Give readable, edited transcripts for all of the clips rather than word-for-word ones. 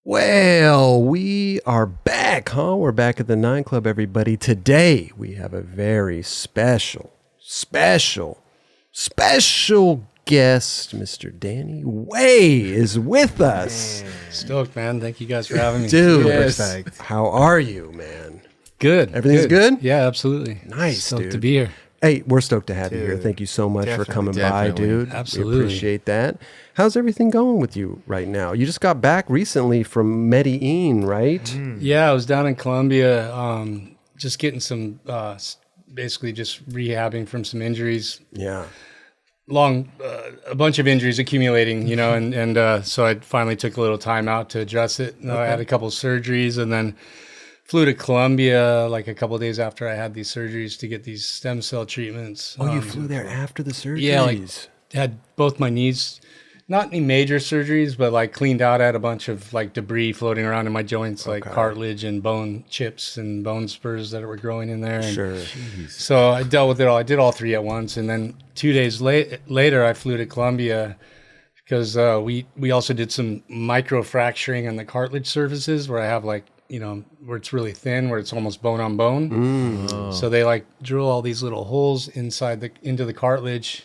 Well, we are back, huh? We're back at the 9 Club, everybody. Today, we have a very special guest. Mr. Danny Way is with us. Stoked, man. Thank you guys for having me. Dude, Yes. How are you, man? Good. Everything's good? Yeah, absolutely. Nice, Stoked dude. to be here. Hey, we're stoked to have you here. Thank you so much for coming by, dude. Absolutely. We appreciate that. How's everything going with you right now? You just got back recently from Medellin, right? Yeah, I was down in Colombia, just getting some, basically just rehabbing from some injuries. Yeah. A bunch of injuries accumulating, you know, and so I finally took a little time out to address it. I had a couple of surgeries and then flew to Colombia like a couple of days after I had these surgeries to get these stem cell treatments. Oh, you flew there after the surgeries? Yeah, like had both my knees, not any major surgeries, but like cleaned out. I had a bunch of like debris floating around in my joints, like cartilage and bone chips and bone spurs that were growing in there. And Sure. so I dealt with it all. I did all three at once. And then 2 days later, I flew to Colombia because we also did some micro fracturing on the cartilage surfaces where I have like, you know, where it's really thin, where it's almost bone on bone. So they like drill all these little holes into the cartilage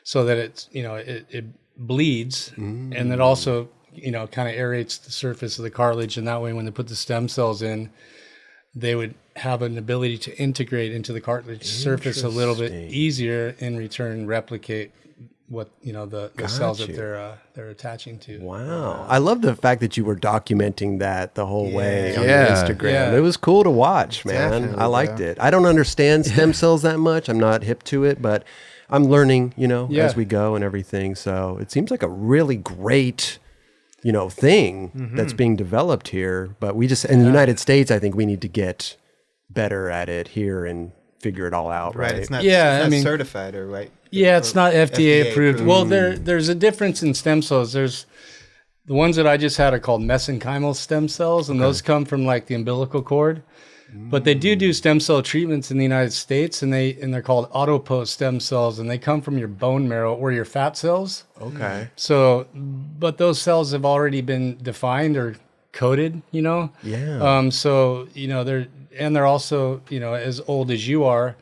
so that it's, you know, it bleeds and it also, you know, kind of aerates the surface of the cartilage. And that way, when they put the stem cells in, they would have an ability to integrate into the cartilage surface a little bit easier, in return replicate what, you know, the cells that they're attaching to. Wow. I love the fact that you were documenting that the whole way on your Instagram. Yeah. It was cool to watch, man. Definitely, I liked it. I don't understand stem cells that much. I'm not hip to it, but I'm learning, you know, as we go and everything. So it seems like a really great, you know, thing that's being developed here. But we just, in the United States, I think we need to get better at it here and figure it all out, right? It's not, Yeah, it's not I mean, certified or right. Yeah, it's not FDA approved. approved. Well, there's a difference in stem cells. There's the ones that I just had are called mesenchymal stem cells, and those come from like the umbilical cord. But they do stem cell treatments in the United States, and they're called adipose stem cells, and they come from your bone marrow or your fat cells. Okay. So, but those cells have already been defined or coded, you know. Yeah. So you know they're also, you know, as old as you are.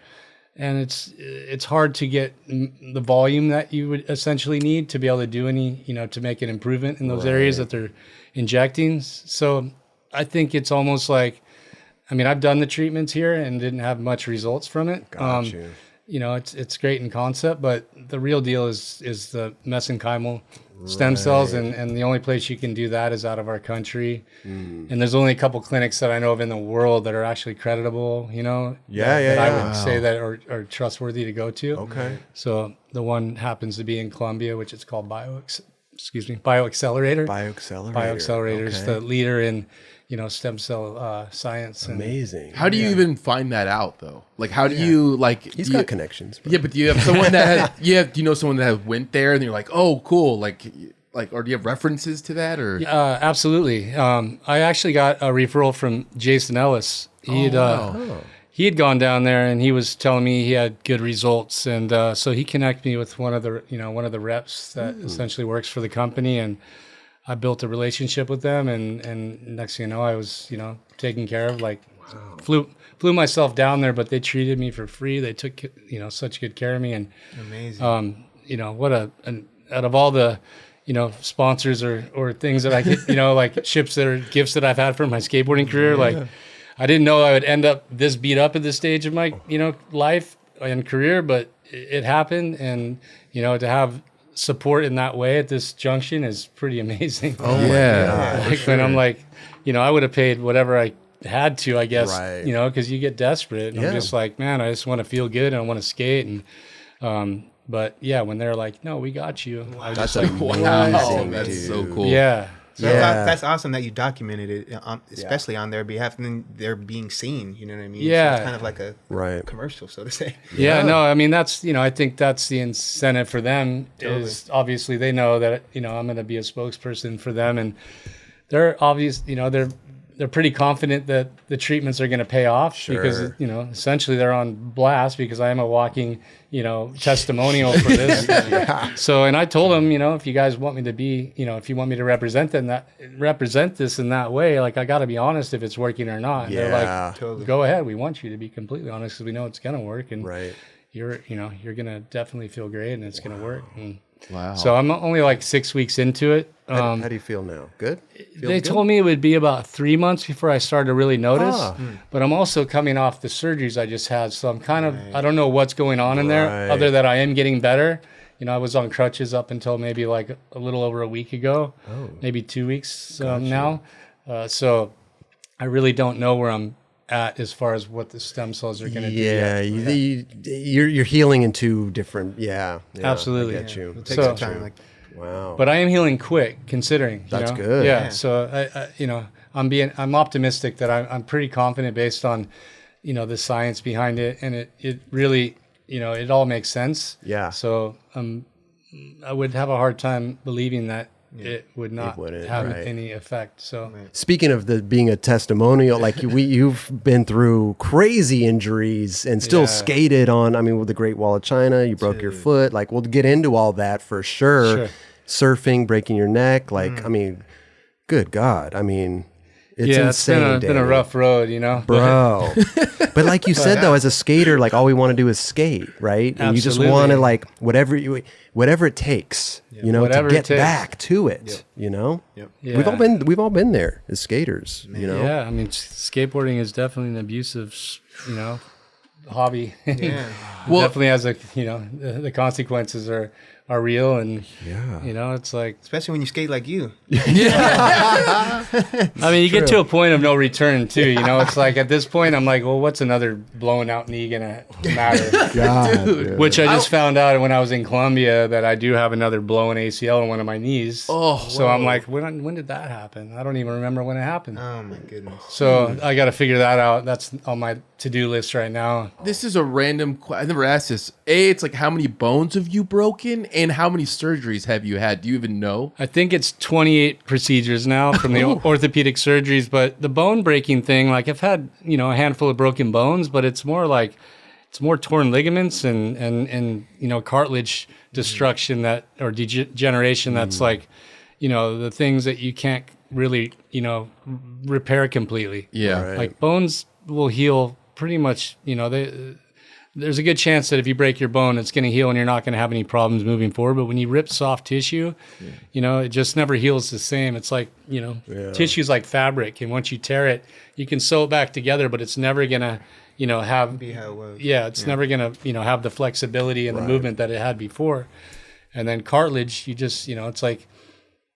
And it's hard to get the volume that you would essentially need to be able to do any, you know, to make an improvement in those areas that they're injecting. So I think it's almost like, I mean, I've done the treatments here and didn't have much results from it. You know, it's great in concept, but the real deal is the mesenchymal stem cells, and the only place you can do that is out of our country. And there's only a couple clinics that I know of in the world that are actually creditable, you know, that I would say that are trustworthy to go to. Okay. So the one happens to be in Colombia, which is called Bioaccelerator. Bioaccelerator is the leader in, you know, stem cell science. Amazing. How do you even find that out, though? Like, how do you, like... He's got connections. But. Yeah, but do you have someone that do you know someone that went there and you're like, oh, cool, like, or do you have references to that, or? Absolutely. I actually got a referral from Jason Ellis. He had gone down there and he was telling me he had good results, and so he connected me with one of the reps that essentially works for the company, and I built a relationship with them, and next thing you know, I was, you know, taken care of. Like, flew myself down there, but they treated me for free. They took, you know, such good care of me, and Amazing. you know, what out of all the, you know, sponsors or things that I get, you know, like gifts that I've had from my skateboarding career, like I didn't know I would end up this beat up at this stage of my, you know, life and career, but it happened, and you know, to have support in that way at this junction is pretty amazing. And I'm like, you know, I would have paid whatever I had to, I guess, you know, because you get desperate. And I'm just like, man, I just want to feel good and I want to skate. And but yeah, when they're like, no, we got you. I That's just like, wow, that's so cool. Yeah. So that's awesome that you documented it, especially on their behalf, and then they're being seen. You know what I mean? Yeah. So it's kind of like a commercial, so to say. Yeah, no, I mean, that's, you know, I think that's the incentive for them is obviously they know that, you know, I'm going to be a spokesperson for them, and they're obvious, you know, they're they're pretty confident that the treatments are going to pay off because, essentially they're on blast because I am a walking, testimonial for this. So, and I told them, if you guys want me to be, if you want me to represent this in that way, like I got to be honest if it's working or not. And they're like, totally. Go ahead. We want you to be completely honest because we know it's going to work. And you're going to definitely feel great and it's going to work. And wow. So I'm only like 6 weeks into it. How do you feel now? Good? They told me it would be about 3 months before I started to really notice. But I'm also coming off the surgeries I just had. So I'm kind of, I don't know what's going on in there other than I am getting better. I was on crutches up until maybe like a little over a week ago, maybe 2 weeks now. So I really don't know where I'm at as far as what the stem cells are going to do. Yeah, you're healing in two different. Yeah, absolutely. I get you. It takes some time. Wow. But I am healing quick, considering. That's good. Yeah. So I'm optimistic that I'm pretty confident based on, the science behind it, and it really, it all makes sense. Yeah. So I would have a hard time believing that it would not have any effect. So speaking of being a testimonial, like you've been through crazy injuries and still skated on, with the Great Wall of China, you broke your foot. Like we'll get into all that for sure. Surfing, breaking your neck. Like, good God. It's insane. It's been a rough road, bro. But like you said, though, as a skater, like all we want to do is skate, right? And you just want to like whatever it takes, to get back to it. Yeah. We've all been there as skaters. Yeah, skateboarding is definitely an abusive, hobby. Yeah. Well, definitely has the consequences are real, and it's like, especially when you skate like you. You get to a point of no return too. It's like at this point I'm like, well, what's another blown out knee gonna matter? God, which I just found out when I was in Colombia that I do have another blown ACL in one of my knees. So I'm like, when did that happen? I don't even remember when it happened. Oh my goodness. So I got to figure that out. That's on my to-do list right now. This is a random I never asked this. It's like, how many bones have you broken and how many surgeries have you had? Do you even know? I think it's 28 procedures now from the orthopedic surgeries, but the bone breaking thing, like I've had, a handful of broken bones, but it's more like, it's more torn ligaments and cartilage destruction or degeneration. That's like, the things that you can't really, repair completely. Yeah. Right. Like bones will heal pretty much, there's a good chance that if you break your bone, it's going to heal and you're not going to have any problems moving forward. But when you rip soft tissue, it just never heals the same. It's like, tissue's like fabric. And once you tear it, you can sew it back together, but it's never going to, have, be how it was. It's never going to, have the flexibility and the movement that it had before. And then cartilage, you just, it's like,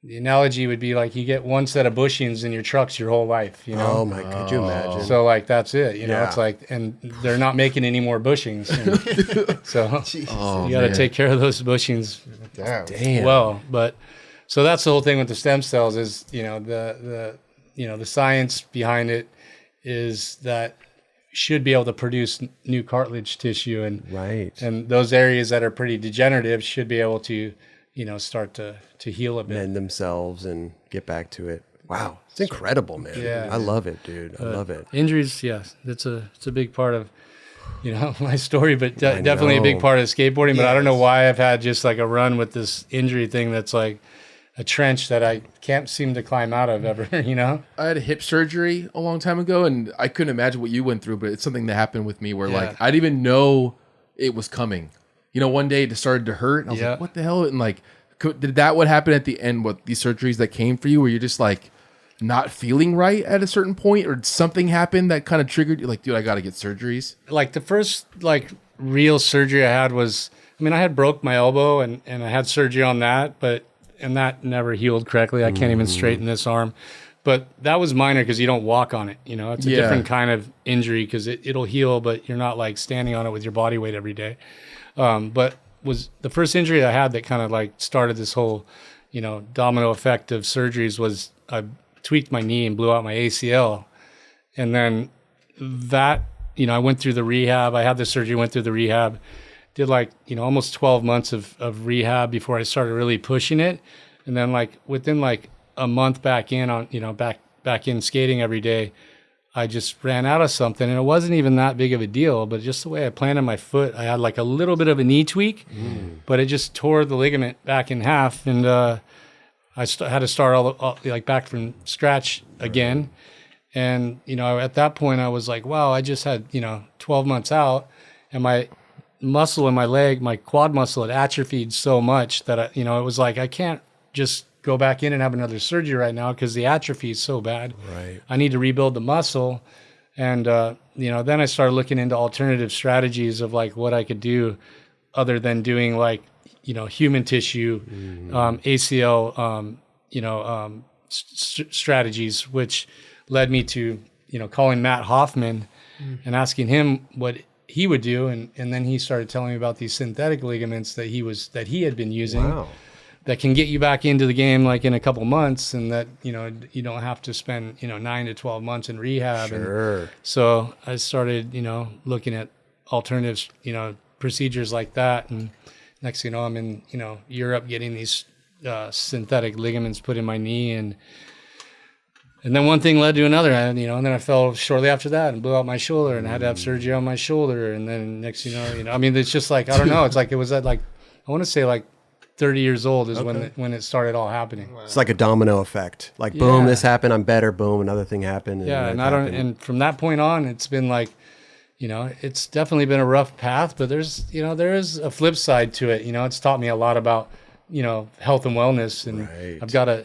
the analogy would be like you get one set of bushings in your trucks your whole life, Oh my, could you imagine? So like that's it, it's like, and they're not making any more bushings. So you got to take care of those bushings. Damn. Well, but so that's the whole thing with the stem cells is, the science behind it is that should be able to produce new cartilage tissue and those areas that are pretty degenerative should be able to start to heal a bit. Mend themselves and get back to it. Wow. It's incredible, man. Yeah. I love it, dude. I love it. Injuries, yes. It's a big part of, my story, but definitely a big part of skateboarding. But I don't know why I've had just like a run with this injury thing that's like a trench that I can't seem to climb out of ever, I had a hip surgery a long time ago, and I couldn't imagine what you went through, but it's something that happened with me where like I didn't even know it was coming. One day it started to hurt, and I was like, what the hell? And like, did that what happened at the end, what these surgeries that came for you, where you're just like not feeling right at a certain point, or something happened that kind of triggered you like, dude, I got to get surgeries? Like the first like real surgery I had was, I had broke my elbow and I had surgery on that, and that never healed correctly. I can't even straighten this arm. But that was minor because you don't walk on it. It's a different kind of injury because it'll heal, but you're not like standing on it with your body weight every day. But was the first injury I had that kind of like started this whole, domino effect of surgeries was I tweaked my knee and blew out my ACL. And then that, I went through the rehab. I had the surgery, went through the rehab, did like, almost 12 months of rehab before I started really pushing it. And then like within like a month back in on, back back in skating every day, I just ran out of something, and it wasn't even that big of a deal, but just the way I planted my foot, I had like a little bit of a knee tweak, but it just tore the ligament back in half, and I had to start all like back from scratch again. And, you know, at that point I was like, wow, I just had, 12 months out, and my muscle in my leg, my quad muscle had atrophied so much that, it was like, I can't just go back in and have another surgery right now because the atrophy is so bad. Right. I need to rebuild the muscle. And, then I started looking into alternative strategies of like what I could do other than doing like, human tissue, ACL, strategies, which led me to, calling Matt Hoffman and asking him what he would do. And then he started telling me about these synthetic ligaments that he had been using. Wow. That can get you back into the game like in a couple months, and that you don't have to spend 9 to 12 months in rehab. Sure. And so I started looking at alternatives, procedures like that, and next thing you know, I'm in Europe getting these synthetic ligaments put in my knee, and then one thing led to another, and then I fell shortly after that and blew out my shoulder and had to have surgery on my shoulder, and then next I mean, it's just like I don't know, it's like it was at like I want to say like 30 years old is when it started all happening. It's like a domino effect. Like, boom, this happened, I'm better. Boom, another thing happened. And from that point on, it's been like, it's definitely been a rough path, but there is a flip side to it. It's taught me a lot about, health and wellness, and I've got a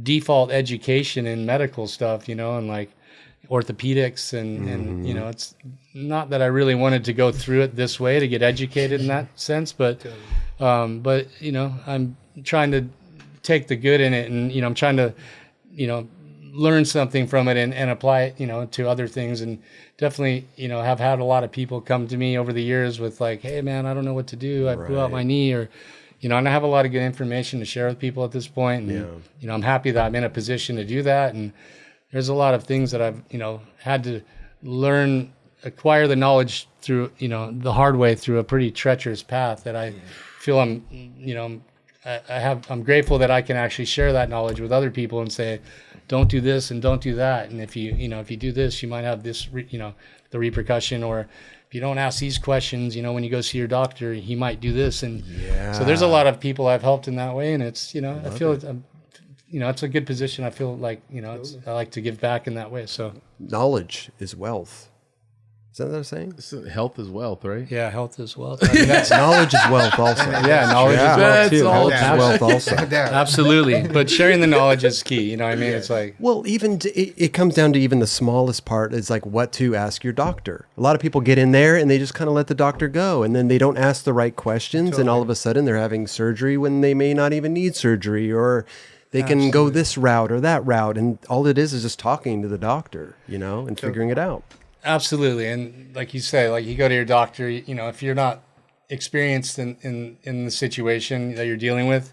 default education in medical stuff, and like orthopedics and it's not that I really wanted to go through it this way to get educated in that sense, but I'm trying to take the good in it, and I'm trying to learn something from it and apply it to other things, and definitely have had a lot of people come to me over the years with like, hey man, I don't know what to do, I blew out my knee, or and I have a lot of good information to share with people at this point, and I'm happy that I'm in a position to do that. And there's a lot of things that I've had to acquire the knowledge through the hard way, through a pretty treacherous path that I feel I'm grateful that I can actually share that knowledge with other people and say, don't do this and don't do that, and if you do this, you might have this the repercussion, or if you don't ask these questions, when you go see your doctor, he might do this. And so there's a lot of people I've helped in that way, and it's I feel it's a good position. I feel like I like to give back in that way. So knowledge is wealth. Is that what they're saying? Health is wealth, right? Yeah, health is wealth. I mean, that's knowledge is wealth also. Yeah, knowledge is wealth too. Knowledge is wealth also. Absolutely. But sharing the knowledge is key. What I mean? It's like... Well, even it comes down to even the smallest part is like what to ask your doctor. A lot of people get in there and they just kind of let the doctor go, and then they don't ask the right questions, and all of a sudden they're having surgery when they may not even need surgery, or they can go this route or that route, and all it is just talking to the doctor, and figuring it out. Absolutely. And like you say, like you go to your doctor, if you're not experienced in the situation that you're dealing with,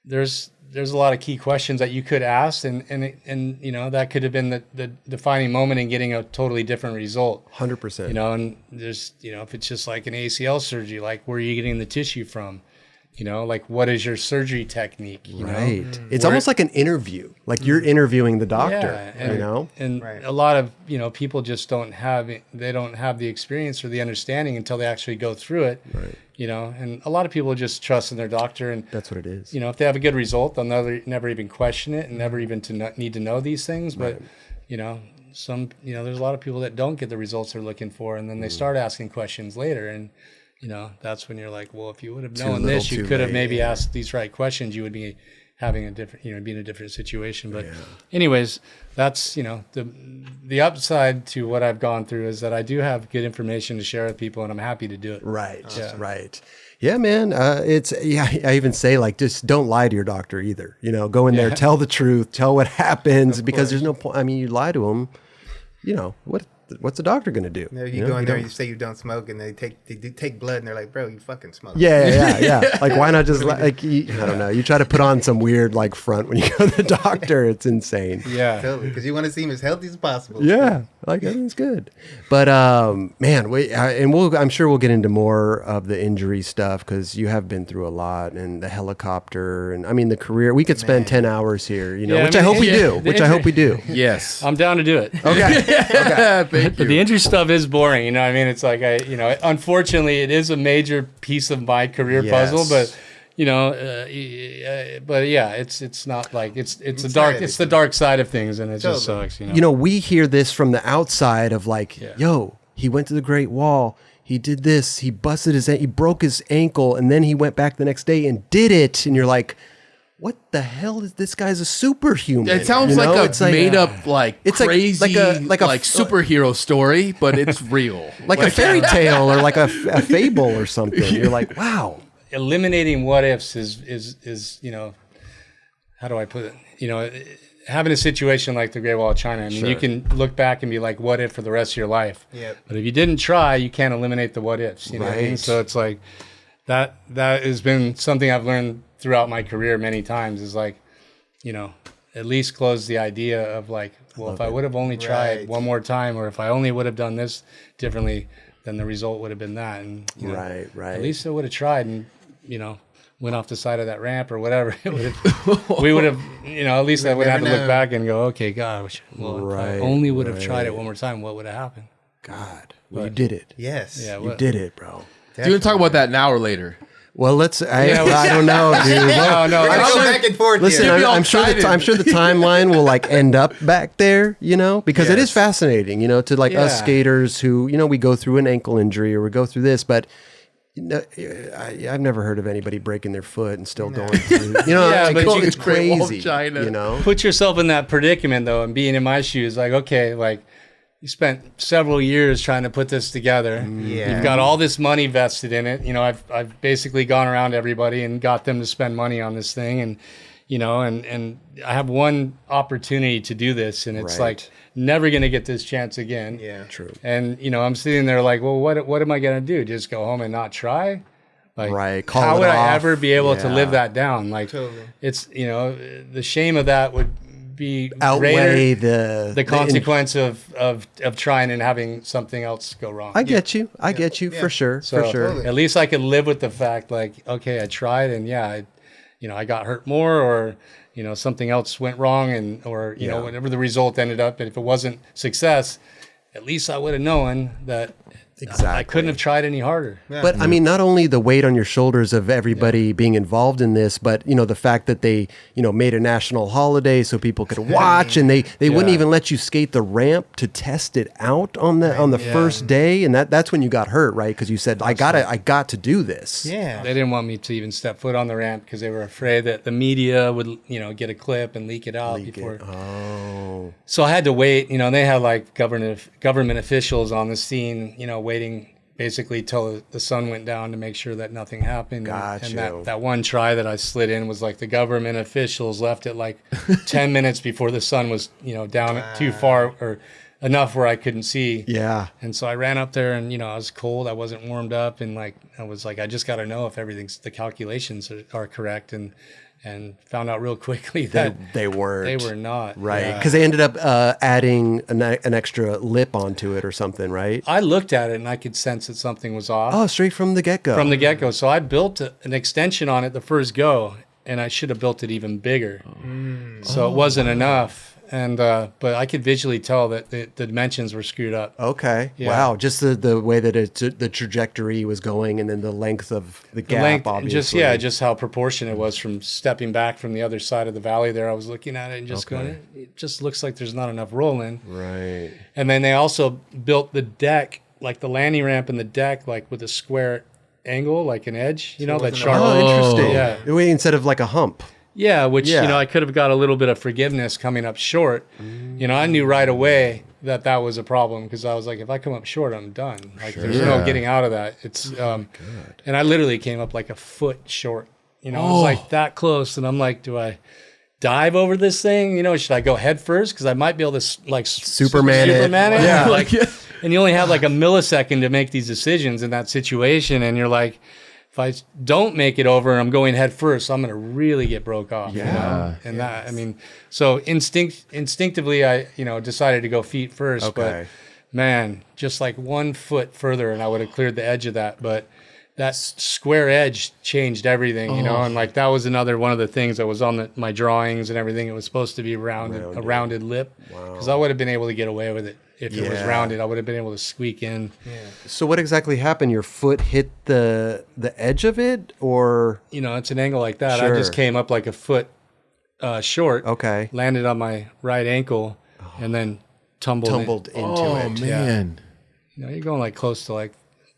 there's a lot of key questions that you could ask, and that could have been the defining moment in getting a totally different result. 100%. And there's, if it's just like an ACL surgery, like where are you getting the tissue from? Like what is your surgery technique? Right. It's almost like an interview. Like you're interviewing the doctor. And a lot of people just don't have the experience or the understanding until they actually go through it. Right. And a lot of people just trust in their doctor, and that's what it is. If they have a good result, they'll never even question it, and never even need to know these things. But there's a lot of people that don't get the results they're looking for, and then they start asking questions later, and that's when you're like, well, if you would have known this, you could have maybe asked these right questions, you would be having a different, be in a different situation. But anyways, that's, the upside to what I've gone through is that I do have good information to share with people, and I'm happy to do it. Right. Right. Yeah, man. I even say like, just don't lie to your doctor either. Go in there, tell the truth, tell what happens, because there's no point. I mean, you lie to them, what what's the doctor going to do? You go in there, you say you don't smoke, and they take blood, and they're like, bro, you fucking smoke. Yeah. Like, why not just I don't know. You try to put on some weird like front when you go to the doctor. It's insane. Yeah, totally, because you want to seem as healthy as possible. Yeah, like everything's good. But man, I'm sure we'll get into more of the injury stuff because you have been through a lot, and the helicopter, and I mean the career. We could spend 10 hours here, which I hope we do. Which I hope we do. Yes, I'm down to do it. Okay. Thank you. The injury stuff is boring, you know what I mean? It's like, unfortunately, it is a major piece of my career puzzle, but, but yeah, it's not like, it's the dark side of things, and it just sucks, we hear this from the outside of like, yo, he went to the Great Wall, he did this, he broke his ankle, and then he went back the next day and did it, and you're like, what the hell is this guy's a superhuman? It sounds like a made up it's crazy like a superhero story, but it's real. like a fairy tale or like a fable or something. You're like, wow. Eliminating what ifs is how do I put it? Having a situation like the Great Wall of China, I mean, you can look back and be like, what if for the rest of your life? Yep. But if you didn't try, you can't eliminate the what ifs. You know what I mean? So it's like that has been something I've learned throughout my career many times, is like, at least close the idea of like, well, if I would have only tried one more time, or if I only would have done this differently, then the result would have been that. And right. At least I would have tried and, went off the side of that ramp or whatever. We would have, at least I would have to look back and go, okay, gosh, well, if I only would have tried it one more time, what would have happened? God, well, you did it. Yes. Yeah, you did it, bro. Do you want to talk about that now or later? Well, I don't know, dude. We're gonna go back and forth. Listen, here. I'm sure the timeline will like end up back there, because it is fascinating, to like us skaters who, we go through an ankle injury or we go through this, but I've never heard of anybody breaking their foot and still going through. It's crazy. Put yourself in that predicament though, and being in my shoes, like, okay, like, you spent several years trying to put this together. Yeah. You've got all this money vested in it. I've basically gone around everybody and got them to spend money on this thing, and and I have one opportunity to do this, and it's like never gonna get this chance again. Yeah, true. And I'm sitting there like, well, what am I gonna do? Just go home and not try? Like, how would I ever be able to live that down? Like, totally. It's the shame of that would be outweigh the consequence of trying and having something else go wrong. I get you for sure. So for sure. Totally. At least I could live with the fact, like, okay, I tried, and I got hurt more, or something else went wrong, and or whatever the result ended up. And if it wasn't success, at least I would have known that I couldn't have tried any harder. Yeah. But I mean, not only the weight on your shoulders of everybody being involved in this, but the fact that they made a national holiday so people could watch, and they wouldn't even let you skate the ramp to test it out on the first day, and that's when you got hurt, right? Because you said I got to do this. Yeah. They didn't want me to even step foot on the ramp because they were afraid that the media would get a clip and leak it out before. Oh. So I had to wait. They had like government officials on the scene, waiting basically till the sun went down to make sure that nothing happened. Gotcha. And that one try that I slid in was like the government officials left it like 10 minutes before the sun was, down too far or enough where I couldn't see. Yeah. And so I ran up there, and I was cold. I wasn't warmed up, and like I was like, I just got to know if the calculations are correct, and found out real quickly that they weren't. They were not. Right. Because they ended up adding an extra lip onto it or something, right? I looked at it and I could sense that something was off. Oh, straight from the get-go. So I built an extension on it the first go, and I should have built it even bigger. So it wasn't enough. And but I could visually tell that the dimensions were screwed up. Okay. Yeah. Wow. Just the way that the trajectory was going, and then the length of the gap, obviously. Just how proportionate it was from stepping back from the other side of the valley there. I was looking at it and just going, it just looks like there's not enough rolling. Right. And then they also built the deck, like the landing ramp and the deck, like with a square angle, like an edge, that sharp. Oh, interesting. Yeah. Instead of like a hump. Yeah, which, I could have got a little bit of forgiveness coming up short. I knew right away that was a problem, because I was like, if I come up short, I'm done. Like, there's no getting out of that. It's, and I literally came up like a foot short. I was like that close, and I'm like, do I dive over this thing? Should I go head first? Because I might be able to like Superman it. Yeah, like, And you only have like a millisecond to make these decisions in that situation. And you're like, if I don't make it over and I'm going head first, I'm going to really get broke off. Yeah. You know? And that, I mean, so instinctively, I, decided to go feet first. Okay. But man, just like 1 foot further and I would have cleared the edge of that. But that square edge changed everything, and like that was another one of the things that was on my drawings and everything. It was supposed to be a rounded lip, because I would have been able to get away with it if it was rounded. I would have been able to squeak in. Yeah. So what exactly happened? Your foot hit the edge of it, or it's an angle like that. Sure. I just came up like a foot short. Okay. Landed on my right ankle, and then tumbled into it. Oh man. You're going like close to like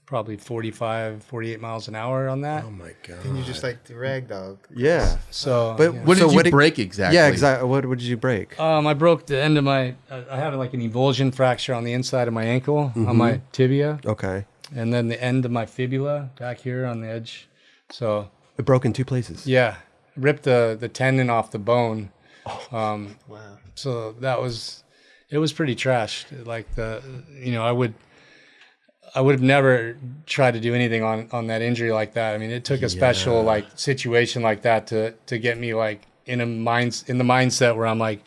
probably 45, 48 miles an hour on that. Oh my god! And you just like the rag dog. Yeah. So, but what did you break exactly? Yeah, exactly. What did you break? I broke the end of my. I had like an avulsion fracture on the inside of my ankle, on my tibia. Okay. And then the end of my fibula back here on the edge. So it broke in 2 places. Yeah, ripped the tendon off the bone. Wow. So it was pretty trash. Like I would have never tried to do anything on that injury like that. I mean, it took a special like situation like that to get me like in the mindset where I'm like,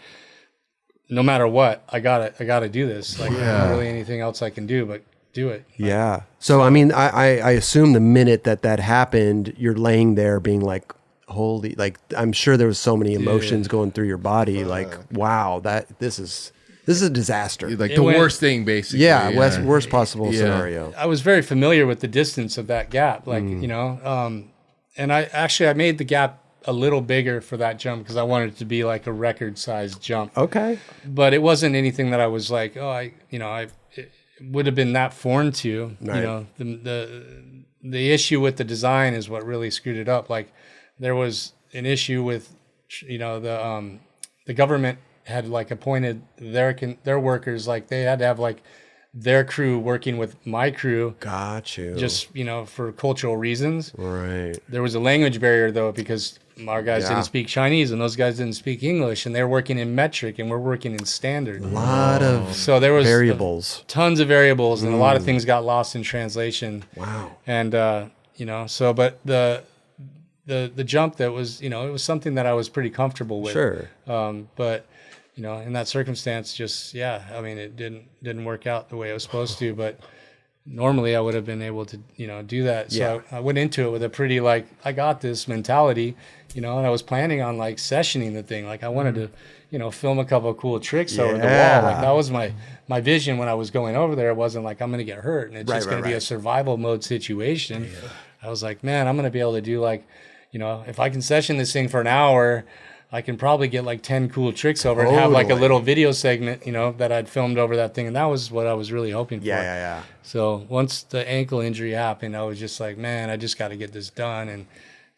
no matter what, I gotta do this. Like, there's not really anything else I can do but do it. Yeah. So I mean, I assume the minute that happened, you're laying there being like, holy, like I'm sure there was so many emotions going through your body. Like, wow, this is a disaster. Like the worst thing, basically. Yeah, worst possible scenario. I was very familiar with the distance of that gap, like and I made the gap a little bigger for that jump because I wanted it to be like a record-sized jump. Okay, but it wasn't anything that I was like, it would have been that foreign to. Right. The issue with the design is what really screwed it up. Like there was an issue with the government had like appointed their workers, like they had to have like their crew working with my crew. Got you. Just, for cultural reasons. Right. There was a language barrier though, because our guys didn't speak Chinese and those guys didn't speak English, and they're working in metric and we're working in standard. A lot of so there was variables. Tons of variables, and a lot of things got lost in translation. Wow. And but the jump that was, it was something that I was pretty comfortable with. Sure. But in that circumstance, just, I mean, it didn't work out the way it was supposed to, but normally I would have been able to, do that. So I went into it with a pretty, like, I got this mentality, and I was planning on like sessioning the thing. Like I wanted to, film a couple of cool tricks over the wall. Like that was my vision when I was going over there. It wasn't like I'm going to get hurt and it's just going to be a survival mode situation. Yeah. I was like, man, I'm going to be able to do like, if I can session this thing for an hour, I can probably get like 10 cool tricks over and have like a little video segment, that I'd filmed over that thing. And that was what I was really hoping for. Yeah. So once the ankle injury happened, I was just like, man, I just got to get this done, and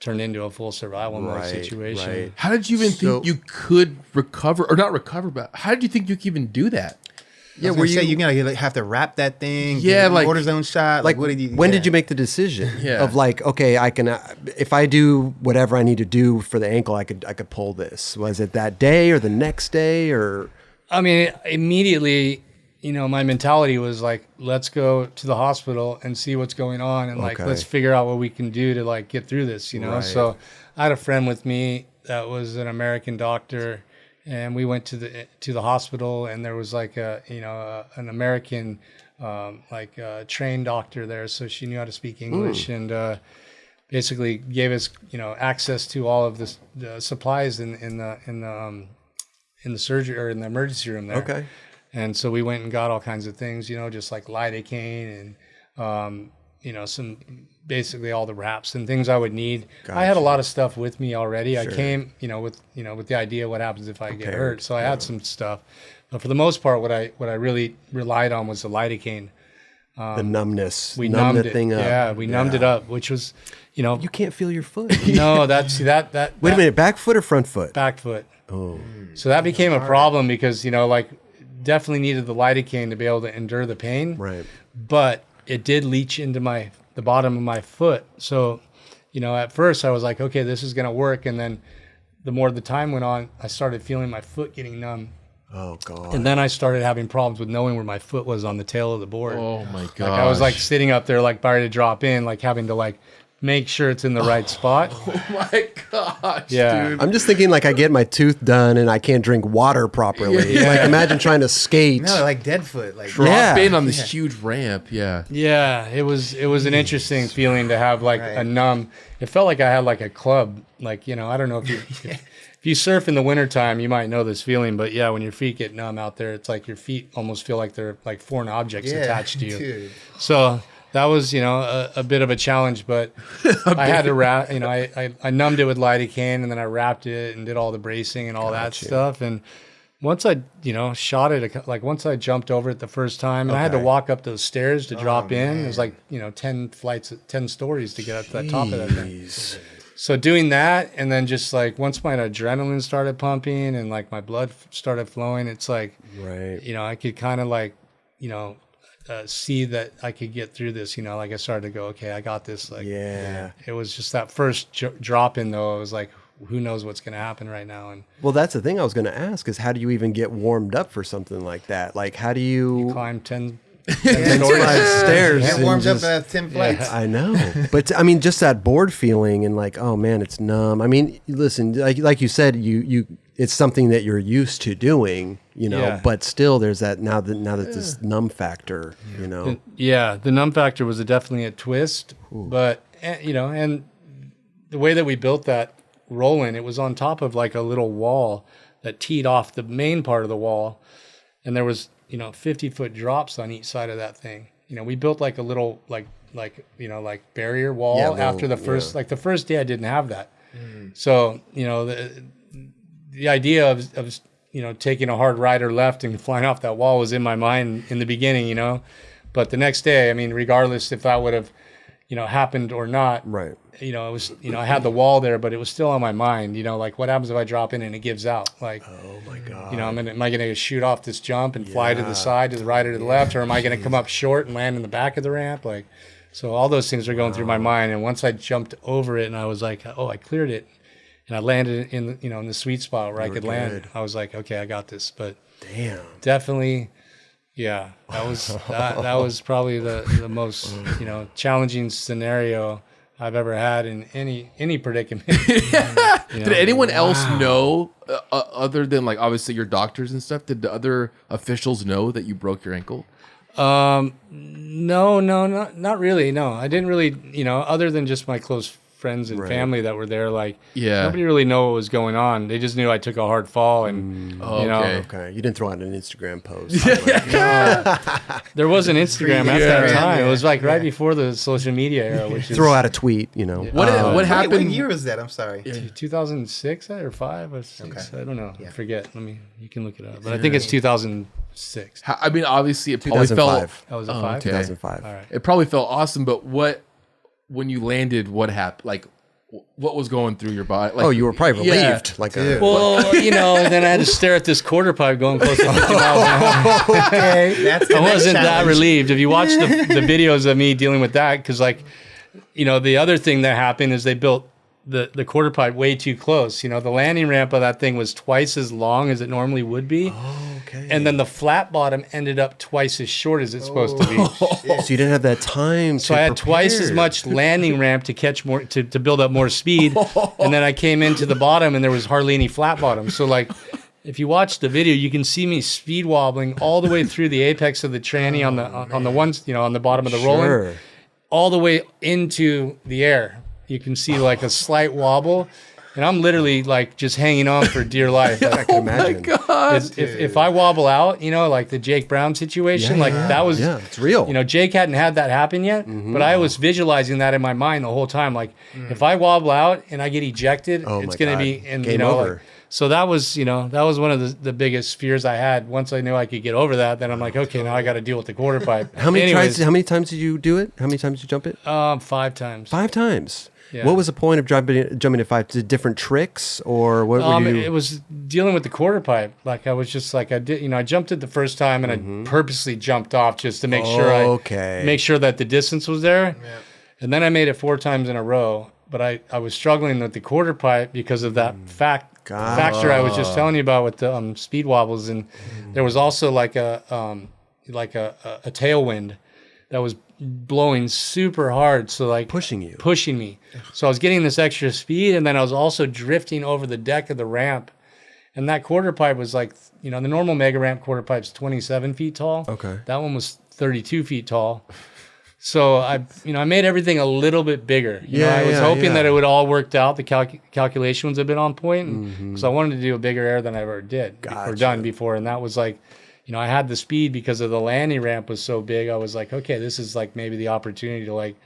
turned into a full survival mode situation. Right. How did you even think you could recover, or not recover, but how did you think you could even do that? Yeah, where you're gonna have to wrap that thing. Yeah, like border zone shot. Like, what did you? When did you make the decision of like, okay, I can, if I do whatever I need to do for the ankle, I could pull this? Was it that day or the next day or? I mean, immediately, my mentality was like, let's go to the hospital and see what's going on, and like, let's figure out what we can do to like get through this. So I had a friend with me that was an American doctor. And we went to the hospital, and there was like an American trained doctor there, so she knew how to speak English, and basically gave us access to all of the supplies in the surgery or in the emergency room there. Okay. And so we went and got all kinds of things, just like lidocaine and some basically all the wraps and things I would need. Gotcha. I had a lot of stuff with me already. Sure. I came, with the idea what happens if I get hurt. So I had some stuff, but for the most part, what I really relied on was the lidocaine. The numbness. We numbed the it. thing up. Yeah, we numbed it up, which was, you can't feel your foot. No, that. Wait a minute, back foot or front foot? Back foot. Oh. So that became a problem because definitely needed the lidocaine to be able to endure the pain. Right. But it did leach into the bottom of my foot. So, at first I was like, okay, this is going to work. And then the more the time went on, I started feeling my foot getting numb. Oh God. And then I started having problems with knowing where my foot was on the tail of the board. Oh my god! Like I was like sitting up there, like about to drop in, like having to like make sure it's in the right spot. Oh my gosh, Yeah. dude! I'm just thinking like I get my tooth done and I can't drink water properly. Like imagine trying to skate. No, like Deadfoot. Like Yeah. Drop in on this huge ramp. Yeah. Yeah, it was an interesting feeling to have like a numb. It felt like I had like a club. Like, I don't know if you if you surf in the wintertime, you might know this feeling, but yeah, when your feet get numb out there, it's like your feet almost feel like they're like foreign objects attached to you. Dude. So that was, a bit of a challenge, but I had to wrap, I numbed it with lidocaine and then I wrapped it and did all the bracing and all that stuff. And once I, shot it, like once I jumped over it the first time and I had to walk up those stairs to drop in, it was like, 10 stories to get up to the top of that thing. So doing that, and then just like once my adrenaline started pumping and like my blood started flowing, it's like, I could kind of like, see that I could get through this. Like I started to go, okay, I got this. Like, it was just that first drop in though. I was like, who knows what's going to happen right now? And well, that's the thing I was going to ask is how do you even get warmed up for something like that? Like, how do you climb 10 stairs? Get and warmed up just- at 10 flights. I know, but I mean, just that board feeling and like, oh man, it's numb. I mean, listen, like you said, it's something that you're used to doing, but still, there's that now that this numb factor, Yeah, the numb factor was definitely a twist, but and the way that we built that rolling, it was on top of like a little wall that teed off the main part of the wall, and there was 50-foot drops on each side of that thing. We built like a little like barrier wall after the first the first day I didn't have that. So the idea of taking a hard right or left and flying off that wall was in my mind in the beginning, but the next day, I mean, regardless if that would have happened or not, right. It was, I had the wall there, but it was still on my mind, like what happens if I drop in and it gives out? Like, Oh my God. am I going to shoot off this jump and fly to the side, to the right or to the left? Or am I going to come up short and land in the back of the ramp? Like, so all those things are going through my mind. And once I jumped over it and I was like, oh, I cleared it. And I landed in, in the sweet spot where I could land. I was like, okay, I got this. But Damn. definitely, yeah, that was probably the most, challenging scenario I've ever had in any predicament. Did anyone else know, other than like obviously your doctors and stuff? Did the other officials know that you broke your ankle? No, not really. No, I didn't really. Other than just my close friends and family that were there, like nobody really knew what was going on. They just knew I took a hard fall, and Okay, you didn't throw out an Instagram post. there was an Instagram at that time. It was like right before the social media era, which is Throw out a tweet, What What happened? year was that? I'm sorry. 2006 or 5 or 6. I don't know. I forget. You can look it up, but I think it's 2006. I mean, obviously, it probably felt 2005. That was a 5. okay. 2005. All right. It probably felt awesome, but when you landed, what happened? Like, what was going through your body? Like, Oh, you were probably relieved. Like a Well, then I had to stare at this quarter pipe going close to 50 miles an hour. Okay, that's the I next wasn't that challenge. relieved. If you watch the videos of me dealing with that, because the other thing that happened is they built the quarter pipe way too close. The landing ramp of that thing was twice as long as it normally would be. Okay. And then the flat bottom ended up twice as short as it's supposed to be. So you didn't have that time. So I had twice as much landing ramp to catch more, to build up more speed. And then I came into the bottom and there was hardly any flat bottom. So like, if you watch the video, you can see me speed wobbling all the way through the apex of the tranny on the ones, on the bottom of the rolling, all the way into the air. You can see like a slight wobble. And I'm literally like just hanging on for dear life. I can imagine. If I wobble out, like the Jake Brown situation, that was, it's real. Jake hadn't had that happen yet, but I was visualizing that in my mind the whole time. Like if I wobble out and I get ejected, it's going to be, and Game over. So that was one of the biggest fears I had. Once I knew I could get over that, then I'm like, okay, now I got to deal with the quarter pipe. How many times did you do it? How many times did you jump it? 5 times. 5 times. Yeah. What was the point of jumping at 5? Did different tricks or what were you? It was dealing with the quarter pipe. Like I was just like I did. I jumped it the first time and I purposely jumped off just to make sure make sure that the distance was there. Yeah. And then I made it 4 times in a row. But I was struggling with the quarter pipe because of that fact factor I was just telling you about with the speed wobbles, and there was also like a tailwind that was blowing super hard, so like pushing me. So I was getting this extra speed, and then I was also drifting over the deck of the ramp. And that quarter pipe was like, the normal mega ramp quarter pipe's 27 feet tall. Okay. That one was 32 feet tall. So I made everything a little bit bigger. I was hoping that it would all worked out. The calculations had been on point, because I wanted to do a bigger air than I ever done before. And that was like, I had the speed because of the landing ramp was so big. I was like, okay, this is like maybe the opportunity to like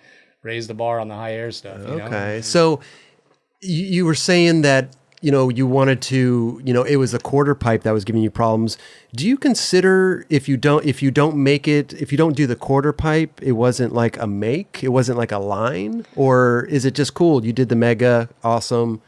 raise the bar on the high air stuff. Okay. So you were saying that, you wanted to, it was a quarter pipe that was giving you problems. Do you consider if you don't do the quarter pipe, it wasn't like a make, it wasn't like a line, or is it just cool? You did the mega, awesome,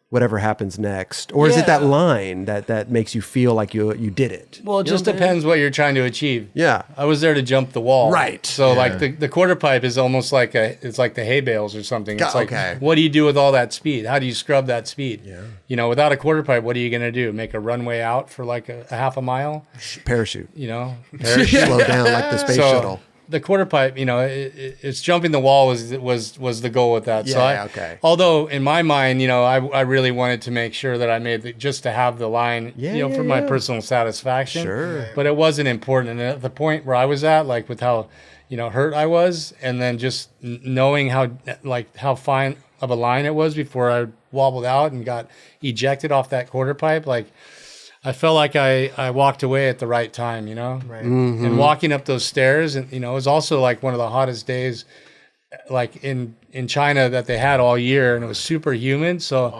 whatever happens next, or is it that line that makes you feel like you did it? Well, it just depends what you're trying to achieve. Yeah, I was there to jump the wall, right? So like the quarter pipe is almost like it's like the hay bales or something. It's like, what do you do with all that speed? How do you scrub that speed? Yeah, without a quarter pipe, what are you gonna do? Make a runway out for like a half a mile? Parachute. Parachute. Slow down like the space shuttle. The quarter pipe, it's jumping the wall was the goal with that. Although in my mind, I really wanted to make sure that I made just to have the line, for my personal satisfaction. Sure. But it wasn't important. And at the point where I was at, like with how, hurt I was, and then just knowing how fine of a line it was before I wobbled out and got ejected off that quarter pipe, like I felt like I walked away at the right time, Right. Mm-hmm. And walking up those stairs, and it was also like one of the hottest days, like in China that they had all year, and it was super humid. So,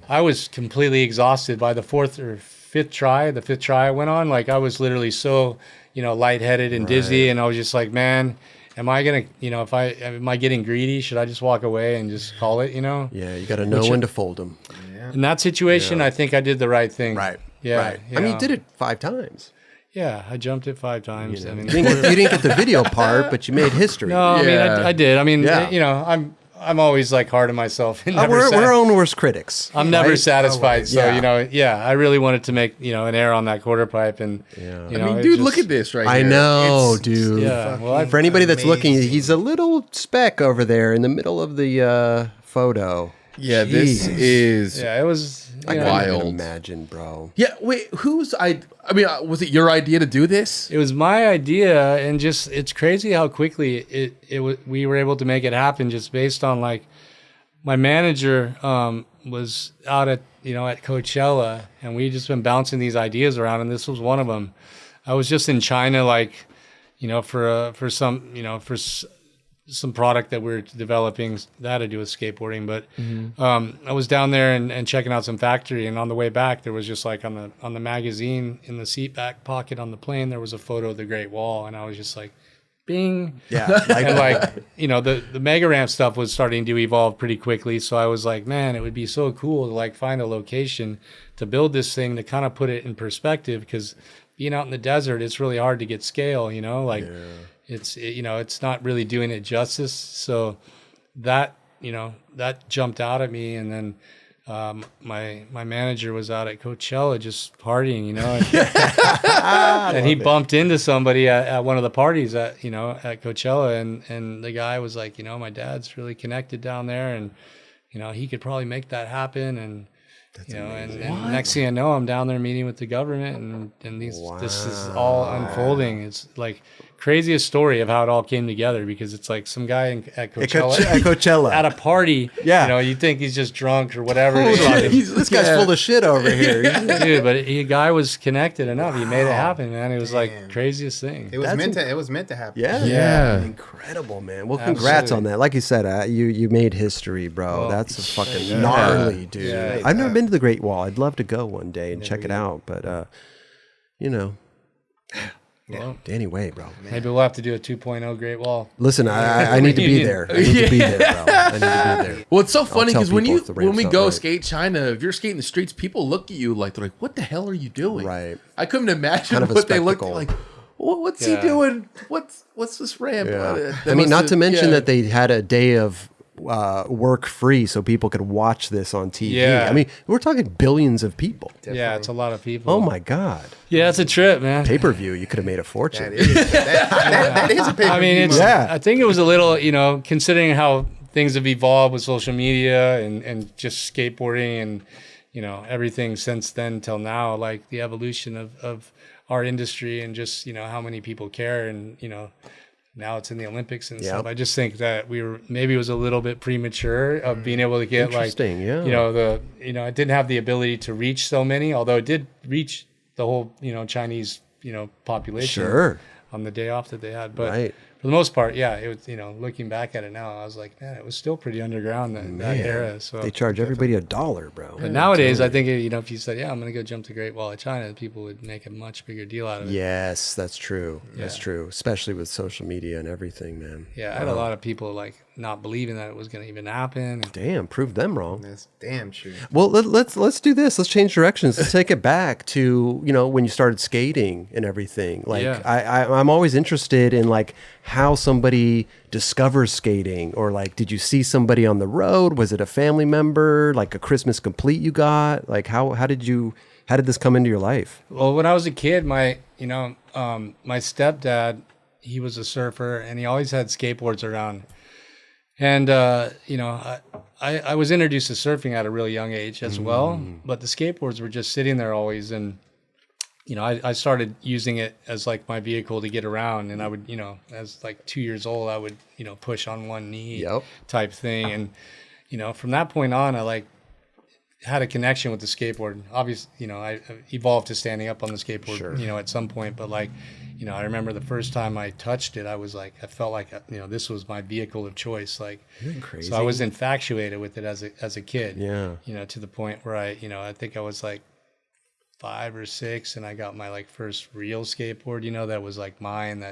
I was completely exhausted by the fourth or fifth try. The fifth try I went on, like I was literally so, lightheaded and dizzy, and I was just like, man, am I gonna, am I getting greedy? Should I just walk away and just call it? Yeah, you got to know when to fold them. Yeah. In that situation, I think I did the right thing. Right. Yeah, right. I mean, you did it 5 times. Yeah, I jumped it 5 times. I mean, you didn't get the video part, but you made history. No, I mean, I did. I mean, I'm always like hard on myself. We're our own worst critics. I'm never satisfied. So, I really wanted to make, an air on that quarter pipe. And, I mean, dude, look at this right here. I know, dude. Yeah. Well, for anybody that's looking, he's a little speck over there in the middle of the photo. Yeah, Jeez. This is... Yeah, it was... I can't even imagine, bro. Yeah, wait, was it your idea to do this? It was my idea, and just it's crazy how quickly we were able to make it happen, just based on like my manager was out at at Coachella, and we just been bouncing these ideas around, and this was one of them. I was just in China, like for some product that we're developing that had to do with skateboarding, but I was down there and checking out some factory, and on the way back there was just like on the magazine in the seat back pocket on the plane there was a photo of the Great Wall, and I was just like, bing. Yeah. And like the mega ramp stuff was starting to evolve pretty quickly, so I was like, man, it would be so cool to like find a location to build this thing, to kind of put it in perspective, because being out in the desert, it's really hard to get scale, it's not really doing it justice. So that jumped out at me. And then my manager was out at Coachella just partying, and he bumped into somebody at one of the parties at Coachella, and the guy was like, my dad's really connected down there, and he could probably make that happen. And and next thing I know, I'm down there meeting with the government, and this is all unfolding. It's like craziest story of how it all came together, because it's like some guy at Coachella at a party. Yeah, you think he's just drunk or whatever. This guy's full of shit over here, dude. But the guy was connected enough. He made it happen, man. It was like craziest thing. It was meant to happen. Yeah. Incredible, man. Well, congrats on that. Like you said, you made history, bro. That's a fucking gnarly, dude. Yeah, I've never been to the Great Wall. I'd love to go one day and check it out, but Well, Danny Way, bro. Maybe we'll have to do a 2.0 Great Wall. Listen, I need to be there. I need to be there, bro. I need to be there. Well, it's so funny because when we go skate China, if you're skating the streets, people look at you like they're like, "What the hell are you doing?" Right. I couldn't imagine what they looked like. What's he doing? What's this ramp? Yeah. I mean, not to mention that they had a day of work free so people could watch this on TV. Yeah. I mean, we're talking billions of people. Yeah, it's a lot of people. Oh my God. Yeah, it's a trip, man. Pay-per-view, you could have made a fortune. That is a pay-per-view. I mean, Yeah. I think it was a little, considering how things have evolved with social media and just skateboarding and, everything since then till now, like the evolution of our industry and just, how many people care and, now it's in the Olympics and stuff. I just think that maybe it was a little bit premature of being able to get I didn't have the ability to reach so many, although it did reach the whole, Chinese, population on the day off that they had. But for the most part, yeah, it was, looking back at it now, I was like, man, it was still pretty underground that era. So they charge everybody $1, bro. But nowadays, I think, if you said, yeah, I'm going to go jump the Great Wall of China, people would make a much bigger deal out of it. Yes, that's true. Yeah. That's true, especially with social media and everything, man. Yeah, I had a lot of people not believing that it was going to even happen. Damn, proved them wrong. That's damn true. Well, let's do this. Let's change directions. Let's take it back to when you started skating and everything. I'm always interested in how somebody discovers skating, or did you see somebody on the road? Was it a family member, a Christmas complete you got? How did this come into your life? Well, when I was a kid, my stepdad, he was a surfer and he always had skateboards around. And, I was introduced to surfing at a really young age as well, but the skateboards were just sitting there always. And, I started using it as my vehicle to get around. And I would, as 2 years old, I would, push on one knee type thing. And, from that point on, I had a connection with the skateboard. Obviously, I evolved to standing up on the skateboard, at some point, but I remember the first time I touched it, I was I felt like, this was my vehicle of choice. Crazy. So I was infatuated with it as a kid, yeah. To the point where I think I was 5 or 6 and I got my first real skateboard, that was mine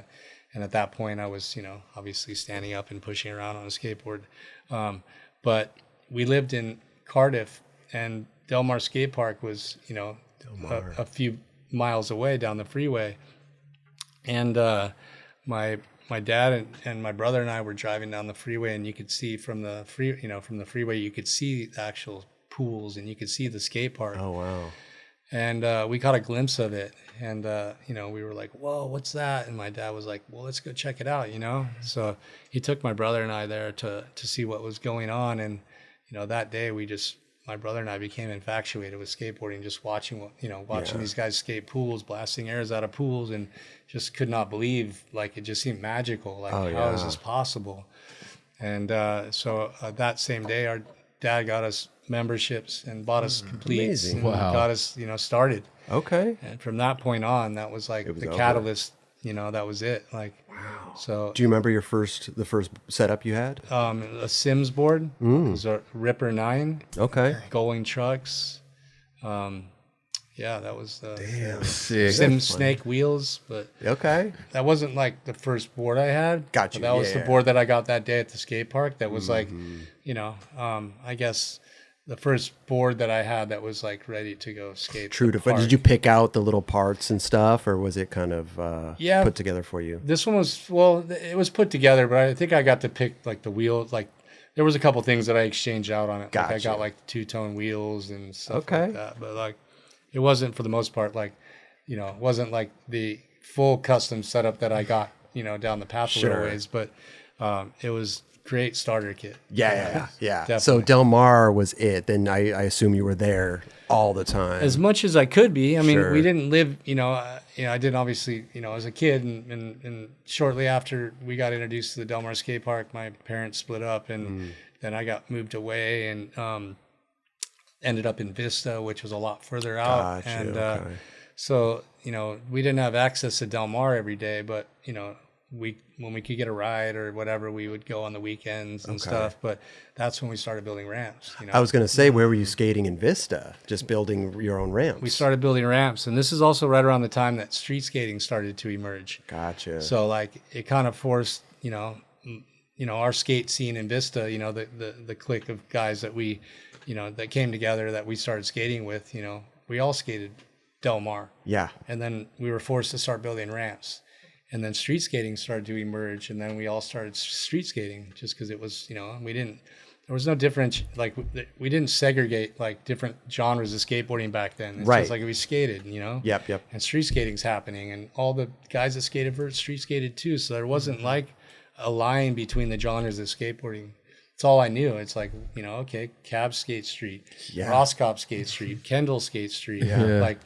and at that point I was, obviously standing up and pushing around on a skateboard. But we lived in Cardiff and Del Mar Skate Park was, a few miles away down the freeway. And my dad and my brother and I were driving down the freeway, and you could see from the freeway, you could see the actual pools and you could see the skate park. Oh wow! And we caught a glimpse of it, and we were like, "Whoa, what's that?" And my dad was like, "Well, let's go check it out," So he took my brother and I there to see what was going on, and that day my brother and I became infatuated with skateboarding, just watching these guys skate pools, blasting airs out of pools, and just could not believe, it just seemed magical. How is this possible? And so that same day, our dad got us memberships and bought us completes and got us, started. Okay. And from that point on, that was the catalyst. That was it. Wow. So do you remember the first setup you had? A Sims board. It was a Ripper 9. Okay. Going trucks. That was damn sick. Sim Snake wheels, but okay. That wasn't the first board I had. Gotcha. That was the board that I got that day at the skate park. That was I guess the first board that I had that was ready to go skate. True to. Did you pick out the little parts and stuff, or was it kind of put together for you? This one was it was put together, but I think I got to pick the wheels. There was a couple things that I exchanged out on it. Gotcha. I got two-tone wheels and stuff like that. But it wasn't, for the most part, it wasn't the full custom setup that I got down the path a little ways. But it was great starter kit. Yeah. Definitely. So Del Mar was it. Then I assume you were there all the time. As much as I could be. I mean, we didn't live, I didn't obviously, as a kid, and shortly after we got introduced to the Del Mar skate park, my parents split up, and then I got moved away and ended up in Vista, which was a lot further out. Gotcha, and so, we didn't have access to Del Mar every day, but, when we could get a ride or whatever, we would go on the weekends and stuff. But that's when we started building ramps. I was going to say, where were you skating in Vista? Just building your own ramps? We started building ramps, and this is also right around the time that street skating started to emerge. Gotcha. So it kind of forced, our skate scene in Vista, the clique of guys that we, that came together that we started skating with, we all skated Del Mar. Yeah. And then we were forced to start building ramps. And then street skating started to emerge, and then we all started street skating just because it was, there was no difference. Like we didn't segregate like different genres of skateboarding back then. It's just like we skated, Yep. And street skating's happening, and all the guys that skated vert street skated too. So there wasn't like a line between the genres of skateboarding. It's all I knew. It's like, okay, Cab skate street, Roscop skate street, Kendall skate street. Like,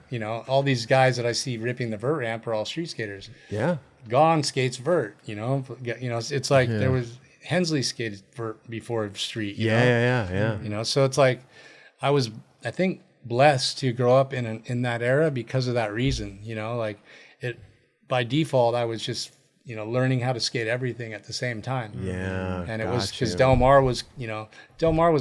all these guys that I see ripping the vert ramp are all street skaters. Yeah. Gone skates vert, it's like there was Hensley skated vert before street. Yeah. So it's like I was, I think, blessed to grow up in that era because of that reason. Like it by default, I was just learning how to skate everything at the same time. Yeah. And it was because Del Mar was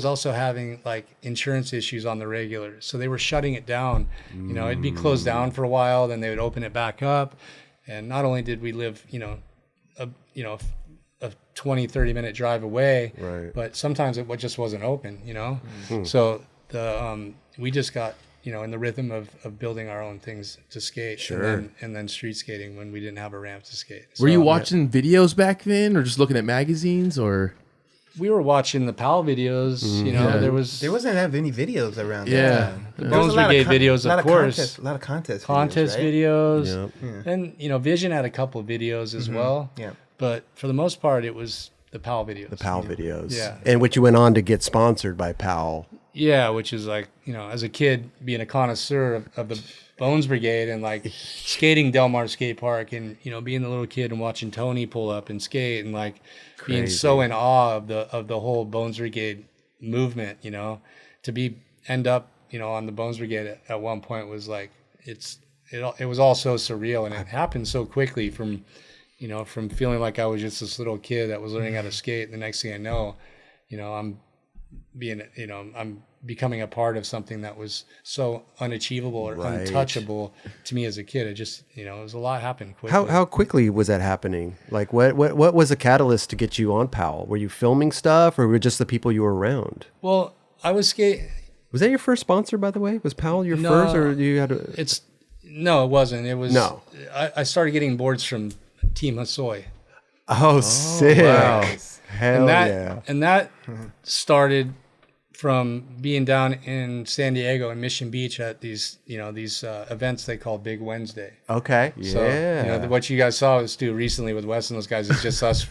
also having like insurance issues on the regular. So they were shutting it down. It'd be closed down for a while, then they would open it back up. And not only did we live, a 20, 30-minute drive away, but sometimes it just wasn't open, So we just got, in the rhythm of building our own things to skate, and then street skating when we didn't have a ramp to skate. Were you watching videos back then, or just looking at magazines, or? We were watching the Powell videos. There wasn't have any videos around. Yeah, the Bones Brigade videos, of course. A lot of contest videos. And Vision had a couple of videos as well. Yeah, but for the most part, it was the Powell videos. The Powell videos. Yeah, and which you went on to get sponsored by Powell. Yeah, which is like, as a kid being a connoisseur of the Bones Brigade and like skating Del Mar Skate Park and, being the little kid and watching Tony pull up and skate and like being so in awe of the whole Bones Brigade movement, to end up, on the Bones Brigade at one point was like, it was all so surreal, and it happened so quickly from feeling like I was just this little kid that was learning how to skate. And the next thing I know, I'm becoming a part of something that was so unachievable or untouchable to me as a kid. It just, it was a lot happened quickly. How quickly was that happening? Like what was the catalyst to get you on Powell? Were you filming stuff, or were it just the people you were around? Well, I was skating. Was that your first sponsor, by the way? Was Powell your first, or you had a... No, it wasn't. It was... No. I started getting boards from Team Hassoy. Oh, sick. Wow. Hell And that started from being down in San Diego and Mission Beach at these events they call Big Wednesday. Okay. Yeah. So, what you guys saw us do recently with Wes and those guys is just us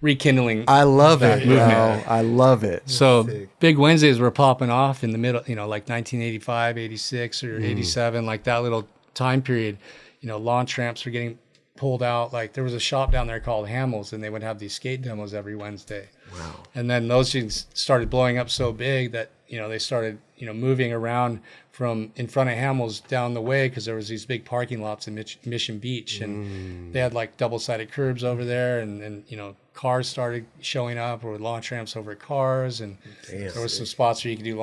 rekindling. I love it, movement. I love it. So Big Wednesdays were popping off in the middle, like 1985, 86, or 87, like that little time period. Launch ramps were getting pulled out. Like there was a shop down there called Hamill's, and they would have these skate demos every Wednesday. Wow. And then those things started blowing up so big that they started moving around from in front of Hamill's down the way, because there was these big parking lots in Mission Beach, and they had like double-sided curbs over there, and cars started showing up, or launch ramps over cars, and there was some spots where you could do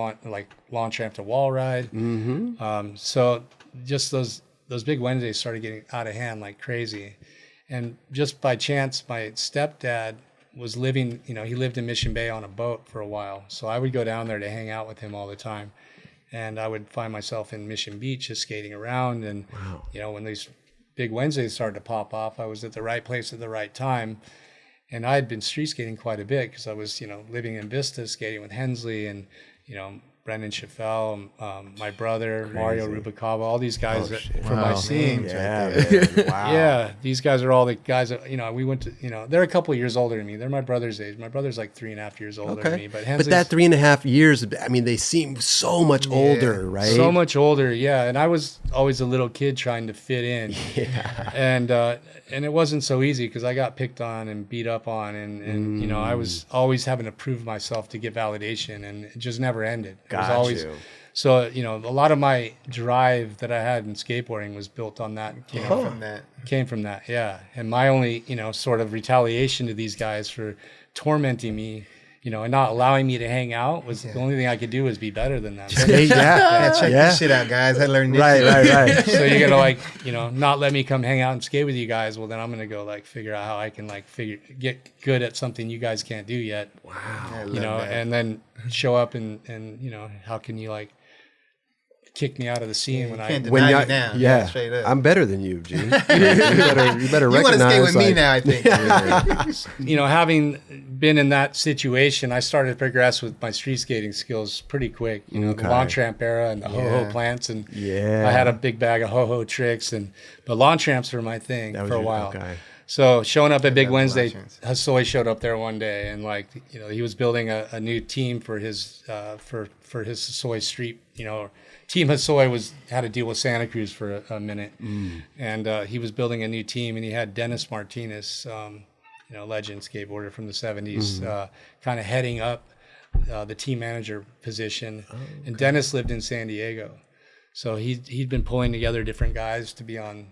launch ramp to wall ride. So just those Big Wednesdays started getting out of hand like crazy. And just by chance, my stepdad was living, he lived in Mission Bay on a boat for a while. So I would go down there to hang out with him all the time. And I would find myself in Mission Beach just skating around. And, when these Big Wednesdays started to pop off, I was at the right place at the right time. And I had been street skating quite a bit because I was, living in Vista, skating with Hensley and, Brendan Schaffel, my brother, Mario Rubicava, all these guys from my scene. Yeah, these guys are all the guys that, we went to, they're a couple of years older than me. They're my brother's age. My brother's like 3.5 years older than me. But that 3.5 years, I mean, they seem so much older, right? So much older, yeah. And I was always a little kid trying to fit in. And it wasn't so easy because I got picked on and beat up on, and I was always having to prove myself to get validation, and it just never ended. It was always, so a lot of my drive that I had in skateboarding was built on that. Came from that, yeah. And my only sort of retaliation to these guys for tormenting me, and not allowing me to hang out was the only thing I could do was be better than them. Check this shit out, guys. I learned this. Right. So you're gonna not let me come hang out and skate with you guys. Well, then I'm gonna go figure out how I can get good at something you guys can't do yet. Wow. And then show up and how can you kicked me out of the scene when Can't I deny me now. Yeah, straight up. I'm better than you, G. You better You want to stay recognize, with me like, now, I think. you know, having been in that situation, I started to progress with my street skating skills pretty quick. You know, the long tramp era and the ho-ho plants, and I had a big bag of ho-ho tricks, but lawn tramps were my thing for a while. Okay. So showing up at Big Wednesday, Hosoi showed up there one day, and like, you know, he was building a new team for his Hosoi street. You know, Team Hosoi had to deal with Santa Cruz for a minute, and he was building a new team, and he had Dennis Martinez, you know, legend skateboarder from the '70s, kind of heading up the team manager position. And Dennis lived in San Diego, so he'd been pulling together different guys to be on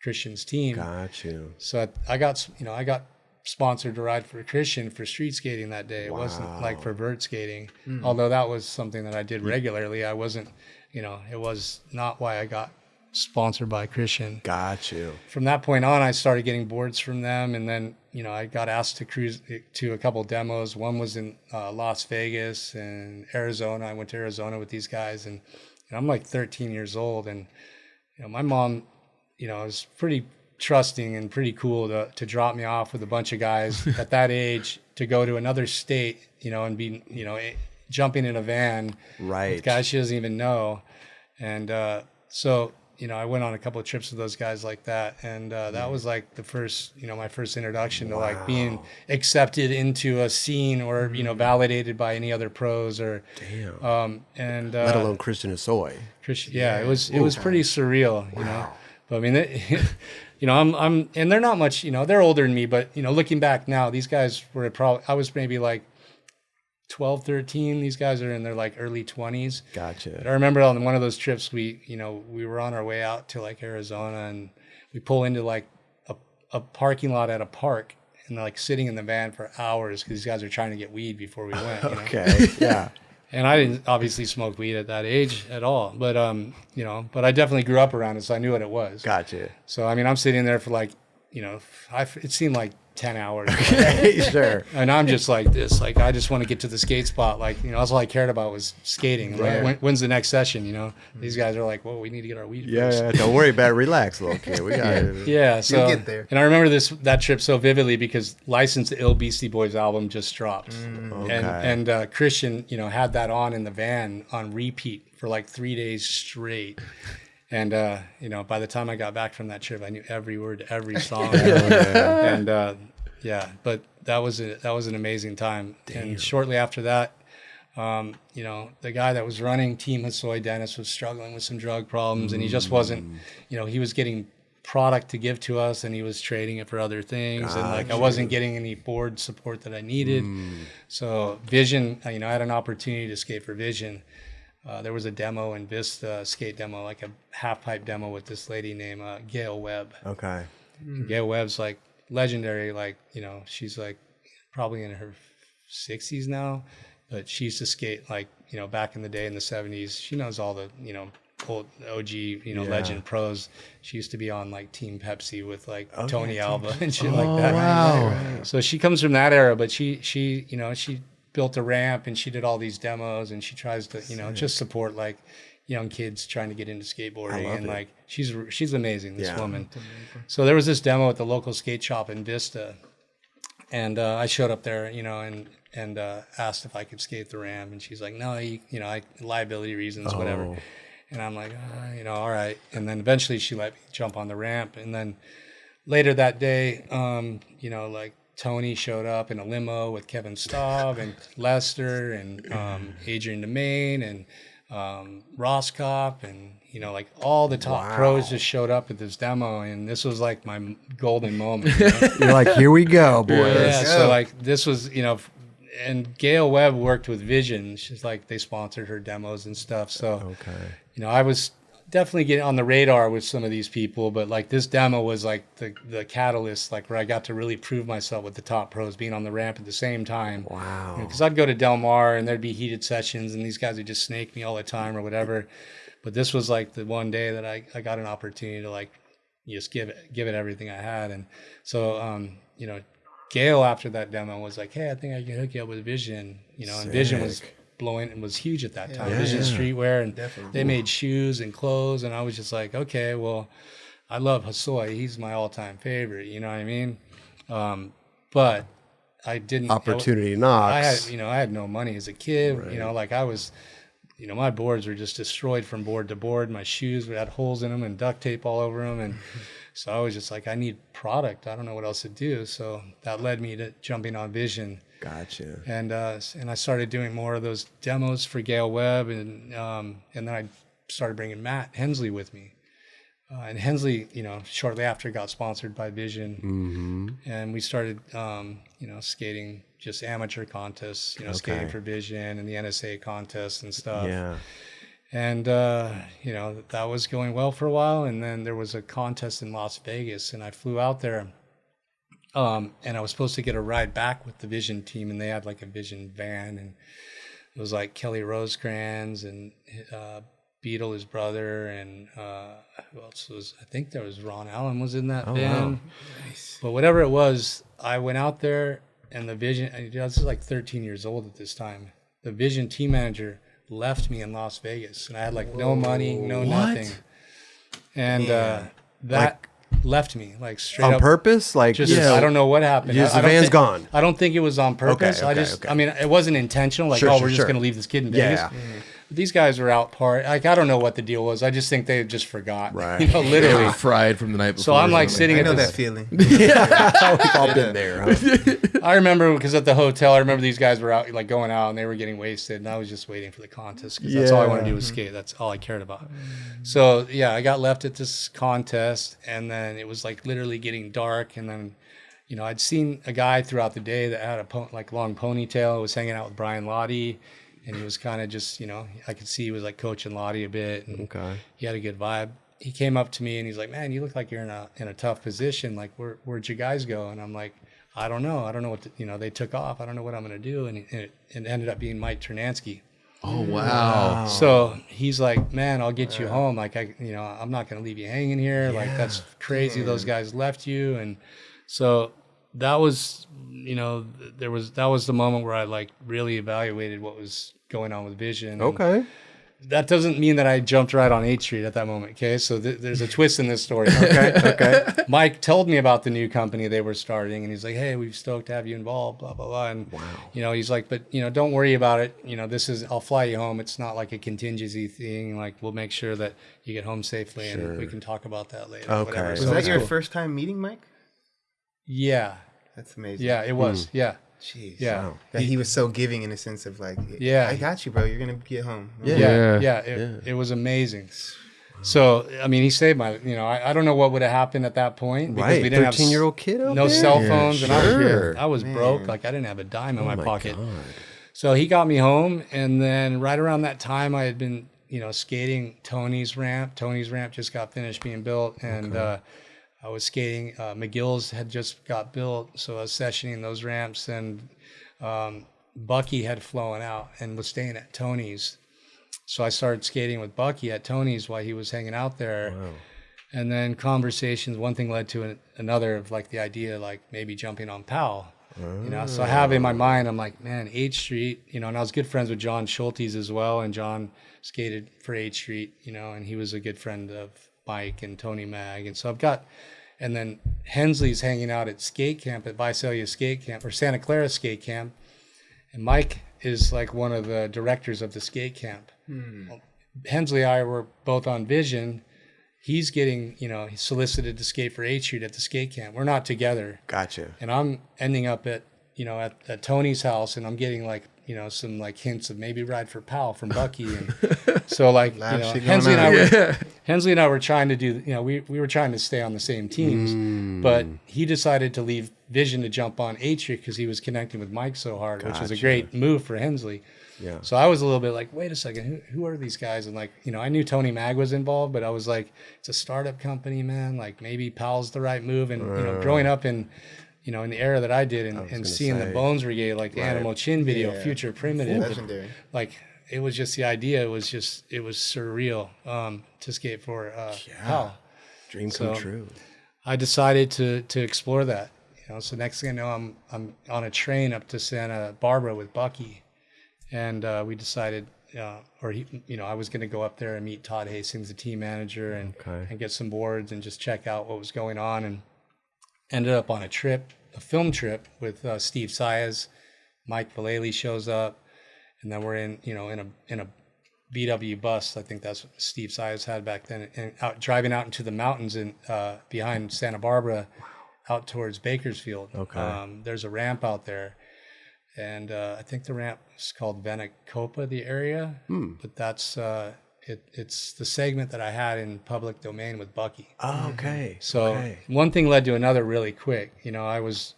Christian's team. Got you. So I got sponsored to ride for Christian for street skating that day. It wasn't like for vert skating, although that was something that I did regularly. I wasn't, you know, it was not why I got sponsored by Christian. Got you. From that point on, I started getting boards from them, and then, you know, I got asked to cruise to a couple demos. One was in Las Vegas and Arizona. I went to Arizona with these guys, and I'm like 13 years old, and you know, my mom, you know, is pretty trusting and pretty cool to drop me off with a bunch of guys at that age to go to another state, you know, and be, you know, jumping in a van with guys she doesn't even know. And so, you know, I went on a couple of trips with those guys like that, and that was like the first, you know, my first introduction to like being accepted into a scene or, you know, validated by any other pros or and let alone Christian Hosoi. It was pretty surreal, you know. But I mean, you know, I'm and they're not much, you know, they're older than me, but you know, looking back now, these guys were probably, I was maybe like 12, 13. These guys are in their like early 20s. Gotcha. But I remember on one of those trips, we were on our way out to like Arizona, and we pull into like a parking lot at a park, and like sitting in the van for hours because these guys are trying to get weed before we went. You know? Okay. Yeah. And I didn't obviously smoke weed at that age at all, but you know, but I definitely grew up around it, so I knew what it was. Gotcha. So I mean, I'm sitting there for like, you know, it seemed like 10 hours. Sure. And I'm just like this, like I just want to get to the skate spot, like, you know, that's all I cared about was skating. Like, when's the next session? You know, these guys are like, whoa, we need to get our weed first. Yeah, don't worry about it. Relax, little kid. We got it. Yeah, so you'll get there. And I remember that trip so vividly because License to Ill Beastie Boys album just dropped, and Christian, you know, had that on in the van on repeat for like 3 days straight. And you know, by the time I got back from that trip, I knew every word to every song. And but that was an amazing time. Damn. And shortly after that, you know, the guy that was running Team Hosoi, Dennis, was struggling with some drug problems, and he just wasn't, you know, he was getting product to give to us, and he was trading it for other things, and like I wasn't getting any board support that I needed. So Vision, you know, I had an opportunity to skate for Vision. There was a demo in Vista, skate demo, like a half pipe demo with this lady named Gail Webb. Okay. Gail Webb's like legendary, like, you know, she's like probably in her 60s now, but she used to skate like, you know, back in the day in the 70s. She knows all the, you know, old OG, you know, legend pros. She used to be on like Team Pepsi with like Tony Alva and shit like that. Wow. Right. So she comes from that era, but she, you know, she built a ramp and she did all these demos, and she tries to, you know, just support like young kids trying to get into skateboarding, and like she's amazing, this woman. So there was this demo at the local skate shop in Vista, and I showed up there, you know, and asked if I could skate the ramp, and she's like, no, you know, liability reasons, whatever. And I'm like, you know, all right. And then eventually she let me jump on the ramp, and then later that day, you know, like Tony showed up in a limo with Kevin Staub and Lester and Adrian DeMaine and Ross Kopp, and you know, like all the top pros just showed up at this demo, and this was like my golden moment. You know? You're like, here we go, boys. Yeah, so like this was, you know, and Gail Webb worked with Vision. She's like, they sponsored her demos and stuff. So, you know, I was definitely getting on the radar with some of these people, but like this demo was like the catalyst, like where I got to really prove myself with the top pros, being on the ramp at the same time. Wow. Because I'd go to Del Mar and there'd be heated sessions, and these guys would just snake me all the time or whatever. But this was like the one day that I got an opportunity to like just give it everything I had. And so, you know, Gail after that demo was like, hey, I think I can hook you up with Vision, you know, and Vision was blowing and was huge at that time. Vision Streetwear, and they made shoes and clothes, and I was just like, okay, well, I love Hosoi. He's my all-time favorite. You know what I mean? But I didn't. Opportunity knocks. I had no money as a kid. Right. Like I was. My boards were just destroyed from board to board. My shoes had holes in them and duct tape all over them, and so I was just like, I need product. I don't know what else to do. So that led me to jumping on Vision. Gotcha. And I started doing more of those demos for Gale Webb, and then I started bringing Matt Hensley with me. And Hensley, shortly after got sponsored by Vision, and we started, skating just amateur contests, skating for Vision and the NSA contests and stuff. Yeah. And, that was going well for a while. And then there was a contest in Las Vegas, and I flew out there. And I was supposed to get a ride back with the Vision team, and they had like a Vision van, and it was like Kelly Rosecrans and Beetle, his brother, and who else was? I think there was Ron Allen was in that van. Wow. Nice. But whatever it was, I went out there, and the Vision. This is like 13 years old at this time. The Vision team manager left me in Las Vegas, and I had like no money, no nothing, and that left me like straight on up. purpose, like just I don't know what happened. The van's gone. I don't think it was on purpose. I mean, it wasn't intentional. Like, we're just gonna leave this kid in Vegas. Yeah. These guys were out I don't know what the deal was. I just think they just forgot. Right. Literally fried from the night before. So I'm like sitting I at know this, that feeling. We've all been there. Huh? I remember because at the hotel, I remember these guys were out like going out and they were getting wasted, and I was just waiting for the contest because that's all I wanted to do was skate. That's all I cared about. So I got left at this contest, and then it was like literally getting dark, and then I'd seen a guy throughout the day that had a long ponytail, was hanging out with Brian Lottie. And he was kind of just, I could see he was like coaching Lottie a bit, and he had a good vibe. He came up to me and he's like, "Man, you look like you're in a tough position. Like, where'd you guys go?" And I'm like, "I don't know. I don't know what they took off. I don't know what I'm gonna do." And it ended up being Mike Ternasky. Oh wow! So he's like, "Man, I'll get you home. Like I'm not gonna leave you hanging here. Like that's crazy. Those guys left you." And so that was, that was the moment where I like really evaluated what was going on with Vision. Okay. That doesn't mean that I jumped right on 8th Street at that moment. Okay. So there's a twist in this story. Okay. Mike told me about the new company they were starting, and he's like, "Hey, we're stoked to have you involved, blah, blah, blah." And, he's like, "But, don't worry about it. I'll fly you home. It's not like a contingency thing. Like, we'll make sure that you get home safely, and we can talk about that later." Okay. Whatever. Was that your first time meeting Mike? Yeah. That's amazing. Yeah, it was. Yeah. Jeez. Yeah. Wow. That he was so giving in a sense of like, I got you, bro. You're going to get home. It was amazing. So, I mean, he saved my, I don't know what would have happened at that point because we didn't have 13-year-old kid out no there? cell phones, and I was Man. broke. Like I didn't have a dime in my pocket. God. So he got me home, and then right around that time, I had been, skating Tony's ramp. Tony's ramp just got finished being built, and I was skating. McGill's had just got built, so I was sessioning those ramps, and Bucky had flown out and was staying at Tony's. So I started skating with Bucky at Tony's while he was hanging out there. Wow. And then conversations, one thing led to another of like the idea, like maybe jumping on Powell. So I have in my mind, I'm like, man, 8th Street, and I was good friends with John Schultes as well. And John skated for 8th Street, and he was a good friend of Mike and Tony Mag. And so and then Hensley's hanging out at skate camp at Visalia Skate Camp or Santa Clara Skate Camp. And Mike is like one of the directors of the skate camp. Well, Hensley and I were both on Vision. He's getting, he's solicited to skate for 8th Street at the skate camp. We're not together. Gotcha. And I'm ending up at Tony's house, and I'm getting like, some like hints of maybe ride for Powell from Bucky. And so like, Hensley and I were trying to do, we were trying to stay on the same teams, but he decided to leave Vision to jump on 8th Street because he was connecting with Mike so hard, which was a great move for Hensley. Yeah. So I was a little bit like, wait a second, who are these guys? And like, I knew Tony Mag was involved, but I was like, it's a startup company, man. Like maybe Powell's the right move. And, growing up in the era that I did and seeing the Bones Brigade, like the Animal Chin video, Future Primitive, legendary. Like it was just the idea. It was surreal to skate for Powell. Dream come true. I decided to explore that. So next thing I know, I'm on a train up to Santa Barbara with Bucky. and we decided, I was going to go up there and meet Todd Hastings, the team manager, and get some boards and just check out what was going on, and ended up on a film trip with Steve Saez. Mike Vallely shows up, and then we're in a VW bus. I think that's what Steve Saez had back then, and driving out into the mountains and behind Santa Barbara, out towards Bakersfield. There's a ramp out there, and I think the ramp is called Venicopa, the area, but that's it's the segment that I had in public domain with Bucky. So one thing led to another really quick. I was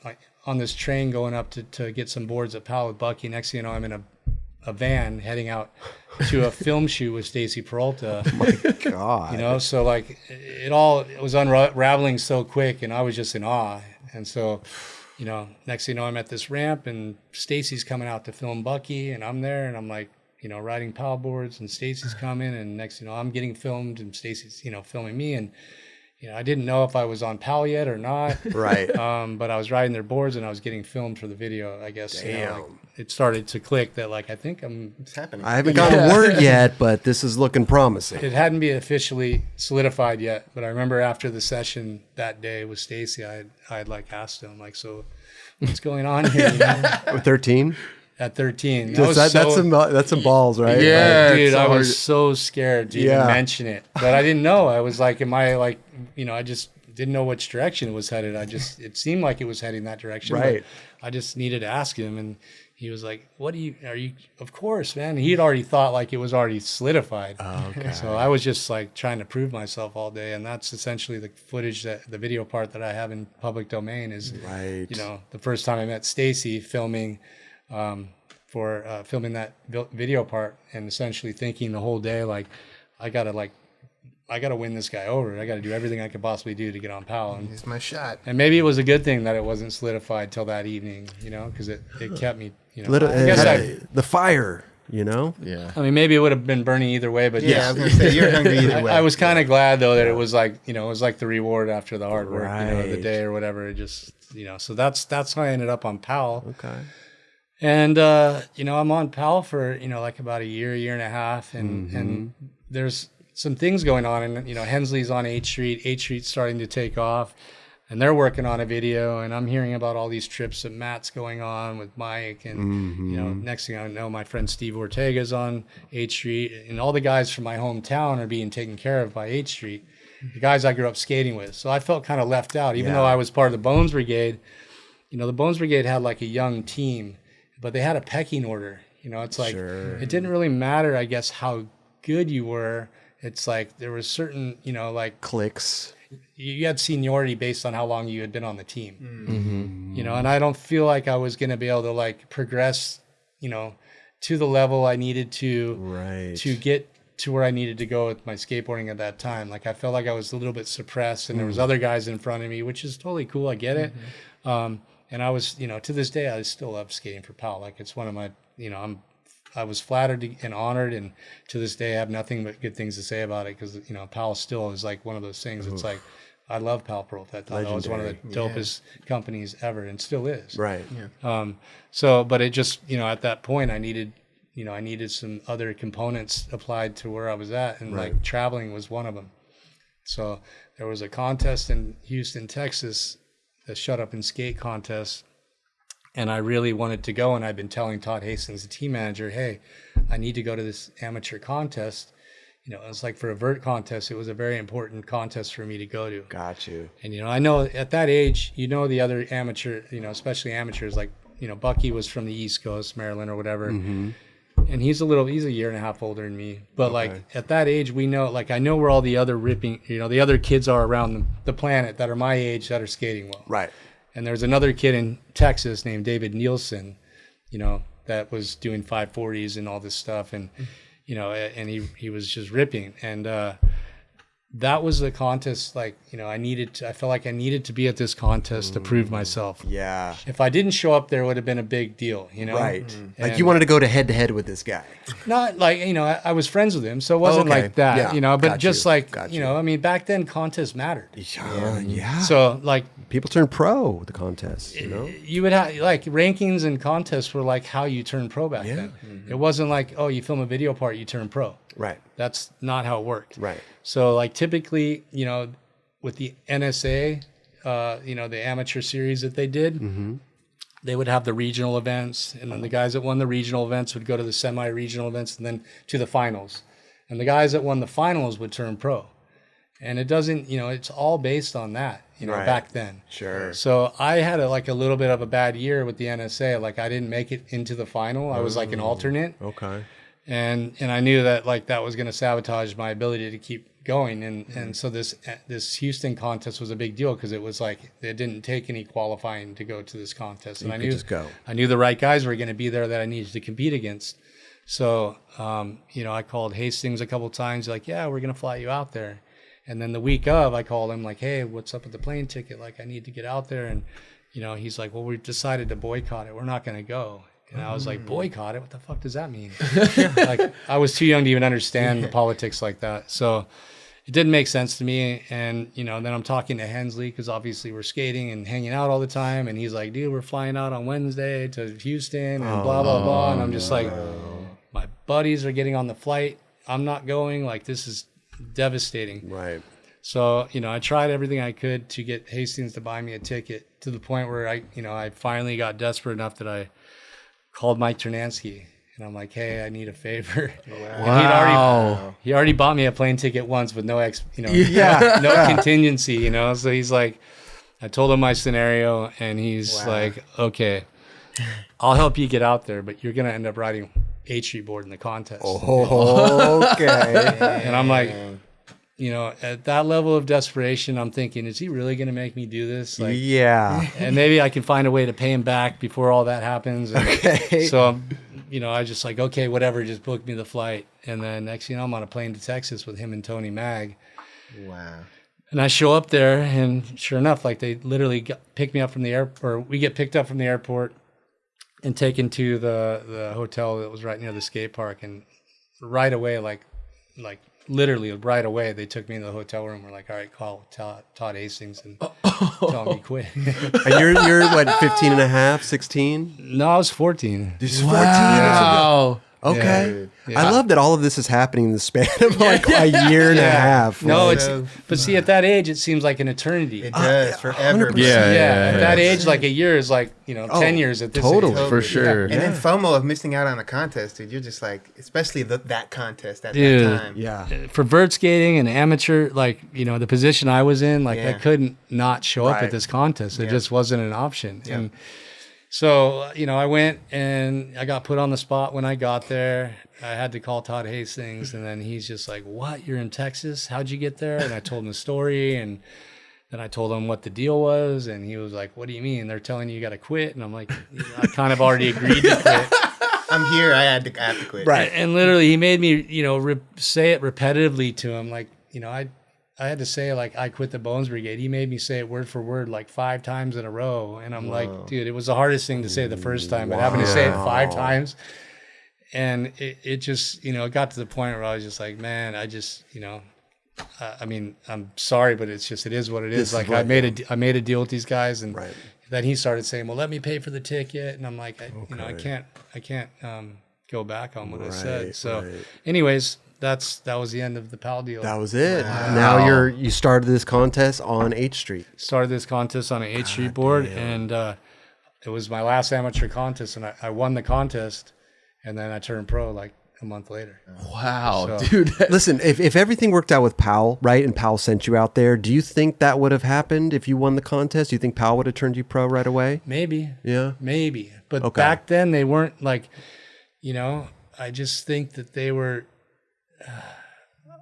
on this train going up to get some boards at Powell with Bucky. Next thing you know, I'm in a van heading out to a film shoot with Stacy Peralta. Oh my God. So like it was unraveling so quick, and I was just in awe. And so, next thing you know, I'm at this ramp, and Stacy's coming out to film Bucky, and I'm there, and I'm like, riding Powell boards, and Stacy's coming, and next thing you know, I'm getting filmed, and Stacy's, filming me, and I didn't know if I was on Powell yet or not. Right. But I was riding their boards, and I was getting filmed for the video, I guess. Damn. It started to click that, I think It's happening. I haven't gotten word yet, but this is looking promising. It hadn't been officially solidified yet, but I remember after the session that day with Stacy, I had asked him, so what's going on here? With 13? At 13. That's some balls, right? Yeah, dude, I was so scared to even mention it, but I didn't know. I was like, I just didn't know which direction it was headed. It seemed like it was heading that direction. Right. I just needed to ask him, and he was like, are you, of course, man. He had already thought it was already solidified. Oh, okay. So I was just trying to prove myself all day. And that's essentially the footage the video part that I have in public domain is, the first time I met Stacy filming, for filming that video part, and essentially thinking the whole day, I gotta win this guy over. I gotta do everything I could possibly do to get on Powell. And it's my shot. And maybe it was a good thing that it wasn't solidified till that evening, because it kept me, the fire, Yeah. I mean, maybe it would have been burning either way, but I was gonna say you're hungry either way. I was kind of glad though that it was it was the reward after the hard work, of the day or whatever. It just, so that's how I ended up on Powell. Okay. And I'm on Powell for about a year and a half, and there's some things going on, and Hensley's on 8th Street. 8th Street's starting to take off, and they're working on a video, and I'm hearing about all these trips that Matt's going on with Mike, and next thing I know, my friend Steve Ortega's on 8th Street, and all the guys from my hometown are being taken care of by 8th Street, the guys I grew up skating with. So I felt kind of left out, even though I was part of the Bones Brigade. The Bones Brigade had a young team, but they had a pecking order. It's it didn't really matter, I guess, how good you were. It's there was certain, clicks. You had seniority based on how long you had been on the team. And I don't feel like I was going to be able to progress, to the level I needed to get to where I needed to go with my skateboarding at that time. I felt like I was a little bit suppressed, and there was other guys in front of me, which is totally cool. I get it. And I was, to this day, I still love skating for Powell. It's one of my, I was flattered and honored, and to this day, I have nothing but good things to say about it, because, Powell still is one of those things. It's I love Powell Peralta. I thought it was one of the dopest companies ever, and still is. Right. Yeah. But it just, at that point, I needed some other components applied to where I was at, and traveling was one of them. So there was a contest in Houston, Texas, the Shut Up and Skate contest, and I really wanted to go, and I've been telling Todd Hastings, the team manager, hey, I need to go to this amateur contest. It's for a vert contest. It was a very important contest for me to go to. Got you. And I know at that age, the other amateur, especially amateurs, Bucky was from the East Coast, Maryland or whatever, and he's a year and a half older than me. But at that age, we know, I know where all the other the other kids are around the planet that are my age that are skating well. Right. And there's another kid in Texas named David Nielsen, that was doing 540s and all this stuff. And, and he was just ripping. And that was the contest. Like, you know, I felt like I needed to be at this contest to prove myself. Yeah. If I didn't show up there, it would have been a big deal, you know? Right. Like you wanted to go to head with this guy. Not like, you know, I was friends with him, so it wasn't like that, Yeah. you know, but Got just you. like, Got you know, I mean, back then contests mattered. Yeah. So like People turn pro with the contests, you know? you would have like rankings and contests were like how you turn pro back then. It wasn't like, oh, you film a video part, you turn pro. Right. That's not how it worked. Right. So like typically, you know, with the NSA, you know, the amateur series that they did, they would have the regional events, and then the guys that won the regional events would go to the semi-regional events and then to the finals. And the guys that won the finals would turn pro. And it doesn't, you know, it's all based on that, you know, back then. Sure. So I had a little bit of a bad year with the NSA. Like I didn't make it into the final. I was like an alternate. Okay. And I knew that like that was going to sabotage my ability to keep going. And so this Houston contest was a big deal because it was like it didn't take any qualifying to go to this contest. And I knew the right guys were going to be there that I needed to compete against. So, you know, I called Hastings a couple of times, like, yeah, we're going to fly you out there. And then the week of, I called him like, hey, what's up with the plane ticket? Like, I need to get out there. And, you know, he's like, well, we've decided to boycott it. We're not going to go. And I was like, boycott it? What the fuck does that mean? Like, I was too young to even understand the politics like that. So it didn't make sense to me. And, you know, then I'm talking to Hensley because obviously we're skating and hanging out all the time. And he's like, dude, we're flying out on Wednesday to Houston and blah, blah, blah. And I'm just like, my buddies are getting on the flight. I'm not going. Like, this is devastating. Right. So, you know, I tried everything I could to get Hastings to buy me a ticket to the point where I finally got desperate enough that I called Mike Ternasky and I'm like, hey, I need a favor. Wow. And he already bought me a plane ticket once with no contingency, you know? So he's like, I told him my scenario and he's like, okay, I'll help you get out there, but you're going to end up riding H Street board in the contest. Oh, okay. And I'm like, you know, at that level of desperation, I'm thinking, is he really going to make me do this? Like, yeah. And maybe I can find a way to pay him back before all that happens. And Okay. so, you know, I just like, okay, whatever, just book me the flight. And then next thing you know, I'm on a plane to Texas with him and Tony Mag. Wow. And I show up there, and sure enough, like they literally pick me up from the airport, or we get picked up from the airport and taken to the hotel that was right near the skate park. And right away, like literally right away, they took me into the hotel room. We're like, all right, call Todd Hastings and tell him he quit. And you're what, 15 and a half, 16? No, I was 14. This is 14. Wow. Okay. Yeah. I love that all of this is happening in the span of like a year and a half. No, Like, but see, at that age, it seems like an eternity. It does forever. 100%. Yeah, at that age, like a year is like, 10 years at this totally. age. For sure. And then FOMO of missing out on a contest, dude. You're just like, especially that contest at Dude. that time. Yeah. For vert skating and amateur, like, the position I was in, like I couldn't not show up Right. at this contest. It just wasn't an option. Yeah. And so, I went and I got put on the spot when I got there. I had to call Todd Hastings, and then he's just like, what, you're in Texas? How'd you get there? And I told him the story, and then I told him what the deal was, and he was like, what do you mean? They're telling you got to quit? And I'm like, I kind of already agreed to quit. I'm here. I have to quit. Right. And literally he made me, say it repetitively to him. Like, I had to say, like, I quit the Bones Brigade. He made me say it word for word, like 5 times in a row. And I'm like, dude, it was the hardest thing to say the first time, but having to say it 5 times. And it just, it got to the point where I was just like, man, I just, I mean, I'm sorry, but it is what it is. Like, I made a deal with these guys, and then he started saying, well, let me pay for the ticket. And I'm like, I can't go back on what I said. So anyways, that was the end of the Powell deal. That was it. Wow. Now you started this contest on H Street. Started this contest on an H Street board, and it was my last amateur contest, and I won the contest, and then I turned pro like a month later. Wow, dude. Listen, if everything worked out with Powell, right, and Powell sent you out there, do you think that would have happened if you won the contest? Do you think Powell would have turned you pro right away? Maybe. Yeah. Maybe. But back then they weren't like, I just think that they were.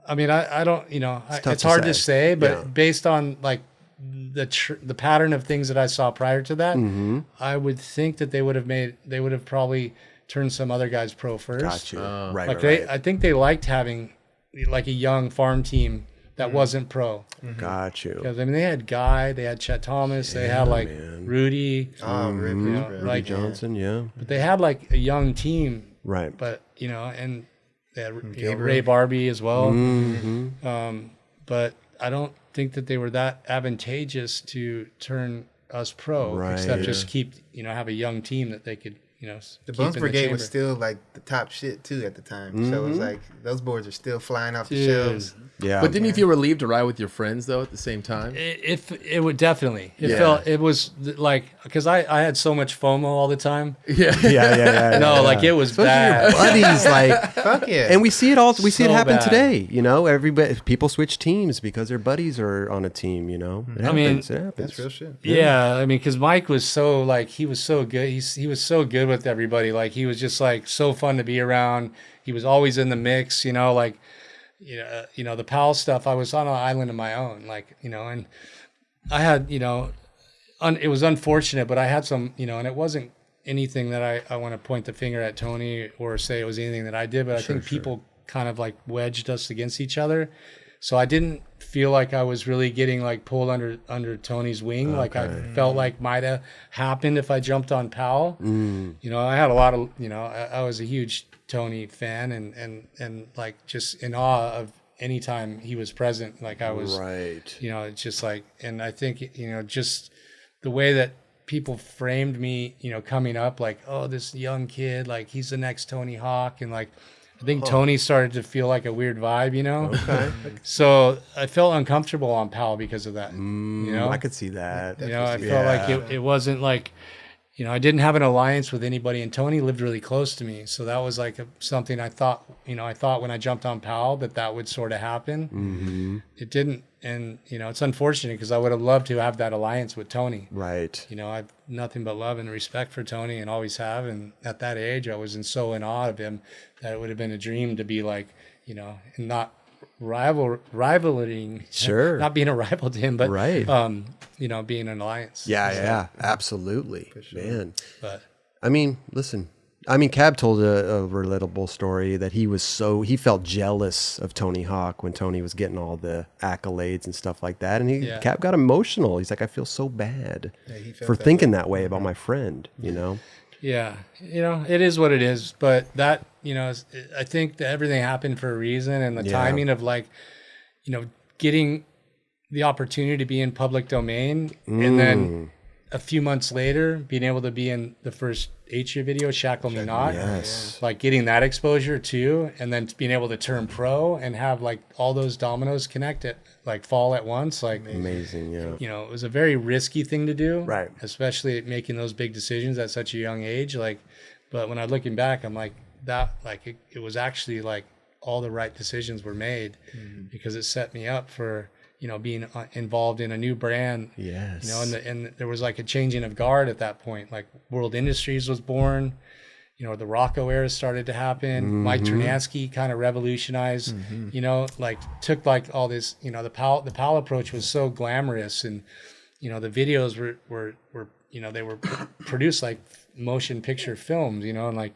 I mean, I don't, it's hard to say, but based on like the pattern of things that I saw prior to that, I would think that they would have probably turned some other guys pro first. Got you. Right. Like I think they liked having like a young farm team that wasn't pro. Got you. Because I mean, they had Guy, they had Chet Thomas, they had like Rudy, Rudy Johnson, but they had like a young team, right? But and they had Ray Barbie as well. But I don't think that they were that advantageous to turn us pro, except just keep have a young team that they could. The Bones Brigade was still like the top shit too at the time. So it was like those boards are still flying off the shelves. Yeah. But didn't you feel relieved to ride with your friends though at the same time? It would definitely. It was like because I had so much FOMO all the time. Yeah. No, like it was bad. Your buddies, like fuck yeah. And we see it all. We see it happen bad. today. Everybody, people switch teams because their buddies are on a team. It happens. It happens. That's real shit. Yeah, I mean, because Mike was so like he was so good. He was so good with everybody. Like he was just like so fun to be around. He was always in the mix. The Powell stuff. I was on an island of my own. And I had it was unfortunate, but I had some and it wasn't anything that I want to point the finger at Tony or say it was anything that I did. But I think people kind of like wedged us against each other. So I didn't feel like I was really getting like pulled under Tony's wing, like I felt like might have happened if I jumped on Powell. I had a lot of I was a huge Tony fan and like just in awe of any time he was present. Like I was it's just like, and I think just the way that people framed me coming up, like, oh, this young kid, like he's the next Tony Hawk, and like I think Tony started to feel like a weird vibe, Okay. So I felt uncomfortable on Powell because of that. I could see that. I felt like it wasn't like, I didn't have an alliance with anybody, and Tony lived really close to me. So that was like something I thought when I jumped on Powell that would sort of happen. It didn't. And, it's unfortunate because I would have loved to have that alliance with Tony. Right. I've nothing but love and respect for Tony and always have. And at that age, I was so in awe of him that it would have been a dream to be like, and not rivaling. Sure. Not being a rival to him, but, being an alliance. Yeah, absolutely. Sure. Man. But I mean, listen. Cab told a relatable story that he felt jealous of Tony Hawk when Tony was getting all the accolades and stuff like that. And Cab got emotional. He's like, I feel so bad for thinking that way about my friend, Yeah. It is what it is. But that, I think that everything happened for a reason, and the timing of like, getting the opportunity to be in public domain and then a few months later being able to be in the first H video, Shackle Me Not, like getting that exposure too, and then being able to turn pro and have like all those dominoes connect it, like fall at once, like amazing. It was a very risky thing to do, right? Especially making those big decisions at such a young age, like. But when I'm looking back, I'm like that, like it was actually like all the right decisions were made because it set me up for. Being involved in a new brand, and there was like a changing of guard at that point. Like World Industries was born, the Rocco era started to happen. Mike Ternasky kind of revolutionized, like took like all this, the Powell approach was so glamorous, and the videos were they were produced like motion picture films, and like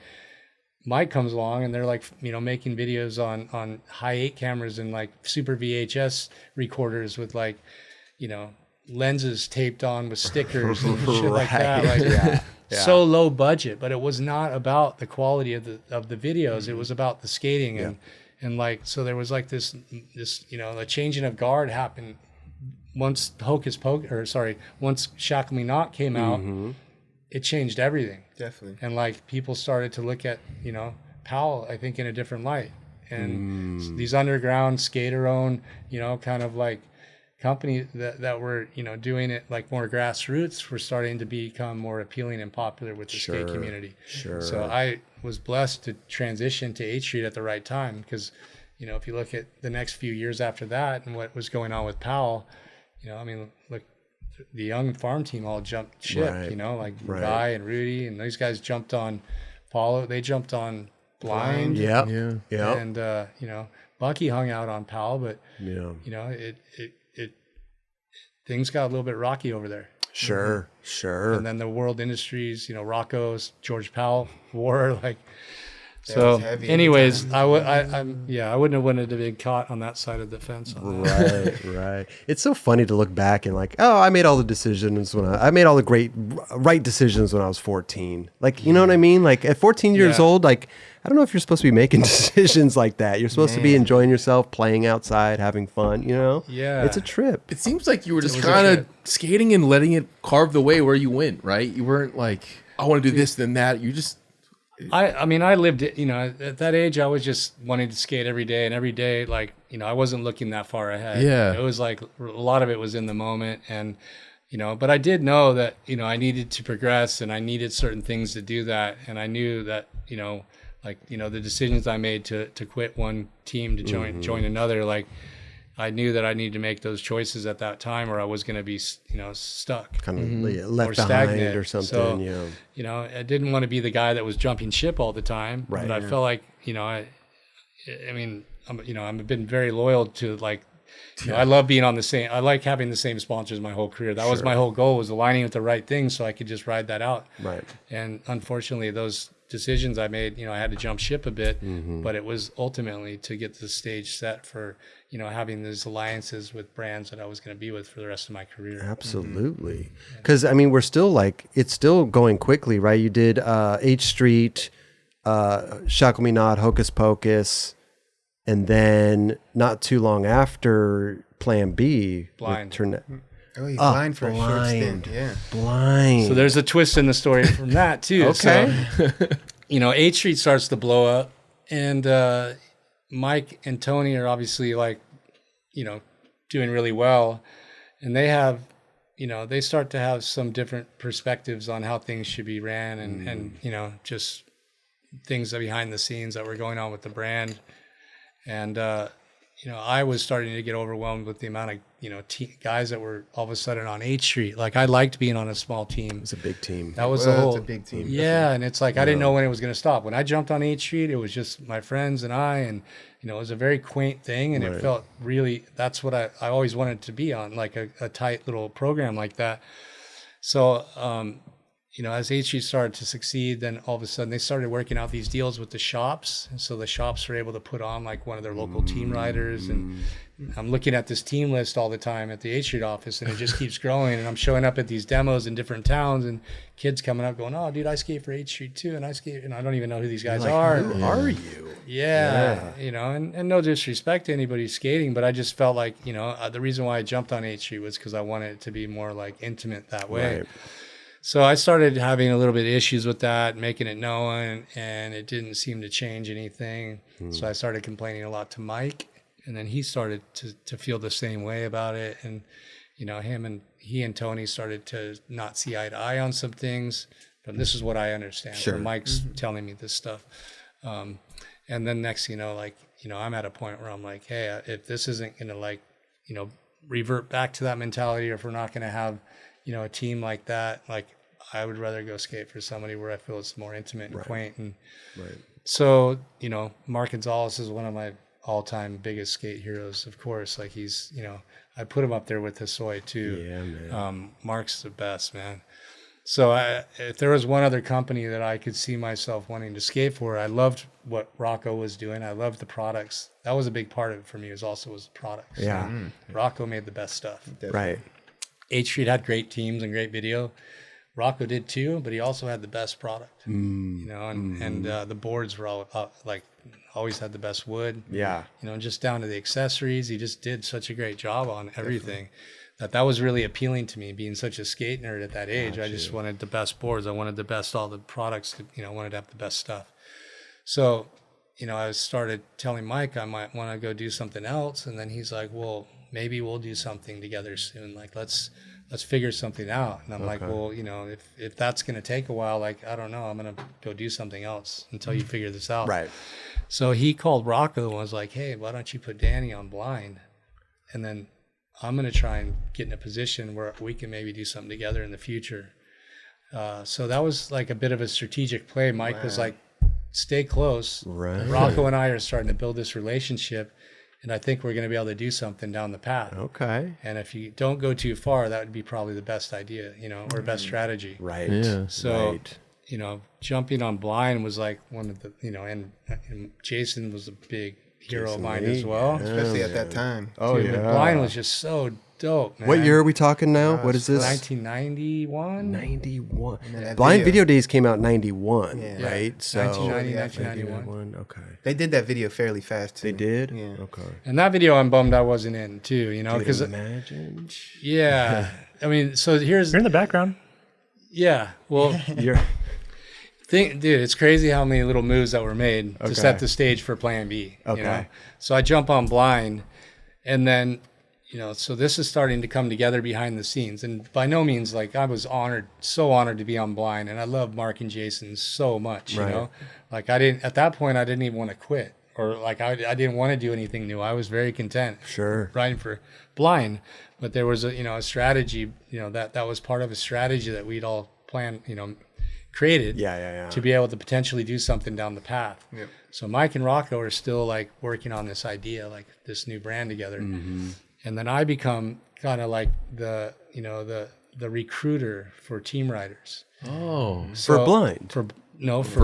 Mike comes along and they're like, making videos on high 8 cameras and like super VHS recorders with like, lenses taped on with stickers and shit like that. Like so low budget, but it was not about the quality of the videos. It was about the skating and like, so there was like this, the changing of guard happened once once Shackle Me Not came out, it changed everything. Definitely. And like people started to look at, Powell, I think, in a different light. And these underground skater owned, kind of like companies that were, doing it like more grassroots were starting to become more appealing and popular with the skate community. So I was blessed to transition to H Street at the right time because, if you look at the next few years after that and what was going on with Powell, look, the young farm team all jumped ship, like Guy and Rudy, and these guys jumped on Paulo. They jumped on Blind. And, Bucky hung out on Powell, but, things got a little bit rocky over there. Sure. And then the World Industries, Rocco's, George Powell war, like So, anyways, I wouldn't have wanted to be caught on that side of the fence. Right. It's so funny to look back and like, oh, I made all the decisions when I made all the right decisions when I was 14. Like, you know what I mean? Like at 14 years old, like, I don't know if you're supposed to be making decisions like that. You're supposed to be enjoying yourself, playing outside, having fun, you know? Yeah. It's a trip. It seems like you were just kind of skating and letting it carve the way where you went, right? You weren't like, I want to do this, then that. You just... I mean, I lived it, you know, at that age, I was just wanting to skate every day. And every day, like, you know, I wasn't looking that far ahead. Yeah. It was like a lot of it was in the moment. And, you know, but I did know that, you know, I needed to progress and I needed certain things to do that. And I knew that, you know, like, you know, the decisions I made to quit one team to join another, like, I knew that I needed to make those choices at that time or I was going to be, you know, stuck. Kind of left or behind stagnant. or something. So, yeah. You know, I didn't want to be the guy that was jumping ship all the time. Right. But I felt like, you know, I mean, I've been very loyal to like, you know, I love being on the same, I like having the same sponsors my whole career. That was my whole goal, was aligning with the right things so I could just ride that out. Right. And unfortunately, those decisions I made, you know, I had to jump ship a bit, but it was ultimately to get the stage set for, you know, having these alliances with brands that I was going to be with for the rest of my career. Absolutely. Because, I mean, we're still like, it's still going quickly, right? You did H Street, Shackle Me Not, Hocus Pocus, and then not too long after Plan B. Blind. Oh, he's blind for a short stint. Yeah. Blind. So there's a twist in the story from that too. Okay. So, you know, 8th Street starts to blow up and Mike and Tony are obviously like, you know, doing really well. And they have, you know, they start to have some different perspectives on how things should be ran and you know, just things that behind the scenes that were going on with the brand. And, you know, I was starting to get overwhelmed with the amount of, you know, guys that were all of a sudden on 8th Street. Like, I liked being on a small team. It's a big team. That was the whole... It's a big team. Yeah, and it's like, I didn't know when it was going to stop. When I jumped on 8th Street, it was just my friends and I, and, you know, it was a very quaint thing, and it felt really... That's what I always wanted to be on, like a tight little program like that. So, you know, as 8th Street started to succeed, then all of a sudden they started working out these deals with the shops. And so the shops were able to put on like one of their local team riders. And I'm looking at this team list all the time at the 8th Street office, and it just keeps growing. And I'm showing up at these demos in different towns, and kids coming up going, "Oh, dude, I skate for 8th Street too." And I skate, and I don't even know who these guys are. Who are you? Yeah, you know, and no disrespect to anybody skating, but I just felt like, you know, the reason why I jumped on 8th Street was because I wanted it to be more like intimate that way. Right. So I started having a little bit of issues with that, making it known, and it didn't seem to change anything. So I started complaining a lot to Mike, and then he started to feel the same way about it. And, you know, he and Tony started to not see eye to eye on some things. But this is what I understand. Sure. Mike's telling me this stuff. And then next, you know, like, you know, I'm at a point where I'm like, hey, if this isn't going to like, you know, revert back to that mentality, or if we're not going to have, you know, a team like that, like, I would rather go skate for somebody where I feel it's more intimate and quaint. And so, you know, Mark Gonzalez is one of my all-time biggest skate heroes, of course. Like, he's, you know, I put him up there with Hosoi too. Yeah, man. Mark's the best, man. So if there was one other company that I could see myself wanting to skate for, I loved what Rocco was doing. I loved the products. That was a big part of it for me, was the products. Yeah. Rocco made the best stuff. Definitely. Right. 8th Street had great teams and great video. Rocco did too, but he also had the best product. You know, and the boards were all like always had the best wood. Yeah. You know, just down to the accessories. He just did such a great job on everything. That was really appealing to me, being such a skate nerd at that age. I just wanted the best boards. I wanted the best, all the products, you know, I wanted to have the best stuff. So, you know, I started telling Mike I might want to go do something else. And then he's like, well, maybe we'll do something together soon. Like, let's figure something out. And I'm like, well, you know, if that's going to take a while, like, I don't know, I'm going to go do something else until you figure this out. Right. So he called Rocco and was like, hey, why don't you put Danny on blind? And then I'm going to try and get in a position where we can maybe do something together in the future. So that was like a bit of a strategic play. Mike was like, stay close. Right. Rocco and I are starting to build this relationship, and I think we're going to be able to do something down the path. Okay. And if you don't go too far, that would be probably the best idea, you know, or best strategy. Right. Yeah. So, jumping on blind was like one of the, and Jason was a big hero of mine as well. Especially at that time. Oh, Dude, but blind was just so dope, man. What year are we talking now? What is this? 1991. 91. That Blind Video Days came out in 91, Yeah. right? So 1990, 1991. Okay. They did that video fairly fast too. They did? Yeah. Okay. And that video I'm bummed I wasn't in too, because imagine. yeah. I mean, so here's You're in the background. yeah. Well, You're dude, it's crazy how many little moves that were made to set the stage for Plan B. Okay. So I jump on blind, and then, so this is starting to come together behind the scenes. And by no means, like, I was so honored to be on blind, and I love Mark and Jason so much. Right. Like at that point, I didn't even want to quit, or like I didn't want to do anything new. I was very content. Sure. Writing for blind, but there was a strategy, that was part of a strategy that we'd all planned, created to be able to potentially do something down the path. Yep. So Mike and Rocco are still like working on this idea, like this new brand together. And then I become kind of like the recruiter for team riders. Oh, for blind. For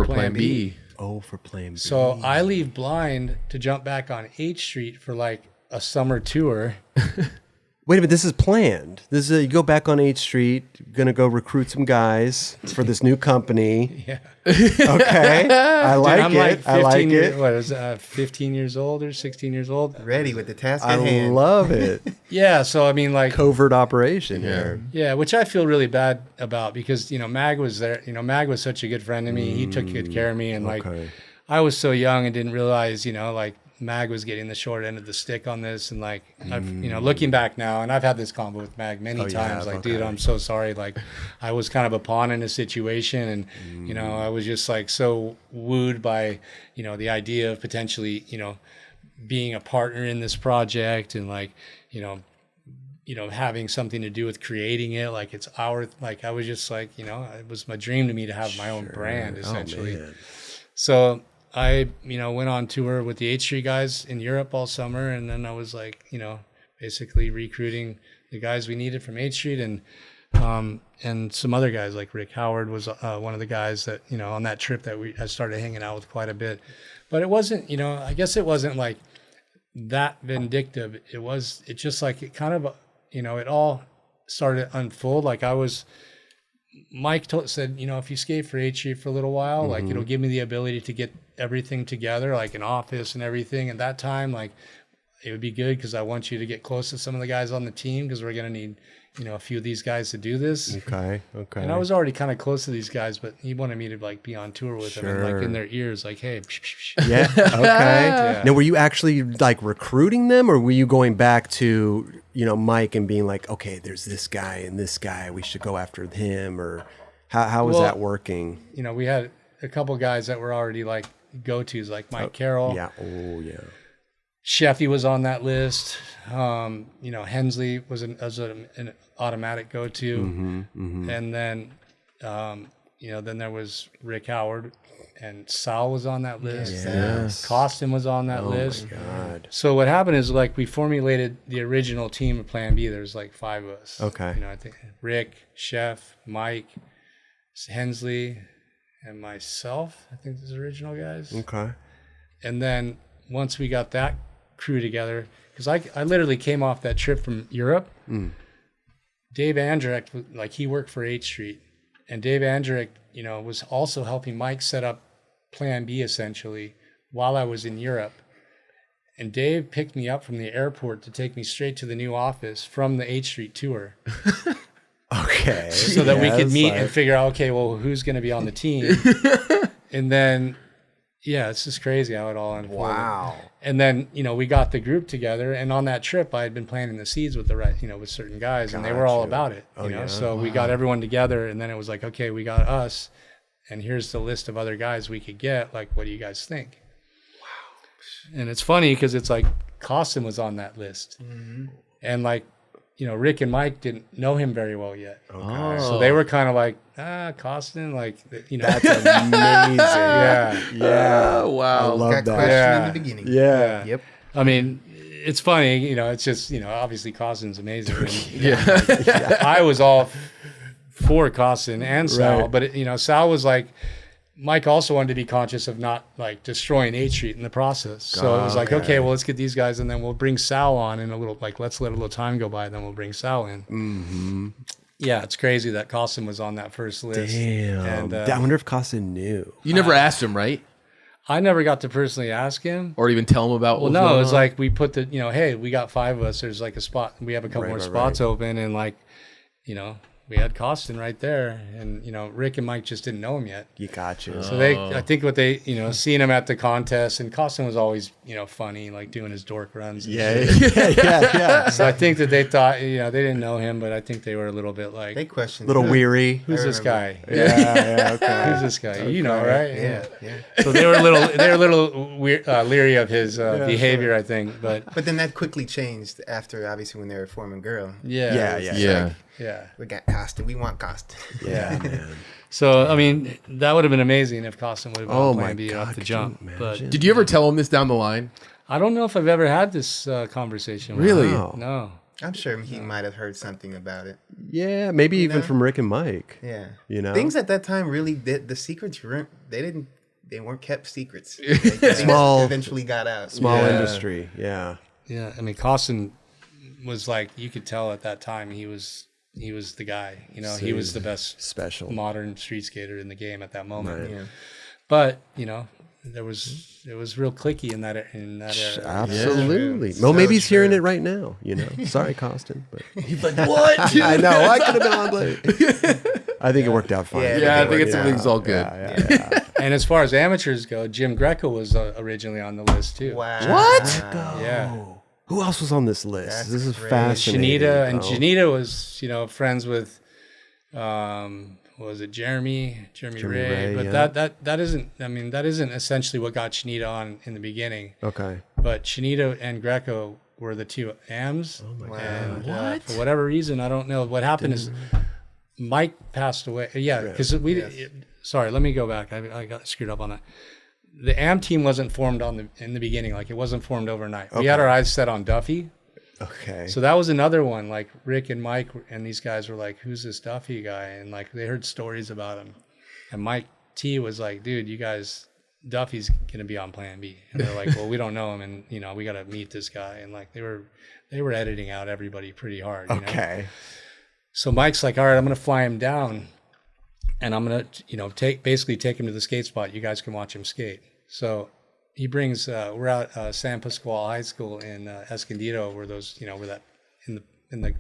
Plan B. Oh, for Plan B. So I leave blind to jump back on H Street for like a summer tour. Wait a minute, this is planned. This is you go back on 8th Street, gonna go recruit some guys for this new company. Yeah. Okay. I like I'm it. like 15 I like years, it. what is 15 years old or 16 years old? Ready with the task I at hand. love it. Yeah, so I mean, like, Covert operation here. yeah, which I feel really bad about because Mag was there. Mag was such a good friend to me. He took good care of me, and like I was so young and didn't realize, like Mag was getting the short end of the stick on this, and like I've, looking back now, and I've had this convo with Mag many times. Like, dude, I'm so sorry. Like, I was kind of a pawn in a situation, and I was just like so wooed by the idea of potentially being a partner in this project, and like having something to do with creating it. Like, it's like I was just like it was my dream to me to have my own brand essentially. So I, went on tour with the H Street guys in Europe all summer, and then I was like, basically recruiting the guys we needed from H Street, and some other guys like Rick Howard was one of the guys that on that trip that I started hanging out with quite a bit. But it wasn't, I guess it wasn't like that vindictive. It just like it kind of, it all started to unfold. Like Mike said, if you skate for H Street for a little while, like it'll give me the ability to get everything together, like an office and everything. At that time, like it would be good because I want you to get close to some of the guys on the team because we're gonna need, a few of these guys to do this. Okay. And I was already kind of close to these guys, but he wanted me to like be on tour with them and like in their ears, like, hey, yeah, okay. Yeah. Now, were you actually like recruiting them, or were you going back to Mike and being like, okay, there's this guy and this guy, we should go after him, or how was that working? We had a couple guys that were already like go-tos, like Mike Carroll. Yeah. Oh, yeah. Sheffy was on that list. Hensley was an automatic go-to. And then, then there was Rick Howard, and Sal was on that list. Yes. Costin was on that list. Oh, my God. So what happened is like we formulated the original team of Plan B. There's like 5 of us. Okay. I think Rick, Chef, Mike, Hensley, and myself. I think those original guys. Okay. And then once we got that crew together, because I literally came off that trip from Europe. Dave Andrek, like he worked for H Street, and Dave Andrek, was also helping Mike set up Plan B essentially while I was in Europe. And Dave picked me up from the airport to take me straight to the new office from the H Street tour. Okay. So that we could meet and figure out, okay, well, who's going to be on the team? And then, it's just crazy how it all unfolded. Wow. And then, we got the group together, and on that trip, I had been planting the seeds with with certain guys, and they were all about it, So we got everyone together, and then it was like, okay, we got us, and here's the list of other guys we could get. Like, what do you guys think? Wow. And it's funny because it's like Costin was on that list, and like, Rick and Mike didn't know him very well yet. Okay. So they were kind of like, Costin, like, That's amazing. Yeah. Wow. I love Got that. questioned in the beginning. Yeah. Yep. I mean, it's funny, it's just, obviously Costin's amazing. And, I was all for Costin and Sal, Right. but Sal was like, Mike also wanted to be conscious of not like destroying 8th Street in the process. So it was like, okay, well, let's get these guys, and then we'll bring Sal on in a little, like, let's let a little time go by, and then we'll bring Sal in. Mm-hmm. Yeah, it's crazy that Costin was on that first list. Damn. And, I wonder if Costin knew. You never asked him, right? I never got to personally ask him. Or even tell him about what was going on. It was like we put the, hey, we got 5 of us. There's like a spot. We have a couple more spots open, and like, we had Costin right there, and Rick and Mike just didn't know him yet. You got you. So I think what they, seeing him at the contest, and Costin was always, funny, like doing his dork runs. Yeah. So I think that they thought, they didn't know him, but I think they were a little bit like, they questioned, a little weary. Who's this guy? Okay. Who's this guy? You know, right? Yeah. So they were a little weird, leery of his behavior, I think, but then that quickly changed after, obviously, when they were forming Girl. Yeah. We got Costin. We want Costin. Yeah, man. So, I mean, that would have been amazing if Costin would have been on Plan B off the jump. But did you ever tell him this down the line? I don't know if I've ever had this conversation with Really? him. No. I'm sure he might have heard something about it. Yeah, maybe even from Rick and Mike. Yeah. Things at that time really did. The secrets weren't. They weren't kept secrets. Small. Eventually got out. Small industry. Yeah. Yeah. I mean, Costin was like, you could tell at that time he was the guy. He was the best special modern street skater in the game at that moment. Right. Yeah. But it was real clicky in that era. Absolutely. Yeah. Well, maybe he's So hearing true. it right now. Sorry, Costin, but He's like, what? I know I could have been on Blade. I think it worked out fine. Yeah, I think everything's all good. Yeah. And as far as amateurs go, Jim Greco was originally on the list too. Wow. What? Yeah. Who else was on this list? That's This is crazy. fascinating. Janita was, friends with, what was it, Jeremy Ray? But that isn't essentially what got Shanita on in the beginning. Okay. But Shanita and Greco were the two AMs. Oh my and, God. for whatever reason, I don't know. What happened is Mike passed away. Yeah, because sorry, let me go back. I got screwed up on that. The AM team wasn't formed in the beginning. Like, it wasn't formed overnight. We had our eyes set on Duffy. Okay. So that was another one. Like, Rick and Mike and these guys were like, who's this Duffy guy? And like, they heard stories about him. And Mike T was like, dude, you guys, Duffy's going to be on Plan B. And they're like, well, we don't know him. And, we got to meet this guy. And like, they were editing out everybody pretty hard. Okay. So Mike's like, all right, I'm going to fly him down. And I'm going to, basically take him to the skate spot. You guys can watch him skate. So he brings, we're at San Pasqual High School in Escondido, where those, where that in the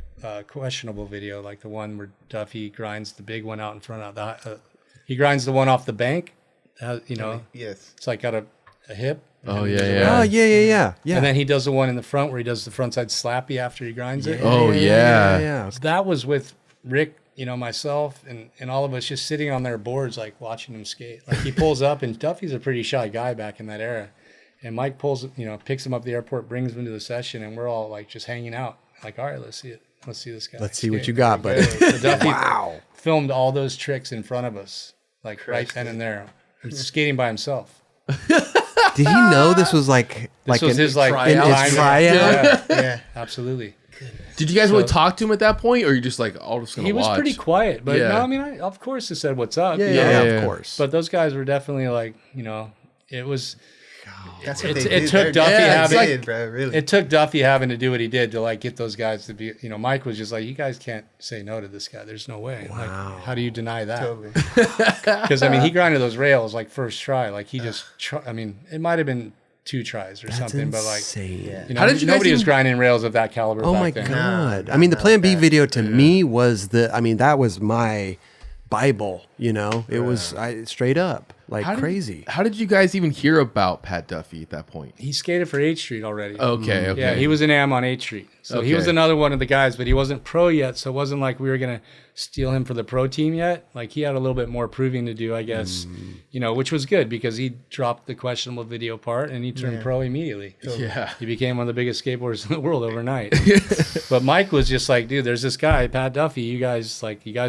questionable video, like the one where Duffy grinds the big one out in front of the, he grinds the one off the bank, Yes. it's like got a hip. Oh, Oh, yeah. And then he does the one in the front where he does the frontside slappy after he grinds it. Oh, yeah. So that was with Rick, myself and all of us just sitting on their boards, like watching him skate. Like, he pulls up, and Duffy's a pretty shy guy back in that era. And Mike picks him up at the airport, brings him to the session, and we're all like just hanging out. Like, all right, let's see it. Let's see this guy. Let's see what you got, buddy. So Duffy filmed all those tricks in front of us, like right then and there, skating by himself. Did he know this was like This was his like tryout? Yeah, absolutely. Did you guys really talk to him at that point, or you just like all just gonna He was watch? pretty quiet, but Yeah. no, I mean, I of course I said what's up. Yeah, of course. But those guys were definitely like, it was. That's what It they took did. Duffy having bro, really. It took Duffy having to do what he did to like get those guys to be. Mike was just like, you guys can't say no to this guy. There's no way. Like, how do you deny that? Totally. Because I mean, he grinded those rails like first try. Like, he just. I mean, it might have been 2 tries or something, but like, insane. How did you guys nobody was even- grinding rails of that caliber. Oh back my then. God. No, I mean, the not Plan B that. video to me was that was my Bible, It was straight up like crazy. How did you guys even hear about Pat Duffy at that point? He skated for 8th Street already. Okay. Yeah, he was an AM on 8th Street. So he was Okay. another one of the guys, but he wasn't pro yet. So it wasn't like we were going to steal him for the pro team yet. Like, he had a little bit more proving to do, I guess, which was good because he dropped the questionable video part and he turned pro immediately. Yeah. He became one of the biggest skateboarders in the world overnight. But Mike was just like, dude, there's this guy, Pat Duffy. You guys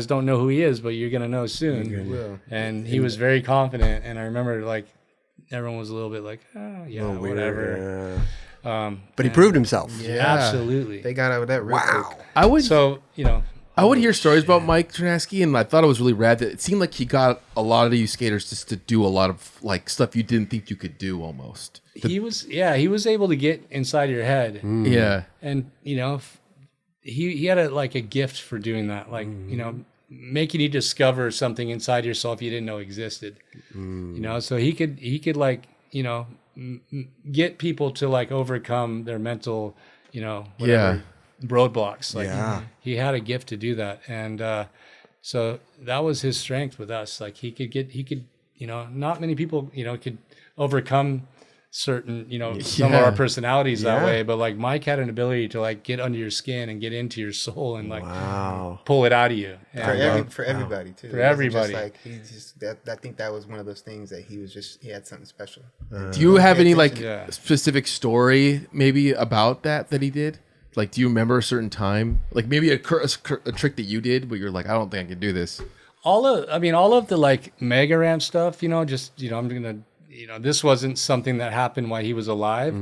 don't know who he is, but you're going to know soon. will. And he was very confident. And I remember, like, everyone was a little bit like, oh, yeah, whatever. But he proved himself. Yeah. Absolutely. They got out of that real quick. I would. So, I would hear stories about Mike Ternasky, and I thought it was really rad that it seemed like he got a lot of you skaters just to do a lot of like stuff you didn't think you could do almost. He was able to get inside your head. Yeah. And, he had a gift for doing that. Like, making you discover something inside yourself you didn't know existed. So he could get people to like overcome their mental, whatever roadblocks. Like he had a gift to do that. And so that was his strength with us. Like he could, not many people, could overcome certain, some of our personalities that way, but like Mike had an ability to like get under your skin and get into your soul and like pull it out of you. And, for everybody too. For everybody. Just like I think that was one of those things that he had something special. Do you have any like specific story maybe about that he did? Like, do you remember a certain time? Like maybe a trick that you did where you're like, I don't think I can do this. All of the like mega ramp stuff, I'm gonna. This wasn't something that happened while he was alive,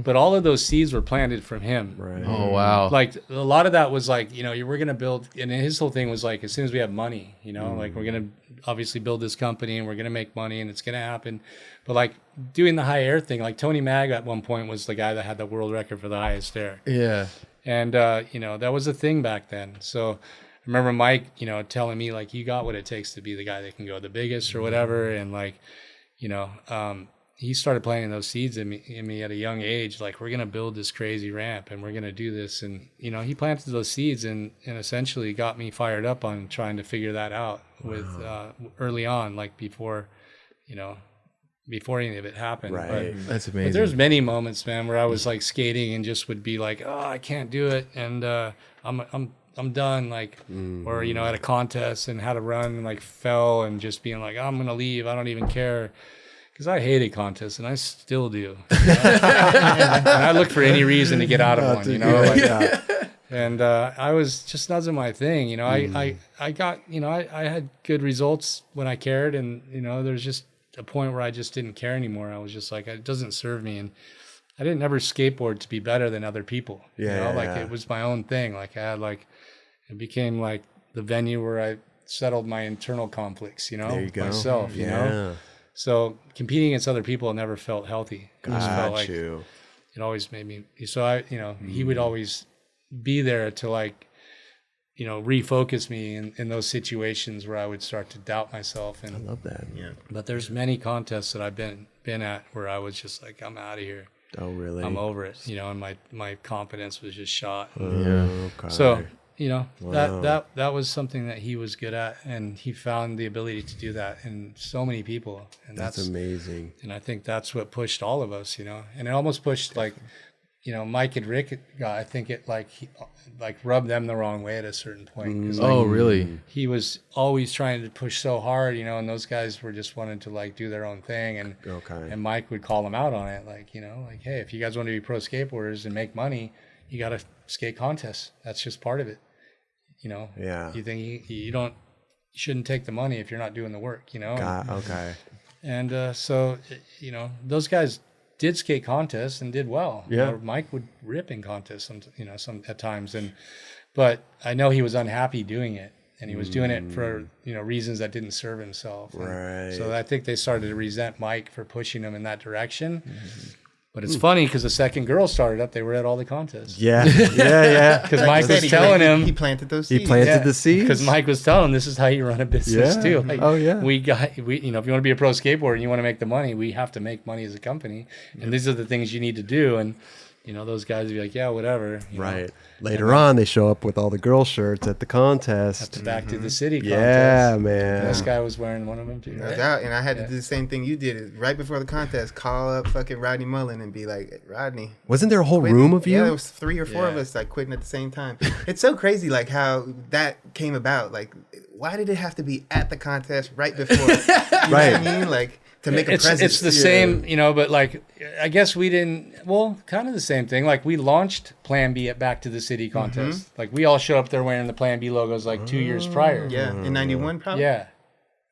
but all of those seeds were planted from him. Right. Oh, wow. Like a lot of that was like, we're going to build, and his whole thing was like, as soon as we have money, like we're going to obviously build this company and we're going to make money and it's going to happen. But like doing the high air thing, like Tony Mag at one point was the guy that had the world record for the highest air. Yeah. And, that was a thing back then. So I remember Mike, telling me like, you got what it takes to be the guy that can go the biggest or whatever. And like, he started planting those seeds in me at a young age. Like, we're going to build this crazy ramp and we're going to do this. And, he planted those seeds and essentially got me fired up on trying to figure that out with early on, like before any of it happened. Right. But, that's amazing. But there's many moments, man, where I was like skating and just would be like, oh, I can't do it. And I'm done, like, or, at a contest and had a run and like fell and just being like, I'm going to leave. I don't even care. Because I hated contests and I still do. And I look for any reason to get out of one, And I was just not my thing. I got, I had good results when I cared. And, there's just a point where I just didn't care anymore. I was just like, it doesn't serve me. And I didn't ever skateboard to be better than other people. It was my own thing. Like I had it became like the venue where I settled my internal conflicts, there you go. myself, you know? So competing against other people never felt healthy. It just felt like it always made me, so he would always be there to like, refocus me in those situations where I would start to doubt myself. And I love that. Yeah. But there's many contests that I've been at where I was just like, I'm out of here. Oh, really? I'm over it, and my confidence was just shot. Okay. So, that was something that he was good at, and he found the ability to do that in so many people. And that's amazing. And I think that's what pushed all of us, and it almost pushed like, Mike and Rick, I think it like rubbed them the wrong way at a certain point. Really? He was always trying to push so hard, and those guys were just wanting to like do their own thing. And Mike would call them out on it. Like, like, hey, if you guys want to be pro skateboarders and make money, you got to skate contests. That's just part of it. You think you shouldn't take the money if you're not doing the work, Okay. And so, those guys did skate contests and did well. Yeah. Mike would rip in contests, some at times, but I know he was unhappy doing it, and he was doing it for reasons that didn't serve himself. Right. So I think they started to resent Mike for pushing him in that direction. But it's funny because the second girl started up, they were at all the contests. Yeah. Because Mike was telling him he planted those seeds. He planted the seeds. Because Mike was telling him this is how you run a business too. Like, we if you want to be a pro skateboarder and you want to make the money, we have to make money as a company, and these are the things you need to do. And those guys would be like, yeah, whatever. Right. Later on, they show up with all the girl shirts at the contest. At the Back to the City contest. Yeah, man. This guy was wearing one of them too. No doubt. And I had to do the same thing you did. Right before the contest, call up fucking Rodney Mullen and be like, Rodney. Wasn't there a whole room of you? Yeah, there was 3 or 4 of us like quitting at the same time. It's so crazy like how that came about. Like, why did it have to be at the contest right before? You know what I mean? Like, to make a present. It's the same, but like, I guess we didn't, kind of the same thing. Like, we launched Plan B at Back to the City contest. Like, we all showed up there wearing the Plan B logos like 2 years prior. Yeah, in 91 probably? Yeah.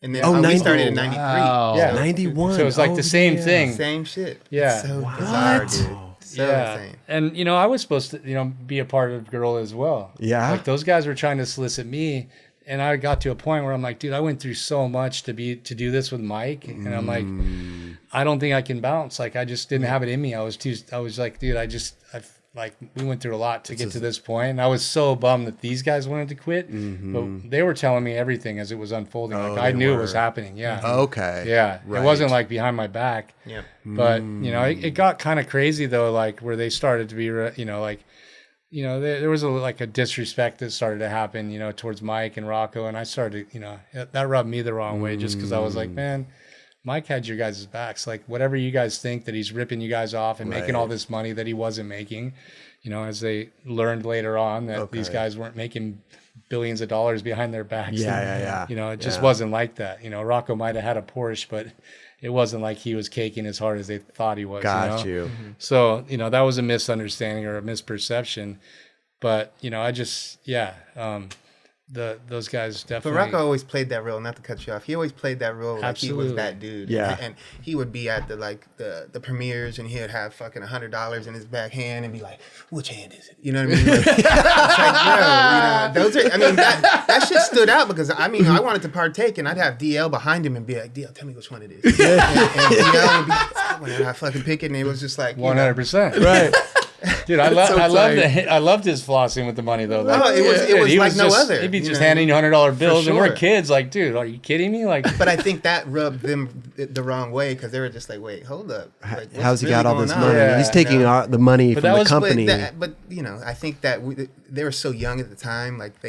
And then we started in 93. Wow. Yeah. 91. So it was like the same thing. Same shit. Yeah. It's so bizarre, dude. So insane. And, I was supposed to, be a part of Girl as well. Yeah. Like those guys were trying to solicit me. And I got to a point where I'm like, dude, I went through so much to do this with Mike. And I'm like, I don't think I can bounce. Like, I just didn't have it in me. I was like, dude, we went through a lot to get to this point. And I was so bummed that these guys wanted to quit. But they were telling me everything as it was unfolding. Like, I knew it was happening. Yeah. Okay. Yeah. Right. It wasn't like behind my back. Yeah. But, it got kind of crazy though, like where they started to be, there was a disrespect that started to happen, towards Mike and Rocco. And I started, that rubbed me the wrong way just because I was like, man, Mike had your guys' backs. Like, whatever you guys think that he's ripping you guys off and making all this money that he wasn't making, as they learned later on that these guys weren't making billions of dollars behind their backs. Yeah. It just wasn't like that. Rocco might have had a Porsche, but it wasn't like he was caking as hard as they thought he was. Got you. So, that was a misunderstanding or a misperception. But, those guys definitely. But Rocco always played that role, not to cut you off. He always played that role like he was that dude. Yeah. And he would be at the premieres and he would have fucking $100 in his back hand and be like, which hand is it? You know what I mean? Like, it's like, bro, those are, that shit stood out because, I wanted to partake and I'd have DL behind him and be like, DL, tell me which one it is. and DL would be like, that one, and I fucking pick it and it was just like, 100%. Right. Dude, I loved his flossing with the money though. Like, it was like no other. He'd be just handing you $100 bills, and we're kids. Like, dude, are you kidding me? Like, but I think that rubbed them the wrong way because they were just like, wait, hold up. Like, how's he got all this money? Yeah, he's taking the money from the company. But I think that they were so young at the time. Like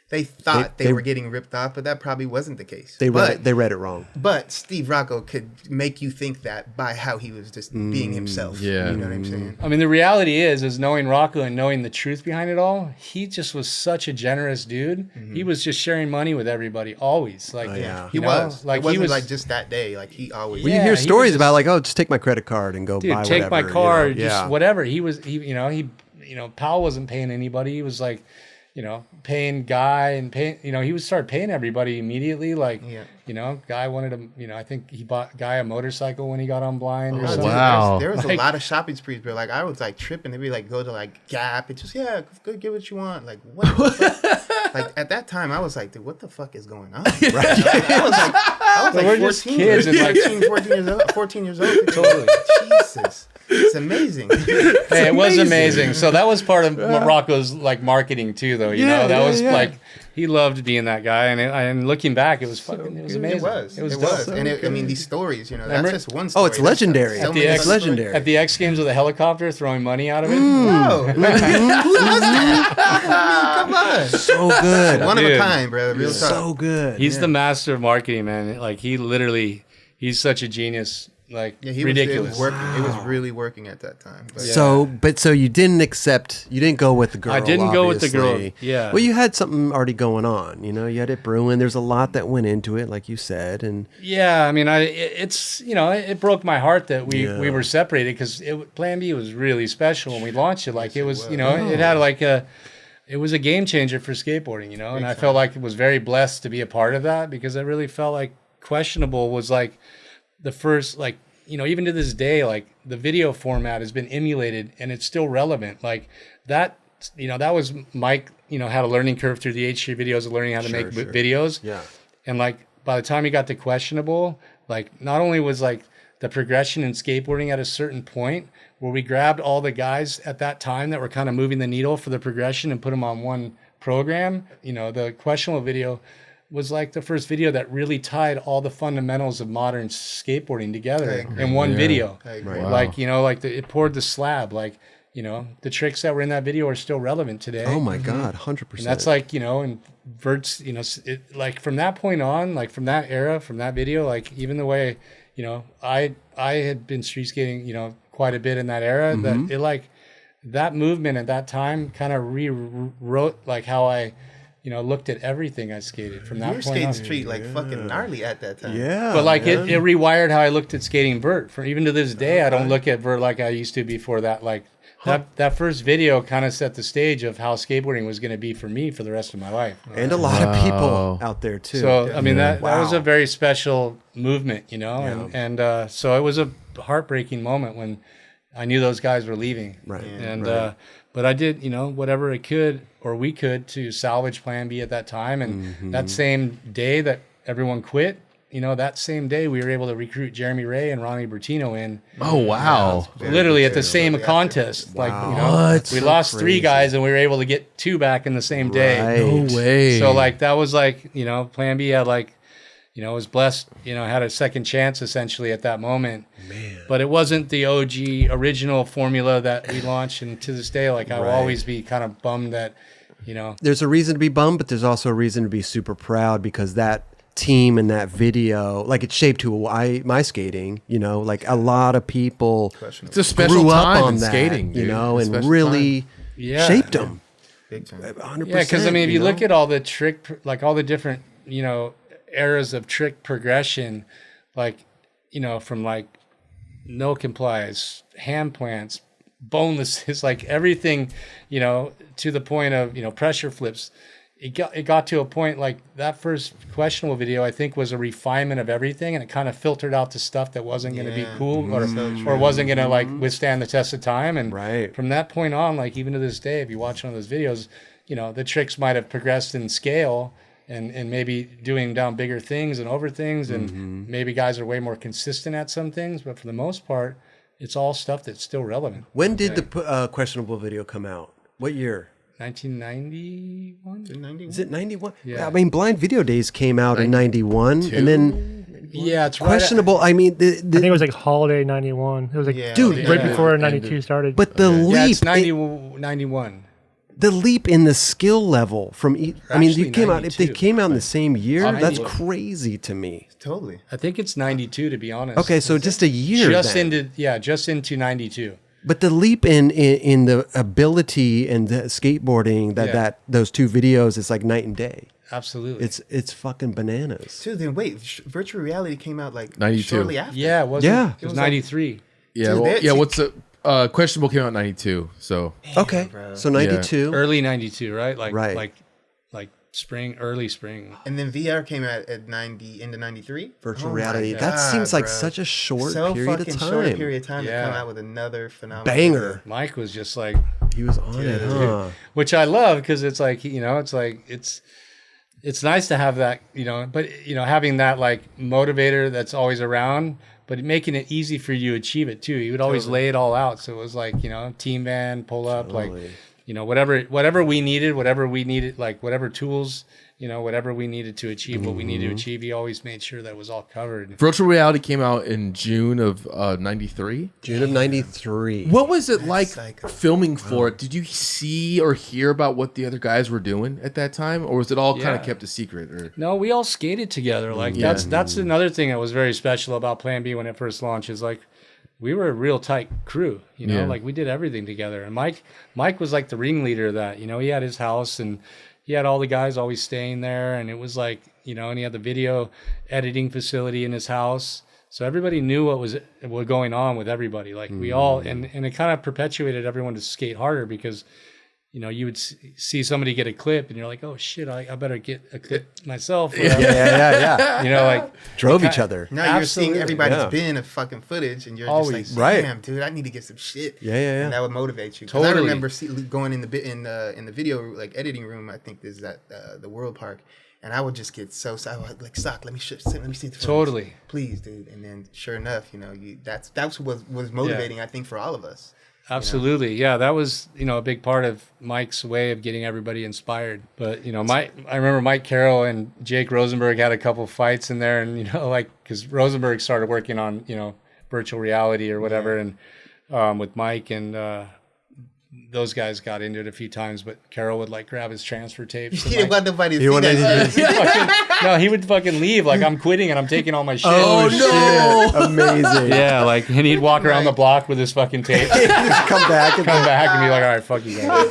they thought they were getting ripped off, but that probably wasn't the case. They read it wrong. But Steve Rocco could make you think that by how he was just being himself. Yeah. You know what I'm saying? The reality is knowing Rocco and knowing the truth behind it all, he just was such a generous dude. He was just sharing money with everybody always. Like, he was. Like, it wasn't he was like just that day. Like he always. Well, you hear stories about like, oh, just take my credit card and go buy whatever. Take my card, just whatever. He Powell wasn't paying anybody. He was like, paying Guy and paying, he would start paying everybody immediately. Like, Guy wanted him, I think he bought Guy a motorcycle when he got on Blind or something. Wow. There was a lot of shopping sprees, bro. Like I was like tripping. They'd be like, go to like Gap. It's just, go get what you want. Like, what the fuck? Like at that time, I was like, dude, what the fuck is going on? Right? I was like 14, kids and like 14 years old. Totally. Jesus. It's amazing. Hey, it was amazing. So that was part of Rocco's like marketing too, though. That was like he loved being that guy, and looking back, it was amazing. It was. So and these stories, that's just one story. Oh, it's legendary. It's legendary. At the X Games with a helicopter throwing money out of it. Whoa! Who was that? Come on. So good. One of a kind, bro. Real talk. So good. He's the master of marketing, man. Like he's such a genius. Like, ridiculous. It was really working at that time. But So you didn't go with the girl. I didn't go with the girl. Yeah. Well, you had something already going on. You had it brewing. There's a lot that went into it, like you said, and it broke my heart that we were separated because Plan B was really special when we launched it. Like it was, it had like it was a game changer for skateboarding, and I felt like it was very blessed to be a part of that because I really felt like Questionable was like the first, like, even to this day, like the video format has been emulated and it's still relevant. Like that, that was Mike, had a learning curve through the H3 videos of learning how to make videos. Yeah. And like, by the time he got to Questionable, like not only was like the progression in skateboarding at a certain point where we grabbed all the guys at that time that were kind of moving the needle for the progression and put them on one program, the Questionable video was like the first video that really tied all the fundamentals of modern skateboarding together in one video. Wow. Like, it poured the slab. Like, the tricks that were in that video are still relevant today. Oh my God, 100%. And that's like, and Vert's, like from that point on, like from that era, from that video, like even the way, I had been street skating, quite a bit in that era, that it like that movement at that time kind of rewrote like how I, looked at everything I skated from that point on. You were skating street like fucking gnarly at that time. Yeah. But like it rewired how I looked at skating vert. For even to this day, I don't look at vert like I used to before that. Like that first video kind of set the stage of how skateboarding was going to be for me for the rest of my life. And a lot of people out there too. So that was a very special movement, and so it was a heartbreaking moment when I knew those guys were leaving. Right. And, but I did, whatever I could or we could to salvage Plan B at that time. And that same day that everyone quit, that same day we were able to recruit Jeremy Ray and Ronnie Bertino in. Oh, wow. Literally at the same contest. Wow. Like, we lost 3 guys and we were able to get 2 back in the same day. Right. No way. So like, that was like, Plan B had like, was blessed, had a second chance essentially at that moment. Man. But it wasn't the OG original formula that we launched. And to this day, like, I will always be kind of bummed that, There's a reason to be bummed, but there's also a reason to be super proud because that team and that video, like, it shaped my skating, like a lot of people it's a special grew time up on in that, skating, dude. and really shaped them. Big time. 100%. Yeah, because I mean, if you look at all the like all the different, eras of trick progression, like, from like no complies, hand plants, boneless, it's like everything, to the point of, pressure flips. It got to a point like that first questionable video, I think, was a refinement of everything, and it kind of filtered out the stuff that wasn't going to be cool or wasn't going to like withstand the test of time. And from that point on, like even to this day, if you watch one of those videos, the tricks might have progressed in scale and maybe doing down bigger things and over things, and maybe guys are way more consistent at some things, but for the most part, it's all stuff that's still relevant. When did the questionable video come out? What year? 1991? Is it 91? Yeah. I mean, Blind Video Days came out in 91, and then it's questionable. I mean, I think it was like holiday 91. It was like right before 92 started. But the leap, it's 91. The leap in the skill level from I mean, you came 92. out if they came out in the same year. 90. That's crazy to me. Totally. I think it's 92 to be honest. Okay, so just a year. Just into 92. But the leap in the ability and the skateboarding that those 2 videos is like night and day. Absolutely. It's fucking bananas. Dude, then wait, virtual reality came out like 92. shortly after. Yeah, it wasn't. Yeah. It was 93. Yeah, Dude, what's the questionable came out in 92, so Okay, so 92. Early 92, right? Like Right. like spring, early spring. And then VR came out at 90 into 93. Virtual reality. That seems like such a short period of time. Short period of time to Yeah. come out with another phenomenal Banger. Mike was just like, He was on it, huh? which I love because it's like, it's nice to have that, but having that like motivator that's always around, but making it easy for you to achieve it too. He would always lay it all out. So it was like, team van, pull up, like, whatever we needed, like whatever tools, whatever we needed to achieve, what we needed to achieve, he always made sure that was all covered. virtual reality came out in June of 93. June of 93. What was it like psycho. filming for it? Did you see or hear about what the other guys were doing at that time, or was it all kind of kept a secret? Or No, we all skated together. Like that's another thing that was very special about Plan B when it first launched. Is like we were a real tight crew. Like we did everything together. And Mike was like the ringleader of that. He had his house and he had all the guys always staying there, and it was like and he had the video editing facility in his house. So everybody knew what was going on with everybody. Like we all and it kind of perpetuated everyone to skate harder because. You would see somebody get a clip, and you're like, "Oh shit, I better get a clip myself." Yeah. Like Drove each other. Now you're seeing Absolutely. everybody's bin of fucking footage, and you're Always. just like, "Damn, dude, I need to get some shit." Yeah. And that would motivate you. 'Cause I Totally. remember going in the video like editing room. I think this is at the World Park, and I would just get so I would like, "Sock, let me see the footage. Totally. please, dude." And then sure enough, that's what was motivating. I think for all of us. Absolutely. Yeah, that was, a big part of Mike's way of getting everybody inspired. But, I remember Mike Carroll and Jake Rosenberg had a couple fights in there, and, because Rosenberg started working on, virtual reality or whatever, and with Mike, and those guys got into it a few times, but Carroll would like grab his transfer tapes. He didn't want nobody to see wanted that. he would fucking leave, like, I'm quitting and I'm taking all my shit. Oh, no. Amazing. Yeah, like, and he'd walk around the block with his fucking tapes. Come back and Come back and be like, all right, fuck you guys.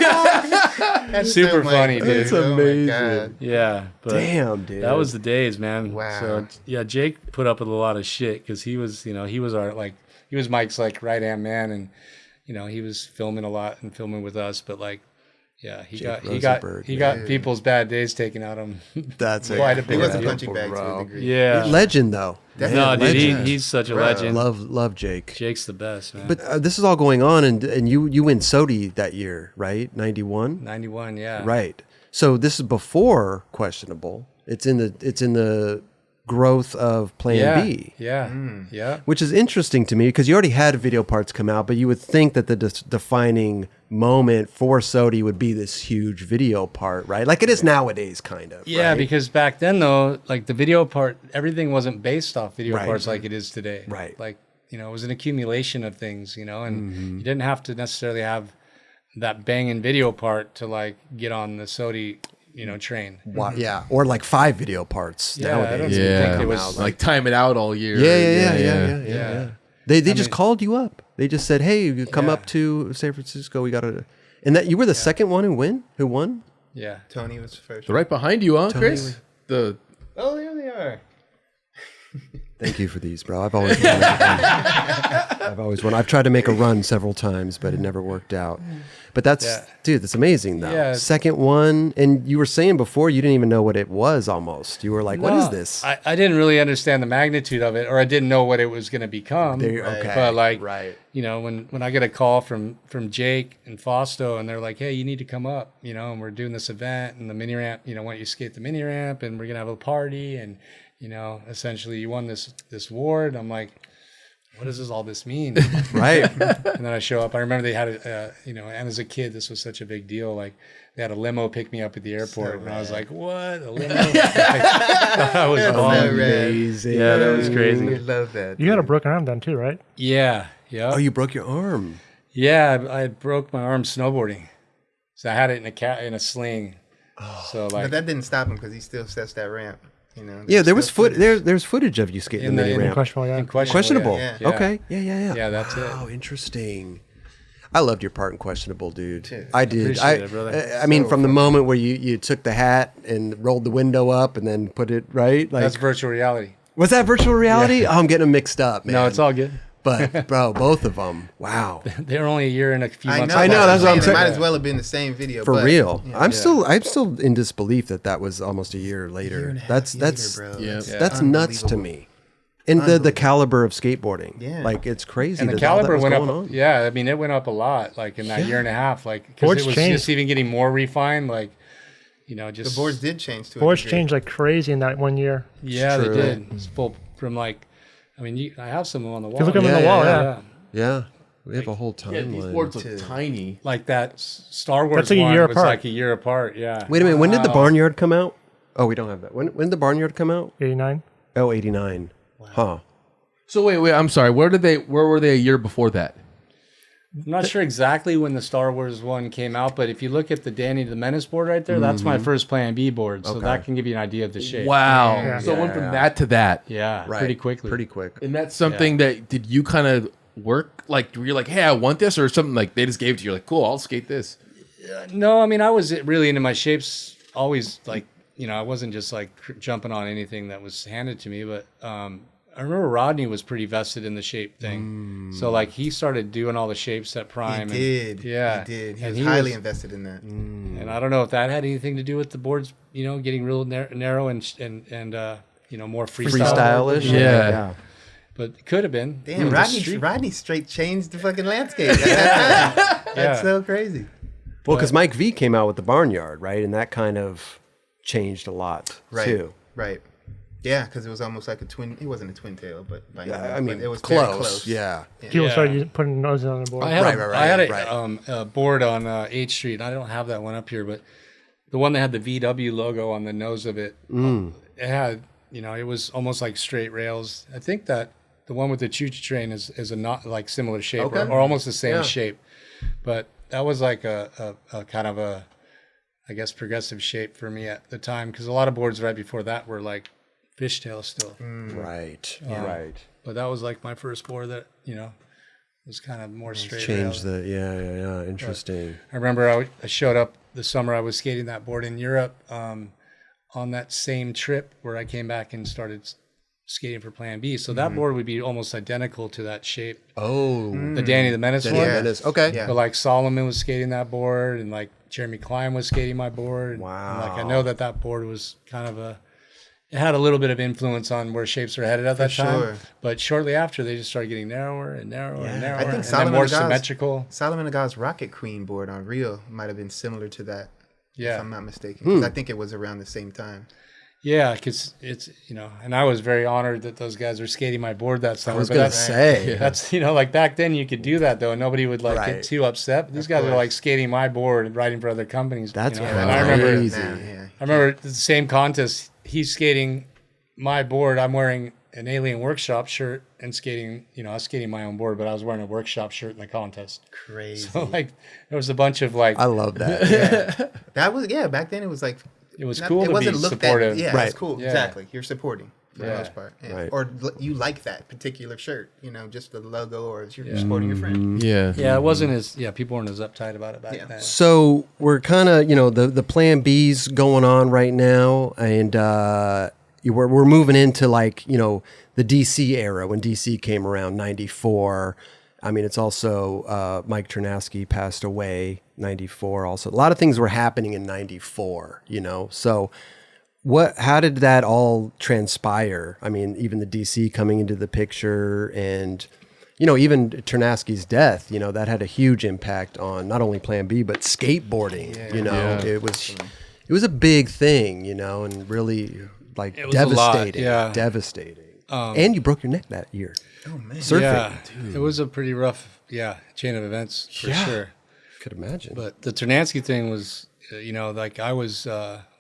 That's Super so funny, funny, dude. It's Oh my amazing. God. Yeah. But Damn, dude. that was the days, man. Wow. So, yeah, Jake put up with a lot of shit because he was, he was Mike's, like, right-hand man, and, he was filming a lot and filming with us, but, like, Yeah, he Jake got people's bad days taken out of him. That's quite a He bit. was a punching bag to a degree. Yeah, legend though. no, dude, legend. he's such a legend. Love Jake. Jake's the best, man. But this is all going on, and you win SOTY that year, right? 91. 91, yeah. Right. So this is before questionable. It's in the growth of Plan B. Yeah, yeah. Which is interesting to me because you already had video parts come out, but you would think that the defining moment for SOTY would be this huge video part, right? Like it is nowadays, kind of. Yeah, right? because back then though, like the video part, everything wasn't based off video Right. parts like it is today. Right. Like, you know, it was an accumulation of things, you know, and you didn't have to necessarily have that banging video part to like get on the SOTY, you know, train. Wow, yeah, or like 5 video parts Yeah, I don't nowadays. even think Yeah, it was like time it out all year. Yeah. They just called you up. They just said, "Hey, you come up to San Francisco. We got to." And that you were the second one who won. Yeah. Tony was first. They're right behind you, huh, Chris? The Oh, there they are. Thank you for these, bro. I've always won. I've tried to make a run several times, but it never worked out. But dude, that's amazing though. Yeah. Second one, and you were saying before you didn't even know what it was almost. You were like, what is this? I didn't really understand the magnitude of it, or I didn't know what it was going to become. Okay. But like, Right. you know, when I get a call from Jake and Fausto, and they're like, "Hey, you need to come up," you know, and we're doing this event, and the mini ramp, you know, why don't you skate the mini ramp, and we're gonna have a party, and you know, essentially you won this award. I'm like, what does all this mean? Right. And then I show up. I remember they had you know, and as a kid, this was such a big deal. Like they had a limo pick me up at the airport, and I was like, "What? A limo?" I was Amazing. Yeah, that was crazy. I love that. You had a broken arm then too, right? Yeah, yeah. Oh, you broke your arm. Yeah, I broke my arm snowboarding, so I had it in a sling. So like, But that didn't stop him because he still sets that ramp. You know. Yeah, there was there's footage of you skating the mini ramp. Questionable, yeah. Questionable. Yeah. Okay. Yeah. Yeah, that's it. Oh, interesting. I loved your part in Questionable, dude. Too. I did. Appreciate it, brother. I mean, from the moment where you took the hat and rolled the window up and then put it right. Like, That's virtual reality. was that virtual reality? Oh, I'm getting them mixed up, man. No, it's all good. But bro, both of them. Wow. They're only a year and a few I months. know. I know, that's what I'm It saying. might as well have been the same video. For but, real. yeah. I'm still in disbelief that was almost a year later. That's bro. Yeah. that's nuts to me. And the caliber of skateboarding. Yeah. Like it's crazy. And the that all that caliber was went going up. on. Yeah, I mean, it went up a lot. Like in that year and a half. Like because Boards it was changed. just even getting more refined. Like, you know, just The boards did change to Boards a degree. changed like crazy in that 1 year. Yeah, they True. did. It's full from like. I mean, I have some on the wall. you look at them on the wall, yeah. Yeah. We have a whole yeah, these timeline. boards look tiny. Like that Star Wars That's like a one year was apart. like a year apart. Yeah. Wait a minute. When did the Barnyard come out? Oh, we don't have that. When did the Barnyard come out? 89. Oh, 89. Huh. So wait, I'm sorry. Where were they a year before that? I'm not sure exactly when the Star Wars one came out, but if you look at the Danny the Menace board right there, that's my first Plan B board. So that can give you an idea of the shape. Wow. Yeah. So it went from that to that. Yeah, Right. pretty quickly. Pretty quick. And that's something that did you kind of work like? Were you like, hey, I want this, or something like they just gave it to you? You're like, cool, I'll skate this. No, I mean, I was really into my shapes always, like, you know, I wasn't just like jumping on anything that was handed to me, but I remember Rodney was pretty vested in the shape thing. So like he started doing all the shapes at Prime. He did. Yeah. He did. He And was highly invested in that. And I don't know if that had anything to do with the boards, you know, getting real narrow and you know, more Freestylish. Yeah. But it could have been. Damn, The street- Rodney straight changed the fucking landscape at that time. That's so crazy. Well, because Mike V came out with the Barnyard, right? And that kind of changed a lot, Right. too. Right. Yeah, because it was almost like a twin. It wasn't a twin tail, but by Yeah, any means, I mean, but it was very close. close. Yeah. People Yeah. started putting noses on the board. I had, Right, a, right, I had right. a board on H Street. I don't have that one up here, but the one that had the VW logo on the nose of it, it had, you know, it was almost like straight rails. I think that the one with the choo-choo train is a not like similar shape Okay. or almost the same Yeah. shape, but that was like a kind of a, I guess, progressive shape for me at the time because a lot of boards right before that were like fishtail still. Right. Right. But that was like my first board that, you know, was kind of more straight Changed rail. the, yeah. Interesting. I remember I showed up the summer I was skating that board in Europe on that same trip where I came back and started skating for Plan B. So that board would be almost identical to that shape. Oh, The Danny the Menace one. Menace. Okay. Yeah. But like Solomon was skating that board, and like Jeremy Klein was skating my board. Wow. And like I know that board was kind of it had a little bit of influence on where shapes were headed at that time. sure. But shortly after, they just started getting narrower and narrower and narrower, I think and Solomon then more Agag's- symmetrical. Solomon Agag's Rocket Queen board on Rio might have been similar to that, Yeah. if I'm not mistaken. 'Cause I think it was around the same time. Yeah, because it's, and I was very honored that those guys were skating my board that summer. I was but gonna that's, say. that's, like back then you could do that though, and nobody would like Right. get too upset. But these guys are like skating my board and riding for other companies. That's And I remember, crazy. I remember the same contest. He's skating my board. I'm wearing an Alien Workshop shirt and skating. I was skating my own board, but I was wearing a Workshop shirt in the contest. Crazy. So like, there was a bunch of like, I love that. That was, back then it was like, it was cool it to be wasn't looked supportive. at. Yeah, Right. it's cool. Yeah. Exactly. You're supporting for the Yeah. most part. Yeah. Right. Or you like that particular shirt, just the logo, or you're supporting your friend. Yeah. Yeah, it wasn't as people weren't as uptight about it back then. So we're kind of, the Plan B's going on right now, and we're moving into like, the DC era when DC came around, 94. I mean, it's also Mike Ternasky passed away, 94 also. A lot of things were happening in 94, So how did that all transpire? I mean, even the DC coming into the picture, and even Ternasky's death, that had a huge impact on not only Plan B but skateboarding. It was a big thing, and really like It was a lot, devastating, yeah. devastating. And you broke your neck that year. Oh man. Surfing. Yeah, it was a pretty rough, chain of events for sure. Could imagine. But the Ternasky thing was, like I was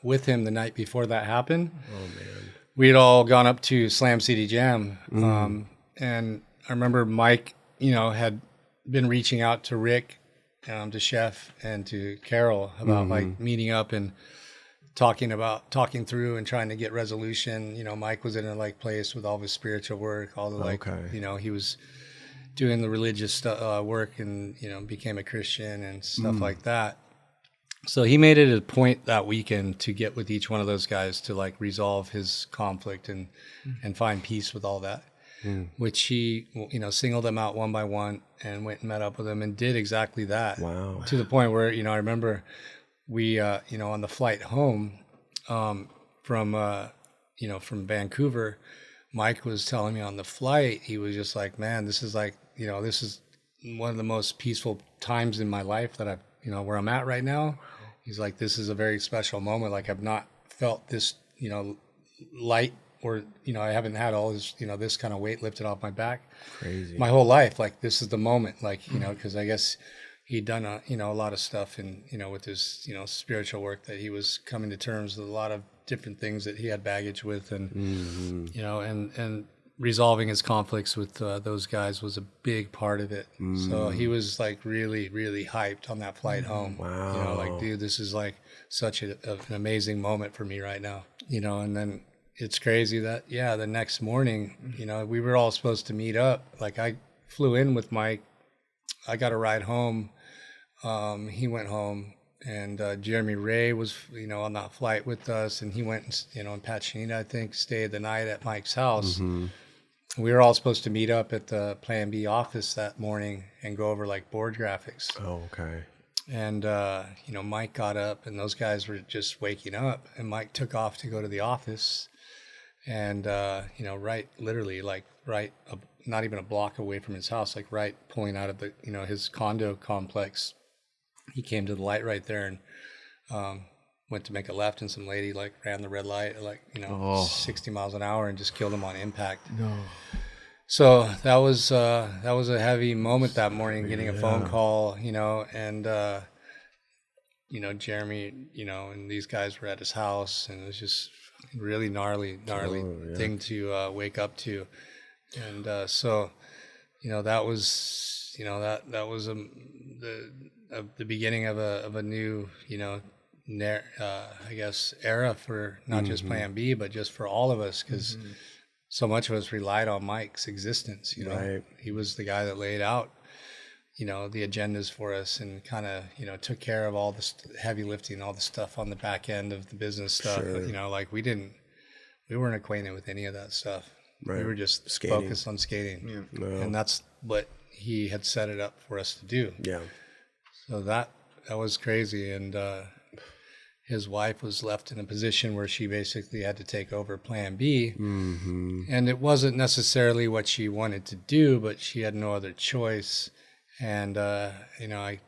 with him the night before that happened. Oh man. We had all gone up to Slam City Jam, and I remember Mike, had been reaching out to Rick, to Chef, and to Carol about like meeting up and talking through and trying to get resolution. Mike was in a like place with all of his spiritual work, all the like, he was doing the religious work, and became a Christian and stuff like that. So he made it a point that weekend to get with each one of those guys to like resolve his conflict and find peace with all that. Which he, singled them out one by one and went and met up with them and did exactly that. Wow. To the point where, I remember we, on the flight home from Vancouver, Mike was telling me on the flight, he was just like, man, this is like, this is one of the most peaceful times in my life that I've, where I'm at right now. He's like, this is a very special moment. Like I've not felt this, light, or, I haven't had all this, this kind of weight lifted off my back. Crazy. My whole life. Like this is the moment, like, because I guess he'd done a lot of stuff and, with his, spiritual work, that he was coming to terms with a lot of different things that he had baggage with, and, and resolving his conflicts with those guys was a big part of it. So he was like really, really hyped on that flight home. Wow. Like, dude, this is like such an amazing moment for me right now, and then it's crazy that, the next morning, we were all supposed to meet up. Like I flew in with Mike. I got a ride home. He went home, and Jeremy Ray was, on that flight with us, and he went, in Pachinita, I think, stayed the night at Mike's house. We were all supposed to meet up at the Plan B office that morning and go over like board graphics. Oh, okay. And, Mike got up, and those guys were just waking up, and Mike took off to go to the office. And, literally not even a block away from his house, like right pulling out of the, his condo complex. He came to the light right there and went to make a left, and some lady like ran the red light at 60 miles an hour and just killed him on impact. No. So that was a heavy moment that morning, getting a phone call, and Jeremy, and these guys were at his house, and it was just really gnarly thing to wake up to. And so, that was, that was the beginning of a new, I guess, era for not just Plan B, but just for all of us, because so much of us relied on Mike's existence. Right. He was the guy that laid out, the agendas for us, and kind of, took care of all the heavy lifting, all the stuff on the back end of the business stuff. Sure. Like we weren't acquainted with any of that stuff. Right. We were just Skating. focused on skating. Yeah. Wow. And that's what he had set it up for us to do. Yeah. So that was crazy. And his wife was left in a position where she basically had to take over Plan B. Mm-hmm. And it wasn't necessarily what she wanted to do, but she had no other choice. And, I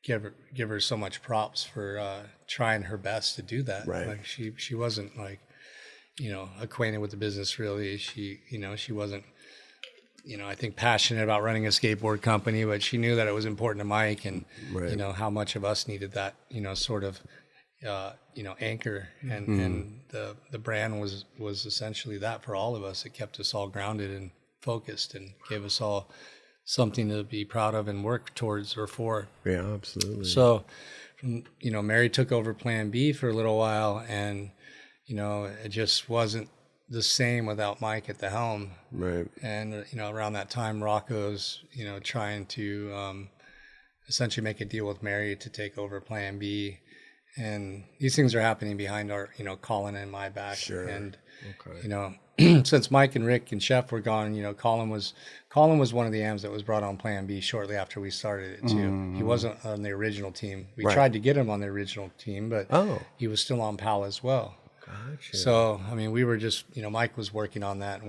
give her so much props for trying her best to do that. Right. Like she wasn't like, acquainted with the business really. She wasn't, I think passionate about running a skateboard company, but she knew that it was important to Mike and, Right. how much of us needed that, sort of, anchor. And the brand was essentially that for all of us. It kept us all grounded and focused and gave us all something to be proud of and work towards or for. Yeah, absolutely. So, Mary took over Plan B for a little while, and, it just wasn't the same without Mike at the helm. Right. And, around that time, Rocco's, trying to essentially make a deal with Mary to take over Plan B. And these things are happening behind our, Colin and my back. Sure. And, Okay. since Mike and Rick and Chef were gone, Colin was one of the AMs that was brought on Plan B shortly after we started it too. Mm-hmm. He wasn't on the original team. We Right. tried to get him on the original team, but he was still on Powell as well. Gotcha. So, we were just, Mike was working on that.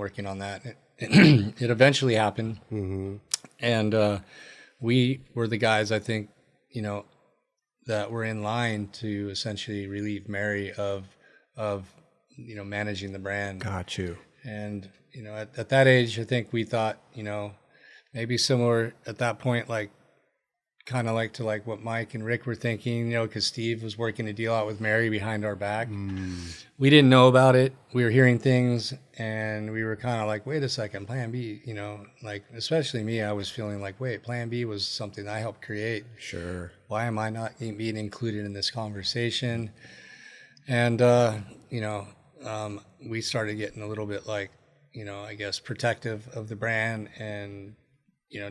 It eventually happened. Mm-hmm. And we were the guys, I think, that were in line to essentially relieve Mary of managing the brand. Got you. And, at that age, I think we thought, maybe similar at that point, kind of like to what Mike and Rick were thinking, because Steve was working a deal out with Mary behind our back. We didn't know about it. We were hearing things and we were kind of like, wait a second, Plan B, especially me, I was feeling like, wait, Plan B was something I helped create. Sure. Why am I not being included in this conversation? And, we started getting a little bit I guess protective of the brand and,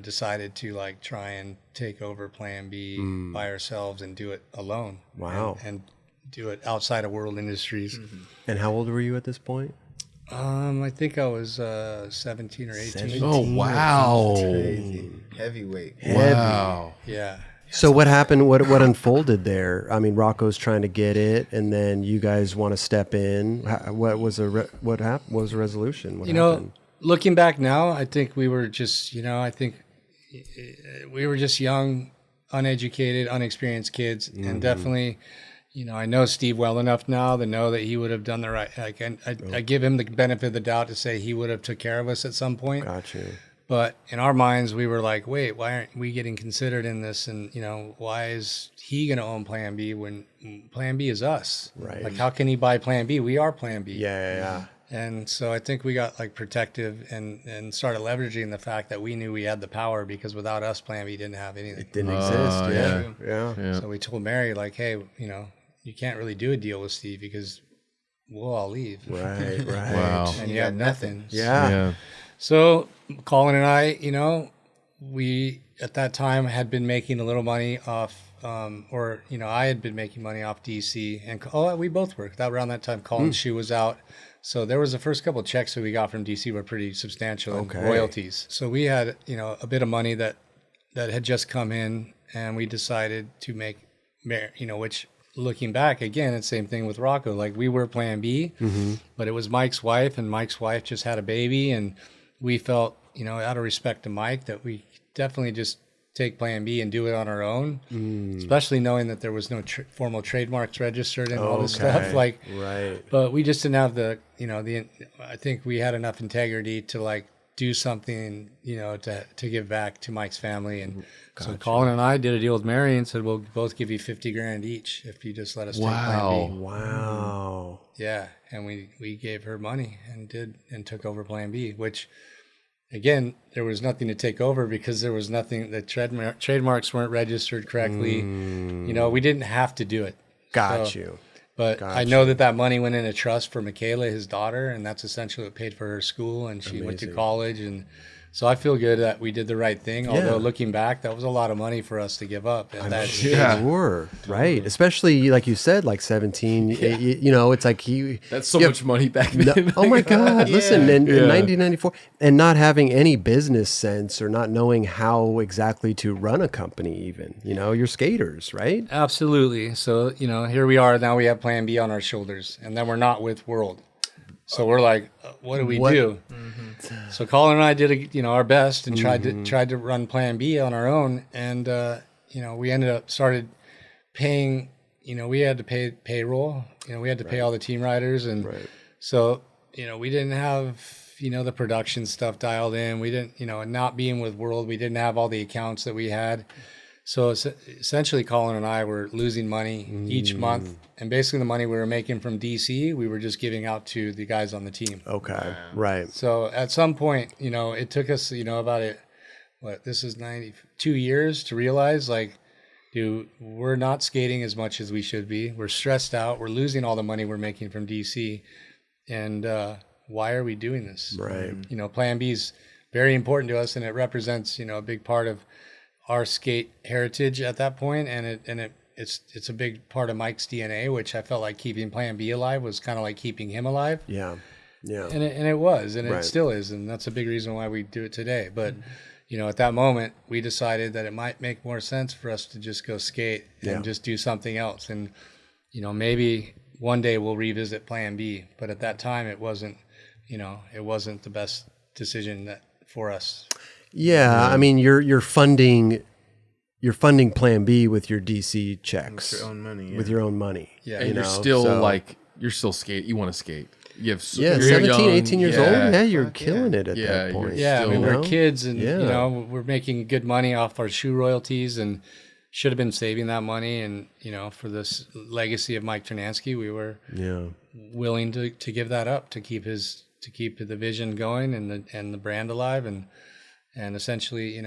decided to try and take over Plan B by ourselves and do it alone. Wow. And do it outside of World Industries. And how old were you at this point? I think I was 17 or 18. Oh, wow. Crazy. Heavyweight. Wow. Yeah. So what happened? What unfolded there? I mean, Rocco's trying to get it, and then you guys want to step in. What was what happened? What was the resolution? What happened? Looking back now, I think we were just, I think we were just young, uneducated, unexperienced kids, and definitely, I know Steve well enough now to know that he would have done the right. I give him the benefit of the doubt to say he would have took care of us at some point. Gotcha. But in our minds, we were like, wait, why aren't we getting considered in this? And, why is he going to own Plan B when Plan B is us? Right. How can he buy Plan B? We are Plan B. Yeah. And so I think we got protective and started leveraging the fact that we knew we had the power because without us, Plan B didn't have anything. It didn't exist. Yeah. So we told Mary, hey, you can't really do a deal with Steve because we'll all leave. Right. Wow. And you have nothing. Yeah. So Colin and I, we at that time had been making a little money off, I had been making money off DC, and we both were. Around that time, Colin's shoe was out. So there was the first couple of checks that we got from DC were pretty substantial in royalties. So we had, a bit of money that had just come in, and we decided to make, which looking back again, it's the same thing with Rocco. We were Plan B, but it was Mike's wife, and Mike's wife just had a baby, and we felt, out of respect to Mike, that we definitely just take Plan B and do it on our own, especially knowing that there was no formal trademarks registered and all this stuff. Right. But we just didn't have I think we had enough integrity to do something, to give back to Mike's family. And so Colin and I did a deal with Mary and said, we'll both give you $50,000 each if you just let us take Plan B. Wow. Yeah. And we gave her money and took over Plan B, which again, there was nothing to take over because there was nothing, the trademarks weren't registered correctly. We didn't have to do it. Got you. But I know that money went in a trust for Michaela, his daughter, and that's essentially what paid for her school. And she went to college, and So I feel good that we did the right thing. Although looking back, that was a lot of money for us to give up. Sure, right. Especially like you said, like 17. You know, it's like that's so much money back then. No, oh my God! Listen, in 1994, and not having any business sense or not knowing how exactly to run a company, even. You know, you're skaters, right? Absolutely. So here we are. Now we have Plan B on our shoulders, and then we're not with World. So we're like, what do we do? Mm-hmm. So Colin and I did, our best and tried to run Plan B on our own, and we ended up started paying. We had to pay payroll. We had to pay all the team riders, and so we didn't have the production stuff dialed in. We didn't, not being with World, we didn't have all the accounts that we had. So essentially, Colin and I were losing money each month, and basically the money we were making from DC, we were just giving out to the guys on the team. Okay, right. So at some point, it took us, about this is 92 years to realize, like, dude, we're not skating as much as we should be. We're stressed out. We're losing all the money we're making from DC, and why are we doing this? Right. Plan B is very important to us, and it represents, a big part of our skate heritage at that point, and it's a big part of Mike's DNA, which I felt like keeping Plan B alive was kind of like keeping him alive. Yeah. And it was, and it still is, and that's a big reason why we do it today. But at that moment, we decided that it might make more sense for us to just go skate and just do something else, and maybe one day we'll revisit Plan B. But at that time, it wasn't the best decision for us. Yeah, I mean, you're funding Plan B with your DC checks, with your own money. With your own money. Yeah, and you're still skate. You want to skate. You have 17, young, 18 years old. Yeah, you're killing it at that point. Yeah, we're kids, and we're making good money off our shoe royalties, and should have been saving that money. And for this legacy of Mike Ternasky, we were willing to give that up to keep the vision going and the brand alive, and essentially,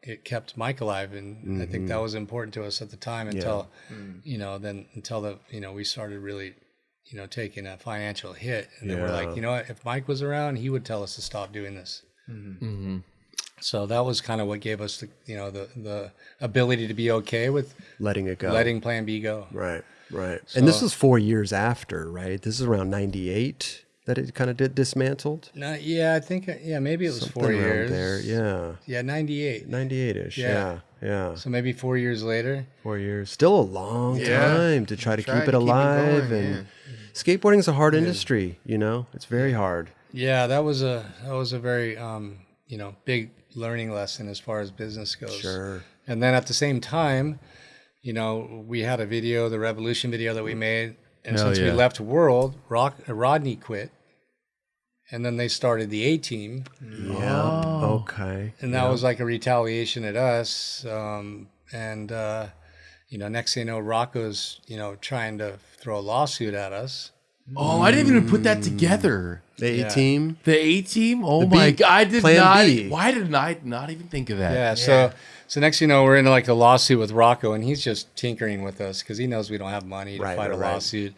it kept Mike alive, and I think that was important to us at the time until, we started really, taking a financial hit, and then we're like, what, if Mike was around, he would tell us to stop doing this. Mm-hmm. So that was kind of what gave us the ability to be okay with letting it go, letting Plan B go. Right. So, and this was 4 years after, right? This is around 98. That it kind of dismantled? I think, maybe it was something 4 years. There, 98. 98-ish, yeah. So maybe 4 years later. 4 years. Still a long time to try to keep it alive. Going, skateboarding is a hard industry, It's very hard. Yeah, that was a very, big learning lesson as far as business goes. Sure. And then at the same time, we had a video, the Revolution video that we made. And since we left World, Rodney quit, and then they started the A-Team. Yeah. Okay. And that was like a retaliation at us. Next thing you know, Rocco's, trying to throw a lawsuit at us. Oh, I didn't even put that together. The A-Team? The A-Team? Oh my God. I did Plan not. B. Why did I not even think of that? Yeah. So next, we're in like a lawsuit with Rocco, and he's just tinkering with us because he knows we don't have money to fight a lawsuit.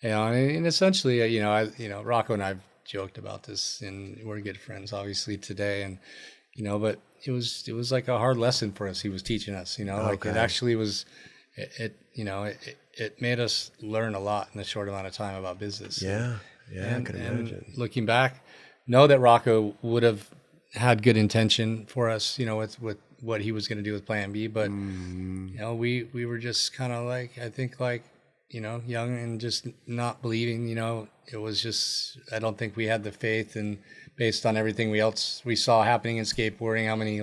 And essentially, Rocco and I've joked about this, and we're good friends, obviously, today. And but it was like a hard lesson for us. He was teaching us, like it actually was. It made us learn a lot in a short amount of time about business. Yeah, I can imagine. And looking back, know that Rocco would have had good intention for us, with what he was going to do with Plan B, but we were just kind of like, I think, like, young and just not believing. It was just, I don't think we had the faith, and based on everything we saw happening in skateboarding, how many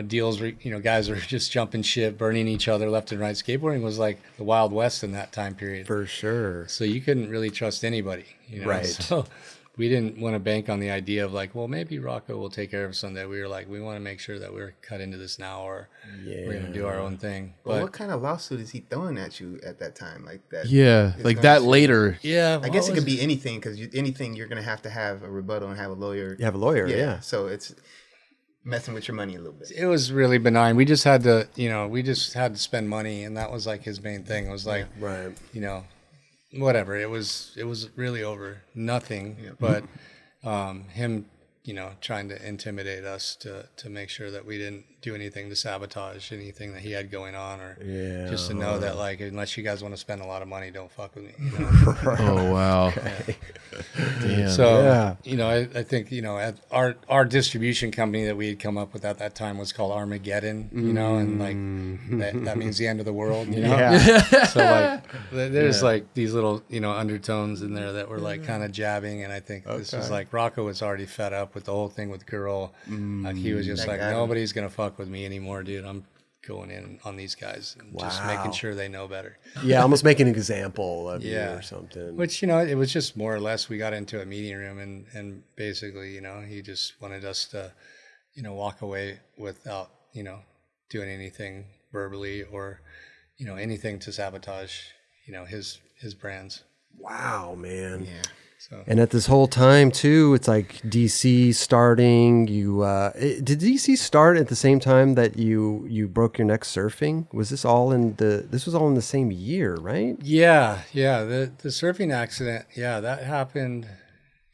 deals where guys were just jumping ship, burning each other left and right. Skateboarding was like the Wild West in that time period, for sure. So you couldn't really trust anybody, right? So we didn't want to bank on the idea of like, well, maybe Rocco will take care of us someday. We were like, we want to make sure that we're cut into this now, or we're going to do our own thing. But what kind of lawsuit is he throwing at you at that time? Like that? Yeah, like that later. Yeah. I guess it could be anything, because anything you're going to have a rebuttal and have a lawyer. You have a lawyer, yeah. So it's messing with your money a little bit. It was really benign. We just had to, spend money, and that was like his main thing. It was like, whatever. It was really over nothing, but him trying to intimidate us to make sure that we didn't do anything to sabotage anything that he had going on, or just to know that, like, unless you guys want to spend a lot of money, don't fuck with me. Oh, wow. Okay. Damn. So, I think, at our distribution company that we had come up with at that time was called Armageddon, and like that means the end of the world, So like there's like these little, undertones in there that were like kind of jabbing. And I think this was like Rocco was already fed up with the whole thing with Girl. Like he was just like, nobody's going to fuck with me anymore, dude. I'm going in on these guys and just making sure they know better. Yeah, almost making an example of you or something. Which, it was just more or less, we got into a meeting room and basically, he just wanted us to, walk away without, doing anything verbally or, anything to sabotage, his brands. Wow, man. Yeah. So. And at this whole time too, it's like DC starting. Did DC start at the same time that you broke your neck surfing? Was this all this was all in the same year, right? Yeah. The surfing accident, that happened,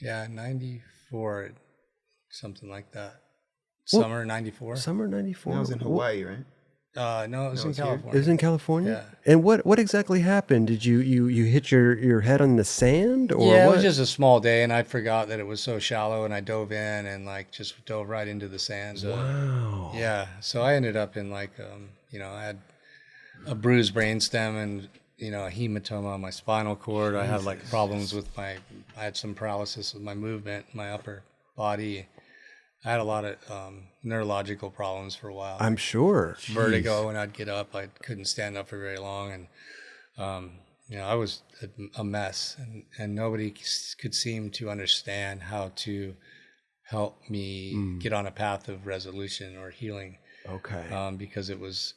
94, something like that. Summer 94. Summer 94. That was in Hawaii, right? No, it was in California. It was in California? Yeah. And what exactly happened? Did you hit your head on the sand, or yeah, what? It was just a small day, and I forgot that it was so shallow, and I dove in and like just dove right into the sand. Wow. Yeah, so I ended up in like, I had a bruised brainstem and a hematoma on my spinal cord. I had like problems with I had some paralysis with my movement, my upper body. I had a lot of neurological problems for a while. I'm sure. Vertigo, and I'd get up. I couldn't stand up for very long. And, I was a mess. And nobody could seem to understand how to help me get on a path of resolution or healing. Okay. Because it was,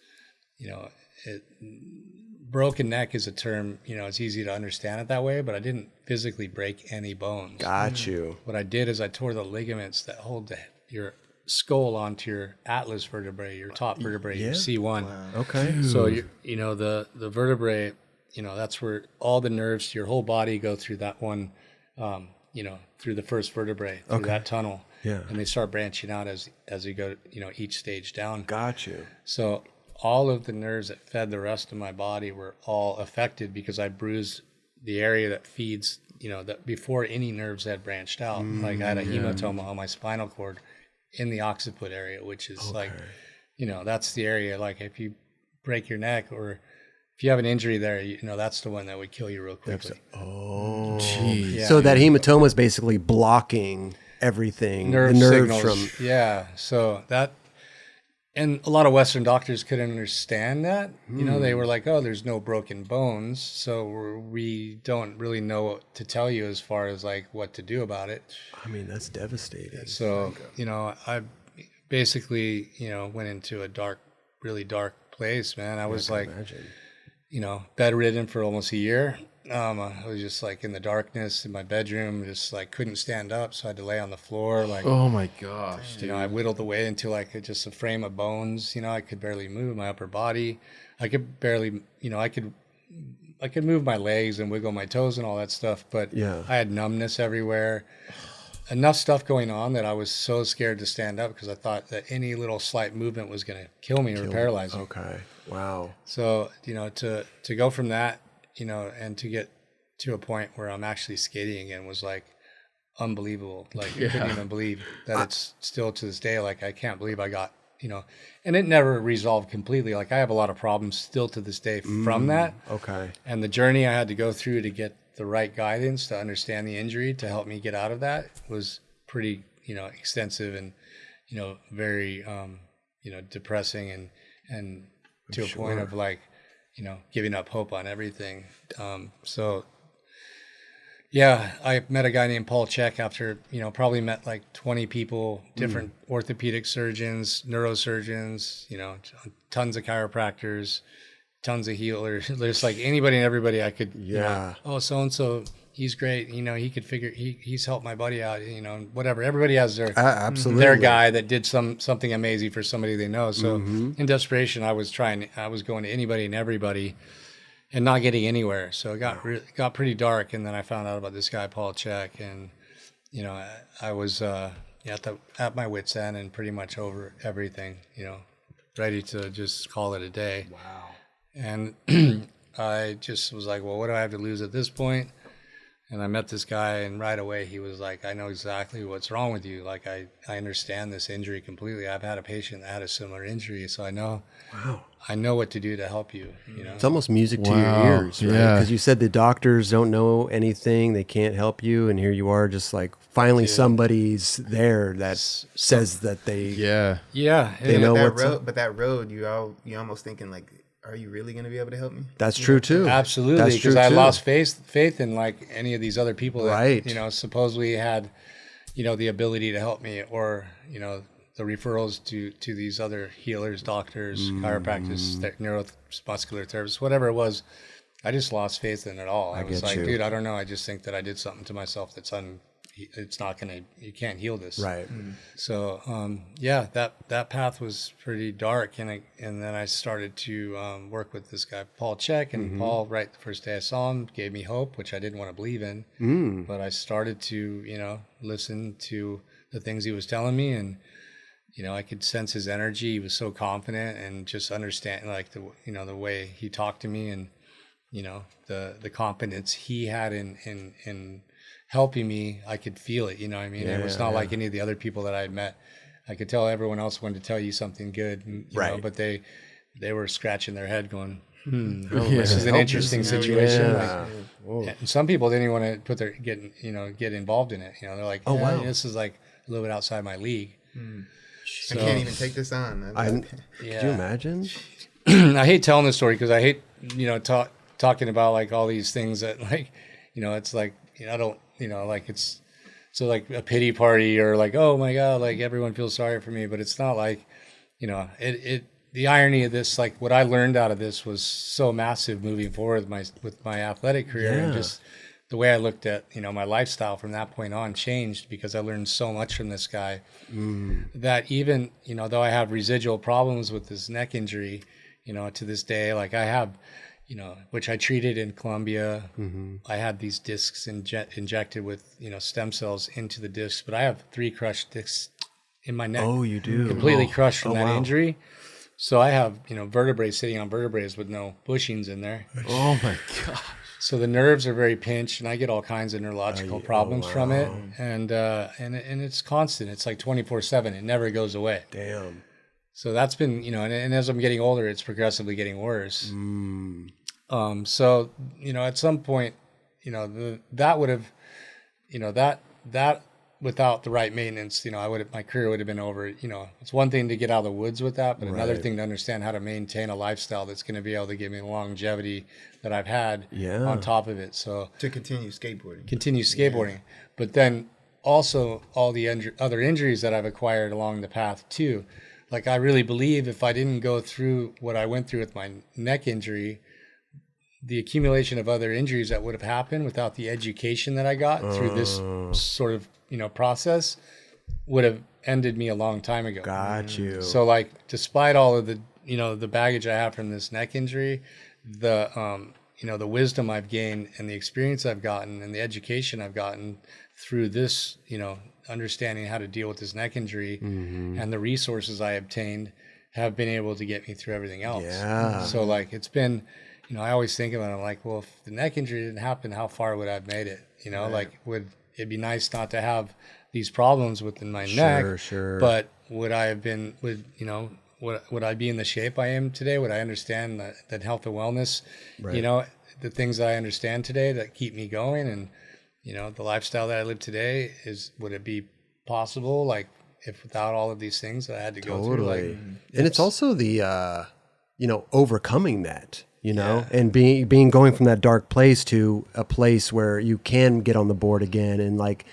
broken neck is a term, it's easy to understand it that way, but I didn't physically break any bones. Got you. What I did is I tore the ligaments that hold your skull onto your atlas vertebrae, your top vertebrae, your C1. Wow. Okay. So the vertebrae, that's where all the nerves to your whole body go through that one, through the first vertebrae, through that tunnel. Yeah. And they start branching out as you go, each stage down. Got you. So all of the nerves that fed the rest of my body were all affected because I bruised the area that feeds, that before any nerves had branched out. Like I had a hematoma on my spinal cord in the occiput area, which is like, that's the area. Like if you break your neck or if you have an injury there, that's the one that would kill you real quickly. Oh, jeez. Yeah. So that hematoma is basically blocking everything, the nerves signals. from. Yeah. So that, and a lot of Western doctors couldn't understand that. They were like, oh, there's no broken bones. So we don't really know what to tell you as far as like what to do about it. I mean, that's devastating. So, I basically, went into a really dark place, man. I was like, bedridden for almost a year. I was just like in the darkness in my bedroom, just like couldn't stand up. So I had to lay on the floor. Like, oh my gosh, dude. I whittled away into like just a frame of bones. I could barely move my upper body. I could barely, I could move my legs and wiggle my toes and all that stuff. But I had numbness everywhere. Enough stuff going on that I was so scared to stand up because I thought that any little slight movement was going to kill me or paralyze me. Okay. Wow. So, to go from that, and to get to a point where I'm actually skating again was like unbelievable. Like I couldn't even believe that it's still to this day. Like I can't believe I got, and it never resolved completely. Like I have a lot of problems still to this day from that. Okay. And the journey I had to go through to get the right guidance to understand the injury to help me get out of that was pretty, extensive and, very, depressing and to a point of like, giving up hope on everything. So yeah, I met a guy named Paul Chek after, probably met like 20 people, different orthopedic surgeons, neurosurgeons, tons of chiropractors, tons of healers. There's like anybody and everybody I could, so-and-so, he's great. He could he's helped my buddy out, whatever. Everybody has absolutely their guy that did something amazing for somebody they know. So in desperation, I was going to anybody and everybody and not getting anywhere. So it got pretty dark. And then I found out about this guy, Paul Chek. And, I was at my wit's end and pretty much over everything, ready to just call it a day. Wow. And I just was like, well, what do I have to lose at this point? And I met this guy, and right away he was like, I know exactly what's wrong with you. Like, I understand this injury completely. I've had a patient that had a similar injury, so I know what to do to help you. It's almost music to your ears, right? Because you said the doctors don't know anything, they can't help you, and here you are, just like finally somebody's there that says that they they know what's up. But that road, you almost thinking like, are you really going to be able to help me? That's true too. Absolutely, because I lost faith in like any of these other people that supposedly had, the ability to help me, or the referrals to these other healers, doctors, chiropractors, neuromuscular therapists, whatever it was. I just lost faith in it all. I was like, dude, I don't know. I just think that I did something to myself that's it's not gonna. You can't heal this. Right. So that path was pretty dark, and then I started to work with this guy Paul Chek, and Paul, right the first day I saw him, gave me hope, which I didn't want to believe in, but I started to listen to the things he was telling me, and I could sense his energy. He was so confident, and just understand like the way he talked to me, and the confidence he had in helping me. I could feel it, it was not like any of the other people that I had met. I could tell everyone else wanted to tell you something good, but they were scratching their head going, this is an interesting situation. And some people didn't even want to get involved in it. They're like, this is like a little bit outside my league. So, I can't even take this on. Could you imagine? I hate telling this story because I hate, talking about like all these things that like, it's like, I don't, like it's so like a pity party, or like, oh my God, like everyone feels sorry for me, but it's not like, the irony of this, like what I learned out of this was so massive moving forward with my athletic career, and just the way I looked at, my lifestyle from that point on changed, because I learned so much from this guy that even, though I have residual problems with this neck injury, to this day, like I have, which I treated in Colombia. I had these discs injected with, stem cells into the discs, but I have 3 crushed discs in my neck. Oh, you do? Completely crushed from that injury. So I have, vertebrae sitting on vertebrae with no bushings in there. Oh my God. So the nerves are very pinched, and I get all kinds of neurological problems from it. And it's constant. It's like 24/7. It never goes away. Damn. So that's been, and as I'm getting older, it's progressively getting worse. So, at some point, that would have, that without the right maintenance, my career would have been over. It's one thing to get out of the woods with that, but another thing to understand how to maintain a lifestyle that's going to be able to give me the longevity that I've had on top of it. So to continue skateboarding. But then also all the other injuries that I've acquired along the path too. Like, I really believe if I didn't go through what I went through with my neck injury, the accumulation of other injuries that would have happened without the education that I got through this sort of, process would have ended me a long time ago. Got you. So like, despite all of the, the baggage I have from this neck injury, the, the wisdom I've gained and the experience I've gotten and the education I've gotten through this, understanding how to deal with this neck injury and the resources I obtained have been able to get me through everything else. Yeah. So like, it's been, I always think about it, I'm like, well, if the neck injury didn't happen, how far would I have made it? Like, would it be nice not to have these problems within my neck? Sure. But would I have been, would I be in the shape I am today? Would I understand that health and wellness, the things that I understand today that keep me going, and, the lifestyle that I live today would it be possible? Like, if without all of these things that I had to go through, like, and it's also the, overcoming that, and being going from that dark place to a place where you can get on the board again. And like,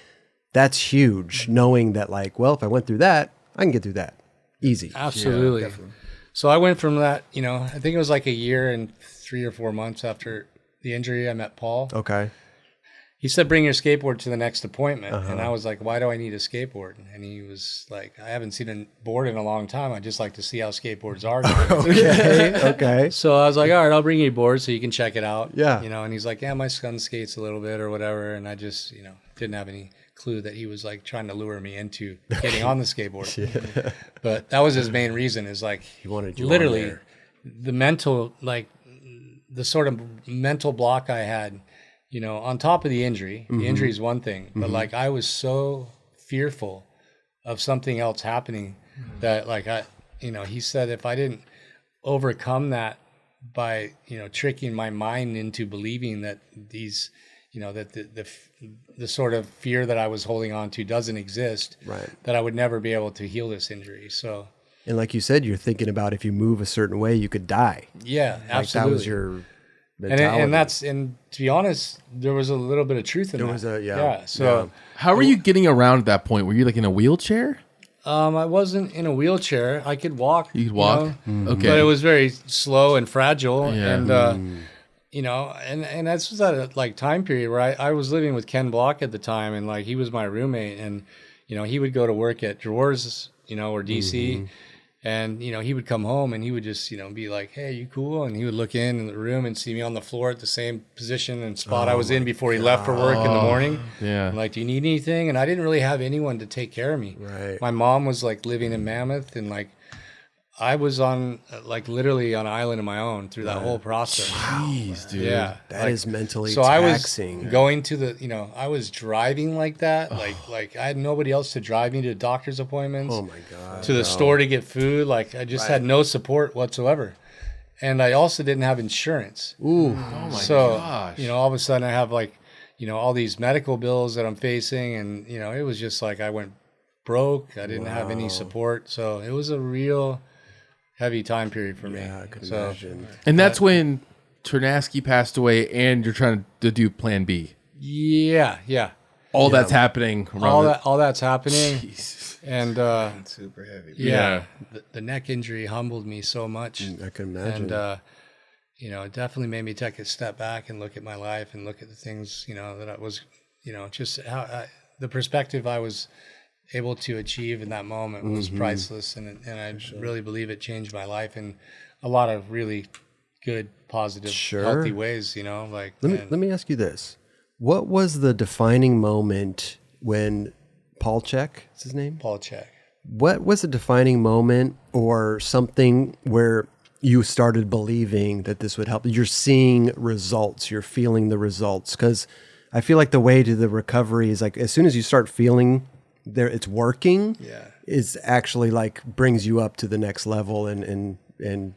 that's huge, knowing that like, well, if I went through that, I can get through that easy. Absolutely. Yeah, so I went from that, I think it was like a year and 3 or 4 months after the injury, I met Paul. Okay. He said, bring your skateboard to the next appointment. And I was like, why do I need a skateboard? And he was like, I haven't seen a board in a long time. I'd just like to see how skateboards are. Okay. So I was like, all right, I'll bring you a board so you can check it out. Yeah. And he's like, yeah, my son skates a little bit or whatever. And I just, didn't have any clue that he was like trying to lure me into getting on the skateboard. But that was his main reason, is like he wanted you literally on there. the mental, like the sort of mental block I had, you know, on top of the injury. The injury is one thing, but like I was so fearful of something else happening that like he said if I didn't overcome that by, you know, tricking my mind into believing that these, you know, that the sort of fear that I was holding on to doesn't exist, right, that I would never be able to heal this injury. So, and like you said, you're thinking about if you move a certain way, you could die. Yeah, like absolutely. That was your mentality. And to be honest, there was a little bit of truth in that. There was So how were you getting around at that point? Were you like in a wheelchair? I wasn't in a wheelchair. I could walk. You could walk? You know, Okay. but it was very slow and fragile. Yeah. And, you know, and that's was at a like time period where I was living with Ken Block at the time, and like he was my roommate, and, you know, he would go to work at Drawers, you know, or DC. And, you know, he would come home and he would just, you know, be like, hey, you cool? And he would look in the room and see me on the floor at the same position and spot I was in before he left for work in the morning. Yeah. And like, do you need anything? And I didn't really have anyone to take care of me. Right. My mom was like living in Mammoth, and like I was on like literally on an island of my own through that whole process. Jeez, dude. Yeah. That is mentally so taxing. I was going to the, you know, I was driving like that. Like I had nobody else to drive me to doctor's appointments. Oh my God. To the store to get food. Like I just had no support whatsoever. And I also didn't have insurance. Ooh. Oh my So, gosh. you know, all of a sudden I have like, you know, all these medical bills that I'm facing. And, you know, it was just like I went broke. I didn't have any support. So it was a real heavy time period for me. Yeah, I could imagine. And that's when Ternasky passed away, and you're trying to do Plan B. Yeah. All that's happening. All that's happening. Jesus. And Super heavy. yeah. The neck injury humbled me so much. I can imagine. And you know, it definitely made me take a step back and look at my life and look at the things, you know, that I was, you know, just how the perspective I was able to achieve in that moment was priceless, and I really believe it changed my life in a lot of really good, positive, healthy ways. You know, like let me ask you this: what was the defining moment when Paul Chek is his name? Paul Chek. What was the defining moment or something where you started believing that this would help? You're seeing results. You're feeling the results, because I feel like the way to the recovery is like as soon as you start feeling there it's working, is actually like brings you up to the next level and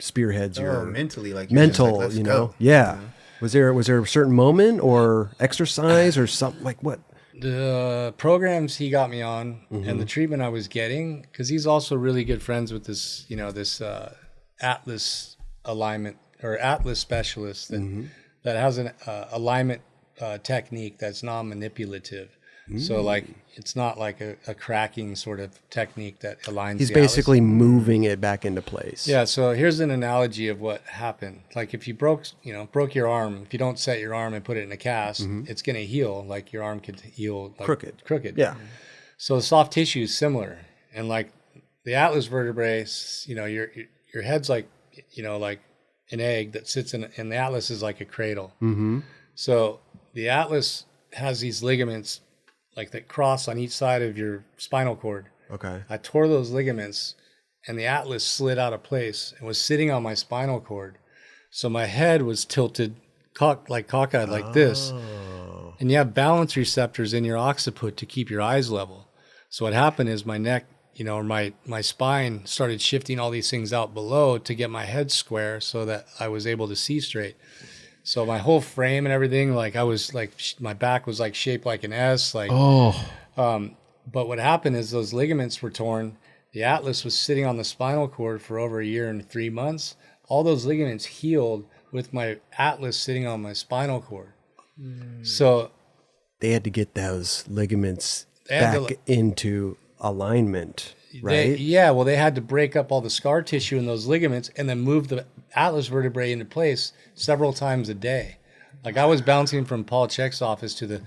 spearheads your mentally, like mental, like, you know. Go. Yeah. Was there a certain moment or exercise or something like what? The programs he got me on and the treatment I was getting, because he's also really good friends with this, you know, this Atlas alignment or Atlas specialist that has an alignment technique that's non-manipulative. So like it's not like a cracking sort of technique that aligns. He's the basically moving it back into place. Yeah. So here's an analogy of what happened. Like if you broke your arm, if you don't set your arm and put it in a cast, it's going to heal. Like your arm could heal like crooked. Yeah. So the soft tissue is similar, and like the atlas vertebrae, you know, your head's like, you know, like an egg that sits in, and the atlas is like a cradle. So the atlas has these ligaments like that cross on each side of your spinal cord. Okay. I tore those ligaments, and the atlas slid out of place and was sitting on my spinal cord. So my head was tilted cockeyed like this. And you have balance receptors in your occiput to keep your eyes level. So what happened is my neck, you know, or my spine started shifting all these things out below to get my head square so that I was able to see straight. So my whole frame and everything, like I was like, my back was like shaped like an S, like, but what happened is those ligaments were torn. The atlas was sitting on the spinal cord for over a year and 3 months. All those ligaments healed with my atlas sitting on my spinal cord. So they had to get those ligaments back into alignment, right? They had to break up all the scar tissue in those ligaments and then move the atlas vertebrae into place several times a day. Like I was bouncing from Paul Chek's office to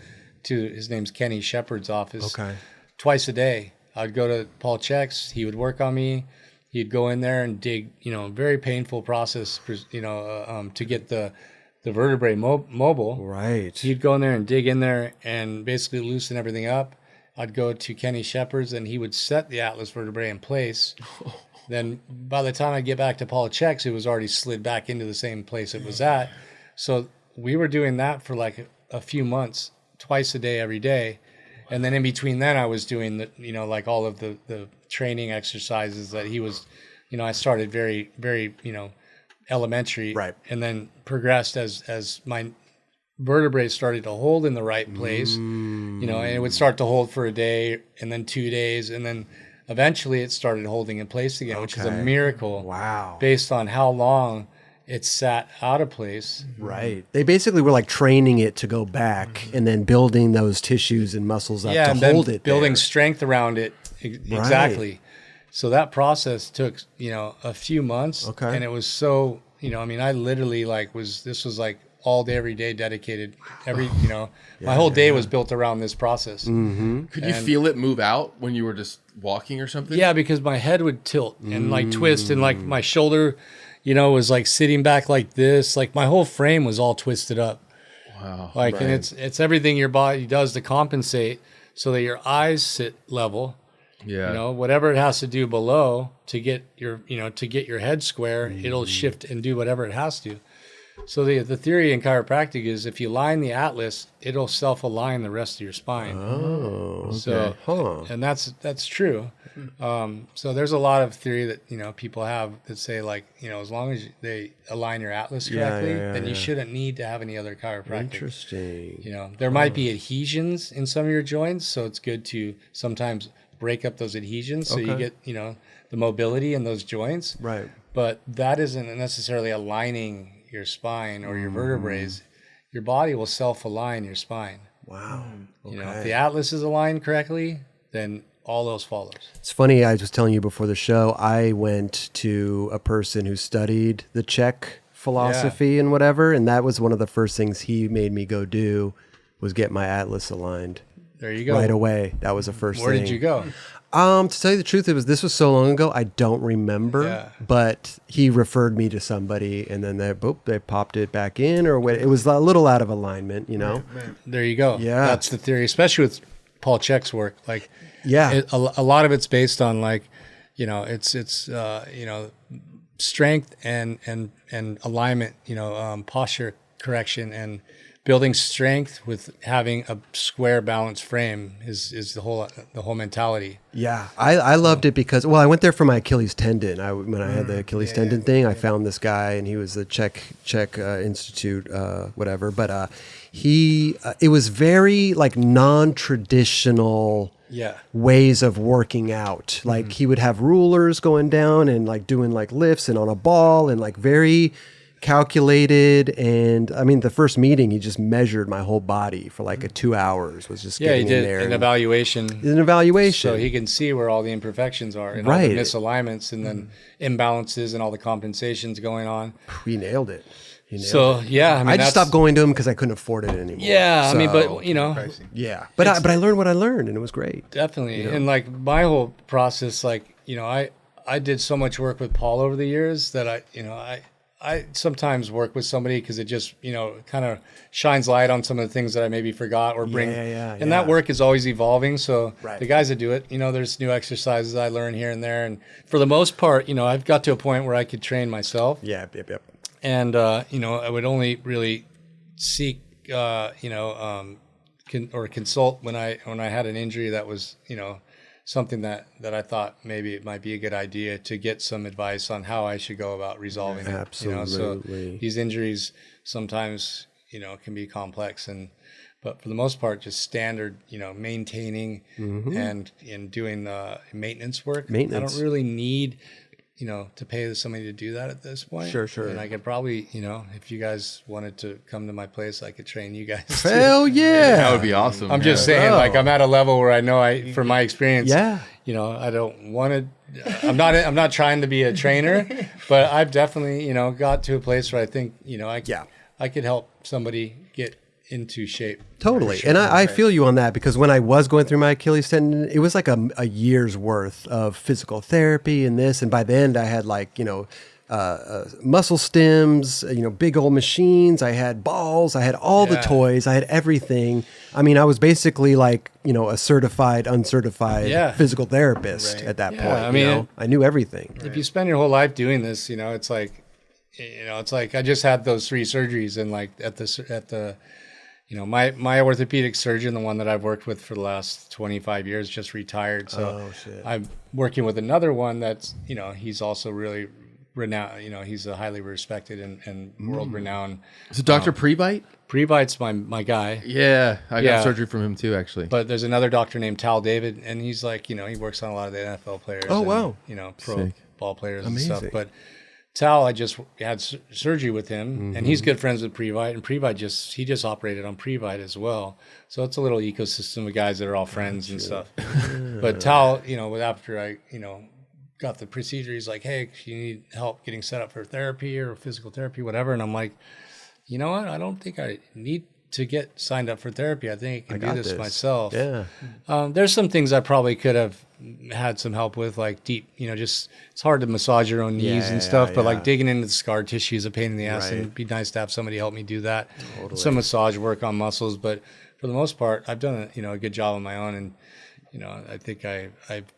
his name's Kenny Shepard's office. Okay. Twice a day. I'd go to Paul Chek's, he would work on me. He'd go in there and dig, you know, very painful process, you know, to get the vertebrae mobile. Right. He'd go in there and dig in there and basically loosen everything up. I'd go to Kenny Shepard's and he would set the atlas vertebrae in place. Then by the time I get back to Paul Chek's, it was already slid back into the same place it was at. So we were doing that for like a few months, twice a day, every day. And then in between then I was doing the, you know, like all of the training exercises that he was, you know, I started very, very, you know, elementary, right, and then progressed as my vertebrae started to hold in the right place, you know, and it would start to hold for a day and then 2 days, and then eventually it started holding in place again, which is a miracle. Wow. Based on how long it sat out of place. Right. They basically were like training it to go back and then building those tissues and muscles up to hold it. Building strength around it. Exactly. Right. So that process took, you know, a few months. Okay. And it was so, you know, I mean, I literally this was like all day, every day dedicated. You know, my whole day was built around this process. Mm-hmm. Could you feel it move out when you were just walking or something? Yeah, because my head would tilt and like twist, and like my shoulder, you know, was like sitting back like this. Like my whole frame was all twisted up. Wow. Like, and it's everything your body does to compensate so that your eyes sit level. Yeah. You know, whatever it has to do below to get your, you know, to get your head square, it'll shift and do whatever it has to. So the theory in chiropractic is if you line the atlas, it'll self-align the rest of your spine. Oh, okay. So, and that's true. So there's a lot of theory that, you know, people have that say like, you know, as long as they align your atlas correctly, then you shouldn't need to have any other chiropractic. Interesting. You know, there might be adhesions in some of your joints, so it's good to sometimes break up those adhesions so you get, you know, the mobility in those joints. Right. But that isn't necessarily aligning your spine or your vertebrae. Your body will self-align your spine. Wow. Okay. You know, if the atlas is aligned correctly, then all else follows. It's funny, I was telling you before the show, I went to a person who studied the Chek philosophy and whatever, and that was one of the first things he made me go do was get my atlas aligned. There you go. Right away. That was the first thing. Where did you go? To tell you the truth, this was so long ago, I don't remember. But he referred me to somebody, and then they popped it back in, or it was a little out of alignment, you know. Right. There you go. Yeah, that's the theory, especially with Paul Chek's work. Like, a lot of it's based on like, you know, it's you know, strength and alignment, you know, posture correction and building strength with having a square balanced frame is the whole mentality. Yeah, I loved it because, well, I went there for my Achilles tendon. When I had the Achilles tendon thing, I found this guy, and he was the Chek Institute, whatever. But it was very like non-traditional ways of working out. Like he would have rulers going down and like doing like lifts and on a ball and like very calculated. And I mean, the first meeting, he just measured my whole body for like 2 hours, was just getting he did in there. An evaluation. So he can see where all the imperfections are and all the misalignments and then imbalances and all the compensations going on. He nailed it. I mean, I just stopped going to him because I couldn't afford it anymore. Yeah, so, I mean, but you know, but I learned what I learned, and it was great. Definitely, you know? and like my whole process, like, you know, I did so much work with Paul over the years that I sometimes work with somebody because it just, you know, kind of shines light on some of the things that I maybe forgot or bring. And that work is always evolving. So the guys that do it, you know, there's new exercises I learn here and there, and for the most part, you know, I've got to a point where I could train myself. Yep. And, you know, I would only really seek, you know, consult when I had an injury that was, you know, something that I thought maybe it might be a good idea to get some advice on how I should go about resolving it. Absolutely. You know, so these injuries sometimes, you know, can be complex, but for the most part, just standard, you know, maintaining and doing maintenance work. I don't really need, you know, to pay somebody to do that at this point. Sure. And I could probably, you know, if you guys wanted to come to my place, I could train you guys. Hell yeah. That would be awesome. I'm just saying, like, I'm at a level where I know from my experience, you know, I don't want to, I'm not trying to be a trainer, but I've definitely, you know, got to a place where I think, you know, I could help somebody get into shape. Totally. Sure. And I feel you on that, because when I was going through my Achilles tendon, it was like a year's worth of physical therapy and this. And by the end, I had like, you know, muscle stems, big old machines. I had balls. I had all the toys. I had everything. I mean, I was basically like, a certified, uncertified physical therapist at that point. I mean, I knew everything. If you spend your whole life doing this, it's like, I just had those 3 surgeries, and like at the my orthopedic surgeon, the one that I've worked with for the last 25 years, just retired. So I'm working with another one that's, he's also really renowned. He's a highly respected and world renowned. Is it Dr. Prebite? Prebite's my guy. Yeah, I got surgery from him too, actually. But there's another doctor named Tal David, and he's like, he works on a lot of the NFL players. Oh, wow. Pro ball players and stuff. But Tal, I just had surgery with him, and he's good friends with Prebite, and Prebite he just operated on Prebite as well. So it's a little ecosystem of guys that are all friends and stuff. But Tal, after I, got the procedure, he's like, hey, you need help getting set up for therapy or physical therapy, whatever. And I'm like, you know what? I don't think I need to get signed up for therapy. I think I can do this myself. Yeah. There's some things I probably could have had some help with, like deep, just it's hard to massage your own knees and stuff, but like digging into the scar tissue is a pain in the ass, and it'd be nice to have somebody help me do that. Totally. Some massage work on muscles, but for the most part, I've done a good job on my own, and I think I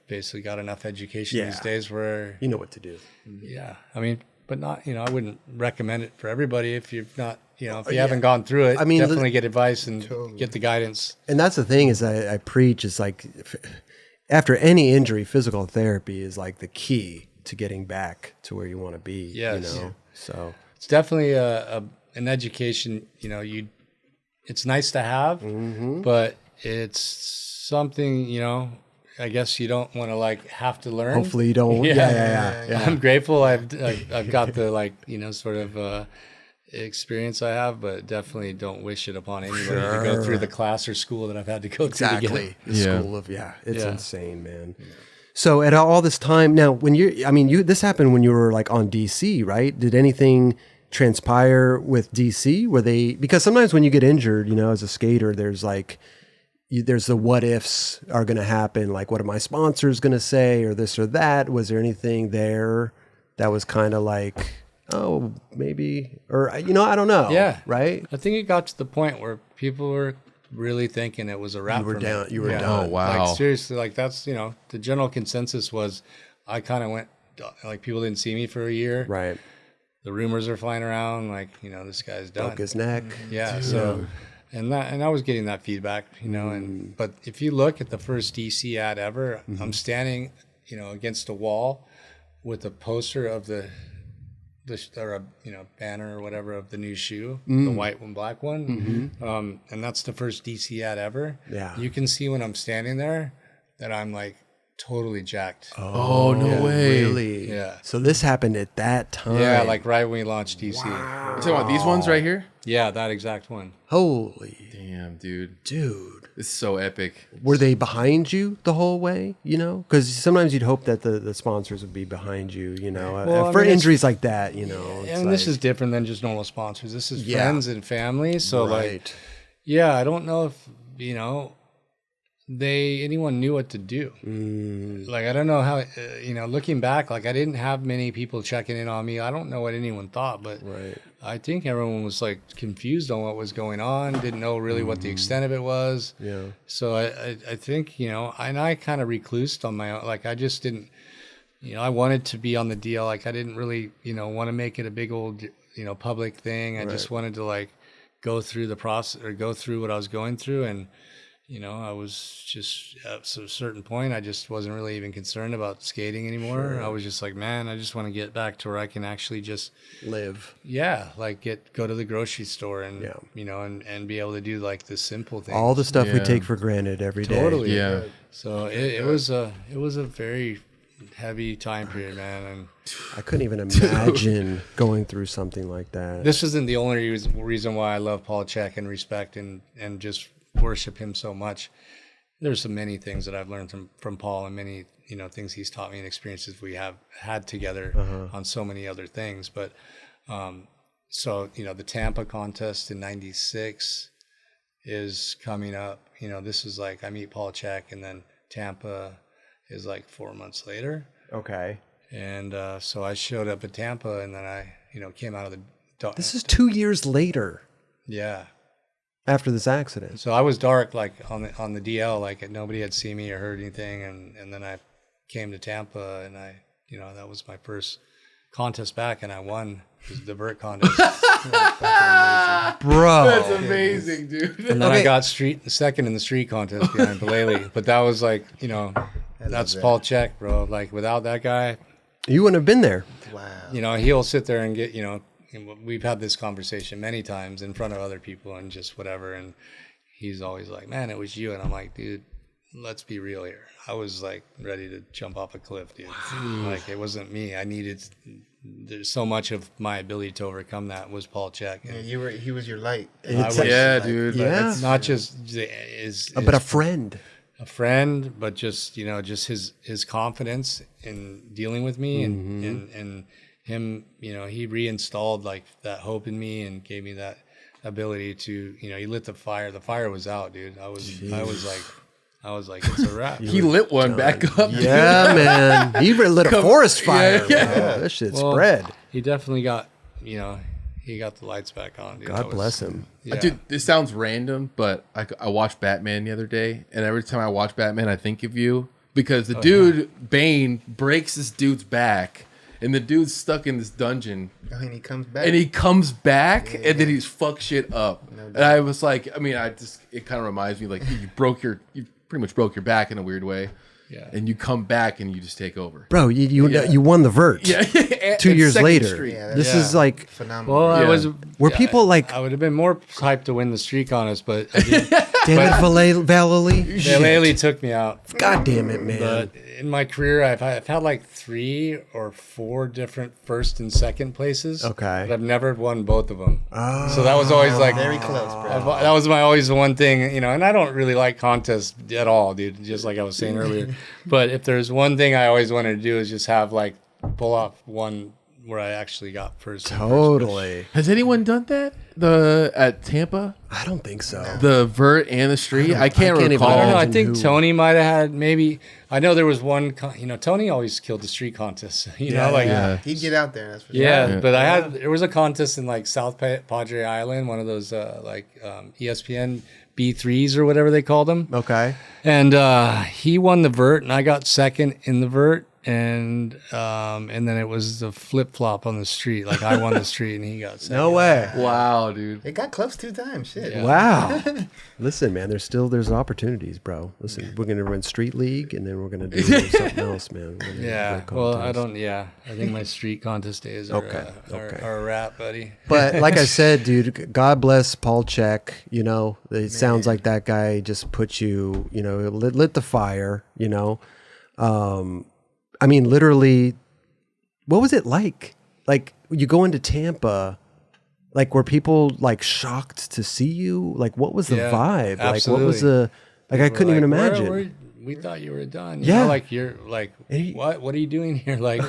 basically got enough education these days where you know what to do. Yeah, I mean, but not I wouldn't recommend it for everybody if you've not if you haven't gone through it. I mean, definitely get advice and get the guidance. And that's the thing is I preach is like after any injury, physical therapy is like the key to getting back to where you want to be. Yes. So it's definitely an education. It's nice to have, but it's something, I guess you don't want to have to learn. Hopefully you don't. Yeah. I'm grateful I've got the sort of experience I have, but definitely don't wish it upon anybody to go through the class or school that I've had to go through to get. The school of, it's insane, man. So at all this time now, when this happened when you were like on DC, right? Did anything transpire with DC? Because sometimes when you get injured, as a skater, there's there's the what ifs are going to happen. Like, what are my sponsors going to say, or this or that? Was there anything there that was kind of like, oh, maybe, or, I don't know. Yeah. Right. I think it got to the point where people were really thinking it was a wrap. You were down. Me. You were down. Oh, wow. Like, seriously, that's, the general consensus was I kind of went, people didn't see me for a year. Right. The rumors are flying around, this guy's done. Broke his neck. Yeah. Dude. So, and I was getting that feedback, but if you look at the first DC ad ever, I'm standing, against a wall with a poster of the banner or whatever of the new shoe, the white and black one. And that's the first DC ad ever. Yeah. You can see when I'm standing there that I'm totally jacked. Oh, no way. Really? Yeah. So this happened at that time. Yeah, right when we launched DC. Wow. You talking about these ones right here? Yeah, that exact one. Holy. Damn, dude. This is so epic. Were they behind you the whole way, Because sometimes you'd hope that the sponsors would be behind you, for injuries like that, And this is different than just normal sponsors. This is friends and family. So, I don't know if, anyone knew what to do. I don't know how, looking back, I didn't have many people checking in on me. I don't know what anyone thought, but I think everyone was confused on what was going on, didn't know really what the extent of it was. Yeah. So I think, and I kind of reclused on my own. I just didn't, I wanted to be on the deal. I didn't really, want to make it a big old, public thing. I just wanted to go through the process or go through what I was going through. And, I was just at a certain point, I just wasn't really even concerned about skating anymore. Sure. I was just man, I just want to get back to where I can actually just live. Yeah. Go to the grocery store and, and be able to do the simple things. All the stuff we take for granted every day. Totally. Yeah. So it was a very heavy time period, man. And I couldn't even imagine going through something like that. This isn't the only reason why I love Paul Chek and respect and just worship him so much. There's so many things that I've learned from Paul, and many things he's taught me and experiences we have had together on so many other things. But so the Tampa contest in '96 is coming up. This is I meet Paul Chek, and then Tampa is 4 months later. Okay. And so I showed up at Tampa, and then I, came out of the. This is 2 years later. Yeah. After this accident. So I was dark, like on the DL, like nobody had seen me or heard anything, and then I came to Tampa, and I, that was my first contest back, and I won the vert contest. Bro, that's amazing, dude. And then I got second in the street contest behind Bagley, but that was like, that's Paul Chek, bro. Like without that guy, you wouldn't have been there. Wow. He'll sit there and get, we've had this conversation many times in front of other people and just whatever, and he's always like, man, it was you. And I'm like, dude, let's be real here. I was like ready to jump off a cliff, dude. Like it wasn't me. There's so much of my ability to overcome that was Paul Chek. Yeah, he was your light. Dude. Yeah. It's not just but a friend. A friend, but just just his confidence in dealing with me and him, he reinstalled like that hope in me and gave me that ability to, he lit the fire. The fire was out, dude. I was like, it's a wrap. He lit one back up. Yeah, man. He lit a forest fire. Yeah. That shit spread. He definitely got, he got the lights back on, dude. God bless him. Yeah. Dude, this sounds random, but I watched Batman the other day, and every time I watch Batman, I think of you because the dude, Bane, breaks this dude's back, and the dude's stuck in this dungeon. And he comes back. And then he's fucked shit up. No, and I was like, it kind of reminds me like you pretty much broke your back in a weird way. Yeah. And you come back and you just take over. Bro, you won the vert. Yeah. 2 years later. Street. Yeah, this is like phenomenal. Well, were people like I would have been more hyped to win the streak on us, but damn it, Valeri took me out. God damn it, man. But in my career, I've had like 3 or 4 different first and second places. Okay. But I've never won both of them. Oh, so that was always like very close, bro. that was always one thing, and I don't really like contests at all, dude, just like I was saying earlier. But if there's one thing I always wanted to do is just have like pull off one where I actually got first. Totally. Has anyone done that? At Tampa? I don't think so. The vert and the street? I can't even recall. I don't know. I Imagine think Tony might have had maybe. I know there was one. Tony always killed the street contests. He'd get out there. That's for sure. Yeah, but there was a contest in like South Padre Island, one of those ESPN B3s or whatever they called them. Okay. And he won the vert, and I got second in the vert. And then it was the flip flop on the street. Like I won the street and he got second. No way. Wow, dude. It got close 2 times. Shit. Yeah. Wow. Listen, man, there's opportunities, bro. Listen, we're gonna run Street League and then we're gonna do something else, man. Yeah. Well, I don't. Yeah, I think my street contest days are a wrap, buddy. But like I said, dude, God bless Paul Chek. It sounds like that guy just put you, lit the fire. I mean, literally, what was it like? Like, you go into Tampa, like, were people, like, shocked to see you? Like, what was the vibe? Absolutely. Like, what was the, like, I couldn't even imagine. We thought you were done. Yeah. You're like, what are you doing here? Like,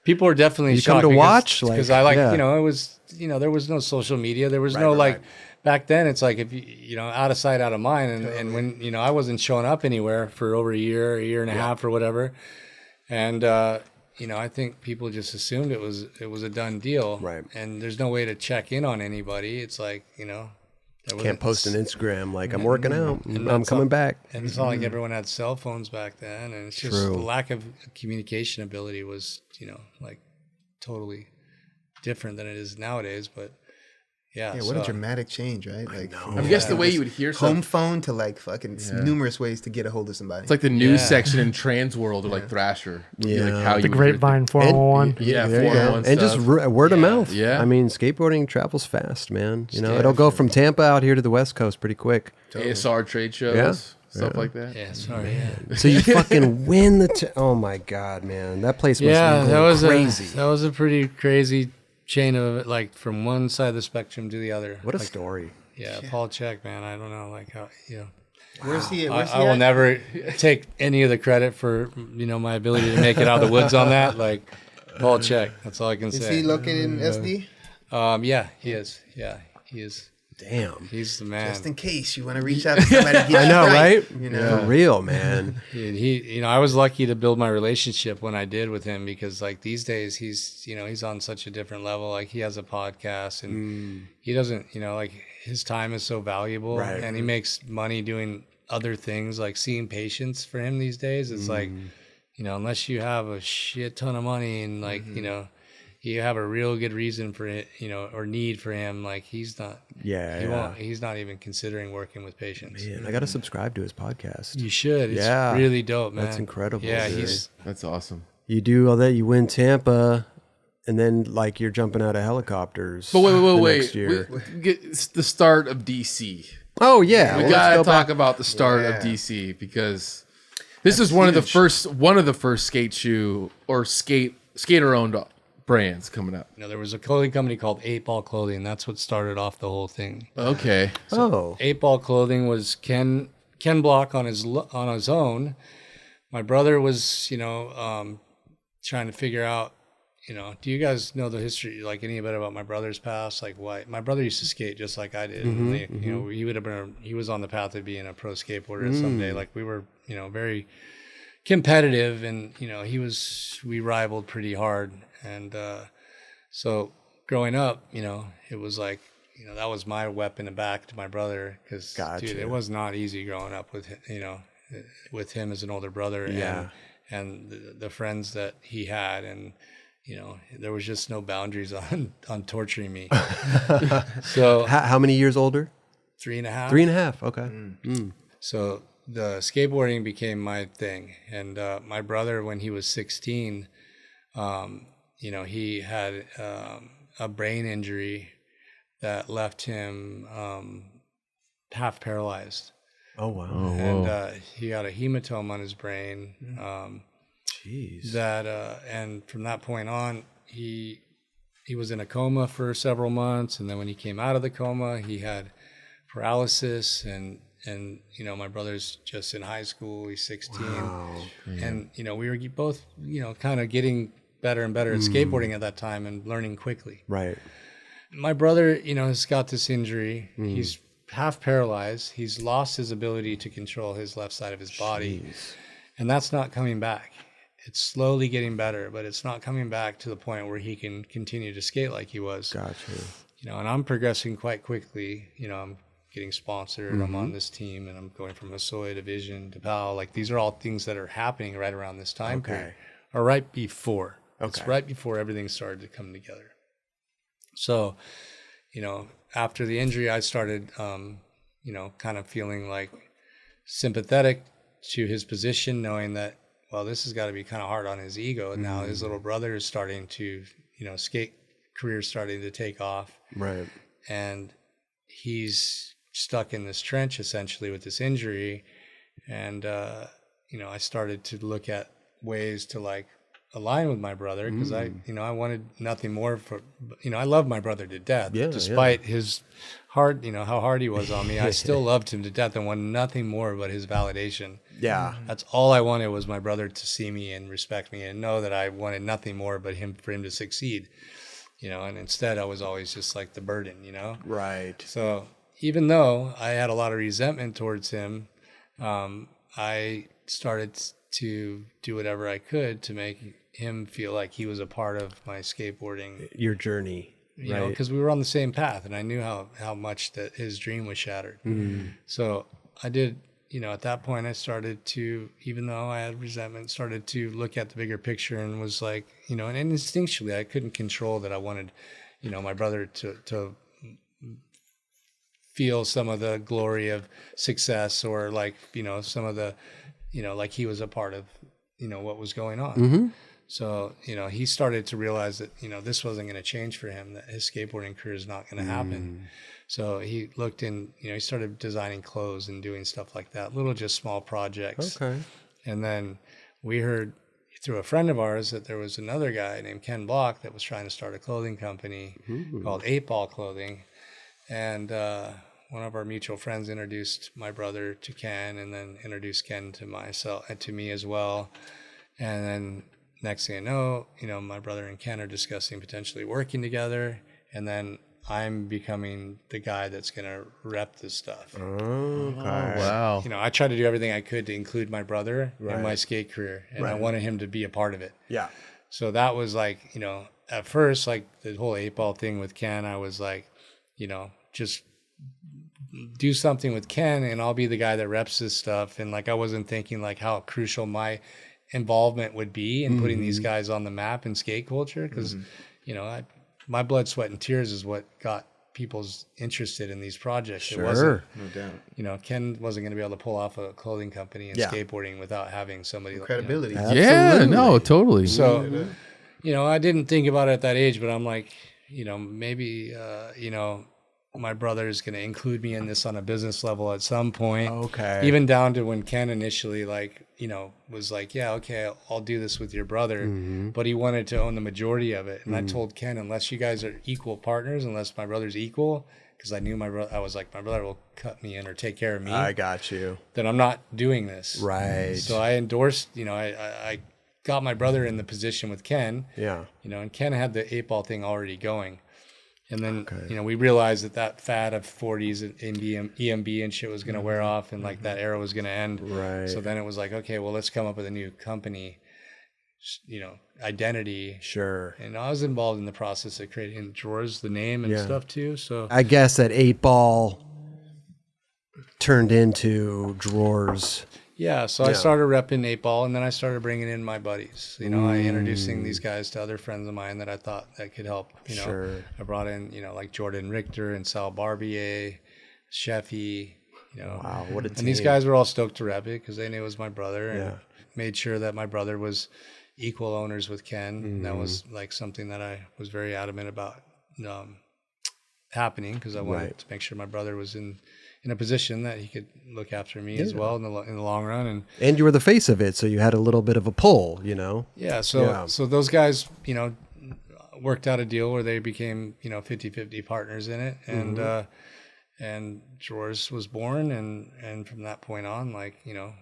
people were definitely shocked. Come to watch? Because it was, there was no social media. There was back then it's like if you out of sight, out of mind. And when, I wasn't showing up anywhere for over a year and a half or whatever. And I think people just assumed it was a done deal, right? And there's no way to check in on anybody. It's like can't post an Instagram like I'm working out, I'm coming back. And it's not like everyone had cell phones back then, and it's just the lack of communication ability was like totally different than it is nowadays. But what a dramatic change, right? Like, I guess the way you would hear home phone to like fucking numerous ways to get a hold of somebody. It's like the news section in Trans World or like Thrasher. Yeah, like how the Grapevine 411. Yeah, 411 and just word of mouth. Yeah, I mean, skateboarding travels fast, man. It'll go from Tampa out here to the West Coast pretty quick. Totally. ASR trade shows, stuff like that. Yeah, sorry. Yeah. So you fucking win the. Oh my god, man, that place must be crazy. That was a pretty crazy chain of like from one side of the spectrum to the other. What a story. Yeah, Paul Chek, man. I don't know, like how Where's he? I will never take any of the credit for my ability to make it out of the woods on that. Like Paul Chek, that's all I can say. Is he located in SD? Yeah, he is. Yeah, he is. Damn. He's the man. Just in case you want to reach out to somebody to get I know, right? You know, For real, man. I was lucky to build my relationship when I did with him, because like these days he's on such a different level. Like he has a podcast and he doesn't, like his time is so valuable, right. and he makes money doing other things, like seeing patients for him these days. It's like, unless you have a shit ton of money and like, you have a real good reason for it, or need for him, like he's not. He's not even considering working with patients. Man, I got to subscribe to his podcast. You should. It's really dope, man. That's incredible. Yeah, dude. That's awesome. You do all that. You win Tampa, and then like you're jumping out of helicopters. But wait. Next year. It's the start of DC. Oh yeah, we gotta talk about the start of DC, because this is one of the first skate shoe or skater owned brands coming up. There was a clothing company called 8 Ball Clothing. That's what started off the whole thing. Okay. So 8 Ball Clothing was Ken Block on his own. My brother was, trying to figure out, do you guys know the history, like any bit about my brother's past? Like why my brother used to skate just like I did. He was on the path of being a pro skateboarder someday. Like we were, very competitive, and we rivaled pretty hard. And so growing up, it was like, that was my weapon to back to my brother, because dude, it was not easy growing up with with him as an older brother, and the friends that he had, and there was just no boundaries on torturing me. So how many years older? 3.5. 3.5. Okay. So the skateboarding became my thing, and my brother, when he was 16, he had a brain injury that left him half paralyzed. Oh wow! And he got a hematoma on his brain. Jeez. And from that point on, he was in a coma for several months, and then when he came out of the coma, he had paralysis. And my brother's just in high school. He's 16, and we were both kind of getting better and better at skateboarding at that time and learning quickly. Right. My brother, has got this injury. He's half paralyzed. He's lost his ability to control his left side of his body. And that's not coming back. It's slowly getting better, but it's not coming back to the point where he can continue to skate like he was. Gotcha. And I'm progressing quite quickly. I'm getting sponsored. I'm on this team, and I'm going from a Soy division to Powell. Like these are all things that are happening right around this time period, or right before. It's right before everything started to come together. So, after the injury, I started, kind of feeling like sympathetic to his position, knowing that, well, this has got to be kind of hard on his ego. And now his little brother is starting to, skate career starting to take off. Right. And he's stuck in this trench essentially with this injury. And, I started to look at ways to like align with my brother, because I wanted nothing more I love my brother to death. Despite his hard, how hard he was on me, I still loved him to death and wanted nothing more but his validation. Yeah. That's all I wanted, was my brother to see me and respect me and know that I wanted nothing more but for him to succeed, and instead I was always just like the burden, Right. So even though I had a lot of resentment towards him, I started to do whatever I could to make him feel like he was a part of my skateboarding, your journey, because we were on the same path, and I knew how much that his dream was shattered. So I did, at that point I started to, even though I had resentment, started to look at the bigger picture, and was like, and instinctually I couldn't control that I wanted, my brother to feel some of the glory of success, or like, some of the, like he was a part of, what was going on. So, he started to realize that, this wasn't going to change for him, that his skateboarding career is not going to happen. So he looked in, he started designing clothes and doing stuff like that, little just small projects. Okay. And then we heard through a friend of ours that there was another guy named Ken Block that was trying to start a clothing company called 8 Ball Clothing. And one of our mutual friends introduced my brother to Ken, and then introduced Ken to myself and to me as well. And then next thing I know, my brother and Ken are discussing potentially working together. And then I'm becoming the guy that's going to rep this stuff. Okay. Wow. You know, I tried to do everything I could to include my brother in my skate career, and I wanted him to be a part of it. Yeah. So that was like, you know, at first, like the whole 8-ball thing with Ken, I was like, you know, just do something with Ken and I'll be the guy that reps this stuff. And like, I wasn't thinking like how crucial my involvement would be in putting these guys on the map in skate culture. Cause you know, my blood, sweat and tears is what got people's interested in these projects. Sure. It wasn't, No doubt. you know, Ken wasn't going to be able to pull off a clothing company and skateboarding without having somebody Credibility. Like, Yeah, no, totally. So, you know, I didn't think about it at that age, but I'm like, you know, maybe, you know, my brother is going to include me in this on a business level at some point. Okay. Even down to when Ken initially, like, you know, was like, yeah, okay, I'll do this with your brother. But he wanted to own the majority of it. And I told Ken, unless you guys are equal partners, unless my brother's equal, because I knew my brother, I was like, my brother will cut me in or take care of me. I got you. Then I'm not doing this. Right. So I endorsed, you know, I got my brother in the position with Ken. Yeah. You know, and Ken had the 8-ball thing already going. And then, you know, we realized that fad of 40s and EMB and shit was going to wear off and like that era was going to end. Right. So then it was like, okay, well, let's come up with a new company, you know, identity. Sure. And I was involved in the process of creating Drawers, the name and stuff too. So I guess that 8-ball turned into Drawers. yeah, so I started repping 8-ball and then I started bringing in my buddies. You know, I introducing these guys to other friends of mine that I thought that could help. You know, Sure. I brought in, you know, like Jordan Richter and Sal Barbier, Sheffy, you know. Wow, what a team. And these guys were all stoked to rep it because they knew it was my brother and made sure that my brother was equal owners with Ken. That was like something that I was very adamant about happening because I wanted to make sure my brother was in a position that he could look after me as well in the long run. And you were the face of it, so you had a little bit of a pull, you know? So those guys, you know, worked out a deal where they became, you know, 50-50 partners in it. And Drawers was born. And from that point on, like, you know,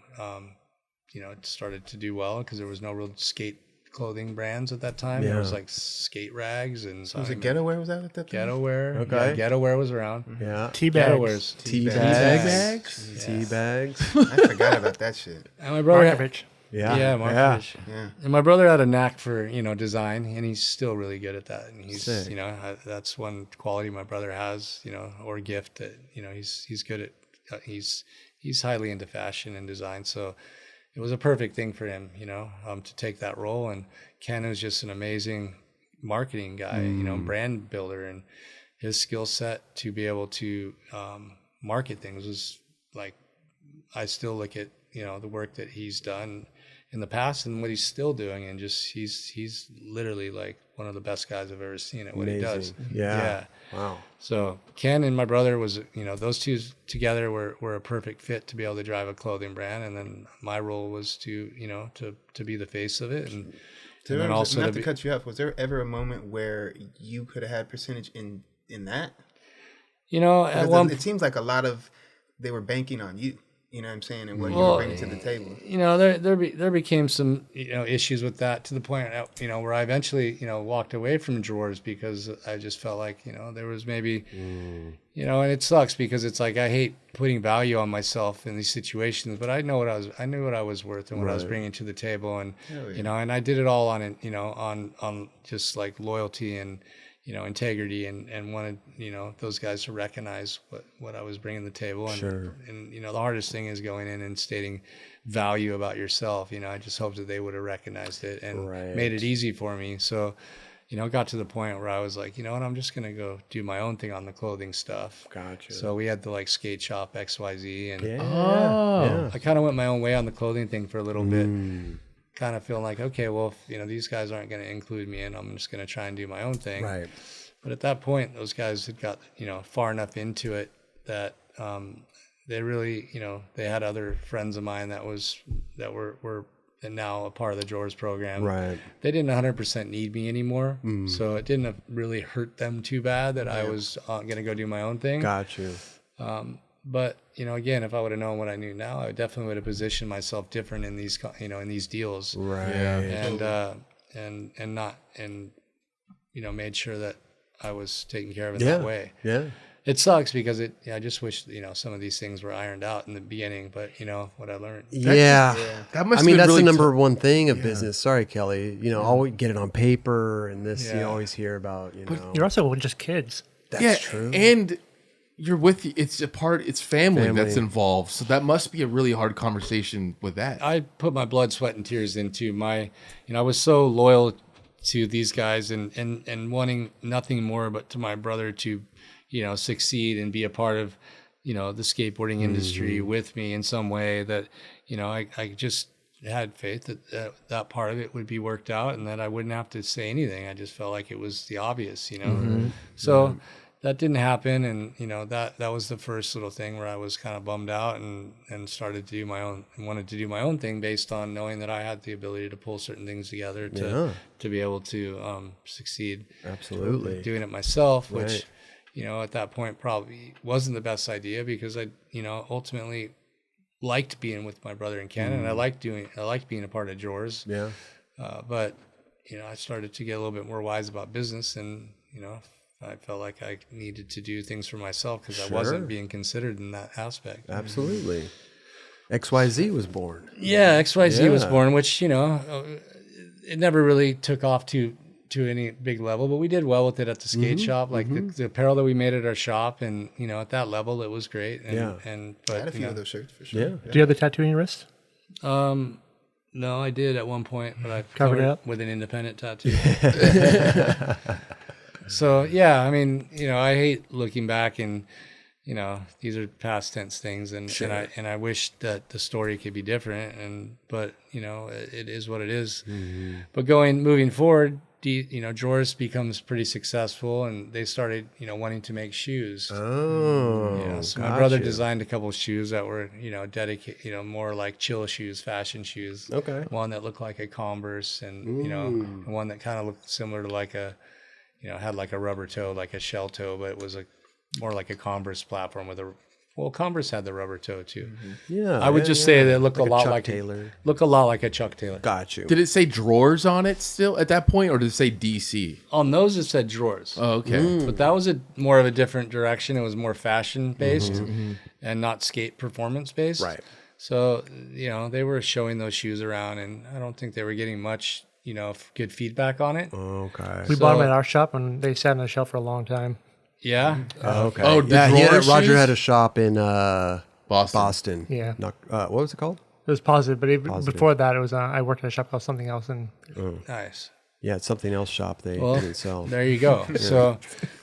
it started to do well because there was no real skate clothing brands at that time. There was like skate rags and was it Ghetto Wear? Was that at that time? Ghetto Wear. Okay. Yeah, Ghetto Wear was around. Yeah. T-bags. Tea bags. bags. I forgot about that shit. And my brother Markovich. Yeah. Markovich. Yeah. And my brother had a knack for, you know, design, and he's still really good at that. And he's, Sick. you know, that's one quality my brother has, you know, or gift that, you know, he's good at. He's highly into fashion and design, so it was a perfect thing for him, you know, to take that role. And Ken is just an amazing marketing guy, you know, brand builder, and his skill set to be able to market things was like, I still look at, you know, the work that he's done in the past and what he's still doing, and just he's literally like one of the best guys I've ever seen at what he does. Yeah. Wow. So Ken and my brother was, you know, those two together were a perfect fit to be able to drive a clothing brand, and then my role was to, you know, to be the face of it, and then also not to cut you off, was there ever a moment where you could have had percentage in that? You know, at one it seems like a lot of they were banking on you. You know what I'm saying, and what you were bringing to the table. You know, there became some, you know, issues with that to the point, you know, where I eventually, you know, walked away from Drawers because I just felt like, you know, there was maybe, you know, and it sucks because it's like I hate putting value on myself in these situations, but I knew what I was worth and what I was bringing to the table, and you know, and I did it all on it, you know, on just like loyalty and, you know, integrity, and wanted, you know, those guys to recognize what I was bringing to the table. And, and, you know, the hardest thing is going in and stating value about yourself. You know, I just hoped that they would have recognized it and made it easy for me. So, you know, it got to the point where I was like, you know what, I'm just going to go do my own thing on the clothing stuff. Gotcha. So we had the like skate shop XYZ, and Yeah. I kind of went my own way on the clothing thing for a little bit. Kind of feeling like, okay, well, if, you know, these guys aren't going to include me in, I'm just going to try and do my own thing. Right. But at that point, those guys had got, you know, far enough into it that they really, you know, they had other friends of mine that were and now a part of the Drawers program. Right. They didn't 100% need me anymore, so it didn't really hurt them too bad that I was going to go do my own thing. Got you. But, you know, again, if I would have known what I knew now, I definitely would have positioned myself different in these, you know, in these deals. Right. And, you know, made sure that I was taken care of in that way. Yeah. It sucks because I just wish, some of these things were ironed out in the beginning, but what I learned. Yeah. That must. I mean, that's really the number one thing of business. Sorry, Kelly. Always get it on paper and this. Yeah. You always hear about. You're also just kids. That's true. And you're with it's family that's involved, so that must be a really hard conversation with that. I put my blood, sweat, and tears into I was so loyal to these guys and wanting nothing more but to my brother to succeed and be a part of the skateboarding industry with me in some way, that I just had faith that that part of it would be worked out and that I wouldn't have to say anything. I just felt like it was the obvious, so that didn't happen. And that was the first little thing where I was kind of bummed out and started to do my own and wanted to do my own thing based on knowing that I had the ability to pull certain things together to be able to succeed. Absolutely. Doing it myself, which at that point probably wasn't the best idea, because I ultimately liked being with my brother in Canada, and I liked being a part of Jaws. Yeah. But I started to get a little bit more wise about business, and I felt like I needed to do things for myself because I wasn't being considered in that aspect. Absolutely. XYZ was born. Yeah, XYZ was born, which it never really took off to any big level, but we did well with it at the skate shop. Like the apparel that we made at our shop, and at that level, it was great. And but I had a few of those shirts for sure. Yeah. Do you have the tattoo on your wrist? No, I did at one point, but I covered it up with an independent tattoo. So I mean, I hate looking back, and these are past tense things, and I wish that the story could be different, but it is what it is. But moving forward, Jaws becomes pretty successful, and they started, wanting to make shoes. Oh, so my brother designed a couple of shoes that were, dedicated, more like chill shoes, fashion shoes. Okay. One that looked like a Converse, and and one that kind of looked similar to like a, had like a rubber toe, like a shell toe, but it was more like a Converse platform with Converse had the rubber toe too. Yeah. I would just say that it looked a lot Chuck like Taylor. Look a lot like a Chuck Taylor. Got you. Did it say drawers on it still at that point, or did it say DC? On those, it said drawers. Oh, okay. But that was more of a different direction. It was more fashion based and not skate performance based. Right. So, they were showing those shoes around, and I don't think they were getting much, good feedback on it. Okay. We bought them at our shop, and they sat on the shelf for a long time. Yeah. Okay. Oh, Roger had a shop in Boston. Yeah. What was it called? It was Positive, but before that, it was I worked at a shop called something else, and Nice. Yeah, it's something else shop they didn't sell. There you go.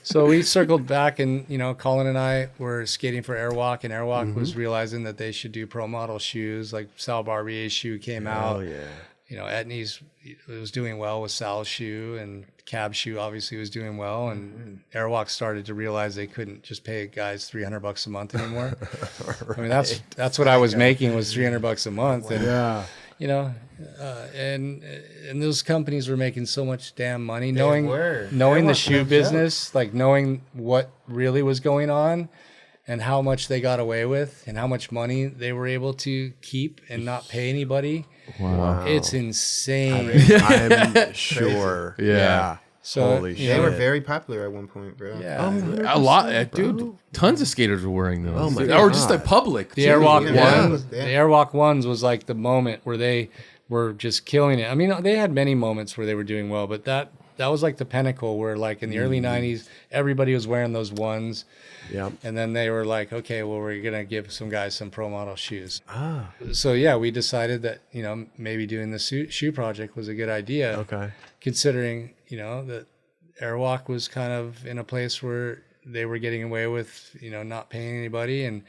So we circled back, and Colin and I were skating for Airwalk, and Airwalk was realizing that they should do pro model shoes. Like Sal Barbier's shoe came out. Oh yeah. Etnies was doing well with Sal's shoe, and Cab shoe obviously was doing well, and Airwalk started to realize they couldn't just pay guys $300 a month anymore. Right. I mean, that's what I was making was $300 a month, and and those companies were making so much damn money, knowing the shoe business, like knowing what really was going on, and how much they got away with, and how much money they were able to keep and not pay anybody. Wow. It's insane. I'm sure. Yeah. So holy shit. They were very popular at one point, bro. Yeah. A lot, dude. Tons of skaters were wearing those. Oh my or God. just the public. The too. Airwalk Yeah. ones, Yeah. the Airwalk ones was like the moment where they were just killing it. I mean, they had many moments where they were doing well, but that was like the pinnacle where, like, in the early 90s, everybody was wearing those ones. Yep. And then they were like, okay, well, we're going to give some guys some pro model shoes. Ah. So, yeah, we decided that, maybe doing the shoe project was a good idea. Okay. Considering, that Airwalk was kind of in a place where they were getting away with, not paying anybody. And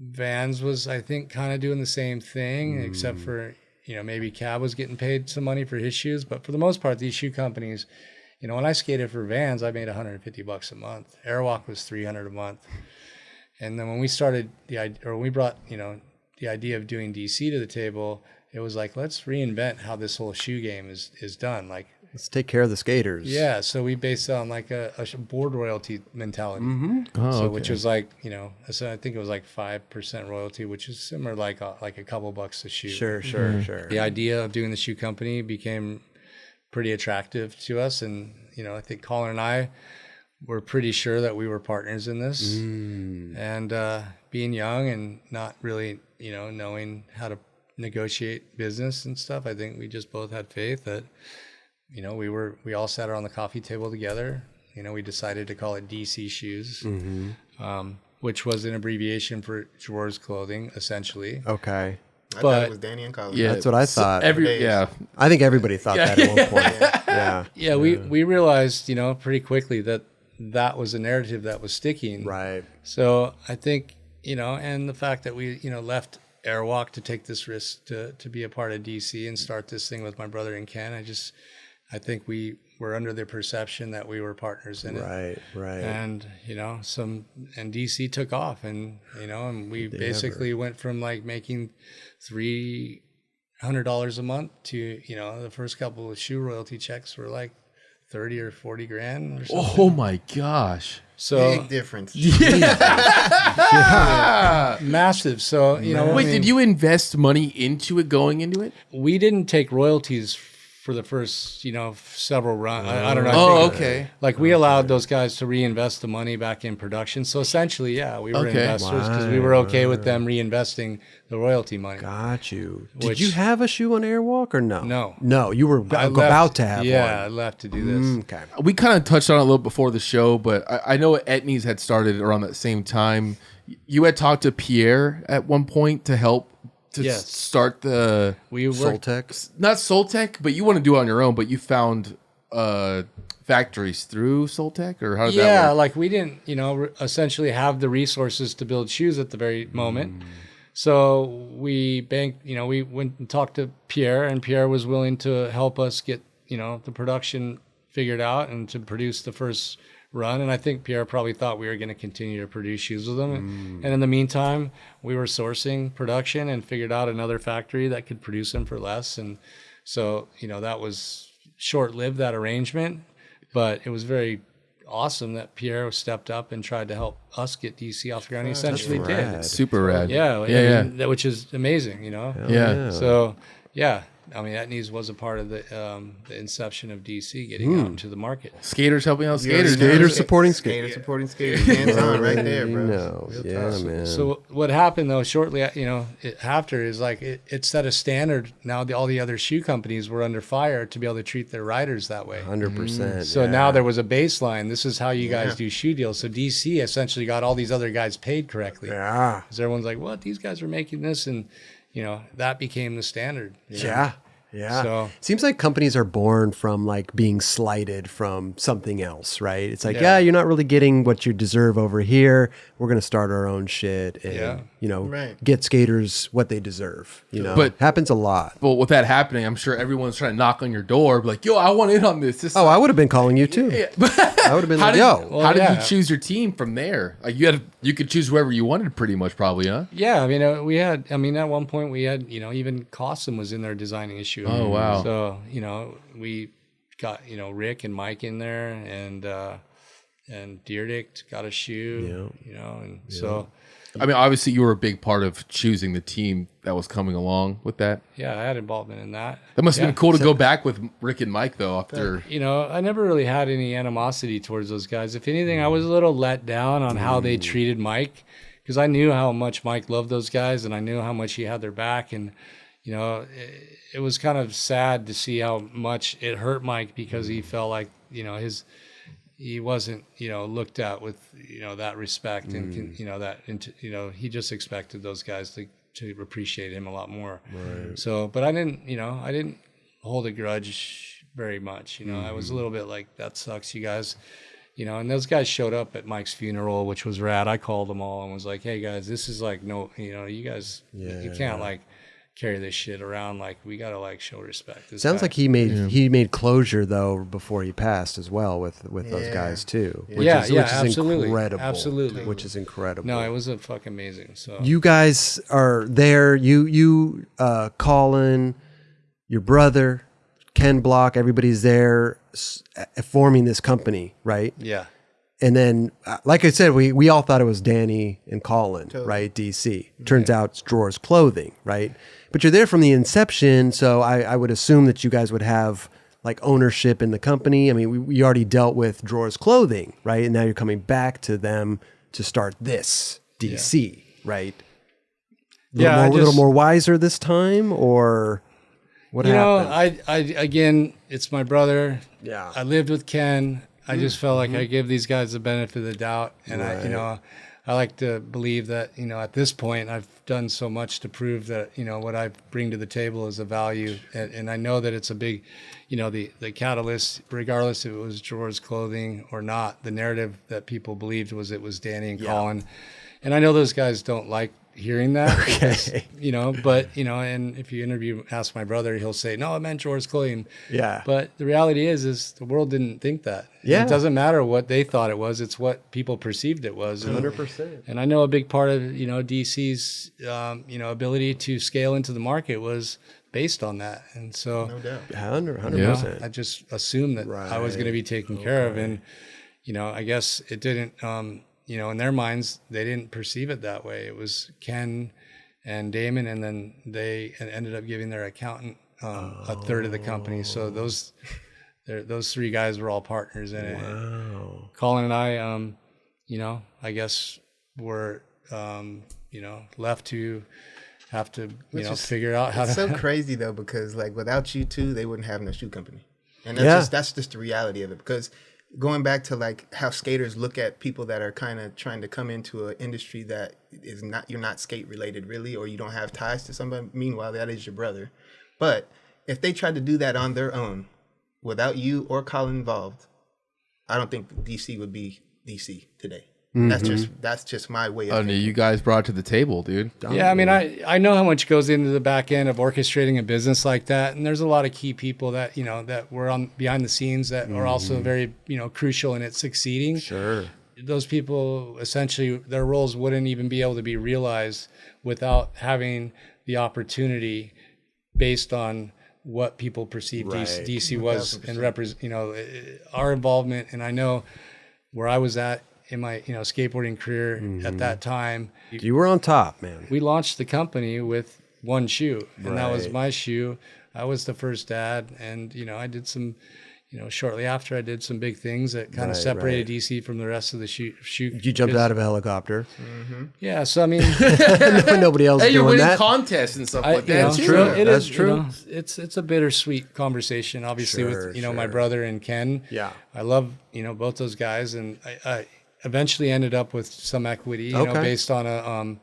Vans was, I think, kind of doing the same thing, except for, maybe Cab was getting paid some money for his shoes. But for the most part, these shoe companies, when I skated for Vans, I made $150 a month. Airwalk was $300 a month. And then when we started we brought, the idea of doing DC to the table, it was like, let's reinvent how this whole shoe game is done. Like, Let's take care of the skaters. yeah. So we based it on like a board royalty mentality. Which was like, so I think it was like 5% royalty, which is similar, like a couple bucks a shoe. Sure. The idea of doing the shoe company became pretty attractive to us, and I think Colin and I were pretty sure that we were partners in this. And being young and not really, knowing how to negotiate business and stuff, I think we just both had faith that, we all sat around the coffee table together. We decided to call it DC Shoes, which was an abbreviation for Drawers Clothing, essentially. Okay. I thought it was Danny and Colin. Yeah, that's what I thought. I think everybody thought that at one point. Yeah, we realized, pretty quickly that was a narrative that was sticking. Right. So I think, and the fact that we, left Airwalk to take this risk to be a part of DC and start this thing with my brother and Ken, I think we were under the perception that we were partners in it. Right. And, and DC took off and we basically went from like making $300 a month to, the first couple of shoe royalty checks were like 30 or 40 grand or something. Oh my gosh. So big difference. Massive. So, wait, did you invest money into it going into it? We didn't take royalties for the first, several runs. I don't know. Oh, okay. Like we allowed those guys to reinvest the money back in production. So essentially, we were investors because we were okay with them reinvesting the royalty money. Got you. Did you have a shoe on Airwalk or no? No. No, you were about to have one. Yeah, I left to do this. Okay. We kind of touched on it a little before the show, but I know Etnies had started around that same time. You had talked to Pierre at one point to help start the Soltech. Not Soltech, but you want to do it on your own, but you found factories through Soltech, or how did that work? Yeah, like we didn't, essentially have the resources to build shoes at the very moment. So we we went and talked to Pierre, and Pierre was willing to help us get, the production figured out and to produce the first run. And I think Pierre probably thought we were going to continue to produce shoes with them. And in the meantime, we were sourcing production and figured out another factory that could produce them for less. And so, that was short-lived, that arrangement, but it was very awesome that Pierre stepped up and tried to help us get DC off the ground. He essentially did. Super rad. Yeah. Which is amazing, Yeah. So, Etnies was a part of the inception of DC getting out into the market. Skaters helping out skaters. Skaters supporting skaters. Skaters supporting skaters. Hands on right there, bro. Man. So what happened though, shortly, after is like it set a standard. Now all the other shoe companies were under fire to be able to treat their riders that way. 100%. So now there was a baseline. This is how you guys do shoe deals. So DC essentially got all these other guys paid correctly. Yeah. Because everyone's like, what? These guys are making this, and that became the standard. Yeah. So seems like companies are born from like being slighted from something else, right? It's like, you're not really getting what you deserve over here. We're going to start our own shit and, get skaters what they deserve, But happens a lot. Well, with that happening, I'm sure everyone's trying to knock on your door, be like, yo, I want in on this. I would have been calling you too. I would have been how did you choose your team from there? Like you could choose whoever you wanted pretty much probably, huh? Yeah. We had, at one point we had, even Costum was in there designing a shoe. Oh, wow. So, we got, Rick and Mike in there and Deerdick got a shoe, so. I mean, obviously you were a big part of choosing the team that was coming along with that. Yeah, I had involvement in that. That must have been cool to go back with Rick and Mike though after. I never really had any animosity towards those guys. If anything, I was a little let down on how they treated Mike because I knew how much Mike loved those guys and I knew how much he had their back and, it was kind of sad to see how much it hurt Mike because he felt like, he wasn't, looked at with, that respect and, he just expected those guys to appreciate him a lot more. Right. So, but I didn't hold a grudge very much. I was a little bit like, that sucks, you guys. And those guys showed up at Mike's funeral, which was rad. I called them all and was like, hey guys, this is like, no, you guys, you can't like carry this shit around. Like we got to like show respect. Sounds like he made closure though before he passed as well with those guys too. Which is absolutely. Incredible. Absolutely. Which is incredible. No, it was a fuck amazing. So you guys are there. You Colin, your brother, Ken Block, everybody's there forming this company, right? Yeah. And then, like I said, we all thought it was Danny and Colin, right? DC. Turns out it's Drawers Clothing, right? But you're there from the inception, so I would assume that you guys would have like ownership in the company? I mean, we already dealt with Drawers Clothing, right? And now you're coming back to them to start this DC, right? A little more wiser this time, or what happened? I again, it's my brother. Yeah. I lived with Ken. I just felt like I give these guys the benefit of the doubt, and I like to believe that, at this point, I've done so much to prove that, what I bring to the table is a value. And I know that it's a big, the catalyst, regardless if it was Drawers Clothing or not, the narrative that people believed was it was Danny and Colin. And I know those guys don't like hearing that, because, but, and if you ask my brother, he'll say, no, I meant Drawers Clothing. Yeah. But the reality is the world didn't think that. Yeah. It doesn't matter what they thought it was. It's what people perceived it was. 100%. And I know a big part of, DC's, ability to scale into the market was based on that. And so no doubt. 100%. I just assumed that I was going to be taken care of. And, I guess it didn't, in their minds, they didn't perceive it that way. It was Ken and Damon, and then they ended up giving their accountant a third of the company. So those three guys were all partners in it. Wow. Colin and I, I guess were, left to have to, figure out how to. It's so crazy though, because like without you two, they wouldn't have no shoe company, and that's just the reality of it. Because going back to like how skaters look at people that are kind of trying to come into an industry that is not, you're not skate related really, or you don't have ties to somebody. Meanwhile, that is your brother. But if they tried to do that on their own without you or Colin involved, I don't think DC would be DC today. That's just my way of thinking. You guys brought it to the table, dude. Yeah, I mean, I know how much goes into the back end of orchestrating a business like that, and there's a lot of key people that that were on behind the scenes that are also very crucial in it succeeding. Sure. Those people, essentially, their roles wouldn't even be able to be realized without having the opportunity based on what people perceive DC was 1,000%. And our involvement. And I know where I was at in my skateboarding career at that time. You were on top, man. We launched the company with one shoe, and that was my shoe. I was the first dad, and I did some, shortly after I did some big things that kind of separated DC from the rest of the shoe. You jumped out of a helicopter. Yeah, so I mean, nobody else you're doing winning that. contests and stuff like that. That's true. That's true. It's a bittersweet conversation, obviously, with my brother and Ken. Yeah, I love both those guys, and I eventually ended up with some equity, based on a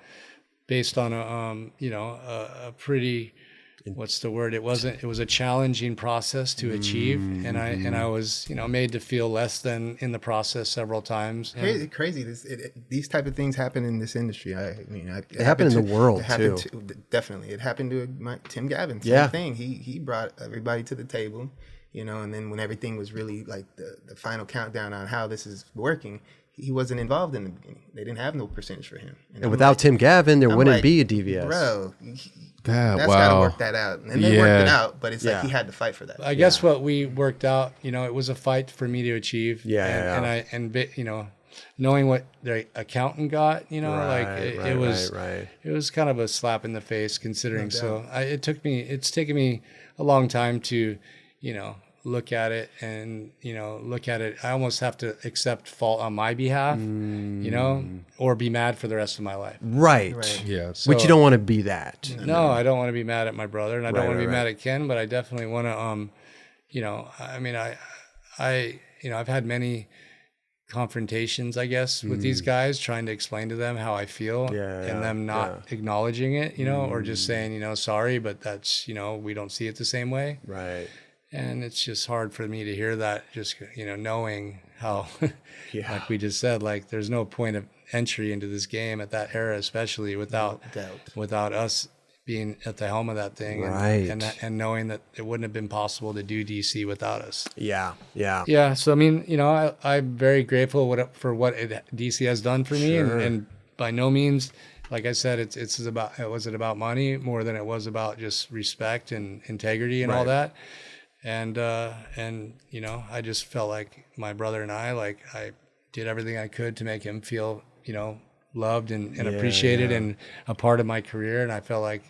pretty, what's the word? It was a challenging process to achieve, and I was, made to feel less than in the process several times. Crazy. These type of things happen in this industry. It happen in the world too. Definitely, it happened to Tim Gavin. Same thing. He brought everybody to the table, and then when everything was really like the final countdown on how this is working, he wasn't involved in the beginning. They didn't have no percentage for him. And without Tim Gavin, there wouldn't be a DVS. Bro, that's got to work that out. And they worked it out, but it's like he had to fight for that. I guess what we worked out, it was a fight for me to achieve. Knowing what the accountant got, it was kind of a slap in the face considering. So it's taken me a long time to, look at it and I almost have to accept fault on my behalf, or be mad for the rest of my life. Right. Yeah. So, but you don't want to be that. No, I don't want to be mad at my brother, and I don't want to be mad at Ken, but I definitely want to I've had many confrontations, I guess, with these guys, trying to explain to them how I feel, and them not acknowledging it, or just saying, sorry, but that's, we don't see it the same way. Right. And it's just hard for me to hear that, just, knowing how, like we just said, like there's no point of entry into this game at that era, especially without us being at the helm of that thing, and knowing that it wouldn't have been possible to do DC without us. Yeah. So I mean, I'm very grateful for what DC has done for me, and by no means, like I said, it wasn't about money more than it was about just respect and integrity and all that. And I just felt like my brother and I did everything I could to make him feel, loved and appreciated and a part of my career. And I felt like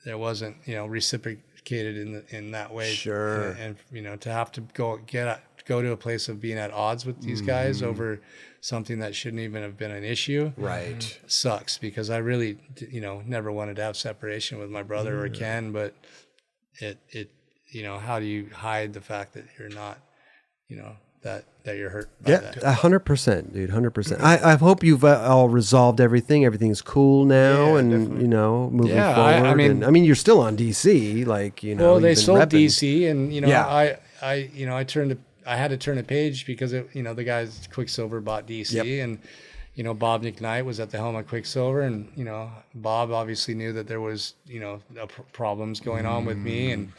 there wasn't, reciprocation educated in that way. Sure. And you know, to have to go to a place of being at odds with these guys over something that shouldn't even have been an issue, right, sucks, because I really, you know, never wanted to have separation with my brother or Ken, but it you know, how do you hide the fact that you're not, you know, that you're hurt by that? 100%, dude, 100%. I hope you've all resolved everything. Everything's cool now, and definitely. you know, moving forward. I mean, you're still on DC, like, you know. Well, they you've been sold repping. DC, and you know, Yeah. I had to turn a page because you know, the guys Quicksilver bought DC, and you know, Bob McKnight was at the helm of Quicksilver, and you know, Bob obviously knew that there was, you know, problems going on with me, and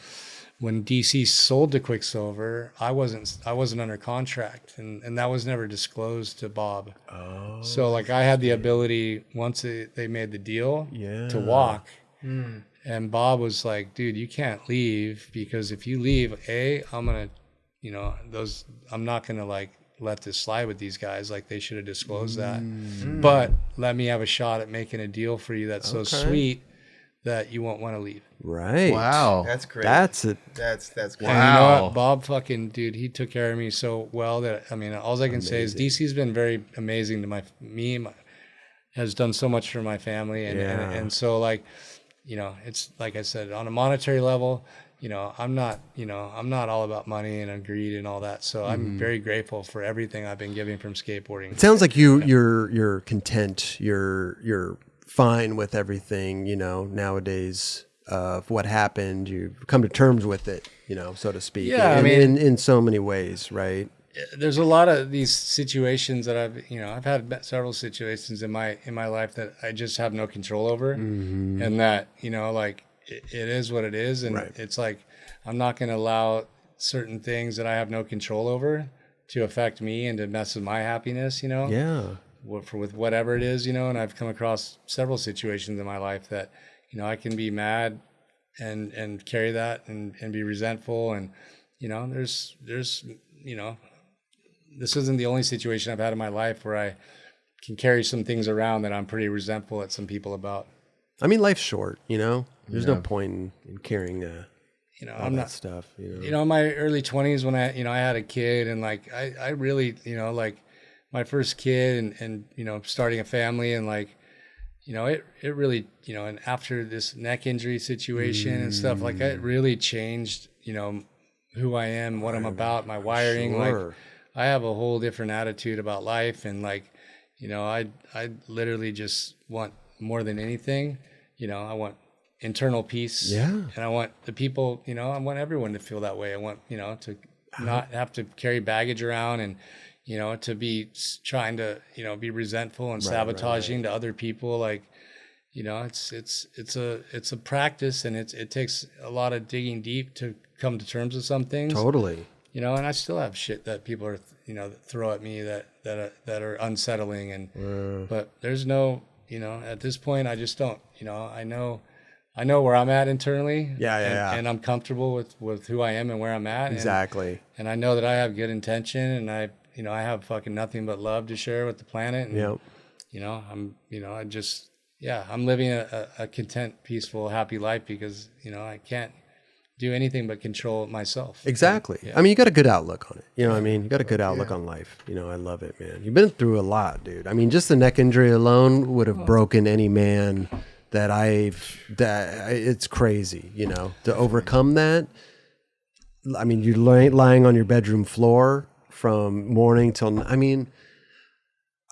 when DC sold to Quicksilver, I wasn't under contract, and that was never disclosed to Bob. Oh. So like, I had the ability once they made the deal to walk. And Bob was like, dude, you can't leave, because if you leave, I'm gonna, you know, I'm not gonna like let this slide with these guys. Like, they should have disclosed that. But let me have a shot at making a deal for you that's so sweet that you won't want to leave. Right. Wow. That's great. That's it. That's great. And you know what? Bob fucking, dude, he took care of me so well that, I mean, all I can say is DC's been very amazing to has done so much for my family. And so, like, you know, it's like I said, on a monetary level, you know, I'm not all about money and greed and all that. So I'm very grateful for everything I've been giving from skateboarding. It sounds like you're content. You're fine with everything, you know, nowadays of what happened. You've come to terms with it, you know, so to speak. Yeah, I mean, in so many ways, right? There's a lot of these situations that I've had several situations in my life that I just have no control over, and that, you know, like, it is what it is, and it's like, I'm not going to allow certain things that I have no control over to affect me and to mess with my happiness, you know? Yeah. With whatever it is, you know. And I've come across several situations in my life that, you know, I can be mad and carry that and be resentful, and, you know, there's you know, this isn't the only situation I've had in my life where I can carry some things around that I'm pretty resentful at some people about. I mean, life's short, you know. There's no point in carrying you know, all that stuff, you know. You know, in my early 20s, when I had a kid, and like I really, you know, like, my first kid and you know, starting a family, and like, you know, it really, you know, and after this neck injury situation and stuff, like, it really changed, you know, who I am, what I'm about, my wiring. Sure. Like, I have a whole different attitude about life, and like, you know, I literally just want more than anything, you know, I want internal peace. Yeah. And I want the people, you know, I want everyone to feel that way. I want, you know, to not have to carry baggage around, and, you know, to be trying to, you know, be resentful and sabotaging to other people. Like, you know, it's a practice, and it takes a lot of digging deep to come to terms with some things. Totally. You know, and I still have shit that people are, you know, that throw at me that are unsettling, and but there's no, you know, at this point, I just don't, you know, I know where I'm at internally. And I'm comfortable with who I am and where I'm at. Exactly. And I know that I have good intention, and I have fucking nothing but love to share with the planet. And, you know, I'm living a content, peaceful, happy life, because, you know, I can't do anything but control myself. Exactly. I mean, you got a good outlook on it. You know what I mean? You got a good outlook on life. You know, I love it, man. You've been through a lot, dude. I mean, just the neck injury alone would have broken any man that it's crazy, you know, to overcome that. I mean, you're lying on your bedroom floor from morning till, I mean,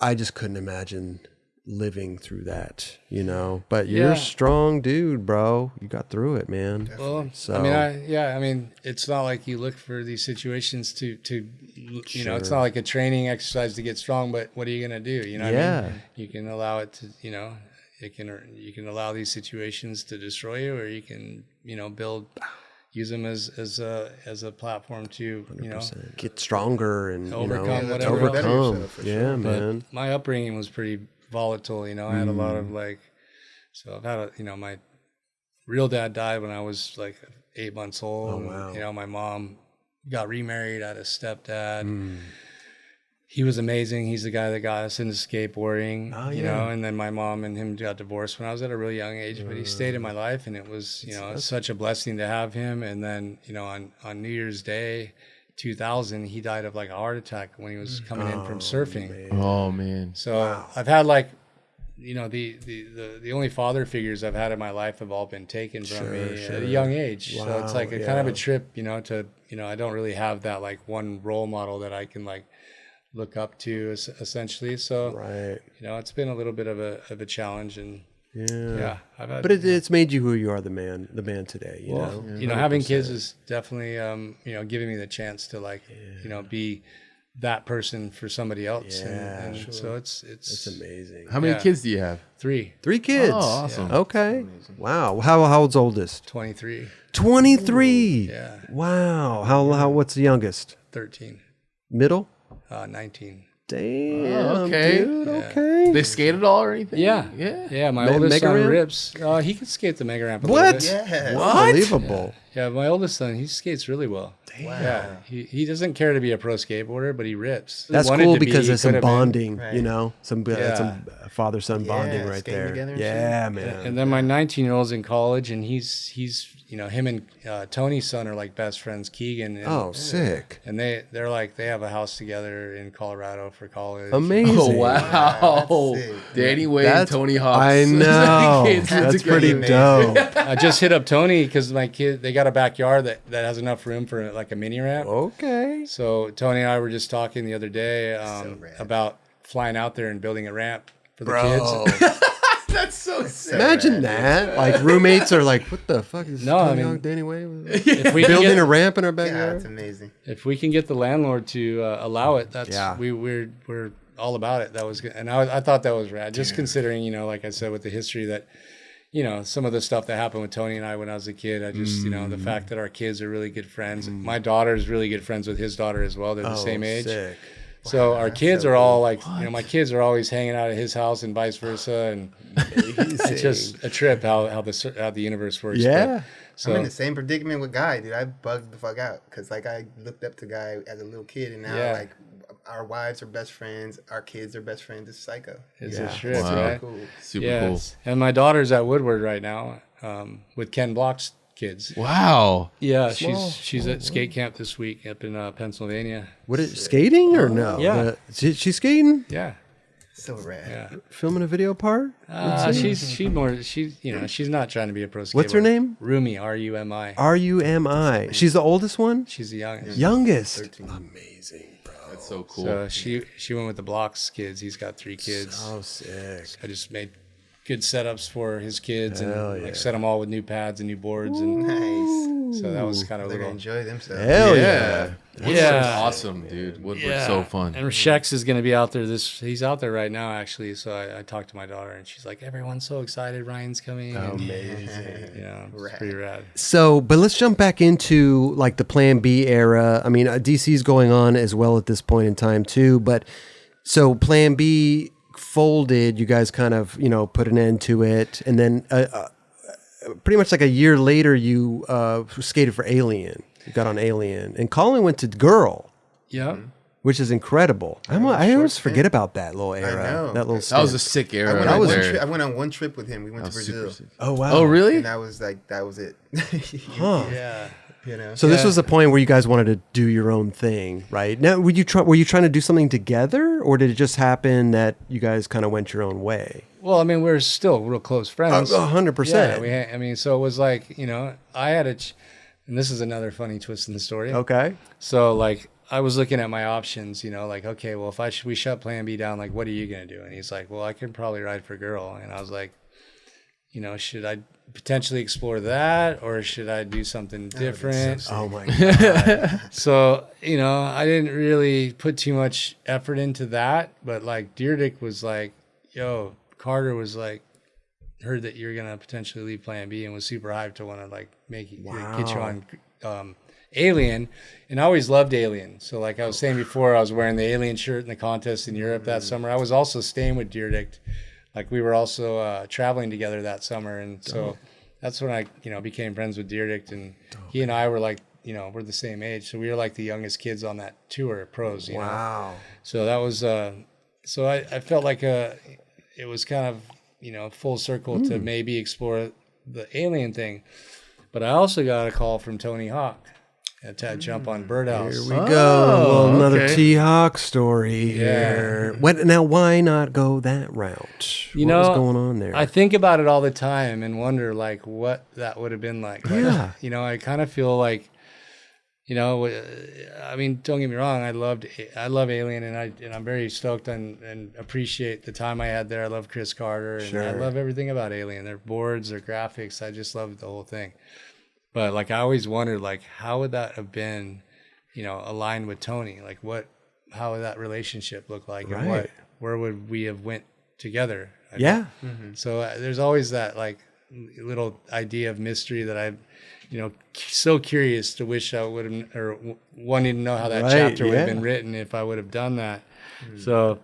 I just couldn't imagine living through that, you know, but you're a strong dude, bro. You got through it, man. Well, so I mean, it's not like you look for these situations to you know, it's not like a training exercise to get strong, but what are you going to do? You know what I mean? You can allow it to, you know, you can allow these situations to destroy you, or you can, you know, use them as a platform to, you know, get stronger and overcome whatever. Yeah, man. But my upbringing was pretty volatile, you know. I had a lot of, like, so I've had you know, my real dad died when I was like 8 months old. Oh, wow. You know, my mom got remarried. I had a stepdad. he was amazing. He's the guy that got us into skateboarding, you know, and then my mom and him got divorced when I was at a really young age, but he stayed in my life, and it was, you know, such a blessing to have him. And then, you know, on New Year's Day, 2000, he died of like a heart attack when he was coming in from surfing. Man. Oh man. So I've had like, you know, the only father figures I've had in my life have all been taken from me at a young age. So it's like a kind of a trip, you know, to, you know, I don't really have that like one role model that I can like look up to essentially. So, you know, it's been a little bit of a challenge, and I've had, but it's made you who you are, the man today, you know? You know, having kids is definitely, you know, giving me the chance to like, you know, be that person for somebody else. And so it's amazing. How many kids do you have? 3 kids. Oh, awesome. Okay. Wow. How old's oldest? 23. 23. Yeah. Wow. How what's the youngest? 13. Middle? 19. Damn. Okay. Dude, okay. They skated all or anything? Yeah. My oldest Mega son ramp? rips. He can skate the mega ramp a What? little bit. Yeah. Unbelievable. Yeah, my oldest son, he skates really well. Wow. Yeah, he doesn't care to be a pro skateboarder, but he rips. That's Wanted cool to be, because he there's some could have been. bonding, Right. you know, some father-son bonding right skating there. together and Yeah, shit. man. And then my 19-year-old's in college, and he's you know, him and Tony's son are like best friends, Keegan. And, Oh, sick. And they're like, they have a house together in Colorado for college. Amazing. Oh wow. That's sick. Danny Wade, That's- Tony Hawk. I know. Kids live That's pretty together. dope. I just hit up Tony because my kid, they got a backyard that has enough room for like a mini ramp. Okay. So Tony and I were just talking the other day rad. about flying out there and building a ramp for the kids. Bro. That's so sick. Imagine that. Like roommates are like, what the fuck is No, I Tony mean- Hawk, Danny Way? If we can Building get, a ramp in our Yeah, backyard? it's amazing. if we can get the landlord to allow it, that's Yeah. we're all about it. That was good, and I thought that was rad. Just considering, you know, like I said, with the history that, you know, some of the stuff that happened with Tony and I when I was a kid. I just, you know, the fact that our kids are really good friends. My daughter's really good friends with his daughter as well. They're the same age. Sick. So our kids are all like, you know, my kids are always hanging out at his house and vice versa, and it's just a trip how the universe works. Yeah. So I'm in the same predicament with Guy, dude. I bugged the fuck out because like I looked up to Guy as a little kid, and now like our wives are best friends, our kids are best friends. It's psycho. it's a trip, Wow. right? Cool. Super cool. And my daughter's at Woodward right now with Ken Block's kids. Wow. Yeah, she's at skate camp this week up in Pennsylvania. What is skating or no? Yeah. She's skating? Yeah, So rad. yeah. Filming a video part? She's you know, she's not trying to be a pro skateboarder. What's her name? Rumi, RUMI. RUMI. She's the oldest one? She's the youngest. Youngest. 13. Amazing, bro. That's so cool. So she went with the Blocks kids. He's got 3 kids. Oh, sick. I just made good setups for his kids Hell and yeah. like set them all with new pads and new boards, and Nice. so that was kind of a They're gonna little. enjoy themselves. Hell yeah. Woodward's Yeah. awesome, dude. Woodward's so fun. And Chek's is going to be out there. He's out there right now, actually. So I talked to my daughter, and she's like, "Everyone's so excited. Ryan's coming." And, Amazing. yeah, it's Rad. pretty rad. So, but let's jump back into like the Plan B era. I mean, DC's going on as well at this point in time too. But so Plan B folded. You guys kind of, you know, put an end to it, and then pretty much like a year later, you skated for Alien. You got on Alien, and Colin went to Girl, Yeah. which is incredible. I always forget about that little era. know. That little. That was a stint. sick era. I went, right on one there. tri- I went on one trip with him. We went That to was Brazil, super sick. Oh wow. Oh, really? and that was it. Huh. Yeah. You know. So this Yeah. was the point where you guys wanted to do your own thing, right? Now, were you trying to do something together, or did it just happen that you guys kind of went your own way? Well, I mean, we're still real close friends. 100%. Yeah, I mean, so it was like, you know, I had and this is another funny twist in the story. Okay. So like I was looking at my options, you know, like, okay, well, if we shut Plan B down, like, what are you going to do? And he's like, well, I could probably ride for Girl. And I was like, you know, should I potentially explore that, or should I do something different? Oh my god. So, you know, I didn't really put too much effort into that, but like Deerdick was like, yo, Carter was like, heard that you're going to potentially leave Plan B and was super hyped to want to like get you on Alien. And I always loved Alien. So like I was saying before, I was wearing the Alien shirt in the contest in Europe that summer. I was also staying with Deerdick. Like we were also traveling together that summer. And so that's when I, you know, became friends with Deerdick, and he and I were like, we're the same age. So we were like the youngest kids on that tour, pros, you Wow. know? So that was, so I felt like it was kind of, full circle to maybe explore the alien thing. But I also got a call from Tony Hawk to jump on Birdhouse. Here we go. Another okay. T-Hawk story here. Now, why not go that route? What was going on there? I think about it all the time and wonder like what that would have been like. Yeah. I kind of feel like, I mean, don't get me wrong. I love Alien, and I'm very stoked and appreciate the time I had there. I love Chris Carter, and I love everything about Alien. Their boards, their graphics. I just love the whole thing. But like, I always wondered, like, how would that have been, aligned with Tony? Like, how would that relationship look like, and where would we have went together? So there's always that like little idea of mystery that I've, so curious to wish I would have, or wanting to know how that chapter would have been written if I would have done that. So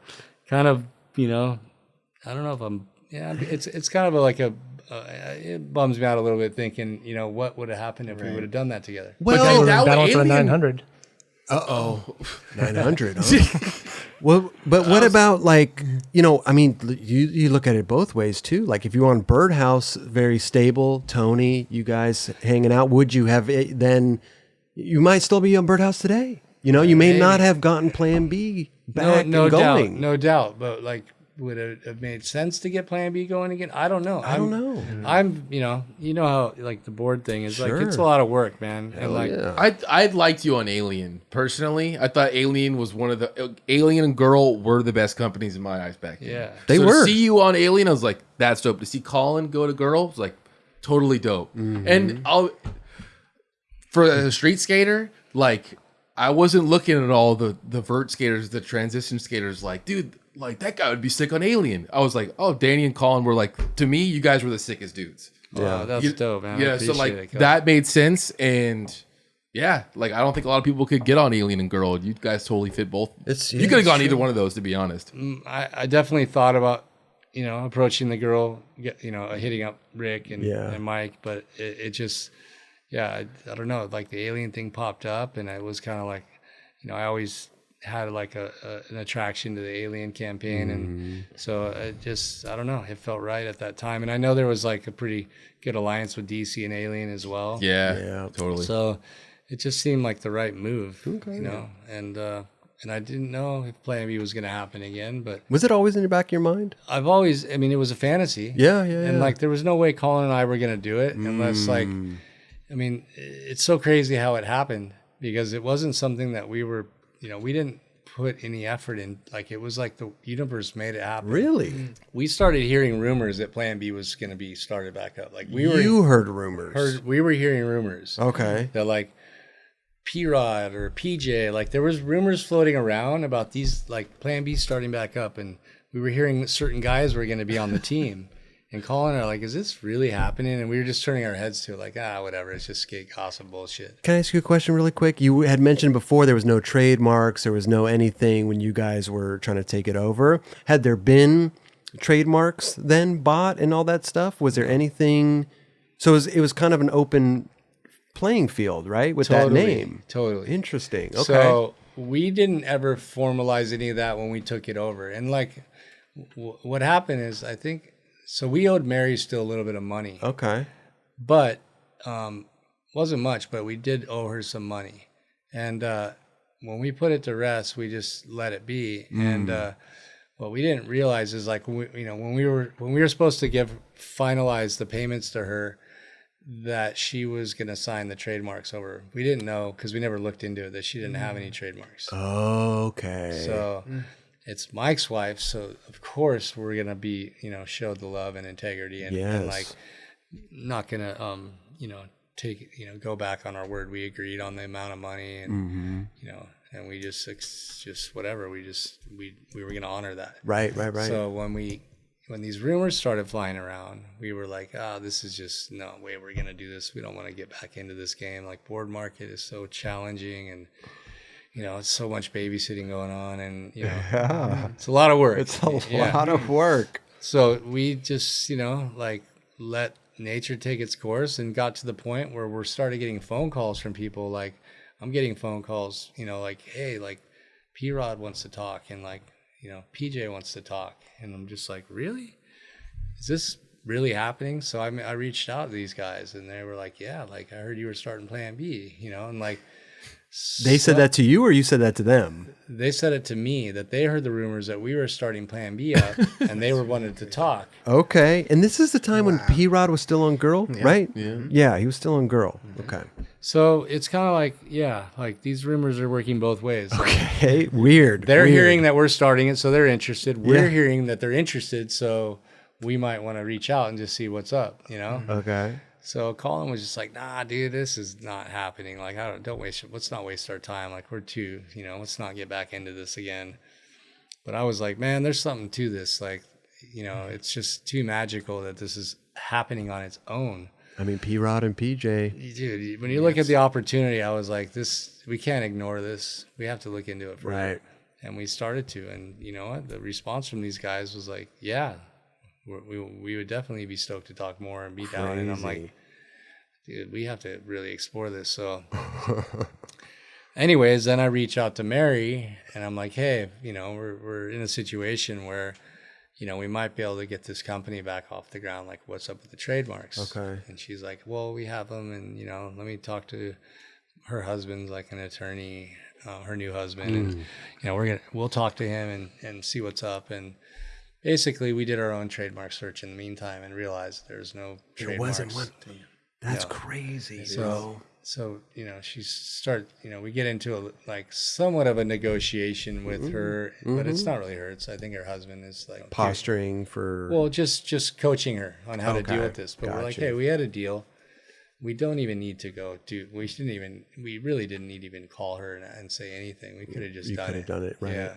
kind of, I don't know if I'm, it's kind of it bums me out a little bit thinking, what would have happened if we would have done that together. Well, that battle for the 900. 900. Huh? Well, but what about like, I mean, you look at it both ways too. Like if you're on Birdhouse, very stable, Tony, you guys hanging out, would you have then? You might still be on Birdhouse today. You may not have gotten Plan B back and going. No doubt. But like, would it have made sense to get Plan B going again? I don't know. I don't know. I'm, how like the board thing is like, it's a lot of work, man. And like, I liked you on Alien personally. I thought Alien was Alien and Girl were the best companies in my eyes back then. Yeah, they were. To see you on Alien, I was like, that's dope. To see Colin go to Girl was like totally dope. And for a street skater, like I wasn't looking at all the vert skaters, the transition skaters. Like, dude. Like that guy would be sick on Alien. I was like, oh, Danny and Colin were like, to me, you guys were the sickest dudes. Yeah, that's dope, man. Yeah, so like that made sense, and like I don't think a lot of people could get on Alien and Girl. You guys totally fit both. You could have gone either one of those, to be honest. I definitely thought about approaching the Girl, hitting up Rick and Mike, but it just I don't know, like the Alien thing popped up, and I was kind of like, I always had like an attraction to the Alien campaign, and so I don't know, it felt right at that time, and I know there was like a pretty good alliance with DC and Alien as well. Yeah, totally. So it just seemed like the right move, and I didn't know if Plan B was going to happen again, but was it always in the back of your mind? I've always, I mean, it was a fantasy. And like there was no way Colin and I were going to do it unless like, I mean, it's so crazy how it happened, because it wasn't something that we were, we didn't put any effort in. Like it was like the universe made it happen. Really? We started hearing rumors that Plan B was going to be started back up. Like you heard rumors. We were hearing rumors. Okay. That like P-Rod or PJ, like there was rumors floating around about these like Plan B starting back up, and we were hearing certain guys were going to be on the team. And Colin and I are like, is this really happening? And we were just turning our heads to it, like, whatever. It's just skate gossip bullshit. Can I ask you a question really quick? You had mentioned before there was no trademarks, there was no anything when you guys were trying to take it over. Had there been trademarks then bought and all that stuff? Was there anything? So it was kind of an open playing field, right? With that name. Totally. Interesting. Okay. So we didn't ever formalize any of that when we took it over. And like what happened is, I think, so we owed Mary still a little bit of money. Okay. But wasn't much, but we did owe her some money. And when we put it to rest, we just let it be. And what we didn't realize is like, when we were supposed to finalize the payments to her, that she was going to sign the trademarks over. We didn't know, because we never looked into it, that she didn't have any trademarks. Okay. So it's Mike's wife, so of course we're gonna be, show the love and integrity, and like not gonna, take, go back on our word. We agreed on the amount of money, and and we just whatever. We were gonna honor that. Right. So when these rumors started flying around, we were like, this is just no way we're gonna do this. We don't want to get back into this game. Like board market is so challenging, and it's so much babysitting going on, and it's a lot of work. It's a lot of work. So we just, like let nature take its course, and got to the point where we're started getting phone calls from people. Like, I'm getting phone calls, you know, like, hey, like P-Rod wants to talk, and like, you know, PJ wants to talk. And I'm just like, really? Is this really happening? So I reached out to these guys, and they were like, yeah, like I heard you were starting Plan B, you know, and like, they said that to you, or you said that to them? They said it to me, that they heard the rumors that we were starting Plan B up, and they were wanted to talk. Okay. And this is the time when P-Rod was still on Girl, right? Yeah, he was still on Girl. Okay. So it's kind of like, yeah, like these rumors are working both ways. Like, Okay. Weird. they're hearing that we're starting it, so they're interested. We're hearing that they're interested, so we might want to reach out and just see what's up, you know? Okay. So Colin was just like, nah, dude, this is not happening. Like, let's not waste our time. Like, we're too, you know, let's not get back into this again. But I was like, man, there's something to this. Like, you know, it's just too magical that this is happening on its own. I mean, P-Rod and PJ. Dude, when you look at the opportunity, I was like, we can't ignore this. We have to look into it further. Right. And we started to. And you know what? The response from these guys was like, yeah, we would definitely be stoked to talk more and be down. And I'm like, dude, we have to really explore this. So anyways, then I reach out to Mary, and I'm like, hey, you know, we're in a situation where, you know, we might be able to get this company back off the ground. Like, what's up with the trademarks? Okay. And she's like, well, we have them, and, you know, let me talk to her husband's like an attorney, her new husband. And, you know, we'll talk to him and see what's up. And basically we did our own trademark search in the meantime and realized there's no trademarks. It wasn't one thing. That's crazy. So, you know, we get into like somewhat of a negotiation with her, but it's not really her. It's, I think her husband is like posturing for, well, just coaching her on how to deal with this. But we're like, hey, we had a deal. We don't even need to go we really didn't need to even call her and say anything. We could have just done it. You could have done it. Right. Yeah.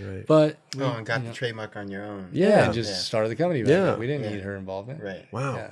Right. But and got the trademark on your own. Yeah. And just started the company back up. We didn't need her involvement. Right. Wow. Yeah.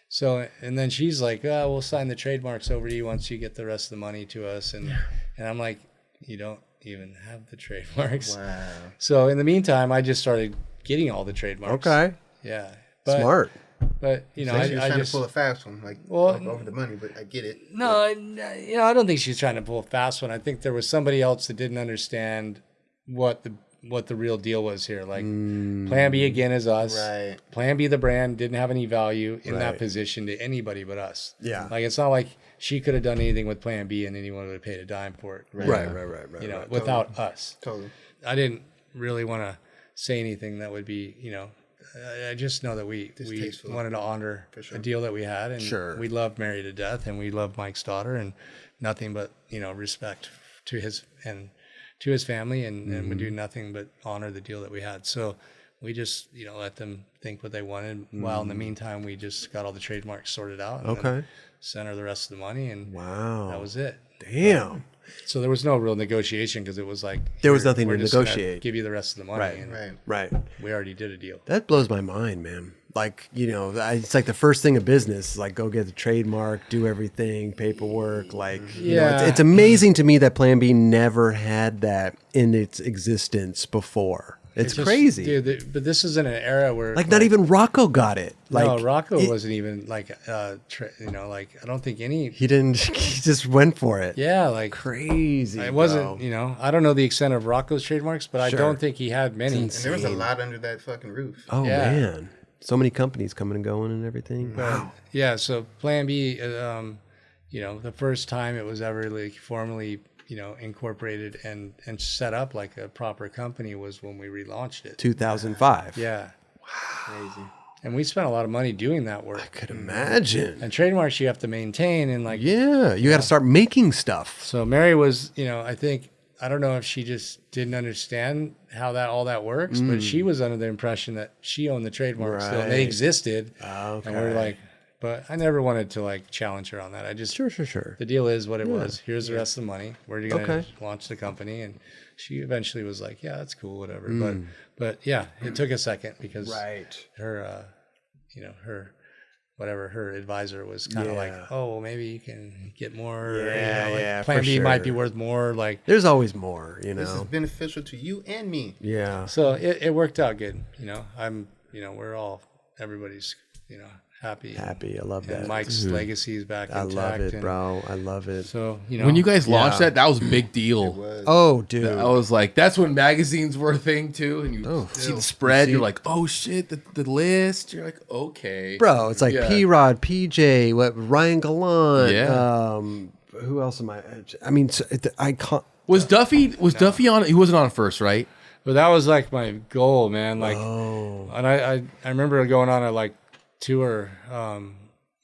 So, and then she's like, we'll sign the trademarks over to you once you get the rest of the money to us. And I'm like, you don't even have the trademarks. Wow. So in the meantime, I just started getting all the trademarks. Okay. Yeah. Smart. But, you know, so I trying to pull a fast one, like over the money, but I get it. No, you know, I don't think she's trying to pull a fast one. I think there was somebody else that didn't understand what the real deal was here. Like Plan B again is us. Right. Plan B, the brand, didn't have any value in that position to anybody but us. Yeah. Like, it's not like she could have done anything with Plan B and anyone would have paid a dime for it. Right. You know, without us. Totally. I didn't really want to say anything that would be, you know, I just know that we wanted to honor the deal that we had, and we love Mary to death, and we love Mike's daughter, and nothing but, you know, respect to his family, and we do nothing but honor the deal that we had. So we just, you know, let them think what they wanted. While in the meantime, we just got all the trademarks sorted out. And sent her the rest of the money, and that was it. Damn. So there was no real negotiation, because it was like, there was nothing to negotiate. Give you the rest of the money. Right. We already did a deal. That blows my mind, man. Like, you know, it's like the first thing of business, like go get the trademark, do everything, paperwork. Like, you know, it's amazing to me that Plan B never had that in its existence before. It's crazy. Dude, but this is in an era where... Like, not even Rocco got it. Like, no, Rocco wasn't even, like, you know, like, I don't think any... He didn't... He just went for it. Yeah, like... Crazy, It wasn't, you know... I don't know the extent of Rocco's trademarks, but I don't think he had many. And there was a lot under that fucking roof. Oh, man. So many companies coming and going and everything. Wow. Yeah, so Plan B, you know, the first time it was ever, like, formally... you know, incorporated and set up like a proper company was when we relaunched it. 2005. Yeah. Wow. Crazy. And we spent a lot of money doing that work. I could imagine. And trademarks you have to maintain, and like... Yeah, you got to start making stuff. So Mary was, you know, I don't know if she just didn't understand how all that works, but she was under the impression that she owned the trademarks still, and they existed. Okay. And we're like... But I never wanted to like challenge her on that. I just sure. The deal is what it was. Here's the rest of the money. We're gonna launch the company, and she eventually was like, "Yeah, that's cool, whatever." But yeah, it took a second because her, you know, her advisor was kind of like, "Oh, well, maybe you can get more. Plan B might be worth more." Like, there's always more. You know, this is beneficial to you and me. Yeah. So it worked out good. You know, we're all everybody's, you know, happy. Happy. I love that. And Mike's legacy is back intact. I love it, bro. I love it. So, when you guys launched that was a big deal. Oh, dude. I was like, that's when magazines were a thing too. And you see the spread, you're like, oh shit, the list. You're like, okay. Bro, it's like P-Rod, PJ, Ryan Gallant. Yeah. Who else am I? I mean, I can't. Was Duffy on? He wasn't on first, right? But that was like my goal, man. Like, and I remember going on a like tour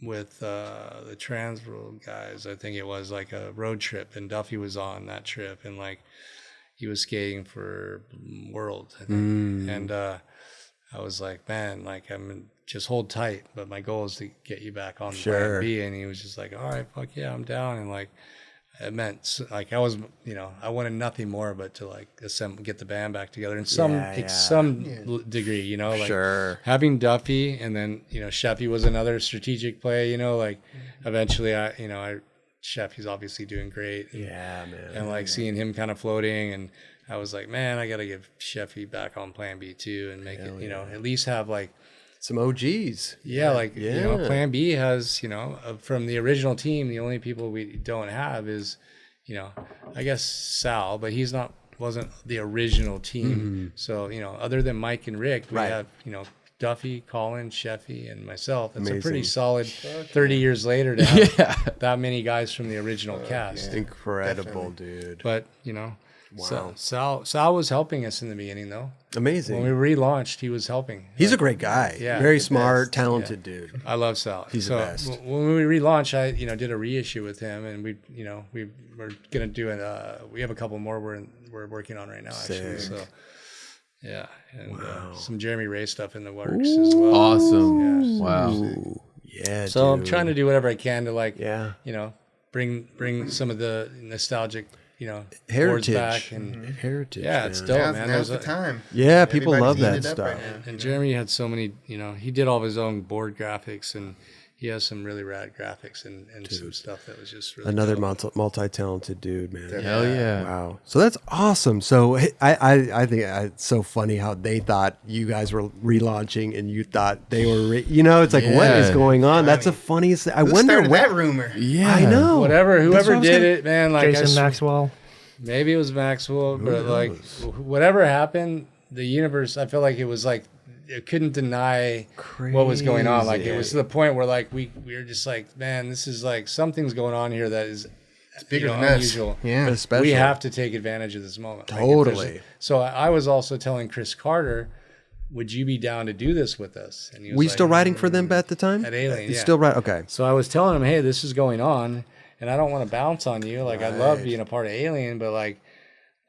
with the Transworld guys. I think it was like a road trip, and Duffy was on that trip, and like he was skating for World, I think. And I was like, man, like I'm just hold tight, but my goal is to get you back on Plan B. And he was just like, all right, fuck yeah, I'm down. And like it meant like I was, I wanted nothing more but to like get the band back together in some degree, like having Duffy, and then Sheffy was another strategic play, like eventually Sheffy's obviously doing great, and like seeing him kind of floating, and I was like, man, I gotta get Sheffy back on Plan B too, and make it, at least have like some OGs. Plan B has, from the original team, the only people we don't have is, I guess Sal, but wasn't the original team. So, other than Mike and Rick, we have, Duffy, Colin, Sheffy, and myself. It's a pretty solid 30 years later to have that many guys from the original cast. Incredible, dude. But, wow. So Sal was helping us in the beginning, though. Amazing. When we relaunched, he was helping. He's a great guy. Yeah, very smart, talented dude. I love Sal. He's the best. When we relaunched, I did a reissue with him, and we were gonna do it. We have a couple more we're working on right now, actually. So yeah, and some Jeremy Ray stuff in the works as well. Awesome. Yeah. Wow. Yeah. So I'm trying to do whatever I can to like bring some of the nostalgic heritage back and heritage. Yeah, it's dope, man. Now's the time. Yeah, people love that stuff. Right and Jeremy had so many, he did all of his own board graphics, and he has some really rad graphics and some stuff that was just really another dope. multi-talented dude, man. Hell yeah. Wow. So that's awesome. So I think it's so funny how they thought you guys were relaunching and you thought they were, it's like, what is going on? That's the funniest thing. I wonder what that rumor. Yeah, I know. Whoever did it, man, like Jason Maxwell. Maybe it was Maxwell, but like whatever happened, the universe, I feel like it was like, it couldn't deny what was going on. Like it was to the point where like we were just like, man, this is like something's going on here that is bigger than unusual. Yeah, we have to take advantage of this moment. Totally. Like so I was also telling Chris Carter, would you be down to do this with us? And he was were you still writing for them at the time? At Alien, yeah. Still writing? Okay. So I was telling him, hey, this is going on, and I don't want to bounce on you. Like I love being a part of Alien, but like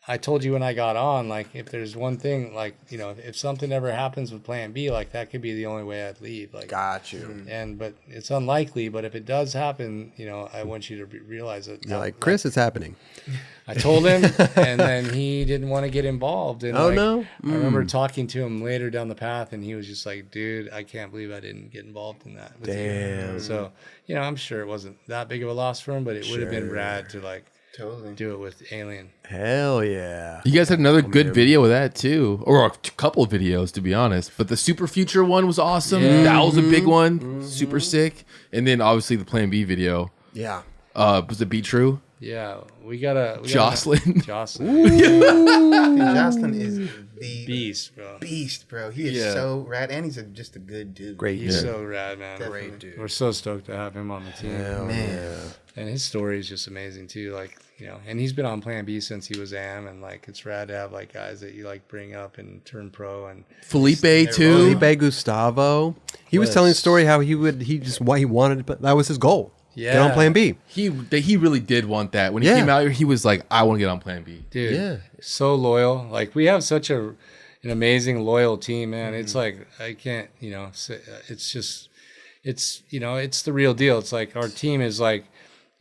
I told you when I got on, like if there's one thing, like if something ever happens with Plan B, like that could be the only way I'd leave. Like, got you. But it's unlikely. But if it does happen, I want you to realize it. You're like, Chris, it's happening. I told him, and then he didn't want to get involved. And no! I remember talking to him later down the path, and he was just like, "Dude, I can't believe I didn't get involved in that." Damn. So I'm sure it wasn't that big of a loss for him, but it would have been rad to like. Totally. Do it with Alien. Hell yeah. You guys had another good video with that too. Or a couple of videos, to be honest. But the Super Future one was awesome. Yeah. That was a big one. Super sick. And then obviously the Plan B video. Yeah. Was it Be True? Yeah. We got Jocelyn. Jocelyn. Dude, Jocelyn is the beast, bro. He is so rad, and he's just a good dude. He's so rad, man. Definitely. Great dude. We're so stoked to have him on the team. Man. And his story is just amazing too. Like, and he's been on Plan B since he was AM, and like it's rad to have like guys that you like bring up and turn pro. And Felipe too. Felipe Gustavo. He was telling the story how he wanted, but that was his goal. Yeah. Get on Plan B. He really did want that. When he came out here, he was like, I want to get on Plan B. Dude, so loyal. Like we have such an amazing loyal team, man. It's like, I can't, it's just, it's the real deal. It's like our team is like,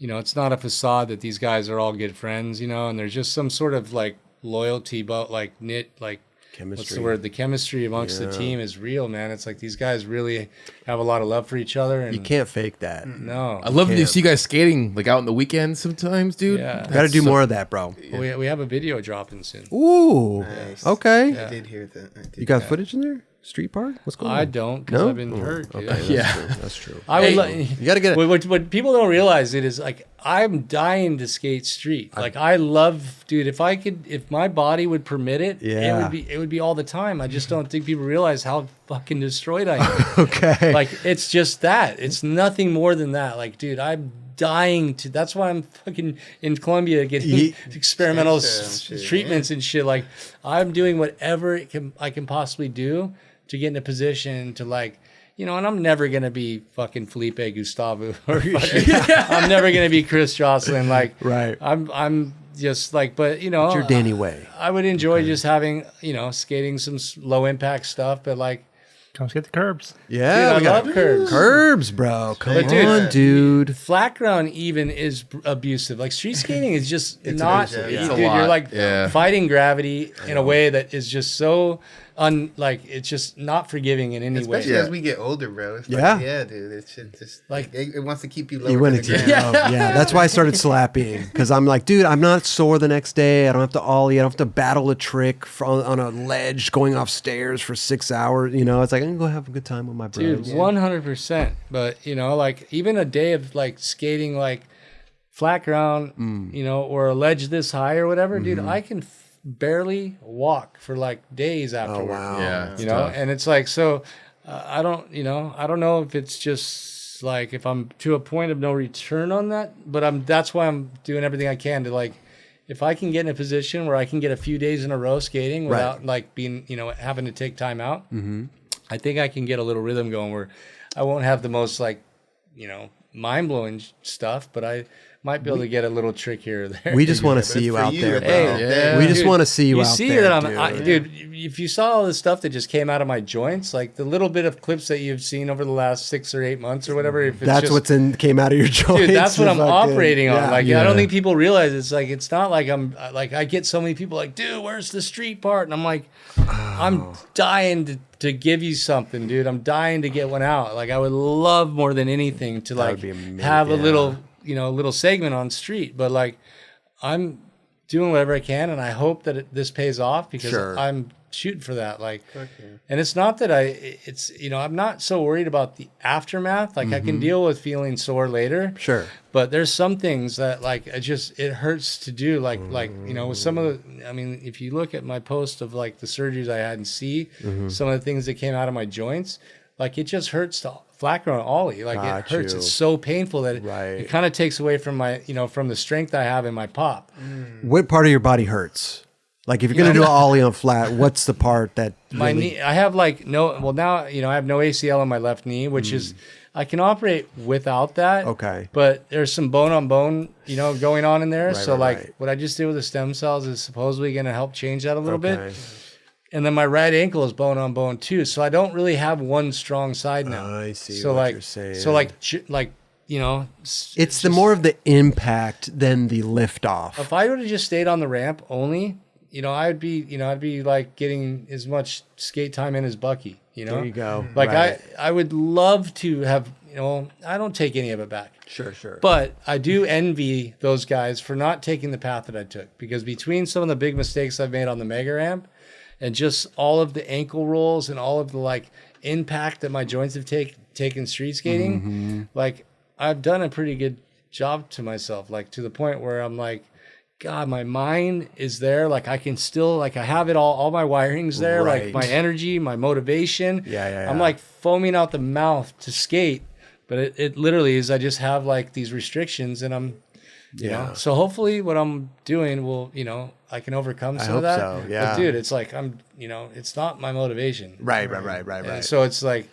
it's not a facade that these guys are all good friends, and there's just some sort of like loyalty, but like chemistry. What's the word? The chemistry amongst the team is real, man. It's like these guys really have a lot of love for each other. And you can't fake that. No. I love to see you guys skating like out in the weekends sometimes, dude. Yeah. Got to do more of that, bro. We have a video dropping soon. Ooh. Nice. Okay. I did hear that. You got footage in there? street part? What's going on? I don't, because I've been hurt. Dude. Okay, that's true. I would You got to get it. what people don't realize it is like I'm dying to skate street. Like I love, dude. If my body would permit it, it would be all the time. I just don't think people realize how fucking destroyed I am. Okay. Like it's just that. It's nothing more than that. Like, dude, I'm dying to. That's why I'm fucking in Colombia getting experimental treatments and shit. Like I'm doing whatever I can possibly do to get in a position to like. You know, and I'm never gonna be fucking Felipe Gustavo or fucking, I'm never gonna be Chris Jocelyn. Like, right. I'm just like, but you know, it's your Danny way. I would enjoy just having, you know, skating some low impact stuff, but like, come skate the curbs. Yeah, dude, I love curbs. Curbs, bro. Come on, dude. Flat ground even is abusive. Like street skating is just not. It's dude, you're like fighting gravity in a way that is just so. Like it's just not forgiving in any way. Especially as we get older, bro. It's like, yeah, dude. It should just like it wants to keep you lower. You want to yeah. That's why I started slapping because I'm like, dude, I'm not sore the next day. I don't have to ollie. I don't have to battle a trick on a ledge going off stairs for 6 hours. You know, it's like I'm gonna go have a good time with my bros. Dude, 100%. But you know, like even a day of like skating like flat ground, you know, or a ledge this high or whatever, dude, I can barely walk for like days afterward. Oh, wow. Yeah, you know, tough. And it's like, so I don't know if it's just like if I'm to a point of no return on that, but that's why I'm doing everything I can to like, if I can get in a position where I can get a few days in a row skating without like being, you know, having to take time out, I think I can get a little rhythm going where I won't have the most like, you know, mind blowing stuff, but I might be able to get a little trick here or there. We just want to see you out there, bro. Hey, we just want to see you out there. You see that dude, if you saw all the stuff that just came out of my joints, like the little bit of clips that you've seen over the last 6 or 8 months or whatever, if it's that's what's came out of your joints. Dude, that's what I'm operating on. Like, I don't think people realize it's like, it's not like I'm like, I get so many people like, dude, where's the street part? And I'm like, I'm dying to give you something, dude. I'm dying to get one out. Like, I would love more than anything to like have a little, you know, little segment on street, but like I'm doing whatever I can, and I hope that this pays off because I'm shooting for that. Like, and it's not that it's, you know, I'm not so worried about the aftermath. Like I can deal with feeling sore later. Sure. But there's some things that like, it hurts to do. Like, you know, with some of the, I mean, if you look at my post of like the surgeries I had and see some of the things that came out of my joints, like it just hurts to flat ground ollie. Like it hurts. It's so painful that it kind of takes away from my, you know, from the strength I have in my pop. What part of your body hurts? Like if you're going to do an ollie on flat, what's the part that my knee? I have like now, you know, I have no ACL on my left knee, which is, I can operate without that. Okay. But there's some bone on bone, you know, going on in there. So what I just did with the stem cells is supposedly going to help change that a little bit. And then my right ankle is bone on bone too, so I don't really have one strong side now. I see. So what you're saying. So like you know, it's the more of the impact than the lift off. If I would have just stayed on the ramp only, you know, I'd be like getting as much skate time in as Bucky. You know, there you go. Like I would love to have. You know, I don't take any of it back. Sure. But I do envy those guys for not taking the path that I took, because between some of the big mistakes I've made on the mega ramp, and just all of the ankle rolls and all of the like impact that my joints have taken street skating, like I've done a pretty good job to myself, like to the point where I'm like, God, my mind is there. Like I can still, like I have it all my wiring's there, like my energy, my motivation. I'm like foaming out the mouth to skate, but it literally is, I just have like these restrictions, and I'm, you know, so hopefully what I'm doing will, you know, I can overcome some of that. So, yeah. But dude, it's like you know, it's not my motivation. Right. And so it's like,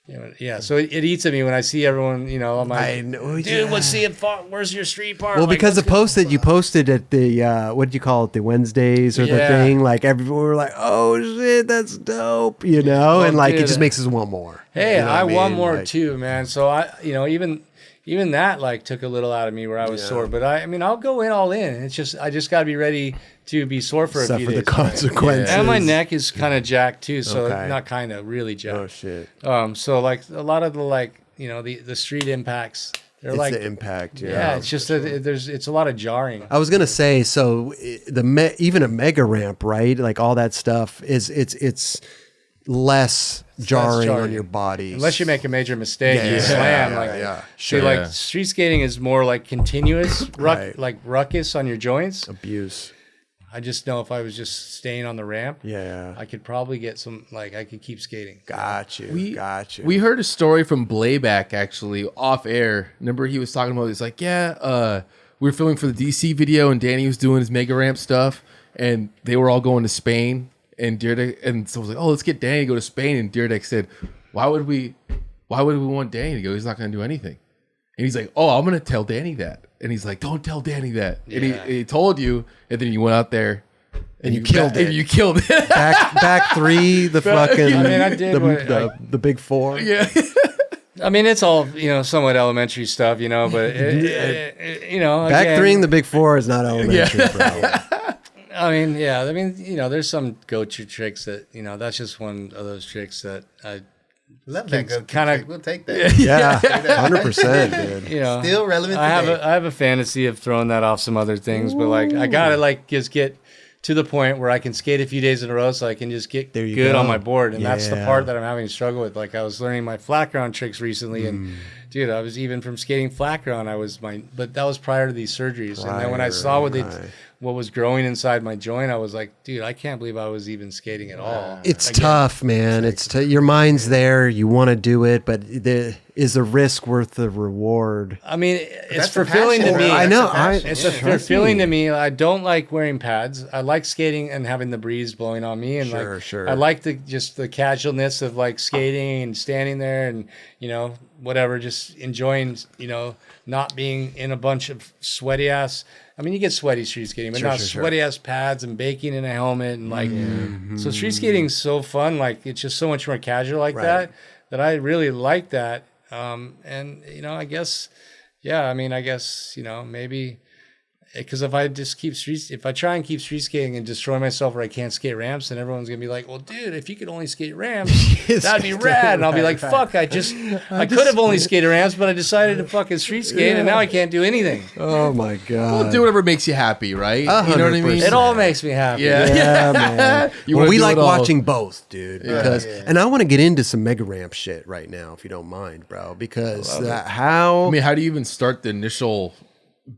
you know, so it eats at me when I see everyone, you know, I'm like, dude, let's see it. Where's your street part? Well, like, because the post that you posted at the, what did you call it? The Wednesdays or the thing, like everyone were like, oh shit, that's dope, you know? And like, it just makes us want more. Hey, you know I want more too, man. So I, you know, even that like took a little out of me where I was sore, but I mean, I'll go all in. It's just, I just got to be ready to be sore for a few days. The consequences. And my neck is kind of jacked too. So not kind of, really jacked. Oh shit. So like a lot of the, like, you know, the street impacts, they're it's like the impact. It's just it's a lot of jarring. I was going to say, so even a mega ramp, right? Like all that stuff is, it's less jarring on your body. Unless you make a major mistake, you slam. Sure. Like street skating is more like continuous, like ruckus on your joints. Abuse. I just know if I was just staying on the ramp, I could probably get some, like I could keep skating. Got you. We heard a story from Blayback actually off air. Remember he was talking about, he's like, we were filming for the DC video and Danny was doing his mega ramp stuff and they were all going to Spain and Deerdek, and so I was like, oh, let's get Danny to go to Spain. And Deerdek said, why would we want Danny to go? He's not going to do anything. And he's like, oh, I'm going to tell Danny that. And he's like, don't tell Danny that. Yeah. And he told you, and then you went out there and you killed it. And you killed it. back three, the fucking, I mean, I did the big four. Yeah. I mean, it's all, somewhat elementary stuff, but back threeing the big four is not elementary, bro. I mean, there's some go-to tricks that, that's just one of those tricks that I love that go-to trick. We'll take that. Yeah, 100%, dude. Still relevant today. I have a fantasy of throwing that off some other things, but like I gotta just get to the point where I can skate a few days in a row so I can just get good on my board. And that's the part that I'm having to struggle with. Like I was learning my flat ground tricks recently and dude, I was even from skating flat ground, but that was prior to these surgeries. And then when I saw what was growing inside my joint, I was like, dude, I can't believe I was even skating at all. It's tough, man. Your mind's there. You want to do it, but is the risk worth the reward? I mean, it's fulfilling to me. I know. It's fulfilling to me. I don't like wearing pads. I like skating and having the breeze blowing on me. And I like the casualness of like skating and standing there and, whatever, just enjoying, not being in a bunch of sweaty ass. I mean, you get sweaty street skating, but not sweaty ass pads and baking in a helmet and like. So street skating's so fun. Like it's just so much more casual like that I really like that. And I guess, maybe. Because if I try and keep street skating and destroy myself where I can't skate ramps, then everyone's gonna be like, "Well, dude, if you could only skate ramps, that'd be rad." And I'll be like, "Fuck, I could have only skated ramps, but I decided to fucking street skate, and now I can't do anything." Oh my god! Well, do whatever makes you happy, right? 100%. You know what I mean? It all makes me happy. Yeah, man. We like watching both, dude. Because, and I want to get into some mega ramp shit right now, if you don't mind, bro. Because how do you even start the initial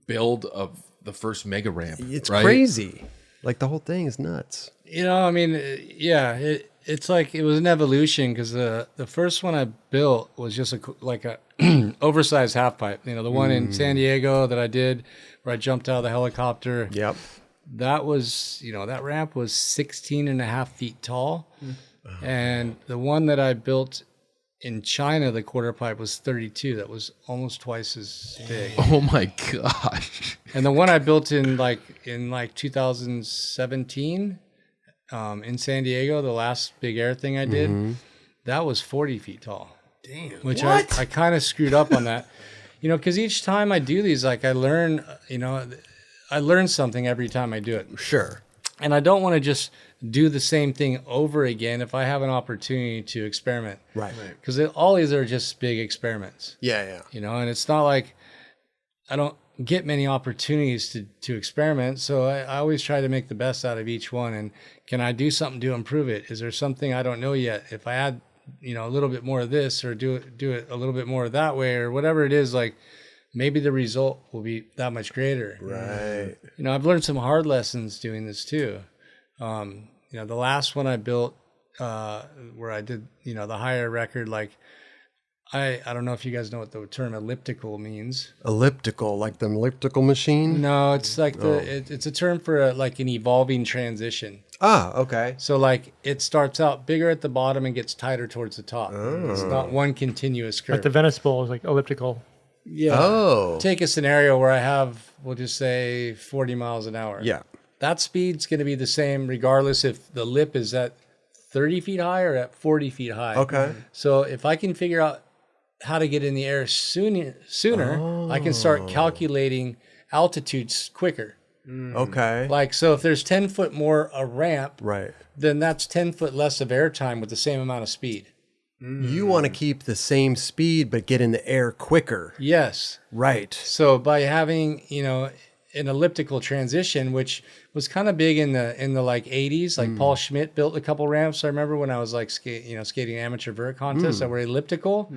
build of the first mega ramp? It's crazy. Like the whole thing is nuts. It's like it was an evolution because the first one I built was just a oversized half pipe. The one in San Diego that I did where I jumped out of the helicopter. Yep. That was, that ramp was 16 and a half feet tall. And the one that I built in China, the quarter pipe was 32. That was almost twice as big. Oh my gosh! And the one I built in 2017 in San Diego, the last big air thing I did, that was 40 feet tall. Damn. Which I kind of screwed up on that. Because each time I do these, like I learn something every time I do it. Sure. And I don't want to just do the same thing over again if I have an opportunity to experiment. Right. Because all these are just big experiments. Yeah. And it's not like I don't get many opportunities to experiment. So I always try to make the best out of each one. And can I do something to improve it? Is there something I don't know yet? If I add, a little bit more of this or do it a little bit more that way or whatever it is, like maybe the result will be that much greater. Right. I've learned some hard lessons doing this too. The last one I built, where I did, the higher record, like I don't know if you guys know what the term elliptical means. Elliptical, like the elliptical machine? No, it's like it's a term for an evolving transition. Ah, okay. So like it starts out bigger at the bottom and gets tighter towards the top. Oh. It's not one continuous curve. Like the Venice Bowl is like elliptical. Yeah. Oh. Take a scenario where I have, we'll just say 40 miles an hour. Yeah. That speed's going to be the same regardless if the lip is at 30 feet high or at 40 feet high. Okay. So if I can figure out how to get in the air sooner, I can start calculating altitudes quicker. Okay. Like, so if there's 10 foot more a ramp, right, then that's 10 foot less of air time with the same amount of speed. You want to keep the same speed, but get in the air quicker. Yes. Right. So by having, an elliptical transition, which was kind of big in the like 80s. Like Paul Schmidt built a couple ramps. I remember when I was like skating amateur vert contests that were elliptical.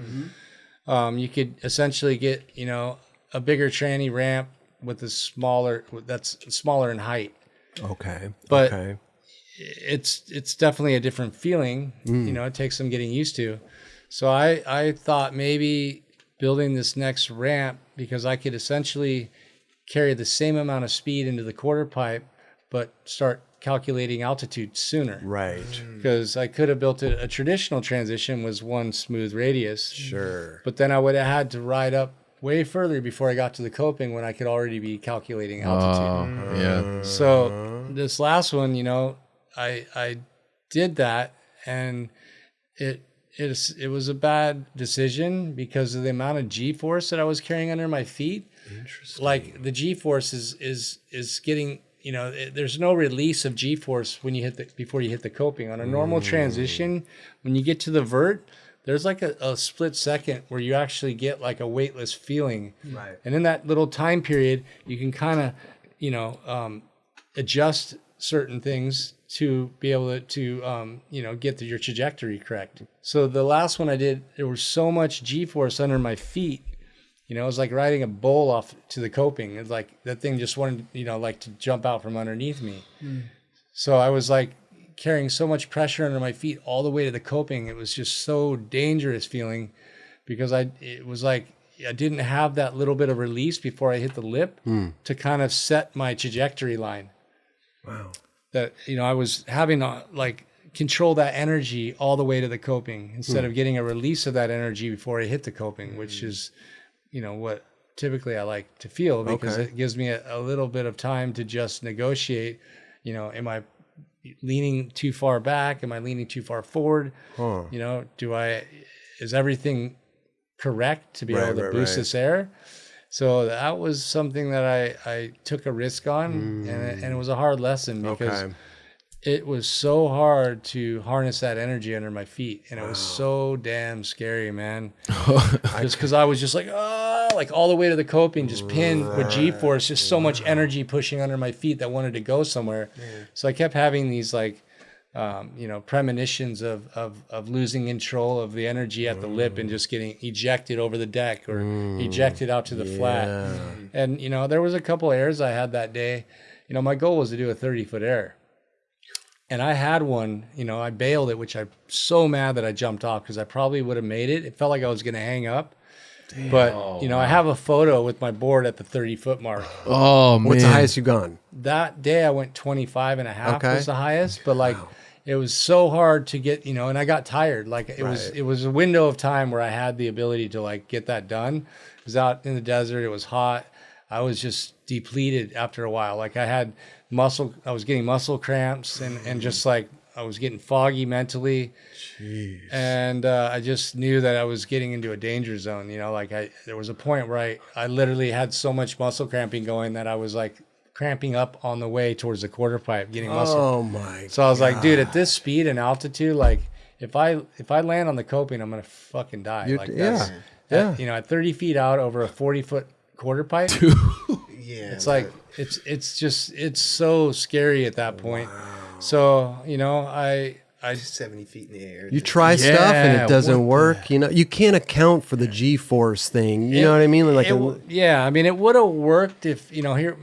You could essentially get, a bigger tranny ramp with that's smaller in height. Okay. But it's definitely a different feeling. It takes some getting used to. So I thought maybe building this next ramp, because I could essentially carry the same amount of speed into the quarter pipe, but start calculating altitude sooner. Right. Because I could have built a traditional transition was one smooth radius. Sure. But then I would have had to ride up way further before I got to the coping when I could already be calculating altitude. Yeah. So this last one, I did that, and it was a bad decision because of the amount of G-force that I was carrying under my feet. Interesting. Like the G-force is getting, there's no release of G-force when you before you hit the coping. On a normal transition, when you get to the vert, there's like a split second where you actually get like a weightless feeling. Right. And in that little time period, you can kind of, adjust certain things to be able to get your trajectory correct. So the last one I did, there was so much G-force under my feet. It was like riding a bull off to the coping. It's like that thing just wanted, like to jump out from underneath me. So I was like carrying so much pressure under my feet all the way to the coping. It was just so dangerous feeling because it was like I didn't have that little bit of release before I hit the lip to kind of set my trajectory line. Wow. That, I was having to like control that energy all the way to the coping instead of getting a release of that energy before I hit the coping, which is, what typically I like to feel because it gives me a little bit of time to just negotiate, am I leaning too far back? Am I leaning too far forward? Is everything correct to be able to boost this air? So that was something that I took a risk on, and it was a hard lesson because it was so hard to harness that energy under my feet, and it was so damn scary, man. Just because I was just like all the way to the coping, just pinned with G-force, just so much energy pushing under my feet that wanted to go somewhere. So I kept having these like premonitions of losing control of the energy at the lip and just getting ejected over the deck or ejected out to the flat. And, there was a couple airs I had that day. My goal was to do a 30-foot air. And I had one, I bailed it, which I'm so mad that I jumped off because I probably would have made it. It felt like I was going to hang up. Damn. But, I have a photo with my board at the 30-foot mark. Oh, man. What's the highest you've gone? That day I went 25 and a half was the highest. But like, it was so hard to get, and I got tired. Like it was a window of time where I had the ability to like get that done. It was out in the desert. It was hot. I was just depleted after a while. Like I was getting muscle cramps and just like I was getting foggy mentally. Jeez. And I just knew that I was getting into a danger zone. There was a point where I literally had so much muscle cramping going that I was like cramping up on the way towards the quarter pipe, getting muscle. Oh my! So I was like, dude, at this speed and altitude, like if I land on the coping, I'm gonna fucking die. At 30 feet out over a 40-foot quarter pipe. It's like it's so scary at that point. Wow. So I 70 feet in the air. You try stuff and it doesn't work. You can't account for the G-force thing. You know what I mean? It would have worked if here.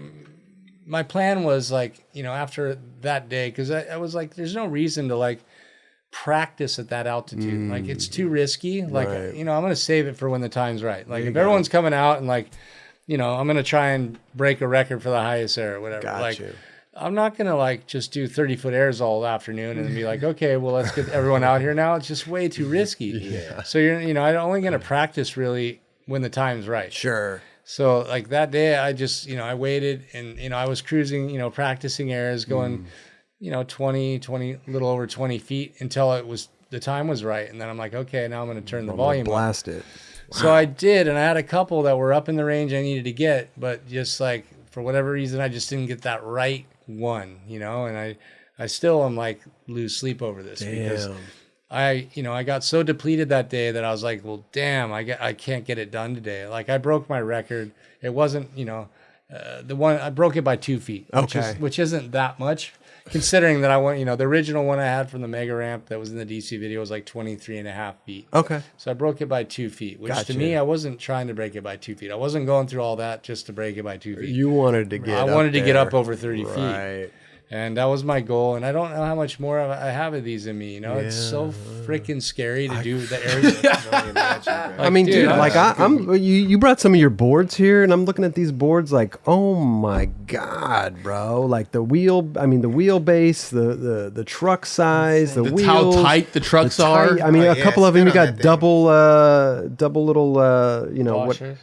My plan was like, after that day, because I was like, there's no reason to like practice at that altitude. Like it's too risky. Like, I'm going to save it for when the time's right. Like if everyone's coming out and like, I'm going to try and break a record for the highest air or whatever. I'm not going to like just do 30-foot airs all afternoon and be like, okay, well, let's get everyone out here now. It's just way too risky. So I'm only going to practice really when the time's right. Sure. So like that day I just, I waited and, I was cruising, practicing airs going, 20, a little over 20 feet until the time was right. And then I'm like, okay, now I'm going to turn the volume blast up. It. Wow. So I did. And I had a couple that were up in the range I needed to get, but just like for whatever reason, I just didn't get that right one, and I still am like lose sleep over this because I got so depleted that day that I was like, well, damn, I can't get it done today. Like I broke my record. It wasn't, The one I broke it by 2 feet, which isn't that much, considering that I went, the original one I had from the mega ramp that was in the DC video was like 23.5 feet. Okay. So I broke it by 2 feet, which to me, I wasn't trying to break it by 2 feet. I wasn't going through all that just to break it by 2 feet. You wanted to get I wanted to get up over 30 feet. Right. And that was my goal. And I don't know how much more I have of these in me. It's so freaking scary to do the air. I mean, dude, like you brought some of your boards here, and I'm looking at these boards like, oh my god, bro! Like the wheelbase, the truck size, the wheels, how tight the trucks are. I mean, a couple of them you got double little, washers.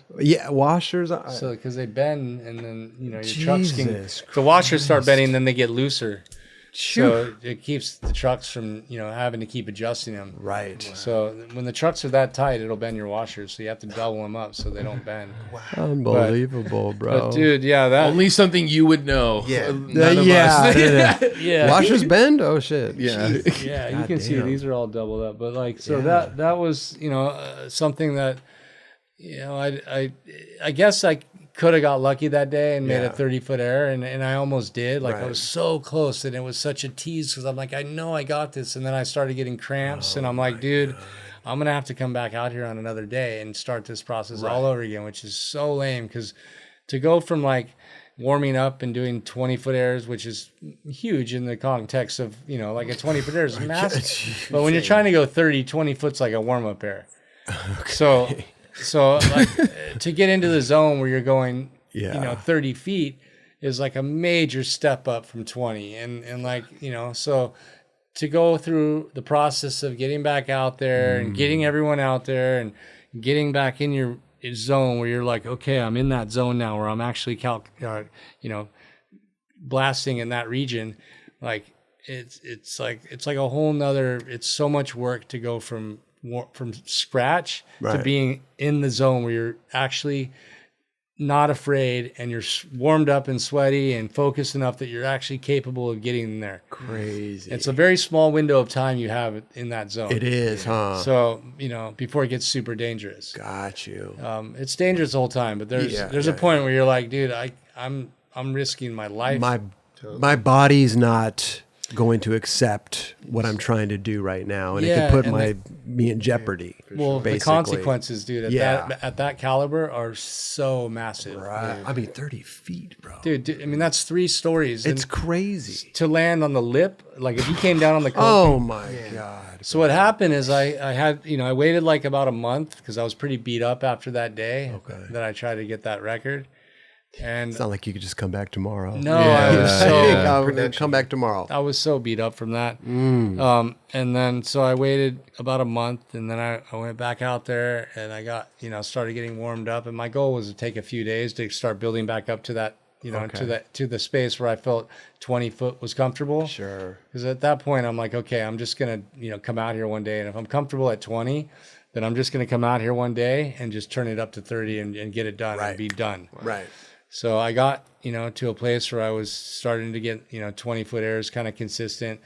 Washers. So because they bend, and then your trucks can. The washers start bending, then they get looser. So it keeps the trucks from having to keep adjusting them. Right. So when the trucks are that tight, it'll bend your washers. So you have to double them up so they don't bend. Wow. Unbelievable, bro. But dude, that only something you would know. Yeah. None of us. Yeah. Washers bend. Oh shit. Yeah. Yeah. You can see these are all doubled up. But that was something that I guess I could have got lucky that day and made a 30-foot error, and I almost did. Like I was so close, and it was such a tease because I'm like, I know I got this, and then I started getting cramps, and I'm like, dude, I'm gonna have to come back out here on another day and start this process all over again, which is so lame because to go from like warming up and doing 20-foot airs, which is huge in the context of like a 20-foot air is massive, but when you're trying to go 20 foot's like a warm-up air. So like, to get into the zone where you're going, 30 feet is like a major step up from 20. And like, so to go through the process of getting back out there and getting everyone out there and getting back in your zone where you're like, okay, I'm in that zone now where I'm actually, blasting in that region. Like it's like a whole nother, it's so much work to go from scratch to being in the zone where you're actually not afraid and you're warmed up and sweaty and focused enough that you're actually capable of getting in there. Crazy. It's a very small window of time you have in that zone. It is, huh? So, before it gets super dangerous. Got you. It's dangerous the whole time, but there's a point where you're like, dude, I'm risking my life. My body's not going to accept what I'm trying to do right now, and it could put me in jeopardy. Well, basically. The consequences, dude, at that caliber are so massive. Right. I mean, 30 feet, bro. Dude, I mean, that's 3 stories. It's crazy. To land on the lip, like if you came down on the concrete. Oh my God. So what happened is I had, I waited like about a month because I was pretty beat up after that day that I tried to get that record. And it's not like you could just come back tomorrow. No, I was so come back tomorrow. I was so beat up from that. And then so I waited about a month, and then I went back out there, and I got started getting warmed up. And my goal was to take a few days to start building back up to that to the space where I felt 20 foot was comfortable. Sure. Because at that point I'm like, okay, I'm just gonna come out here one day, and if I'm comfortable at 20. Then I'm just gonna come out here one day and just turn it up to 30 and get it done and be done. Right. So I got, to a place where I was starting to get, 20-foot airs kind of consistent.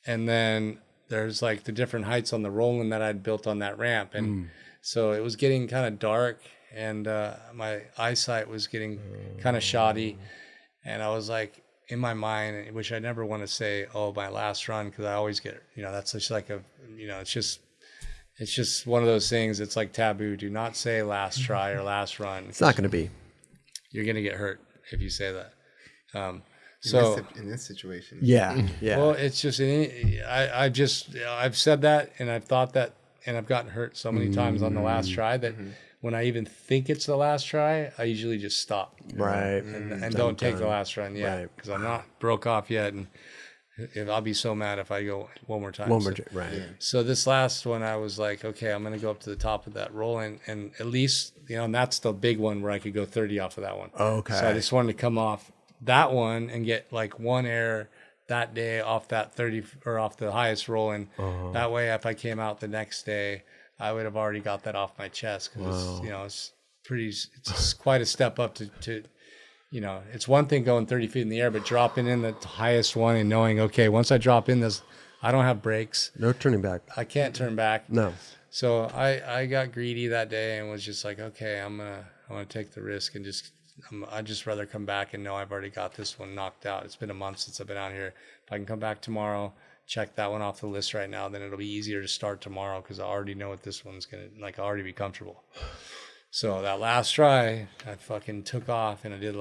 And then there's like the different heights on the rolling that I'd built on that ramp. And so it was getting kind of dark, and my eyesight was getting kind of shoddy. And I was like, in my mind, which I never want to say, oh, my last run, because I always get, that's just like a, it's just one of those things. It's like taboo. Do not say last try or last run. It's not going to be. You're going to get hurt if you say that. In this situation. Yeah. Well, it's just, I've said that, and I've thought that, and I've gotten hurt so many times on the last try that when I even think it's the last try, I usually just stop. Right. And don't take the last run yet, because I'm not broke off yet. And I'll be so mad if I go one more time. Right. So this last one, I was like, okay, I'm going to go up to the top of that roll, and at least, and that's the big one where I could go 30 off of that one. Okay. So I just wanted to come off that one and get like one air that day off that 30 or off the highest roll. And that way, if I came out the next day, I would have already got that off my chest, because it's quite a step up to it's one thing going 30 feet in the air, but dropping in the highest one and knowing, okay, once I drop in this, I don't have brakes. No turning back. I can't turn back. No. So I got greedy that day and was just like, okay, I'm gonna take the risk and just I'd just rather come back and know I've already got this one knocked out. It's been a month since I've been out here. If I can come back tomorrow, check that one off the list right now, then it'll be easier to start tomorrow because I already know what this one's gonna like. I'll already be comfortable. So that last try, I fucking took off and I did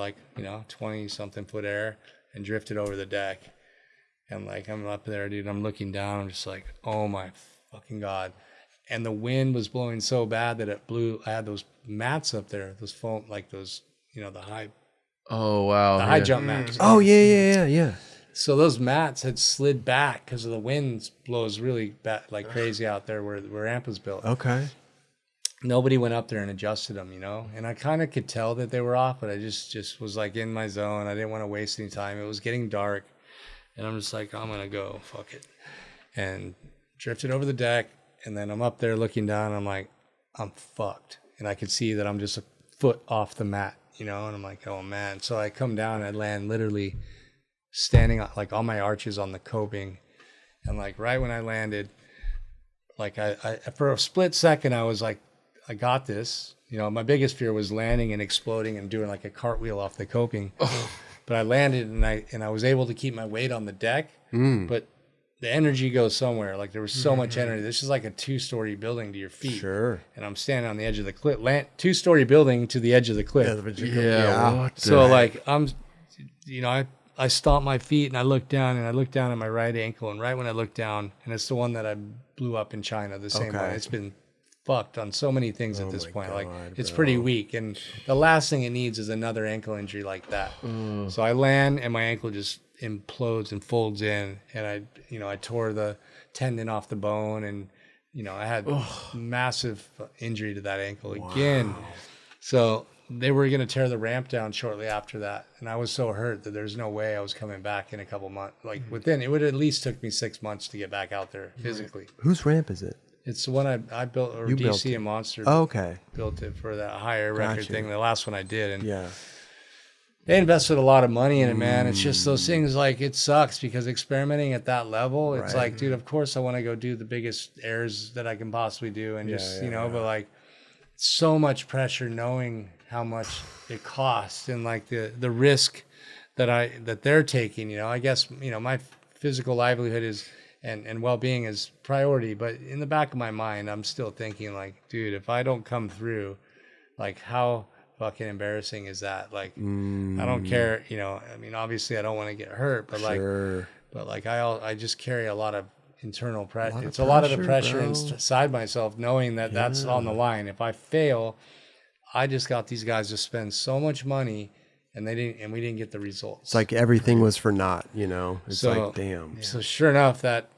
20 something foot air and drifted over the deck. And I'm up there, dude. I'm looking down. I'm just like, oh my fucking God. And the wind was blowing so bad that it blew. I had those mats up there, those foam, the high. Oh wow. The high jump mats. Oh yeah. So those mats had slid back because of the wind blows really bad, like crazy out there where ramp was built. Okay. Nobody went up there and adjusted them, and I kind of could tell that they were off, but I just was in my zone. I didn't want to waste any time. It was getting dark and I'm just like, I'm going to go, fuck it. And drifted over the deck. And then I'm up there looking down and I'm like, I'm fucked. And I could see that I'm just a foot off the mat, and I'm like, oh man. So I come down and I land literally standing on my arches on the coping. And right when I landed, I for a split second, I was like, I got this. My biggest fear was landing and exploding and doing a cartwheel off the coping. But I landed and I was able to keep my weight on the deck. But the energy goes somewhere. There was so much energy. This is like a 2-story building to your feet. Sure. And I'm standing on the edge of the cliff. 2-story building to the edge of the cliff. Yeah. So I stomp my feet and I look down at my right ankle. And right when I look down, and it's the one that I blew up in China the same way. It's been fucked on so many things at this point. It's pretty weak. And the last thing it needs is another ankle injury like that. So I land and my ankle just implodes and folds in, and I tore the tendon off the bone, and I had massive injury to that ankle again. So they were going to tear the ramp down shortly after that, and I was so hurt that there's no way I was coming back in a couple months. It would at least took me 6 months to get back out there physically. Whose ramp is it? It's the one I built, or You DC built and Monster built it for that higher record thing, the last one I did. And they invested a lot of money in it, man. It's just those things, it sucks because experimenting at that level, it's dude, of course I want to go do the biggest airs that I can possibly do. And but so much pressure knowing how much it costs and the risk that they're taking, I guess, my physical livelihood is, and well-being is priority. But in the back of my mind, I'm still thinking dude, if I don't come through, how fucking embarrassing is that? I don't care, obviously I don't want to get hurt, but I just carry a lot of internal pressure. It's a lot of the pressure inside myself, knowing that that's on the line. If I fail, I just got these guys to spend so much money and we didn't get the results. It's everything was for naught, It's damn. So sure enough, that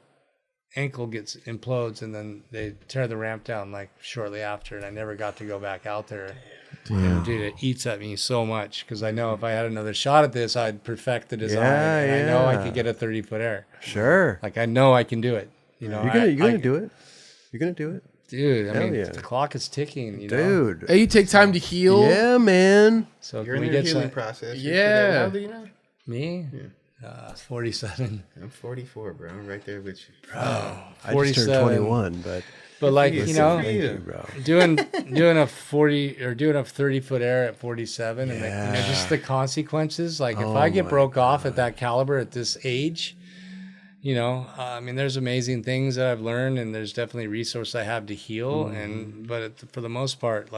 ankle implodes and then they tear the ramp down shortly after, and I never got to go back out there. Damn. Dude, it eats at me so much because I know if I had another shot at this, I'd perfect the design. I know I could get a 30-foot air. Sure. I know I can do it. You're gonna do it. You're gonna do it, dude. The clock is ticking. Dude. Hey, you take time to heal. Yeah, man. So you're in your healing process. Yeah. How old are you now? Me? Yeah. 47. I'm 44, bro. I'm right there with you. Bro, I just turned 21, but doing a 40 or doing a 30-foot air at 47, and just the consequences. If I get broke off at that caliber at this age, there's amazing things that I've learned, and there's definitely resources I have to heal. But for the most part,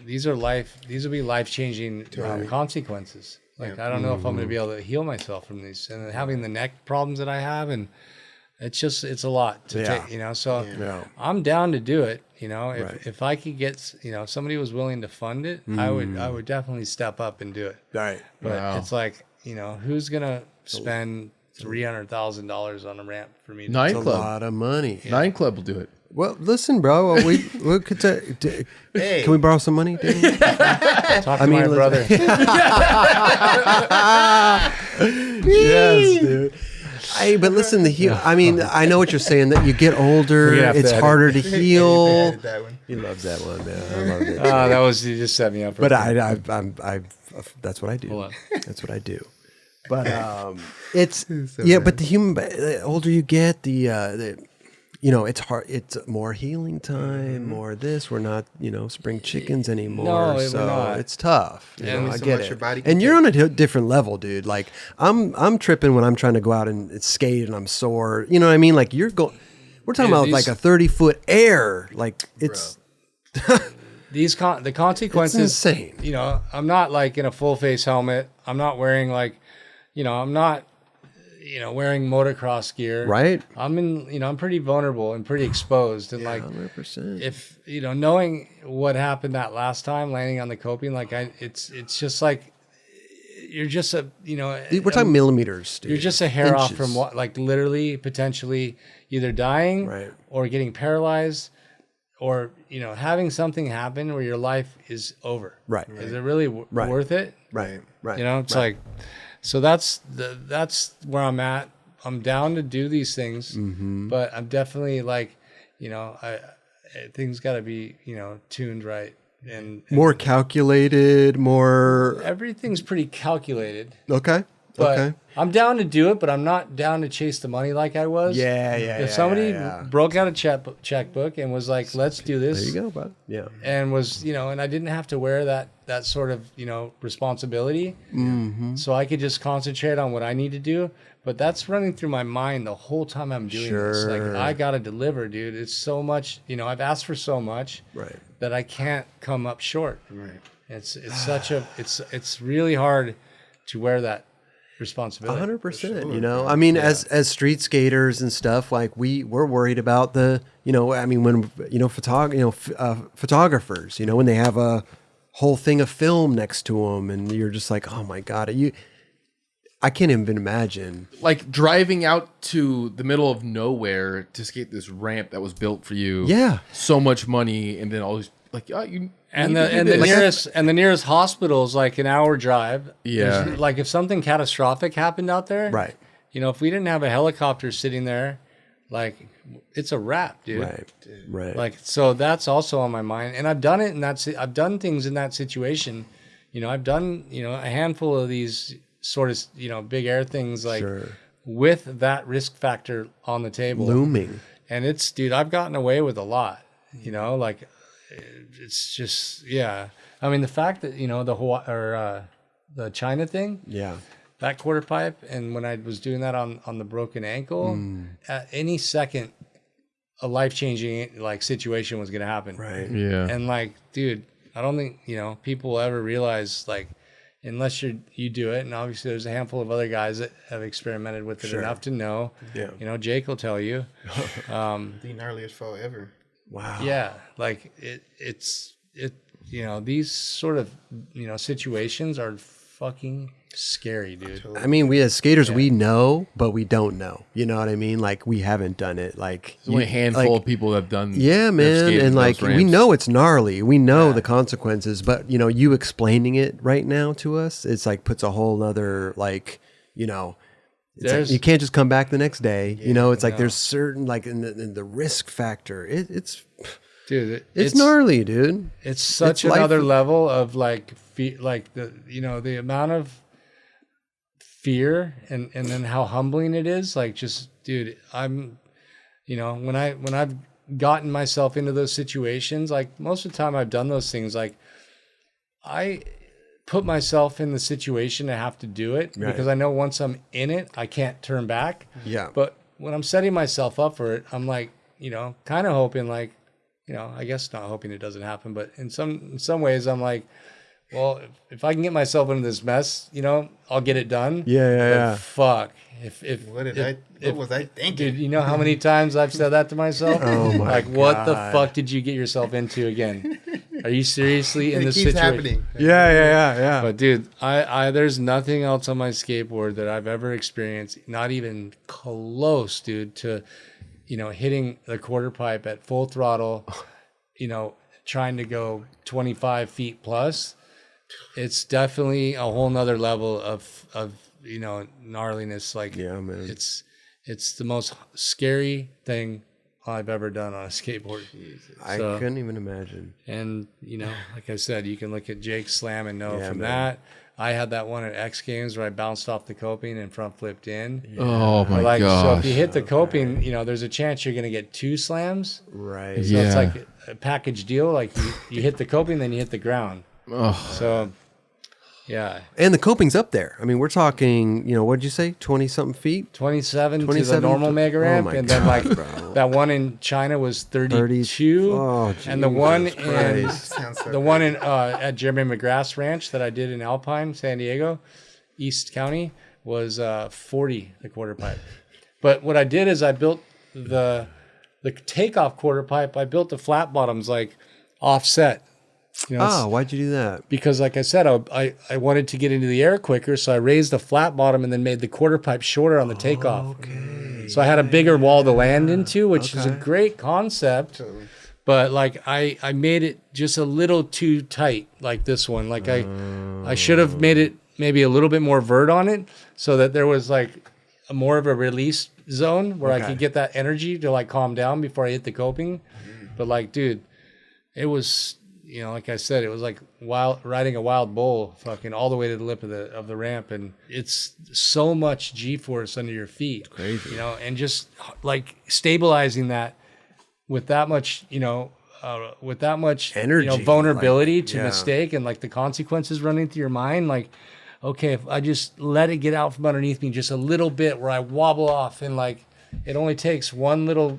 these will be life-changing consequences. I don't know if I'm going to be able to heal myself from these, and having the neck problems that I have, and it's a lot to take, so I'm down to do it. If I could get, if somebody was willing to fund it, I would definitely step up and do it. Right. But it's who's going to spend $300,000 on a ramp for me? Nine Club. Club. A lot of money. Yeah. 9 Club will do it. Well, listen, bro. We could hey. Can we borrow some money? Talk to my brother. Yes, dude. Hey, but listen, I know what you're saying. That you get older, it's harder to heal. He loves that one, man. I love it. That was, you just set me up. But that's what I do. That's what I do. But it's but the older you get, the it's hard. It's more healing time, more this. We're not, spring chickens anymore. No, so we're not. it's tough. Only I so get much it. your body can And you're take. on a different level, dude. Like I'm tripping when I'm trying to go out and skate and I'm sore. You know what I mean? Like we're talking about like a 30-foot air. Like it's the consequences. It's insane. I'm not like in a full face helmet. I'm not wearing like, I'm not, wearing motocross gear. Right. I'm pretty vulnerable and pretty exposed. And like, 100%. if, knowing what happened that last time landing on the coping, like it's just like, you're just Dude, we're talking millimeters, dude. You're just a hair off Inches. from what, like literally potentially either dying Right. or getting paralyzed or, having something happen where your life is over. Right. Is it really worth it? Right. Right. It's like, so that's where I'm at. I'm down to do these things, but I'm definitely like, things got to be, tuned right. And more calculated, more. everything's pretty calculated. Okay. But Okay. I'm down to do it, but I'm not down to chase the money like I was. Yeah. If somebody broke out a checkbook and was like, "Let's do this," There you go, bud. Yeah. and was and I didn't have to wear that sort of responsibility, so I could just concentrate on what I need to do. But that's running through my mind the whole time I'm doing this. Like I gotta deliver, dude. It's so much. I've asked for so much that I can't come up short. Right. It's such a it's really hard to wear that responsibility. 100%. I mean, as street skaters and stuff, like we're worried about the, I mean, when photographers, when they have a whole thing of film next to them, and you're just like, oh my god, I can't even imagine. Like driving out to the middle of nowhere to skate this ramp that was built for you. Yeah. So much money, and then all these And the nearest hospital is like an hour drive. Yeah. Like if something catastrophic happened out there, Right. If we didn't have a helicopter sitting there, like it's a wrap, dude. Right. Like so that's also on my mind. And I've done it and I've done things in that situation. I've done, a handful of these sort of, big air things like with that risk factor on the table. Looming. And dude, I've gotten away with a lot, like it's just, yeah. I mean, the fact that, the Hawaii or the China thing, that quarter pipe. And when I was doing that on the broken ankle, at any second, a life-changing like situation was going to happen. Right. Yeah. And like, dude, I don't think, people will ever realize like, unless you do it. And obviously there's a handful of other guys that have experimented with it enough to know, Jake will tell you, The gnarliest fall ever. Wow. Yeah. Like it's these sort of, situations are fucking scary, dude. I mean, we as skaters, we know, but we don't know. You know what I mean? Like we haven't done it. Like There's only a handful of people that have done. Yeah, man. And like we know it's gnarly. We know the consequences, but you explaining it right now to us, it's like puts a whole other like, it's like, you can't just come back the next day. It's like there's certain like in the risk factor. It's dude, it's gnarly, dude. It's such another level of like like the amount of fear and then how humbling it is. Like just, dude, I'm, when I've gotten myself into those situations, like most of the time I've done those things, like I put myself in the situation to have to do it because I know once I'm in it, I can't turn back. Yeah. But when I'm setting myself up for it, I'm like, kind of hoping like, I guess not hoping it doesn't happen, but in some ways I'm like, well, if I can get myself into this mess, I'll get it done. Yeah. Fuck. What was I thinking? Dude, you know how many times I've said that to myself? Oh my God. What the fuck did you get yourself into again? Are you seriously in this situation? Happening. Yeah. But dude, I there's nothing else on my skateboard that I've ever experienced, not even close, dude, to hitting the quarter pipe at full throttle, trying to go 25 feet plus. It's definitely a whole nother level of gnarliness. Like, yeah, man, it's the most scary thing I've ever done on a skateboard. I couldn't even imagine. And like I said, you can look at Jake Slam and know from that. I had that one at X Games where I bounced off the coping and front flipped in. Yeah. Oh my gosh. So if you hit the coping, there's a chance you're going to get 2 slams. Right. So it's like a package deal. Like you hit the coping, then you hit the ground. Oh. So, yeah. And the coping's up there. I mean, we're talking, what did you say? 20-something feet? 27 to the normal mega ramp. And then that one in China was 32. Oh, and the one in at Jeremy McGrath's ranch that I did in Alpine, San Diego, East County, was 40, the quarter pipe. But what I did is I built the takeoff quarter pipe. I built the flat bottoms like offset. Why'd you do that? Because like I said, I wanted to get into the air quicker, so I raised the flat bottom and then made the quarter pipe shorter on the takeoff. Okay. So I had a bigger wall to land into, which is a great concept. But like I made it just a little too tight, like this one. Like I should have made it maybe a little bit more vert on it, so that there was like more of a release zone where I could get that energy to like calm down before I hit the coping. But like, dude, it was. Like I said, it was like riding a wild bull, fucking all the way to the lip of the ramp, and it's so much G-force under your feet, crazy, and just like stabilizing that with that much, with that much energy, vulnerability to mistake and like the consequences running through your mind, like, okay, if I just let it get out from underneath me just a little bit, where I wobble off, and like it only takes one little,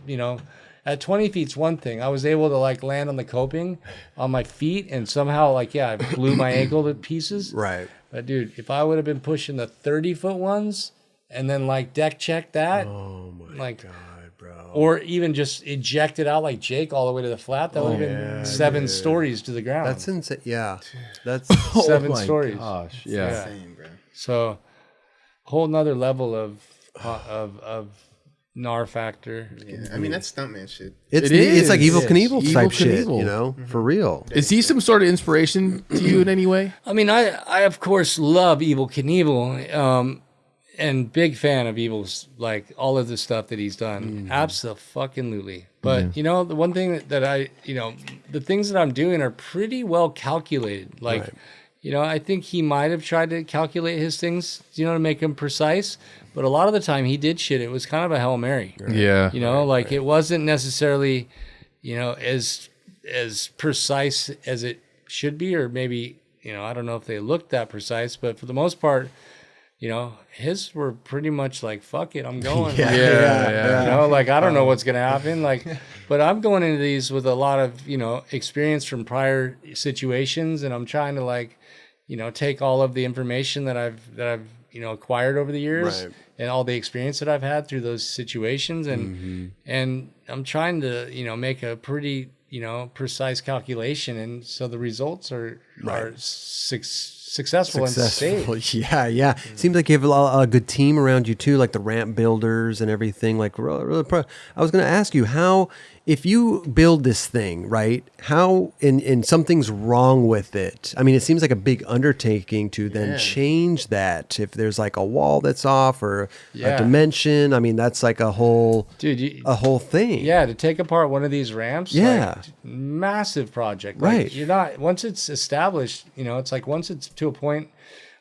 At 20 feet's one thing. I was able to like land on the coping on my feet, and somehow I blew my ankle to pieces. Right. But dude, if I would have been pushing the 30-foot ones and then like deck check that, oh my god, bro, or even just eject it out like Jake all the way to the flat, that would have been 7 stories to the ground. That's insane. Yeah, that's 7 stories. Gosh, yeah. Insane, bro. So, whole nother level of NAR factor. Yeah, I mean that's stuntman shit. It's like Evil Knievel Evil type shit, Knievel. for real. Is he some sort of inspiration to you in any way? I mean, I of course love Evil Knievel, and big fan of Evil's, like all of the stuff that he's done. Absolutely. But the one thing that I, the things that I'm doing are pretty well calculated. Like, I think he might have tried to calculate his things, to make them precise. But a lot of the time he did shit. It was kind of a Hail Mary. Yeah. It wasn't necessarily, as precise as it should be, or maybe, I don't know if they looked that precise, but for the most part, his were pretty much like, fuck it, I'm going. I don't know what's going to happen. But I'm going into these with a lot of, experience from prior situations. And I'm trying to take all of the information that I've acquired over the years and all the experience that I've had through those situations. And I'm trying to, make a pretty, precise calculation. And so the results are successful and safe. Yeah. Seems like you have a good team around you too, like the ramp builders and everything. Like, really I was going to ask you how, if you build this thing, right? How and something's wrong with it. I mean, it seems like a big undertaking to then change that. If there's like a wall that's off or a dimension, I mean, that's like a whole thing. Yeah, to take apart one of these ramps. Massive project. Right. You're not, once it's established, it's like once it's to a point,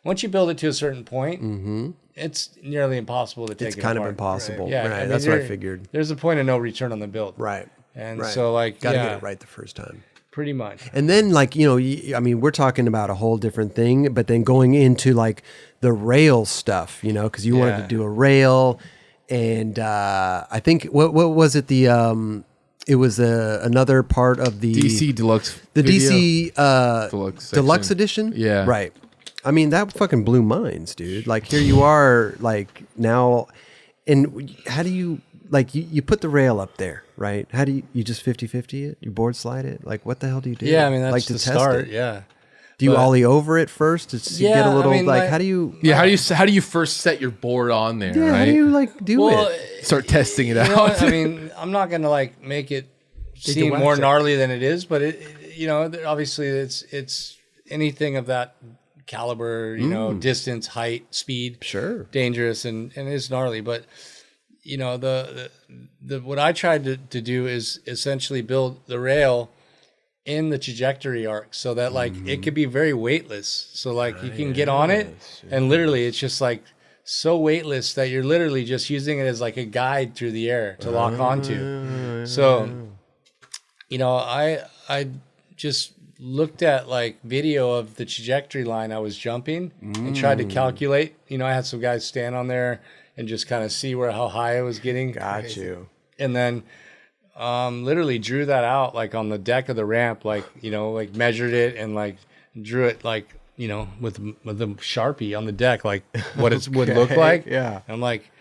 once you build it to a certain point, it's nearly impossible to take it apart. It's kind of impossible. Right. Yeah, right. That's what I figured. There's a point of no return on the build. Right. And so gotta get it right the first time. Pretty much. And then I mean, we're talking about a whole different thing, but then going into like the rail stuff, because you wanted to do a rail, and I think what was it? It was another part of the DC Deluxe, the video. DC Deluxe edition. Yeah, right. I mean, that fucking blew minds, dude. Like, here you are, like now, and how do you? Like, you put the rail up there, right? How do you just 50-50 it? You board slide it? Like, what the hell do you do? Yeah, I mean, that's like the test start, it? Do you ollie over it first to get a little, how do you... Yeah, how do you first set your board on there, right? How do you, do it? Start testing it out. I mean, I'm not going to, make it seem more gnarly than it is, but, obviously it's anything of that caliber, distance, height, speed. Sure. Dangerous and it's gnarly, but... the what I tried to do is essentially build the rail in the trajectory arc so that like it could be very weightless. So like you can get on it and literally it's just like so weightless that you're literally just using it as like a guide through the air to lock onto. So, you know, I just looked at like video of the trajectory line I was jumping and tried to calculate. You know, I had some guys stand on there and just kind of see how high I was getting. Got you. And then literally drew that out like on the deck of the ramp, like, you know, like measured it and like drew it like, you know, with a Sharpie on the deck, like what it would look like. Yeah. I'm like,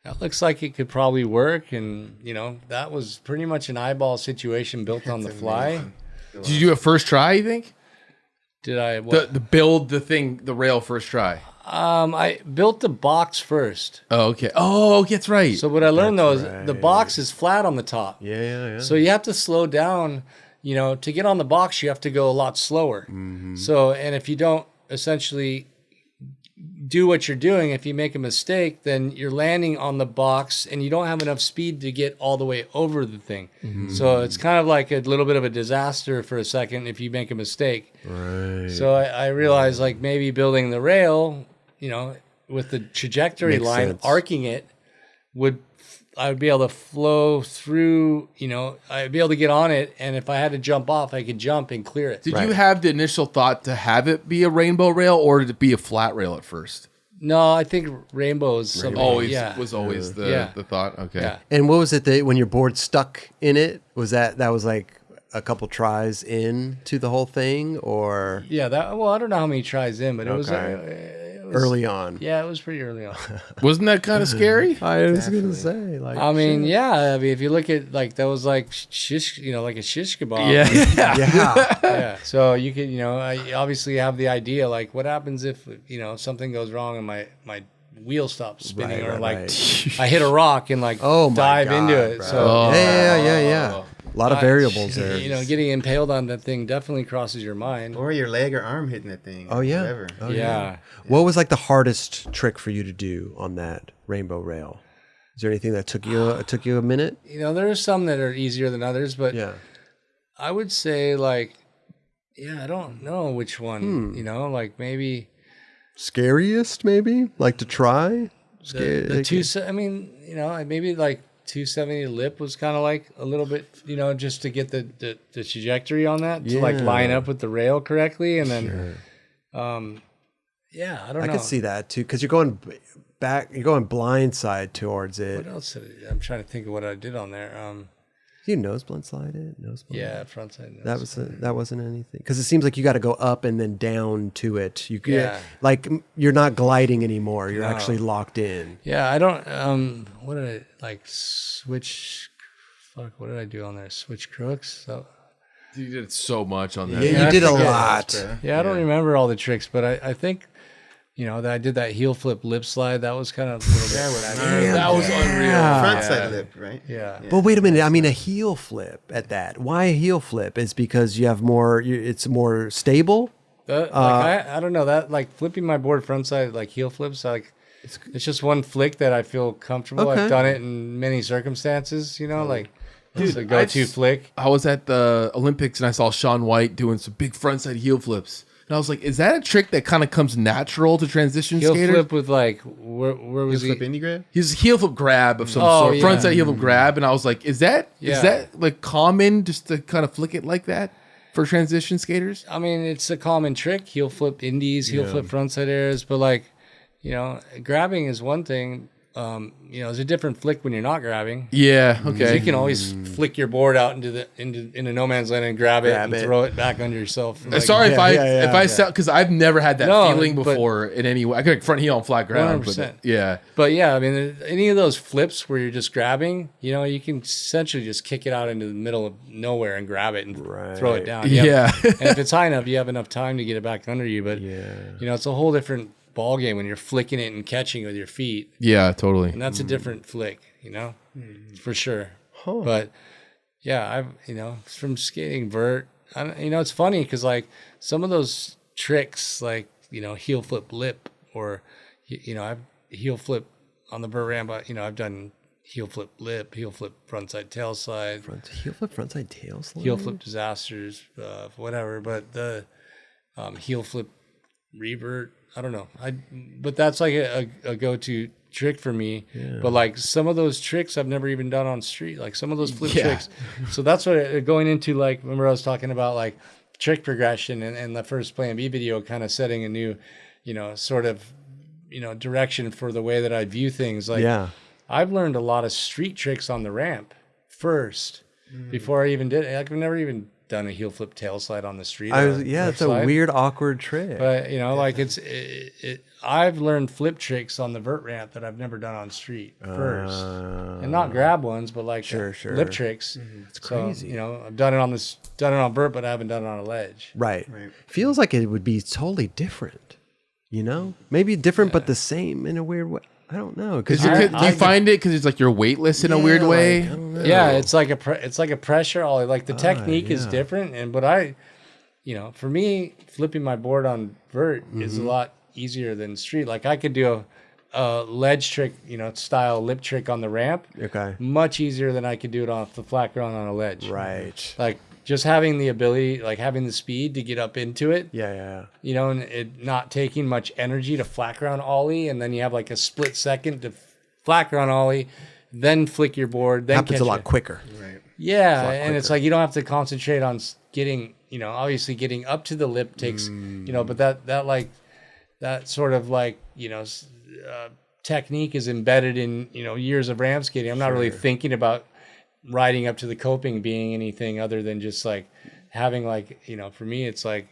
that looks like it could probably work. And, you know, that was pretty much an eyeball situation built on the fly. Amazing. Did you do it first try, you think? Did I? What? The build the rail first try. I built the box first. Oh, okay. Oh, that's right. So what I learned though is the box is flat on the top. Yeah. So you have to slow down. You know, to get on the box, you have to go a lot slower. So, and if you don't essentially do what you're doing, if you make a mistake, then you're landing on the box and you don't have enough speed to get all the way over the thing. So it's kind of like a little bit of a disaster for a second if you make a mistake. Right. So I realized like maybe building the rail, you know, with the trajectory Makes line, sense. arcing it, I would be able to flow through, you know, I'd be able to get on it. And if I had to jump off, I could jump and clear it. Did you have the initial thought to have it be a rainbow rail or did it be a flat rail at first? No, I think rainbow is something. Was always the thought. Okay. Yeah. And what was it that when your board stuck in it? Was that was like a couple tries in to the whole thing, or Yeah, I don't know how many tries in, but it was early on? Yeah, it was pretty early on. Wasn't that kind of scary? I was gonna say, like, I mean, if you look at like that was like shish, you know, like a shish kebab. yeah. Yeah. So you could, you know, I obviously have the idea like what happens if, you know, something goes wrong and my wheel stops spinning or like I hit a rock and like dive into it. Bro. So Yeah. A lot of variables there. You know, getting impaled on that thing definitely crosses your mind. Or your leg or arm hitting that thing. Oh yeah. Whatever. Oh, yeah. What was like the hardest trick for you to do on that rainbow rail? Is there anything that took you a minute? You know, there are some that are easier than others, but Yeah. I would say like, I don't know which one. You know, like maybe Scariest, maybe, like to try. the two. I mean, you know, maybe like 270 lip was kind of like a little bit, you know, just to get the trajectory on that to like line up with the rail correctly, and then, I don't know. I could see that too, because you're going back, you're going blind side towards it. What else? I'm trying to think of what I did on there. You nose blind slide it, Front side. That wasn't anything, because it seems like you got to go up and then down to it. You could, Yeah. like you're not gliding anymore. You're actually locked in. Yeah, I don't. What did I like? Switch. Fuck. What did I do on there? Switch crooks. So. You did so much on that. Yeah, you did a lot. Yeah, I don't remember all the tricks, but I think, you know, that I did that heel flip lip slide. That was kind of a little bit. That was unreal. Front side lip, right? Yeah. But wait a minute. I mean, a heel flip at that. Why a heel flip? Is because you have more. It's more stable. I don't know that like flipping my board front side like heel flips like it's just one flick that I feel comfortable. Okay. I've done it in many circumstances, you know, like it's a go-to flick. I was at the Olympics and I saw Shaun White doing some big frontside heel flips. And I was like, is that a trick that kind of comes natural to transition Heel skaters? flip with like where was Flip he? indie grab? He's heel flip grab of some sort. yeah. Frontside heel flip grab. And I was like, is that Yeah. like common just to kind of flick it like that for transition skaters? I mean, it's a common trick. Heel flip indies, heel flip frontside airs, but like, you know, grabbing is one thing. You know, it's a different flick when you're not grabbing. Yeah, 'Cause okay. you can always flick your board out into no man's land and grab it and throw it back under yourself. Like, Sorry if I sound, because I've never had that No, feeling but- before in any way. I could front heel on flat ground, 100%. but yeah. But yeah, I mean, any of those flips where you're just grabbing, you know, you can essentially just kick it out into the middle of nowhere and grab it and throw it down. Yeah. And if it's high enough, you have enough time to get it back under you. But, you know, it's a whole different ball game when you're flicking it and catching with your feet. Yeah, totally. And that's a different flick, you know, for sure. But yeah, I've, you know, from skating vert, you know, it's funny because like some of those tricks, like, you know, heel flip lip or, you know, I've heel flip on the vert ramp, you know, I've done heel flip lip, heel flip frontside tail slide, Heel flip frontside tail slide. heel flip disasters, whatever. But the heel flip revert, I don't know. But that's like a go-to trick for me. Yeah. But like some of those tricks I've never even done on street. Like some of those flip tricks. So that's what going into, like, remember I was talking about like trick progression and the first Plan B video, kind of setting a new, sort of, direction for the way that I view things. Like, I've learned a lot of street tricks on the ramp first before I even did it. Like, I've never even done a heel flip tail slide on the street. It's a weird, awkward trick. But like I've learned flip tricks on the vert ramp that I've never done on street first, and not grab ones, but like lip tricks. It's crazy. So, I've done it on vert, but I haven't done it on a ledge. Right. Feels like it would be totally different. Maybe different, but the same in a weird way. I don't know, because do you find it because it's like you're weightless in a weird way? I don't know. Yeah, it's like a pressure ollie. Like the technique is different, but for me, flipping my board on vert is a lot easier than street. Like I could do a ledge trick, style lip trick on the ramp. Okay. Much easier than I could do it off the flat ground on a ledge. Right. Like just having the ability, like having the speed to get up into it. Yeah. And it not taking much energy to flat ground ollie, and then you have like a split second to flat ground ollie, then flick your board. Then happens a lot quicker. Right. Yeah, and it's like you don't have to concentrate on getting, obviously getting up to the lip takes, but that sort of like, technique is embedded in, years of ramp skating. I'm not really thinking about riding up to the coping being anything other than just like having like, for me, it's like,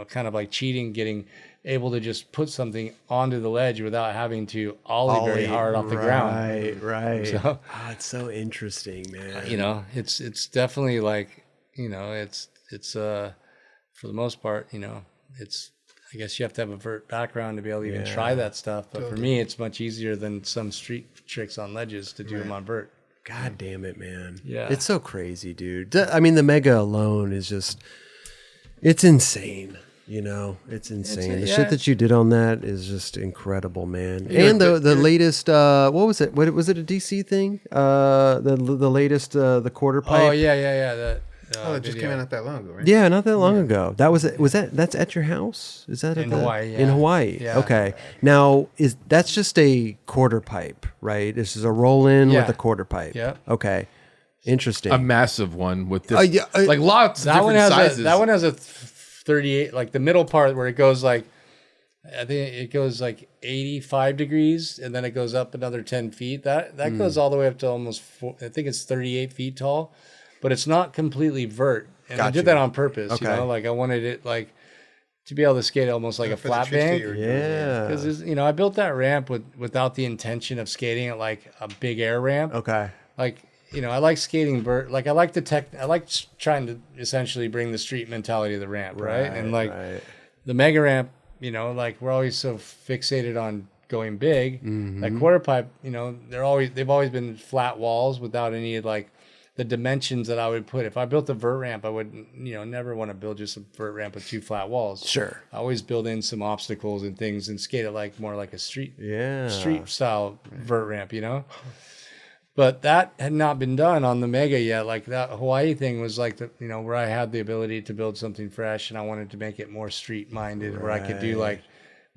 kind of like cheating, getting able to just put something onto the ledge without having to ollie very hard off the ground. Right. So, it's so interesting, man. It's definitely like, it's for the most part, I guess you have to have a vert background to be able to even try that stuff. But for me, it's much easier than some street tricks on ledges to do them on vert. God damn it, man. Yeah. It's so crazy, dude. I mean, the Mega alone is just, it's insane. It's insane. The shit that you did on that is just incredible, man. And the latest, what was it? What was it, a DC thing? The latest, the quarter pipe. Oh, yeah. It just came out not that long ago, right? Yeah, not that long ago. That's at your house? Is that in Hawaii? Yeah. In Hawaii. Yeah. Okay. Now that's just a quarter pipe, right? This is a roll in with a quarter pipe. Yeah. Okay. Interesting. A massive one with this, like lots of different sizes. That one has a 38, like the middle part where it goes like, I think it goes like 85 degrees, and then it goes up another 10 feet. That goes all the way up to almost I think it's 38 feet tall. But it's not completely vert. And I did that on purpose, like I wanted it like to be able to skate almost like a flat bank. Yeah. Because, I built that ramp without the intention of skating at like a big air ramp. Okay. Like, I like skating vert. Like I like trying to essentially bring the street mentality to the ramp, right? And like the mega ramp, like we're always so fixated on going big. That quarter pipe, they've always been flat walls without any like the dimensions that I would put. If I built a vert ramp, I would, never want to build just a vert ramp with 2 flat walls. Sure. I always build in some obstacles and things and skate it like more like a street style vert ramp, But that had not been done on the Mega yet. Like that Hawaii thing was like where I had the ability to build something fresh, and I wanted to make it more street minded, where I could do like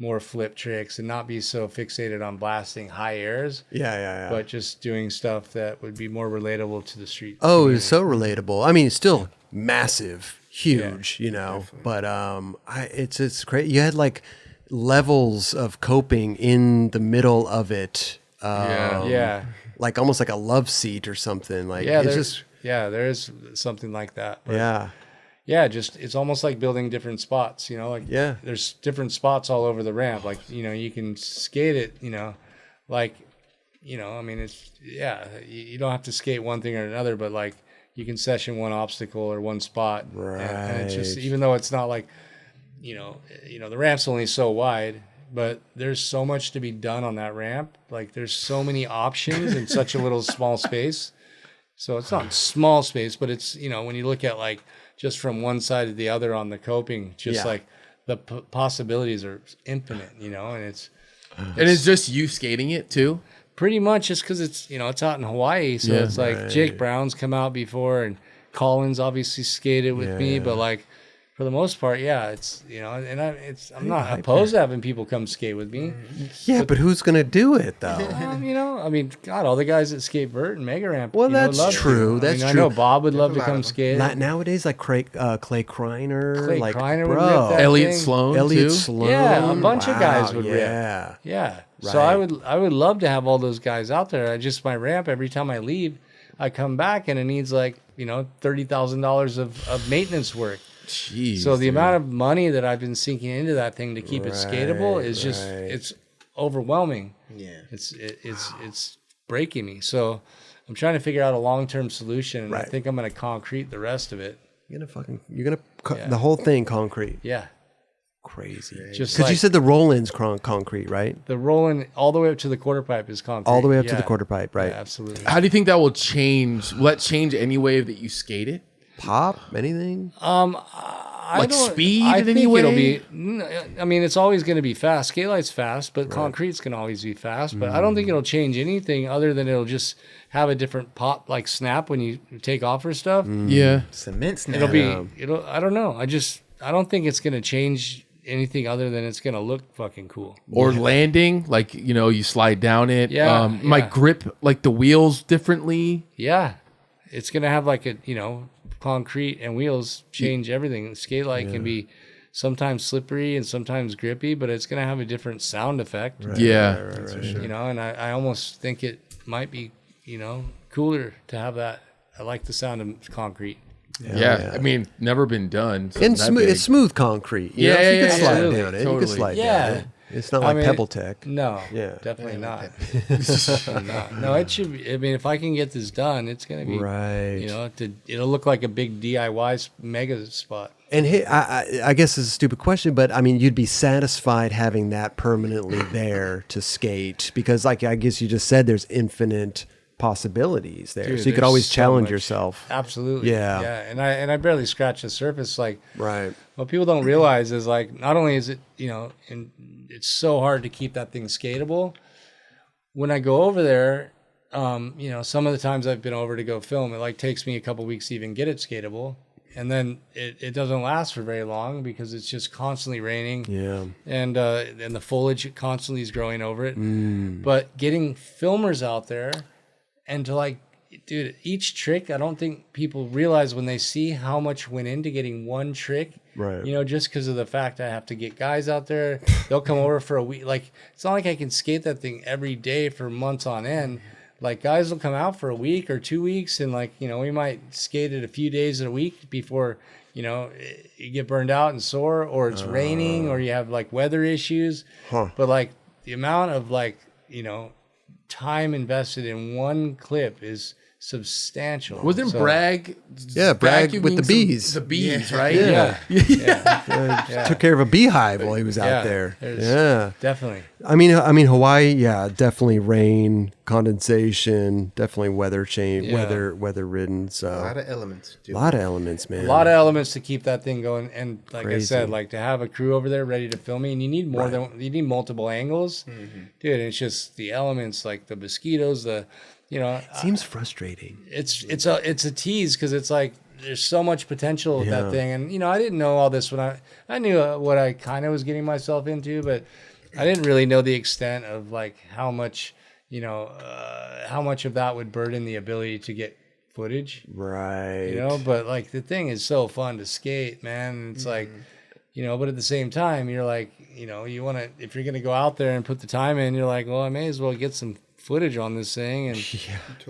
more flip tricks and not be so fixated on blasting high airs. Yeah. But just doing stuff that would be more relatable to the street. Oh, it was so relatable. I mean, it's still massive, huge, definitely. But it's great. You had like levels of coping in the middle of it. Like almost like a love seat or something. Like there is something like that. But just it's almost like building different spots, there's different spots all over the ramp. Like, you can skate it, like, I mean, it's, you don't have to skate one thing or another, but like you can session one obstacle or one spot. Right. And it's just, even though it's not like, the ramp's only so wide, but there's so much to be done on that ramp. Like there's so many options in such a little small space. So it's not small space, but it's, when you look at like, just from one side to the other on the coping, like the possibilities are infinite, and it's just you skating it too. pretty much just because it's, you know, it's out in Hawaii. So it's like Jake Brown's come out before, and Collins obviously skated with me, but like for the most part, it's, you know, and I'm not opposed to having people come skate with me. Yeah, but who's gonna do it though? You know, I mean, God, all the guys that skate vert and Mega Ramp. Well, you know, that's love true. it. That's I true. know Bob would love to come skate. Nowadays, like Clay Kreiner, Clay like Kreiner would bro, rip that Elliot thing. Sloan, Elliot too. Sloan. Yeah, a bunch of guys would rip. Yeah. So I would love to have all those guys out there. I just, my ramp, every time I leave, I come back and it needs like, you know, $30,000 of maintenance work. Jeez, so the amount of money that I've been sinking into that thing to keep it skatable is just, it's overwhelming. Yeah. It's breaking me. So I'm trying to figure out a long-term solution, and I think I'm going to concrete the rest of it. You're gonna the whole thing concrete. Yeah. Crazy. Just because you said the roll-in's concrete, right? The roll-in all the way up to the quarter pipe is concrete. All the way up to the quarter pipe, right? Yeah, absolutely. How do you think that will change? Will that change any way that you skate it? Pop? Anything? Like speed I in think any way? it'll be. I mean, it's always going to be fast. Skate light's fast, but concrete's can always be fast. But I don't think it'll change anything other than it'll just have a different pop, like snap when you take off or stuff. Yeah, cement snap. I don't know. I don't think it's going to change anything other than it's going to look fucking cool. Or landing, like, you know, you slide down it. My grip, like the wheels differently. Yeah, it's going to have like a, you know, concrete and wheels change everything. The skate light can be sometimes slippery and sometimes grippy, but it's going to have a different sound effect. Right. You know, and I almost think it might be, you know, cooler to have that. I like the sound of concrete. Yeah. I mean, never been done. And it's smooth concrete. You know, so you can slide down it. You can slide down it. It's not like Pebble Tech. No, definitely not. No, it should be. I mean, if I can get this done, it's going to be, you know, it'll look like a big DIY mega spot. And I guess it's a stupid question, but I mean, you'd be satisfied having that permanently there to skate because, like I guess you just said, there's infinite possibilities there, so you could always challenge yourself. Absolutely, yeah. And I barely scratch the surface. Like, what people don't realize is, like, not only is it, you know, and it's so hard to keep that thing skatable. When I go over there, you know, some of the times I've been over to go film, it like takes me a couple weeks to even get it skatable. And then it doesn't last for very long because it's just constantly raining. Yeah. And the foliage constantly is growing over it. But getting filmers out there and to, like, dude, each trick, I don't think people realize when they see how much went into getting one trick. Right. You know, just because of the fact I have to get guys out there. They'll come over for a week. Like, it's not like I can skate that thing every day for months on end. Like, guys will come out for a week or 2 weeks, and, like, you know, we might skate it a few days a week before, you know, you get burned out and sore, or it's raining, or you have, like, weather issues. But, like, the amount of, like, you know, time invested in one clip is substantial. Wasn't Bragg? Yeah, Bragg with the bees. The bees, right? Yeah. Took care of a beehive while he was out there. Yeah, definitely. I mean, Hawaii. Yeah, definitely rain, condensation, definitely weather change, weather ridden. So a lot of elements. A lot of elements, man. A lot of elements to keep that thing going. And like I said, like, to have a crew over there ready to film me, and you need more than you need multiple angles, dude. It's just the elements, like the mosquitoes, you know, it seems frustrating. It's a tease because it's like there's so much potential with that thing, and you know, I didn't know all this when I knew what I kind of was getting myself into, but I didn't really know the extent of, like, how much, you know, how much of that would burden the ability to get footage, right? You know, but like the thing is so fun to skate, man. It's like, you know, but at the same time, you're like, you know, you want to, if you're gonna go out there and put the time in, you're like, well, I may as well get some footage on this thing, and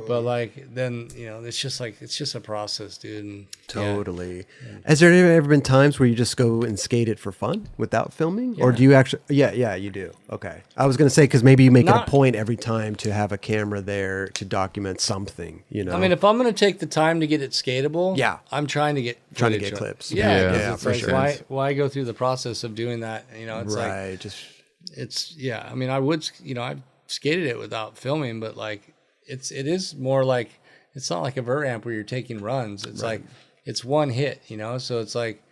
but like then, you know, it's just a process, dude. And, totally. Has there ever been times where you just go and skate it for fun without filming, or do you actually? Yeah, you do. Okay, I was gonna say because maybe you make it a point every time to have a camera there to document something. You know, I mean, if I'm gonna take the time to get it skatable, I'm trying to get clips. Yeah, for like, sure. Why go through the process of doing that? You know, it's I mean, I would, you know, I've skated it without filming, but like it is more like, it's not like a vert ramp where you're taking runs. It's like it's one hit, you know. So it's like,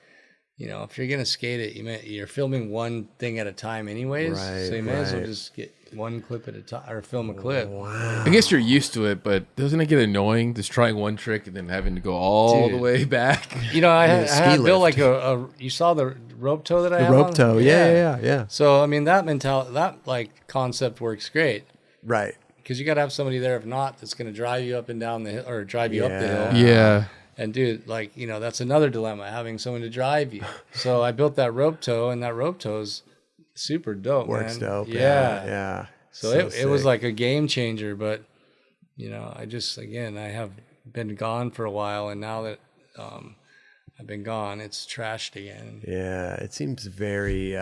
if you're gonna skate it, you're filming one thing at a time, anyways. Right, so you may as well just get one clip at a time, or film a clip. Wow. I guess you're used to it, but doesn't it get annoying just trying one trick and then having to go all the way back? I had built like you saw the rope toe that I have rope on? toe, yeah. So I mean that mentality, that like concept works great. Right. Because you got to have somebody there. If not, that's going to drive you up and down the hill, or drive you up the hill. Yeah. And dude, like, that's another dilemma, having someone to drive you. So I built that rope toe, and that rope toe is super dope. Works man. dope. Yeah. Yeah. So it was like a game changer, but I just, again, I have been gone for a while, and now that I've been gone, it's trashed again. Yeah. It seems very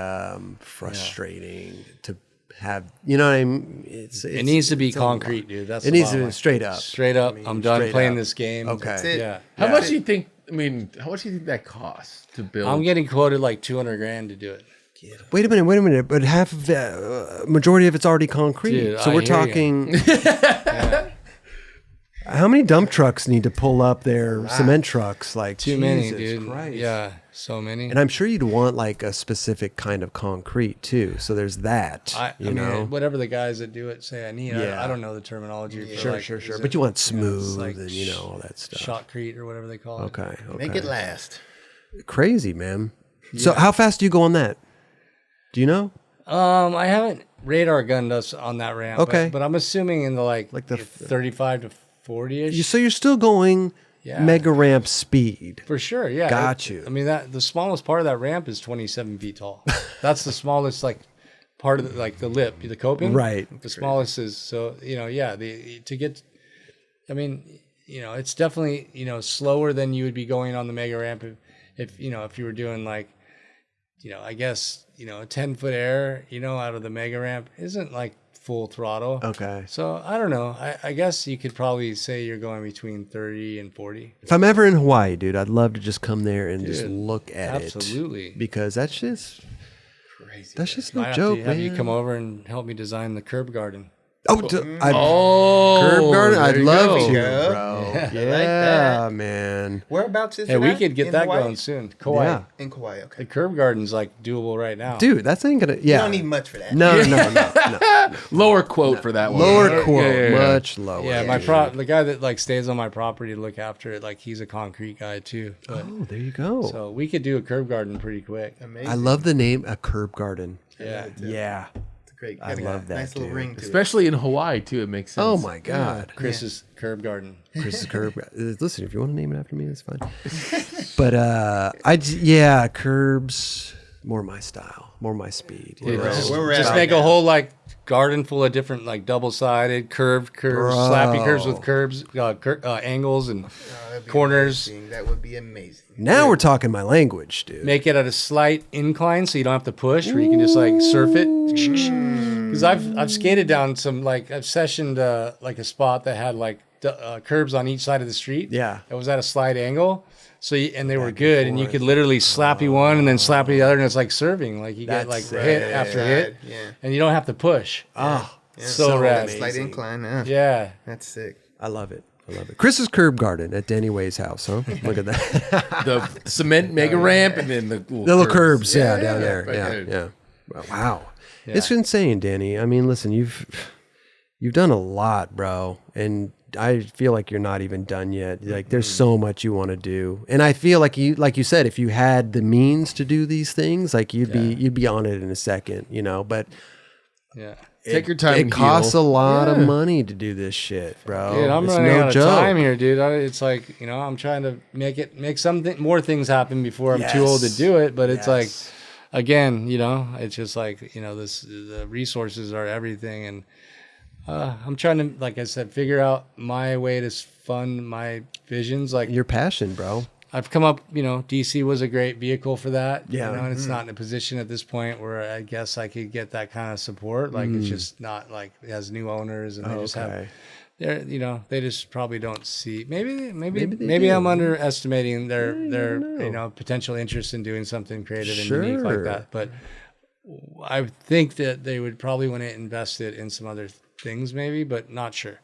frustrating to have, you know what I mean? It needs to be concrete, dude. That's it needs to be straight up. Straight up. I'm done playing this game. Okay. Yeah. How much do you think? I mean, how much do you think that costs to build? I'm getting quoted like $200,000 to do it. Wait a minute. But half of the majority of it's already concrete. Dude, so we're talking. How many dump trucks need to pull up their cement trucks? Like too many, dude. Christ. Yeah, so many. And I'm sure you'd want like a specific kind of concrete too. So there's that. I mean, whatever the guys that do it say I need. Yeah. I don't know the terminology. Sure. But you want smooth and all that stuff. Shotcrete or whatever they call it. Okay. Make it last. Crazy, man. Yeah. So how fast do you go on that? Do you know? I haven't radar gunned us on that ramp. Okay. But I'm assuming in the like the 35 to 40-ish. So you're still going mega ramp speed. For sure, yeah. Got you. I mean, the smallest part of that ramp is 27 feet tall. That's the smallest part of the lip, the coping. Right. The smallest is, so, to get, I mean, it's definitely, slower than you would be going on the mega ramp if you were doing I guess, a 10-foot air, out of the mega ramp isn't like full throttle. Okay. So I don't know. I guess you could probably say you're going between 30 and 40. If I'm ever in Hawaii, dude, I'd love to just come there and just look at it. Absolutely. Because that's just Crazy. That's just no I joke, have man. you come over and help me design the curb garden. Curb garden. I'd love to, bro. Yeah, man. Whereabouts is it? Hey, we at? could get In that Hawaii? going soon. Kauai. Yeah. In Kauai, okay. The curb garden's like doable right now. Dude, that's ain't gonna. Yeah. You don't need much for that. No. Lower quote for that one. Lower quote, Yeah. much lower. Yeah, the guy that stays on my property to look after it, he's a concrete guy too. But, Oh, there you go. so we could do a curb garden pretty quick. Amazing. I love the name, a curb garden. Yeah. Yeah. It's great. I Got a love that, nice little dude. ring to it. Especially in Hawaii too, it makes sense. Oh my God. Chris's curb garden. Chris's curb. Listen, if you want to name it after me, that's fine. But curbs, more my style, more my speed. Yeah, Right. just Where we're at make right a now. whole different full of different double-sided curved curves, slappy curves with curbs, angles and That'd be corners. amazing. That would be amazing. Now we're talking my language, dude. Make it at a slight incline so you don't have to push, where you can just surf it. Because I've skated down some I've sessioned a spot that had curbs on each side of the street. Yeah. It was at a slight angle. So and they were good, and you could literally slappy one and then slappy the other, and it's like serving. You get That's hit after hit, Yeah. and you don't have to push. Oh, So rad. Slight incline. Yeah. That's sick. I love it. Chris's curb garden at Danny Way's house, huh? Look at that. The cement mega ramp and then the Little curbs, down there. right. Yeah. Wow. It's insane, Danny. I mean, listen, you've done a lot, bro. And I feel like you're not even done yet. There's so much you want to do. And I feel like you said, if you had the means to do these things, you'd be on it in a second, but Yeah. Take your time. It costs a lot of money to do this shit, bro. Dude, I'm It's running no out of joke. time here, dude. It's I'm trying to make more things happen before I'm too old to do it. But it's again, it's just the resources are everything. And I'm trying to, like I said, figure out my way to fund my visions. Your passion, bro. I've come up, DC was a great vehicle for that. Yeah. And it's not in a position at this point where I guess I could get that kind of support. It's just not it has new owners and they just have, they just probably don't see. Maybe I'm underestimating their potential interest in doing something creative and unique like that. But I think that they would probably want to invest it in some other things, maybe, but not sure.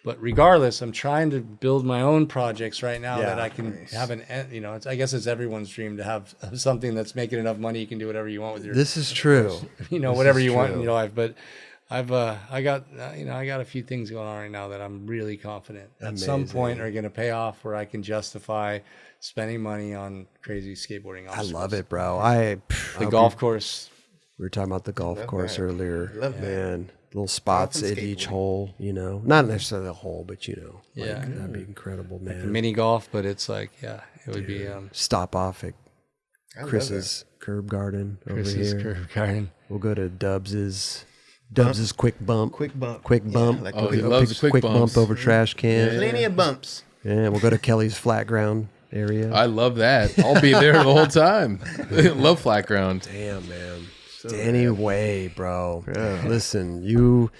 But regardless, I'm trying to build my own projects right now that I can have I guess it's everyone's dream to have something that's making enough money you can do whatever you want with your. This is true. Whatever you want in your life. But I got a few things going on right now that I'm really confident at some point are going to pay off where I can justify spending money on crazy skateboarding. I love it, bro. The golf course. We were talking about the golf course earlier. Love man. Little spots at each hole, not necessarily a hole, but that'd be incredible, man. Like mini golf, but it's like, it would be stop off at Chris's Curb Garden over here. Curb Garden. We'll go to Dubs's quick bump. Quick bump. Like he loves quick bumps. Bump over trash can. Plenty of bumps. Yeah, we'll go to Kelly's flat ground area. I love that. I'll be there the whole time. Love flat ground. Damn, man. Anyway, bro. Yeah. Listen, you've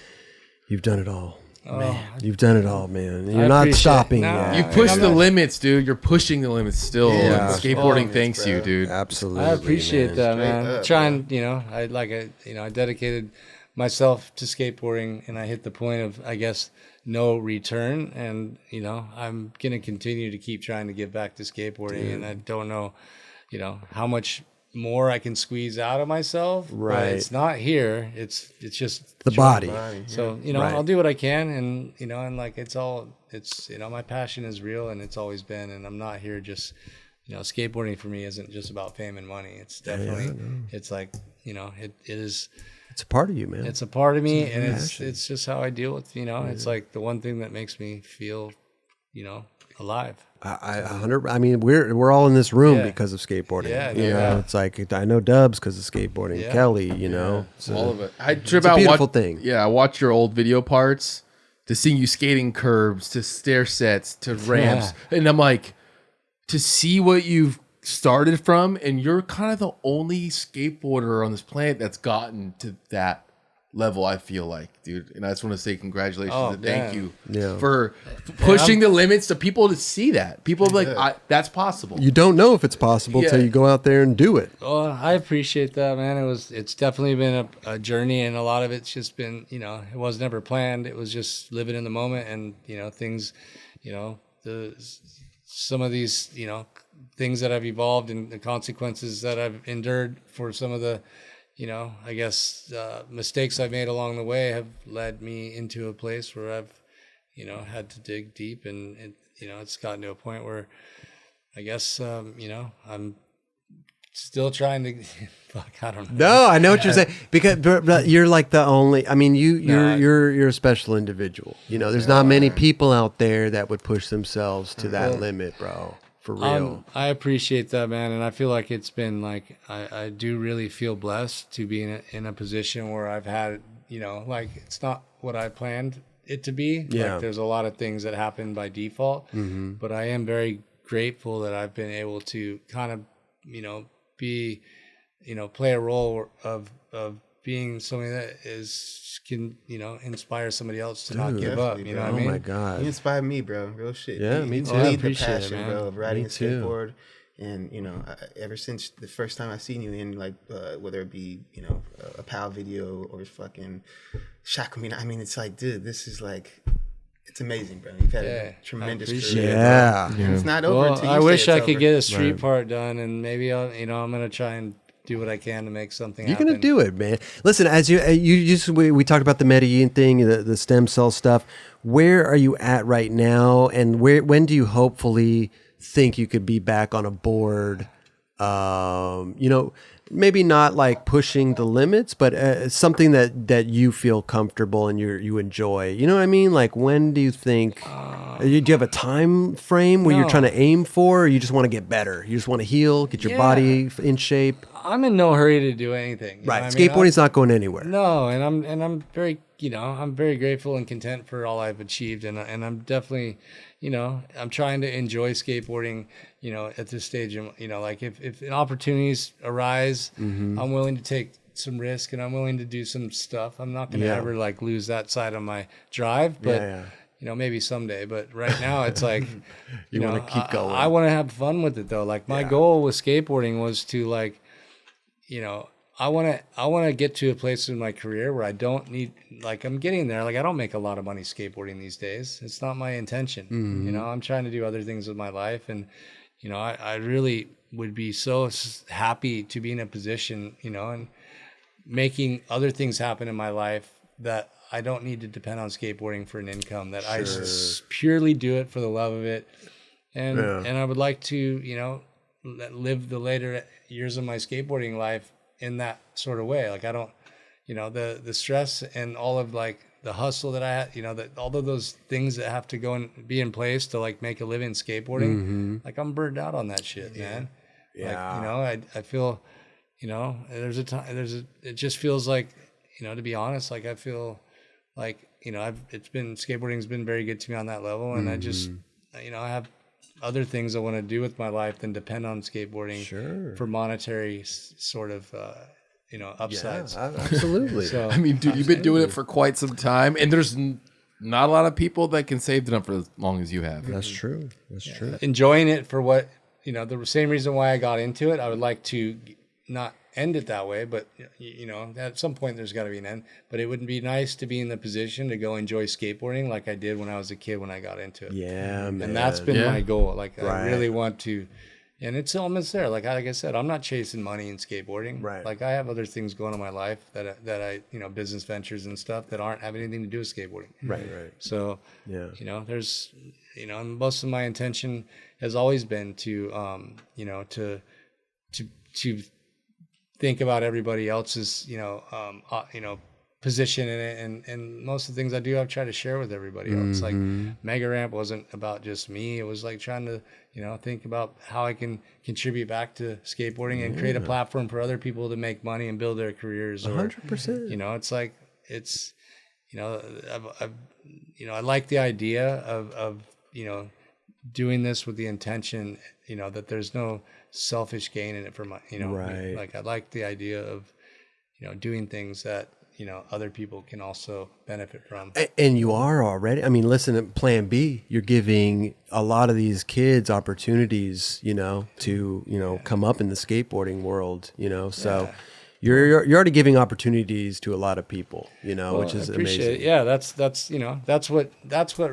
done it all. Man, you've done it all, man. You're not stopping yet. You push the limits, dude. You're pushing the limits still. Yeah. Skateboarding thanks you, dude. Absolutely. I appreciate that, man. Up, trying, I dedicated myself to skateboarding, and I hit the point of, I guess, no return. And I'm gonna continue to keep trying to give back to skateboarding, and I don't know, how much more I can squeeze out of myself. Right. But it's not here. It's just the body. So, I'll do what I can, and, and like, it's my passion is real, and it's always been, and I'm not here just, skateboarding for me isn't just about fame and money. It's definitely, it's like, it is. It's a part of you, man. It's a part of me, and it's just how I deal with, it's like the one thing that makes me feel, alive. I mean, we're all in this room because of skateboarding. It's like I know Dubs because of skateboarding. Kelly, so all of it. I trip it's a out. Beautiful thing. Yeah, I watch your old video parts to seeing you skating curbs to stair sets to ramps, and I'm like, to see what you've started from, and you're kind of the only skateboarder on this planet that's gotten to that level, I feel like, dude. And I just want to say congratulations and thank you for pushing the limits to people to see that. People are like, that's possible. You don't know if it's possible till you go out there and do it. Oh, I appreciate that, man. It's definitely been a journey, and a lot of it's just been, it was never planned. It was just living in the moment, and things, some of these, things that I've evolved and the consequences that I've endured for some of the I guess mistakes I've made along the way have led me into a place where I've, had to dig deep, and it's gotten to a point where I guess, I'm still trying to, I don't know. No, I know what you're saying, because but you're like the only, I mean, you're a special individual. There's not many people out there that would push themselves to that limit, bro. For real. I appreciate that, man. And I feel like it's been like, I do really feel blessed to be in a position where I've had, like, it's not what I planned it to be. Yeah. Like, there's a lot of things that happen by default, but I am very grateful that I've been able to kind of, be, play a role of being somebody that can inspire somebody else to not give up. You know what I mean? Oh my God. You inspired me, bro. Real shit. Yeah, me too. You I lead the appreciate it, passion, man. bro, of riding Me a too. skateboard. And, ever since the first time I seen you in, like, whether it be, a Powell video or fucking Shakamina, I mean, it's like, dude, this is like, it's amazing, bro. You've had a tremendous career. Yeah. And it's not over until you I say wish it's I could over. get a street part done, and maybe I'll, I'm going to try and do what I can to make something You're happen. gonna do it, man. Listen, as we talked about the Medellin thing, the stem cell stuff. Where are you at right now, and when do you hopefully think you could be back on a board? Maybe not like pushing the limits, but something that you feel comfortable and you enjoy. You know what I mean? Like, when do you think? Do you have a time frame where you're trying to aim for, or you just want to get better? You just want to heal, get your body in shape. I'm in no hurry to do anything. Right, skateboarding's not going anywhere. No, and I'm very I'm very grateful and content for all I've achieved, and I'm definitely I'm trying to enjoy skateboarding at this stage. Like if opportunities arise, I'm willing to take some risk, and I'm willing to do some stuff. I'm not going to ever like lose that side of my drive, but maybe someday. But right now it's like you want to keep going. I want to have fun with it though. Like my goal with skateboarding was to like I want to get to a place in my career where I don't need, like, I'm getting there. Like, I don't make a lot of money skateboarding these days. It's not my intention. You know, I'm trying to do other things with my life. And, you know, I really would be so happy to be in a position, you know, and making other things happen in my life that I don't need to depend on skateboarding for an income, that I purely do it for the love of it. And I would like to, you know, live the later years of my skateboarding life in that sort of way. Like, I don't, you know, the stress and all of, like, the hustle that I had, you know, that all of those things that have to go and be in place to, like, make a living skateboarding, like, I'm burned out on that shit, man. Like, you know, I feel, you know, it just feels like, you know, to be honest, like, I feel like, you know, skateboarding's been very good to me on that level. And I just, you know, I have other things I want to do with my life than depend on skateboarding for monetary sort of, you know, upsides. Yeah, absolutely. So, I mean, dude, you've been doing it for quite some time, and there's not a lot of people that can save it up for as long as you have. That's true. That's true. Enjoying it for what, you know, the same reason why I got into it. I would like to not end it that way, but, you know, at some point there's got to be an end. But it would be nice to be in the position to go enjoy skateboarding like I did when I was a kid when I got into it. Yeah, man. And that's been my goal. Like, I really want to, and it's almost there. Like I said, I'm not chasing money in skateboarding. Right. Like, I have other things going on in my life that I, you know, business ventures and stuff that aren't have anything to do with skateboarding. Right. So, you know, there's, you know, most of my intention has always been to, you know, to think about everybody else's, you know, position in it, and most of the things I do, I've tried to share with everybody else. Like, Mega Ramp wasn't about just me. It was like trying to, you know, think about how I can contribute back to skateboarding and create a platform for other people to make money and build their careers. 100%. You know, it's like, it's, you know, I've you know, I like the idea of, you know, doing this with the intention, you know, that there's no selfish gain in it for my, you know, like, I like the idea of, you know, doing things that, you know, other people can also benefit from. And you are already, I mean, listen, at Plan B, you're giving a lot of these kids opportunities, you know, to, you know, come up in the skateboarding world, you know, so you're already giving opportunities to a lot of people, you know, which is amazing. It. Yeah. That's, you know, that's what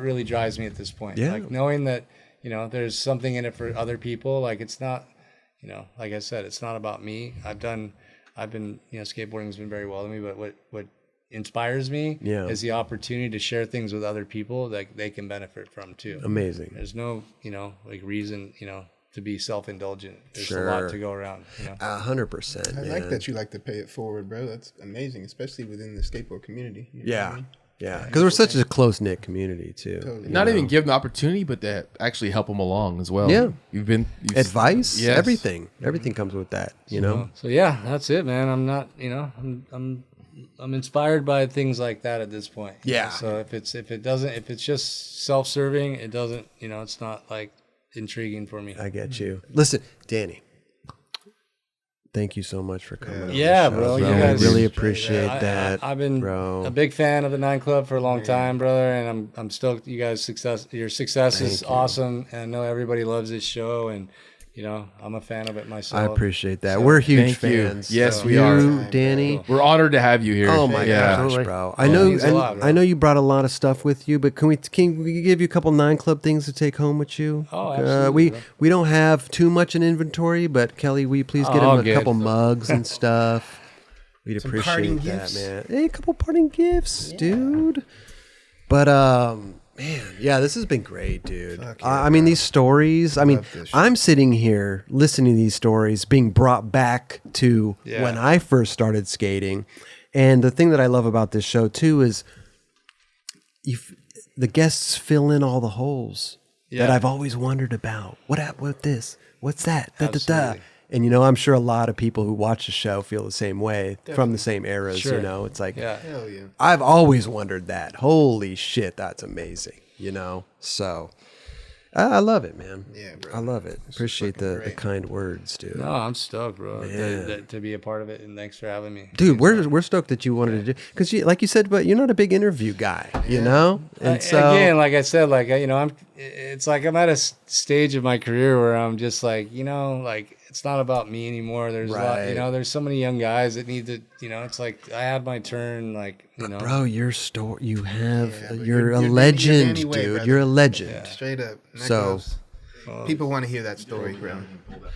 really drives me at this point. Yeah. Like, knowing that, you know, there's something in it for other people. Like, it's not, you know, like I said, it's not about me. I've been, you know, skateboarding's been very well to me, but what inspires me is the opportunity to share things with other people that they can benefit from too. Amazing. There's no, you know, like, reason, you know, to be self-indulgent. There's a lot to go around, you know. 100%. I like that you like to pay it forward, bro. That's amazing, especially within the skateboard community. You know what I mean? Yeah, because we're such a close-knit community too. Totally. Not even give them the opportunity, but to actually help them along as well. Yeah. You've Advice, everything comes with that, you know? So yeah, that's it, man. I'm not, you know, I'm inspired by things like that at this point. Yeah. So if it's just self-serving, it doesn't, you know, it's not, like, intriguing for me. I get you. Listen, Danny, thank you so much for coming. Yeah, bro. You guys really appreciate that. I've been a big fan of the 9 Club for a long time, brother, and I'm stoked. You guys' your success is awesome, and I know everybody loves this show, and, you know, I'm a fan of it myself. I appreciate that. We're huge fans. Yes, we you, are. Danny. We're honored to have you here. Oh my gosh, bro! I know you brought a lot of stuff with you, but can we give you a couple 9 Club things to take home with you? Oh, absolutely. We don't have too much in inventory, but Kelly, will you please get him a couple mugs and stuff? We'd appreciate that, gifts. Man. Hey, a couple parting gifts, dude. But man, yeah, this has been great, dude. Yeah, I mean, these stories, I mean, I'm sitting here listening to these stories being brought back to when I first started skating. And the thing that I love about this show, too, is the guests fill in all the holes that I've always wondered about. What happened with this? What's that? And, you know, I'm sure a lot of people who watch the show feel the same way from the same eras, you know. It's like, hell yeah. I've always wondered that. Holy shit, that's amazing, you know? So, I love it, man. Yeah, bro. I love it. Appreciate the kind words, dude. No, I'm stoked, bro, to be a part of it, and thanks for having me. Dude, we're stoked that you wanted to do, because like you said, but you're not a big interview guy, you know? And so, again, like I said, like, you know, it's like I'm at a stage of my career where I'm just like, you know, like, it's not about me anymore. There's a lot, there's so many young guys that need to, it's like I had my turn, like, Bro, you're a legend, dude. Brother. You're a legend. Yeah. Straight up. So people want to hear that story, bro.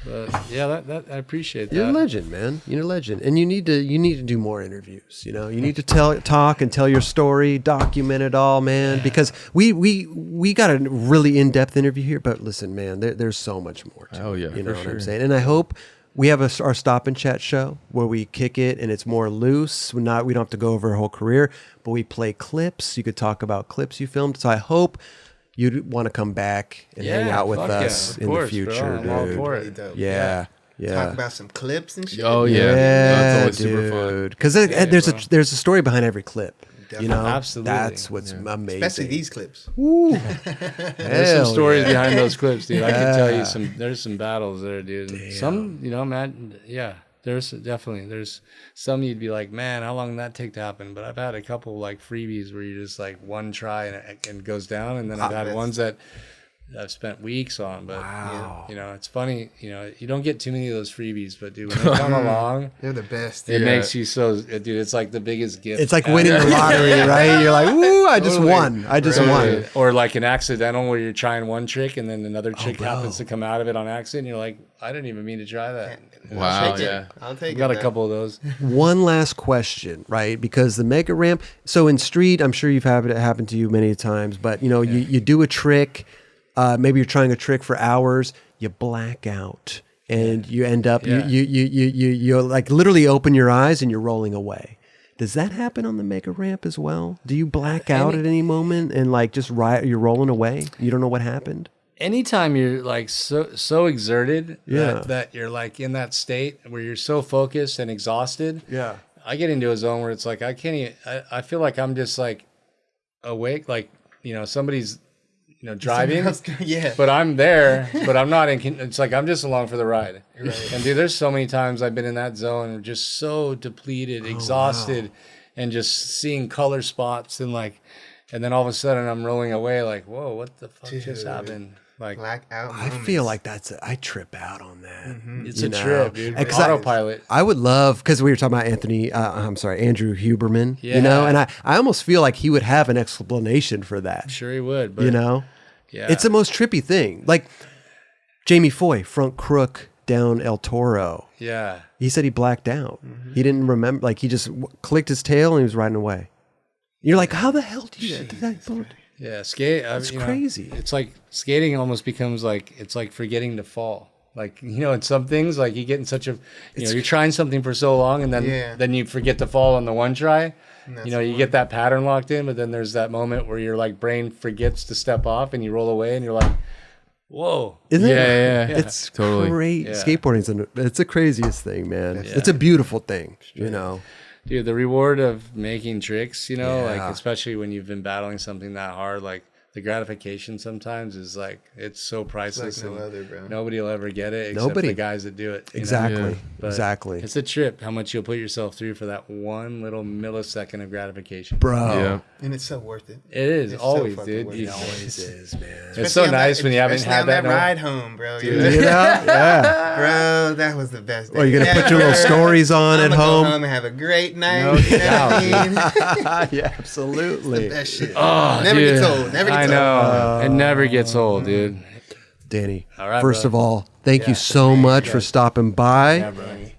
But that I appreciate that. You're a legend, man. You're a legend, and you need to do more interviews. You need to talk and tell your story, document it all, man. Yeah. Because we got a really in-depth interview here, but listen, man, there's so much more. You know what I'm saying? And I hope we have our stop and chat show where we kick it and it's more loose. We don't have to go over a whole career, but we play clips. You could talk about clips you filmed. So I hope you'd want to come back and hang out with us in the future, dude. I'm all for it. Yeah. Talk about some clips and shit. Oh yeah, that's always super fun. Because there's a story behind every clip. Definitely. Absolutely. That's what's amazing. Especially these clips. Ooh. There's some stories behind those clips, dude. I can tell you there's some battles there, dude. Damn. Some, man, there's some you'd be like, man, how long did that take to happen? But I've had a couple like freebies where you just like one try and it goes down, and then I've had ones that I've spent weeks on. But it's funny, you don't get too many of those freebies, but dude, when they come along, they're the best. It makes you dude, it's like the biggest gift. It's like winning the lottery, right? You're like, ooh, I just won. Won. Or like an accidental where you're trying one trick and then another trick happens to come out of it on accident. You're like, I didn't even mean to try that. Wow, I'll take it. Got a couple of those. One last question, right? Because the mega ramp. So in street, I'm sure you've had it happen to you many times, but you do a trick. Maybe you're trying a trick for hours. You black out, and you end up you like literally open your eyes and you're rolling away. Does that happen on the mega ramp as well? Do you black out at any moment and like just you're rolling away? You don't know what happened? Anytime you're like so exerted that you're like in that state where you're so focused and exhausted. Yeah. I get into a zone where it's like I can't even, I feel like I'm just like awake, like somebody's driving, but I'm there, but I'm not in. It's like I'm just along for the ride. Right. And dude, there's so many times I've been in that zone, just so depleted, exhausted, and just seeing color spots and then all of a sudden I'm rolling away, like, whoa, what the fuck just happened? Like blackout. I feel like I trip out on that. Mm-hmm. It's a trip, dude. Autopilot. I would love, because we were talking about Andrew Huberman, and I almost feel like he would have an explanation for that. Sure he would, but it's the most trippy thing. Like Jamie Foy, front crook down El Toro. Yeah. He said he blacked out. Mm-hmm. He didn't remember, like he just clicked his tail and he was riding away. You're like, how the hell do you do that? Yeah, skate. It's crazy. It's like skating almost becomes like it's like forgetting to fall. Like in some things, like you get in such a you're trying something for so long, and then you forget to fall on the one try. You get that pattern locked in, but then there's that moment where your like brain forgets to step off, and you roll away, and you're like, whoa. Isn't it? Yeah. It's totally great. Yeah. Skateboarding it's the craziest thing, man. Yeah. It's a beautiful thing, Dude, the reward of making tricks, like especially when you've been battling something that hard, like the gratification sometimes is like it's so priceless. Like no other, bro. Nobody will ever get it except the guys that do it. Exactly. Exactly. It's a trip how much you'll put yourself through for that one little millisecond of gratification. Bro. Yeah. And it's so worth it. It is. It's always, so dude. It always is, man. It's so nice when you haven't had that ride home, bro. Yeah. Bro, that was the best day. Well, you're going to put your little stories on at home. Go home and have a great night. No doubt, yeah, absolutely. It's the best shit. Oh, never gets old. Never gets old. I know. It never gets old, dude. Danny, all right, first of all, thank you so much for stopping by. Yeah,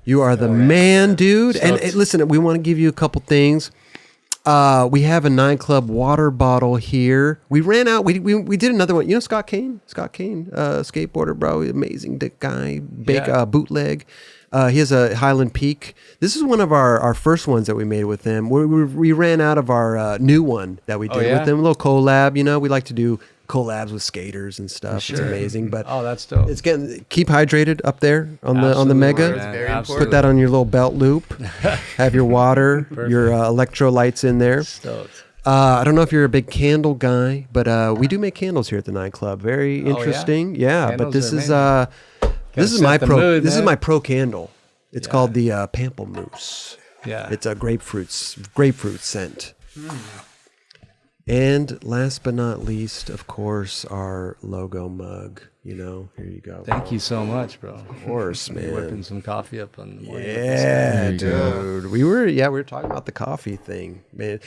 you are the man, dude. And listen, we want to give you a couple things. We have a 9 Club water bottle here. We ran out. We did another one. Scott Kane? Scott Kane, skateboarder, bro. Amazing guy. Big bootleg. He has a Highland Peak. This is one of our first ones that we made with him. We ran out of our new one that we did with him. A little collab. We like to do collabs with skaters and stuff. Sure. It's amazing. But that's dope. It's keep hydrated up there on the Mega. Very important. Put that on your little belt loop. Have your water, your electrolytes in there. Stoked. I don't know if you're a big candle guy, but we do make candles here at the 9 Club. Very interesting. Yeah, but this is my pro candle. It's called the Pamplemousse. Yeah. It's a grapefruit scent. And last but not least, of course, our logo mug. You know, here you go. Thank you so much, bro. Of course, man. Whipping some coffee up on the morning. Yeah, dude. We were talking about the coffee thing, man.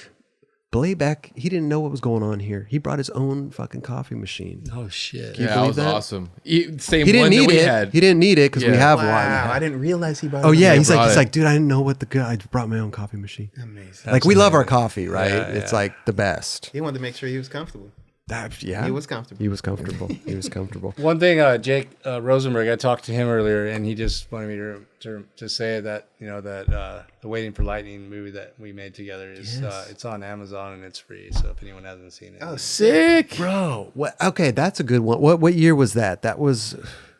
Blayback, he didn't know what was going on here. He brought his own fucking coffee machine. Oh shit! Yeah, that was awesome. Same He didn't one need that we it. had. He didn't need it because we have one. Wow, I didn't realize he brought. Oh yeah, he's brought it. like, dude, I didn't know what the good. I brought my own coffee machine. Amazing. Like we love our coffee, right? Yeah, It's yeah. like the best. He wanted to make sure he was comfortable. Yeah, He was comfortable. He was comfortable. He was comfortable. One thing, Jake Rosenberg, I talked to him earlier, and he just wanted me to say that the Waiting for Lightning movie that we made together is it's on Amazon and it's free. So if anyone hasn't seen it, Oh, Sick. Bro, what? Okay, that's a good one. What year was that? That was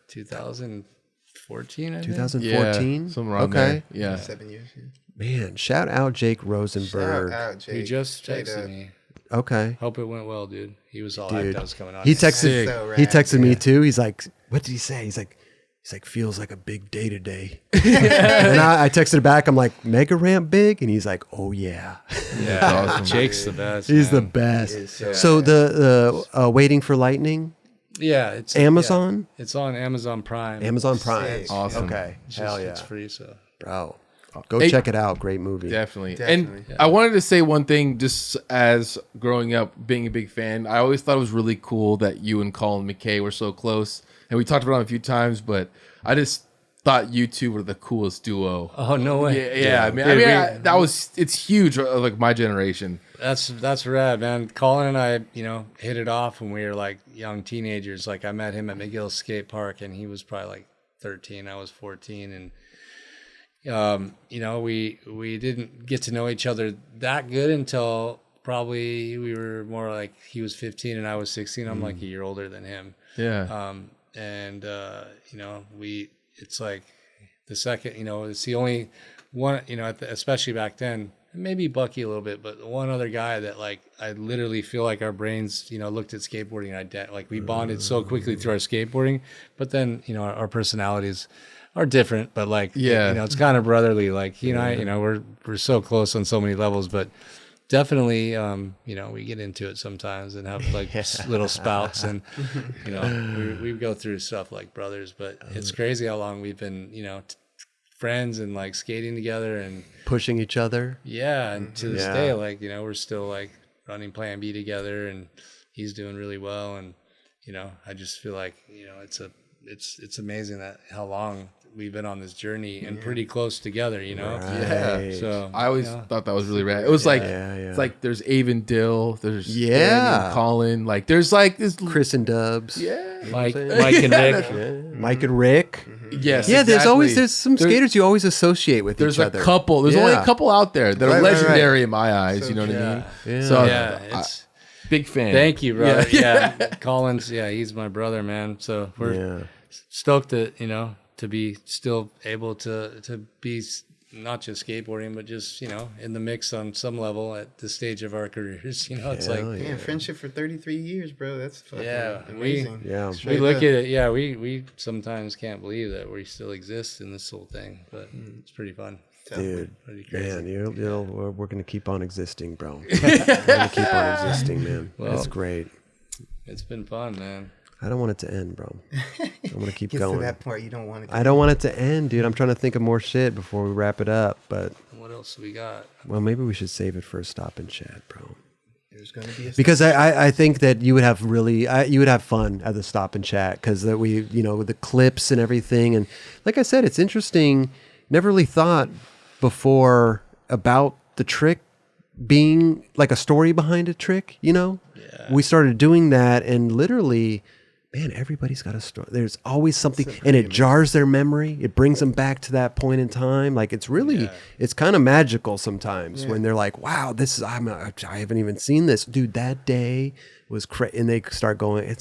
2014, I think. 2014. Yeah, somewhere around okay. there. Yeah. 7 years. Yeah. Man, shout out Jake Rosenberg. Shout out, Jake. He just Straight texted up. me. Okay. Hope it went well, dude. He was all Dude. hyped I was coming on. He Sick. texted. So rad, He texted me yeah. too. He's like, "What did he say?" He's like, feels like a big day today. And I texted back. I'm like, mega ramp big, and he's like, oh yeah. Yeah, awesome. Jake's the best. He's the man. best. He is so So the Waiting for Lightning, Yeah, it's Amazon? yeah. It's on Amazon Prime. Amazon Prime. Sick. Awesome. Okay, It's hell yeah, It's free, so. bro. Go Hey- check it out. Great movie. Definitely. Definitely. And I wanted to say one thing just as growing up, being a big fan, I always thought it was really cool that you and Colin McKay were so close. And we talked about it a few times, but I just thought you two were the coolest duo. Oh no way! Yeah, it's huge, like my generation. That's rad, man. Colin and I, hit it off when we were like young teenagers. Like I met him at McGill Skate Park, and he was probably like 13. I was 14, and we didn't get to know each other that good until probably we were more like he was 15 and I was 16. I'm like a year older than him. Yeah. It's like the second, it's the only one, especially back then, maybe Bucky a little bit, but one other guy that like, I literally feel like our brains, looked at skateboarding and like we bonded so quickly through our skateboarding, but then, our personalities are different, but like, it's kind of brotherly. Like he and I, we're so close on so many levels, but definitely, we get into it sometimes and have like little spouts, and we go through stuff like brothers. But it's crazy how long we've been, friends and like skating together and Pushing each other. yeah. And to this Yeah. day, like we're still like running Plan B together, and he's doing really well. And I just feel like it's amazing that how long we've been on this journey and pretty close together, Right. So I always thought that was really rad. It was like it's like there's Avon Dill, there's Danny and Colin, like there's like this Chris and Dubs. Mike and Rick. Mike and Rick. yes, Yeah, exactly. there's some skaters you always associate with There's each a other. couple. There's only a couple out there that are Right, right, right. legendary in my eyes. So you know what I mean? Yeah. So Yeah, it's big fan. thank you, brother. Yeah. Collins, he's my brother, man. So we're stoked to be still able to be not just skateboarding, but just in the mix on some level at this stage of our careers. It's like Man, friendship for 33 years, bro. That's fucking amazing. Yeah. we Straight look up. at it. Yeah, we sometimes can't believe that we still exist in this whole thing, but it's pretty fun. Dude, Pretty crazy. man, we're gonna keep on existing, bro. We're gonna keep on existing, man. That's great. It's been fun, man. I don't want it to end, bro. I want to keep Gets going. to that point, you don't want it. I don't want it to end, dude. I'm trying to think of more shit before we wrap it up, but What else we got? well, maybe we should save it for a stop and chat, bro. There's gonna be a Because I think that you would have you would have fun at the stop and chat because that we with the clips and everything, and like I said, it's interesting. Never really thought before about the trick being like a story behind a trick. We started doing that, and literally, man, everybody's got a story. There's always something, and it jars their memory. It brings them back to that point in time. Like it's really, it's kind of magical sometimes when they're like, "Wow, this is I haven't even seen this, dude." That day was crazy, and they start going.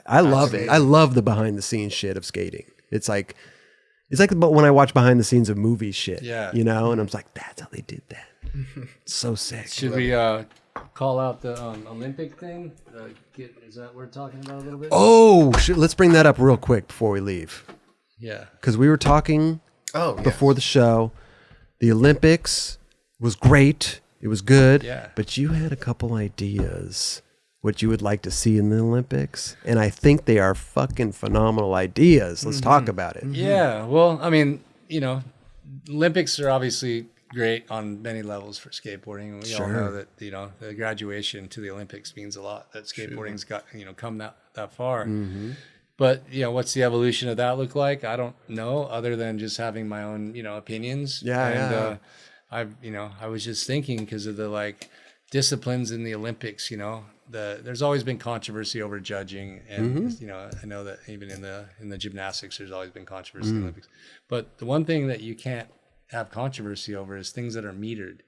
I love it. I love the behind the scenes shit of skating. It's like when I watch behind the scenes of movie shit. And I'm just like, that's how they did that. It's so sick. Should we call out the Olympic thing? Is that what we're talking about a little bit? Oh, let's bring that up real quick before we leave. Yeah. Because we were talking before the show. The Olympics was great. It was good. Yeah. But you had a couple ideas what you would like to see in the Olympics, and I think they are fucking phenomenal ideas. Let's talk about it. Yeah. Well, I mean, Olympics are obviously great on many levels for skateboarding. We all know that, the graduation to the Olympics means a lot, that skateboarding's got, come that far. But, what's the evolution of that look like? I don't know, other than just having my own, opinions. I was just thinking, because of the disciplines in the Olympics, there's always been controversy over judging, and I know that even in the gymnastics there's always been controversy in the Olympics. But the one thing that you can't have controversy over is things that are metered,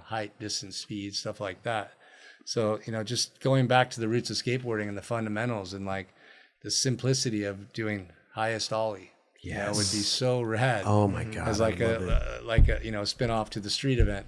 height, distance, speed, stuff like that. So just going back to the roots of skateboarding and the fundamentals, and the simplicity of doing highest ollie, would be so rad. Oh my god! As a spin off to the street event,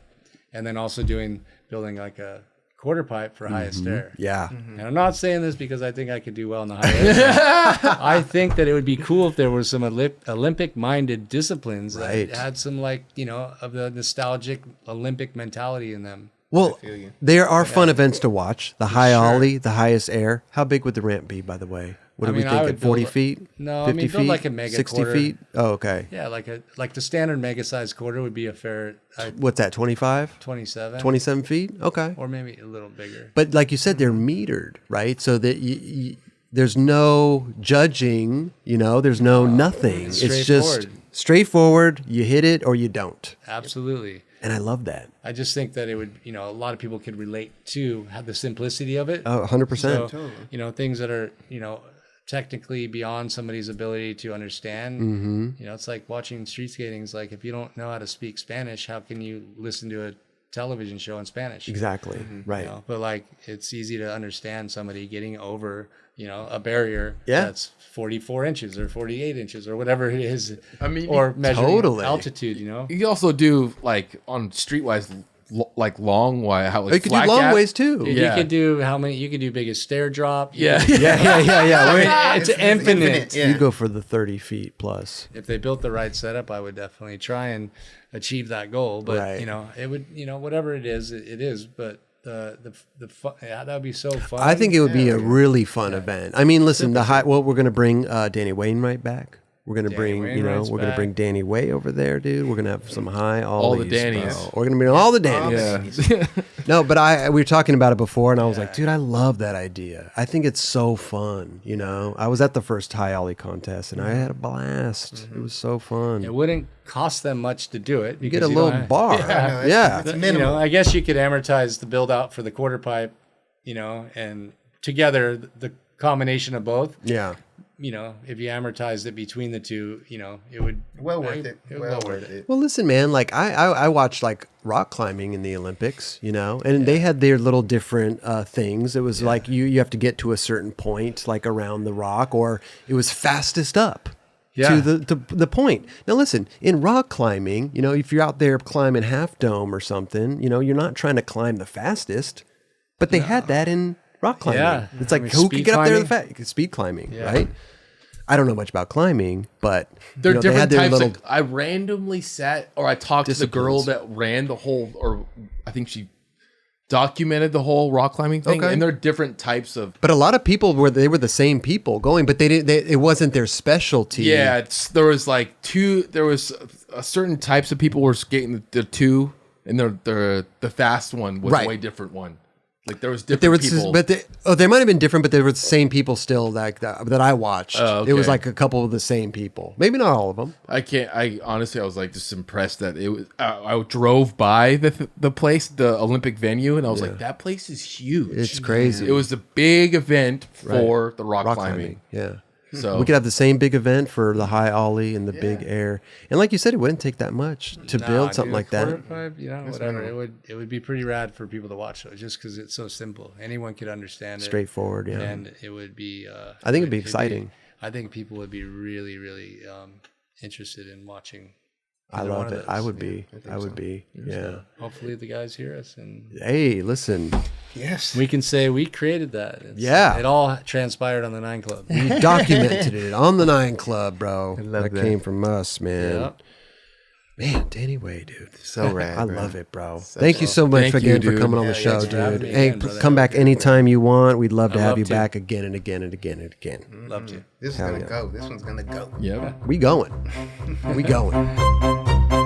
and then also building a quarter pipe for highest air. Yeah. And I'm not saying this because I think I could do well in the high air. I think that it would be cool if there were some Olympic-minded disciplines that had some of the nostalgic Olympic mentality in them. Well, there are fun events to watch. The high ollie, the highest air. How big would the ramp be, by the way? What do we think? At 40 feet? No, 50 build feet? like a mega 60 quarter. feet? Oh, okay. Yeah, like the standard mega size quarter would be a fair What's that, 25? 27. 27 feet? Okay. Or maybe a little bigger. But like you said, they're metered, right? So that there's no judging, there's no nothing. It's just straightforward. You hit it or you don't. Absolutely. And I love that. I just think that it would, a lot of people could relate to the simplicity of it. Oh, 100%. So, things that are, technically beyond somebody's ability to understand. It's like watching street skating. It's like, if you don't know how to speak Spanish, how can you listen to a television show in Spanish? Exactly. Right. But it's easy to understand somebody getting over, a barrier that's 44 inches or 48 inches or whatever it is. I mean, or measuring altitude, You can also do on streetwise, long way. How you could do long ways too. You could do you could do biggest stair drop. Yeah. It's infinite. You go for the 30 feet plus. If they built the right setup, I would definitely try and achieve that goal. But it would, whatever it is. But the fun, that would be so fun. I think it would be a really fun event. I mean, listen, we're going to bring Danny Wainwright back. We're gonna bring, gonna bring Danny Way over there, dude. We're gonna have some high ollies, all the Dannies. Bro. We're gonna bring all the Dannies. Yeah. No, but we were talking about it before, and I was like, dude, I love that idea. I think it's so fun. I was at the first high ollie contest, and I had a blast. It was so fun. It wouldn't cost them much to do it. You get a little bar. It's minimal. I guess you could amortize the build out for the quarter pipe, and together the combination of both. Yeah. If you amortized it between the two, it would well worth it. Well worth it. Well, listen, man. I watched rock climbing in the Olympics, and they had their little different things. It was like you have to get to a certain point, around the rock, or it was fastest up. To the point. Now listen, in rock climbing, if you're out there climbing Half Dome or something, you're not trying to climb the fastest, but they had that in rock climbing. Yeah. It's who can get up there the fast? Speed climbing, right? I don't know much about climbing, but there are different types. I randomly I talked to the girl that ran the whole, or I think she documented the whole rock climbing thing, and there are different types of. But a lot of people were the same people going, but they didn't. It wasn't their specialty. Yeah, there was There was a certain types of people were skating the two, and the fast one was a way different one. There was different people. They might have been different, but they were the same people still that I watched. It was a couple of the same people. Maybe not all of them. I honestly, I was just impressed that it was. I drove by the place, the Olympic venue, and I was like, that place is huge. It's crazy. It was a big event for the rock climbing. Yeah. So we could have the same big event for the high ollie and the big air, and like you said, it wouldn't take that much to build something like that. Whatever. It would be pretty rad for people to watch, though, just because it's so simple. Anyone could understand it. Straightforward, and it would be. I think it'd be exciting. I think people would be really, really interested in watching. I love it. I would be. Yeah. Hopefully the guys hear us and. Hey, listen. Yes. We can say we created that. It all transpired on the 9 Club. We documented it on the 9 Club, bro. That came from us, man. Man, Danny Way, dude. So rad. I bro. love it, bro. So Thank you so much Thank you, again for dude. coming on the Yeah, show, thanks for having dude. me Hey, again, brother. come back anytime you want. We'd love to I'd have love you to. back again and again and again and again. Love to. This is Hell gonna yeah. go. This one's gonna go. Yeah. We going. We going.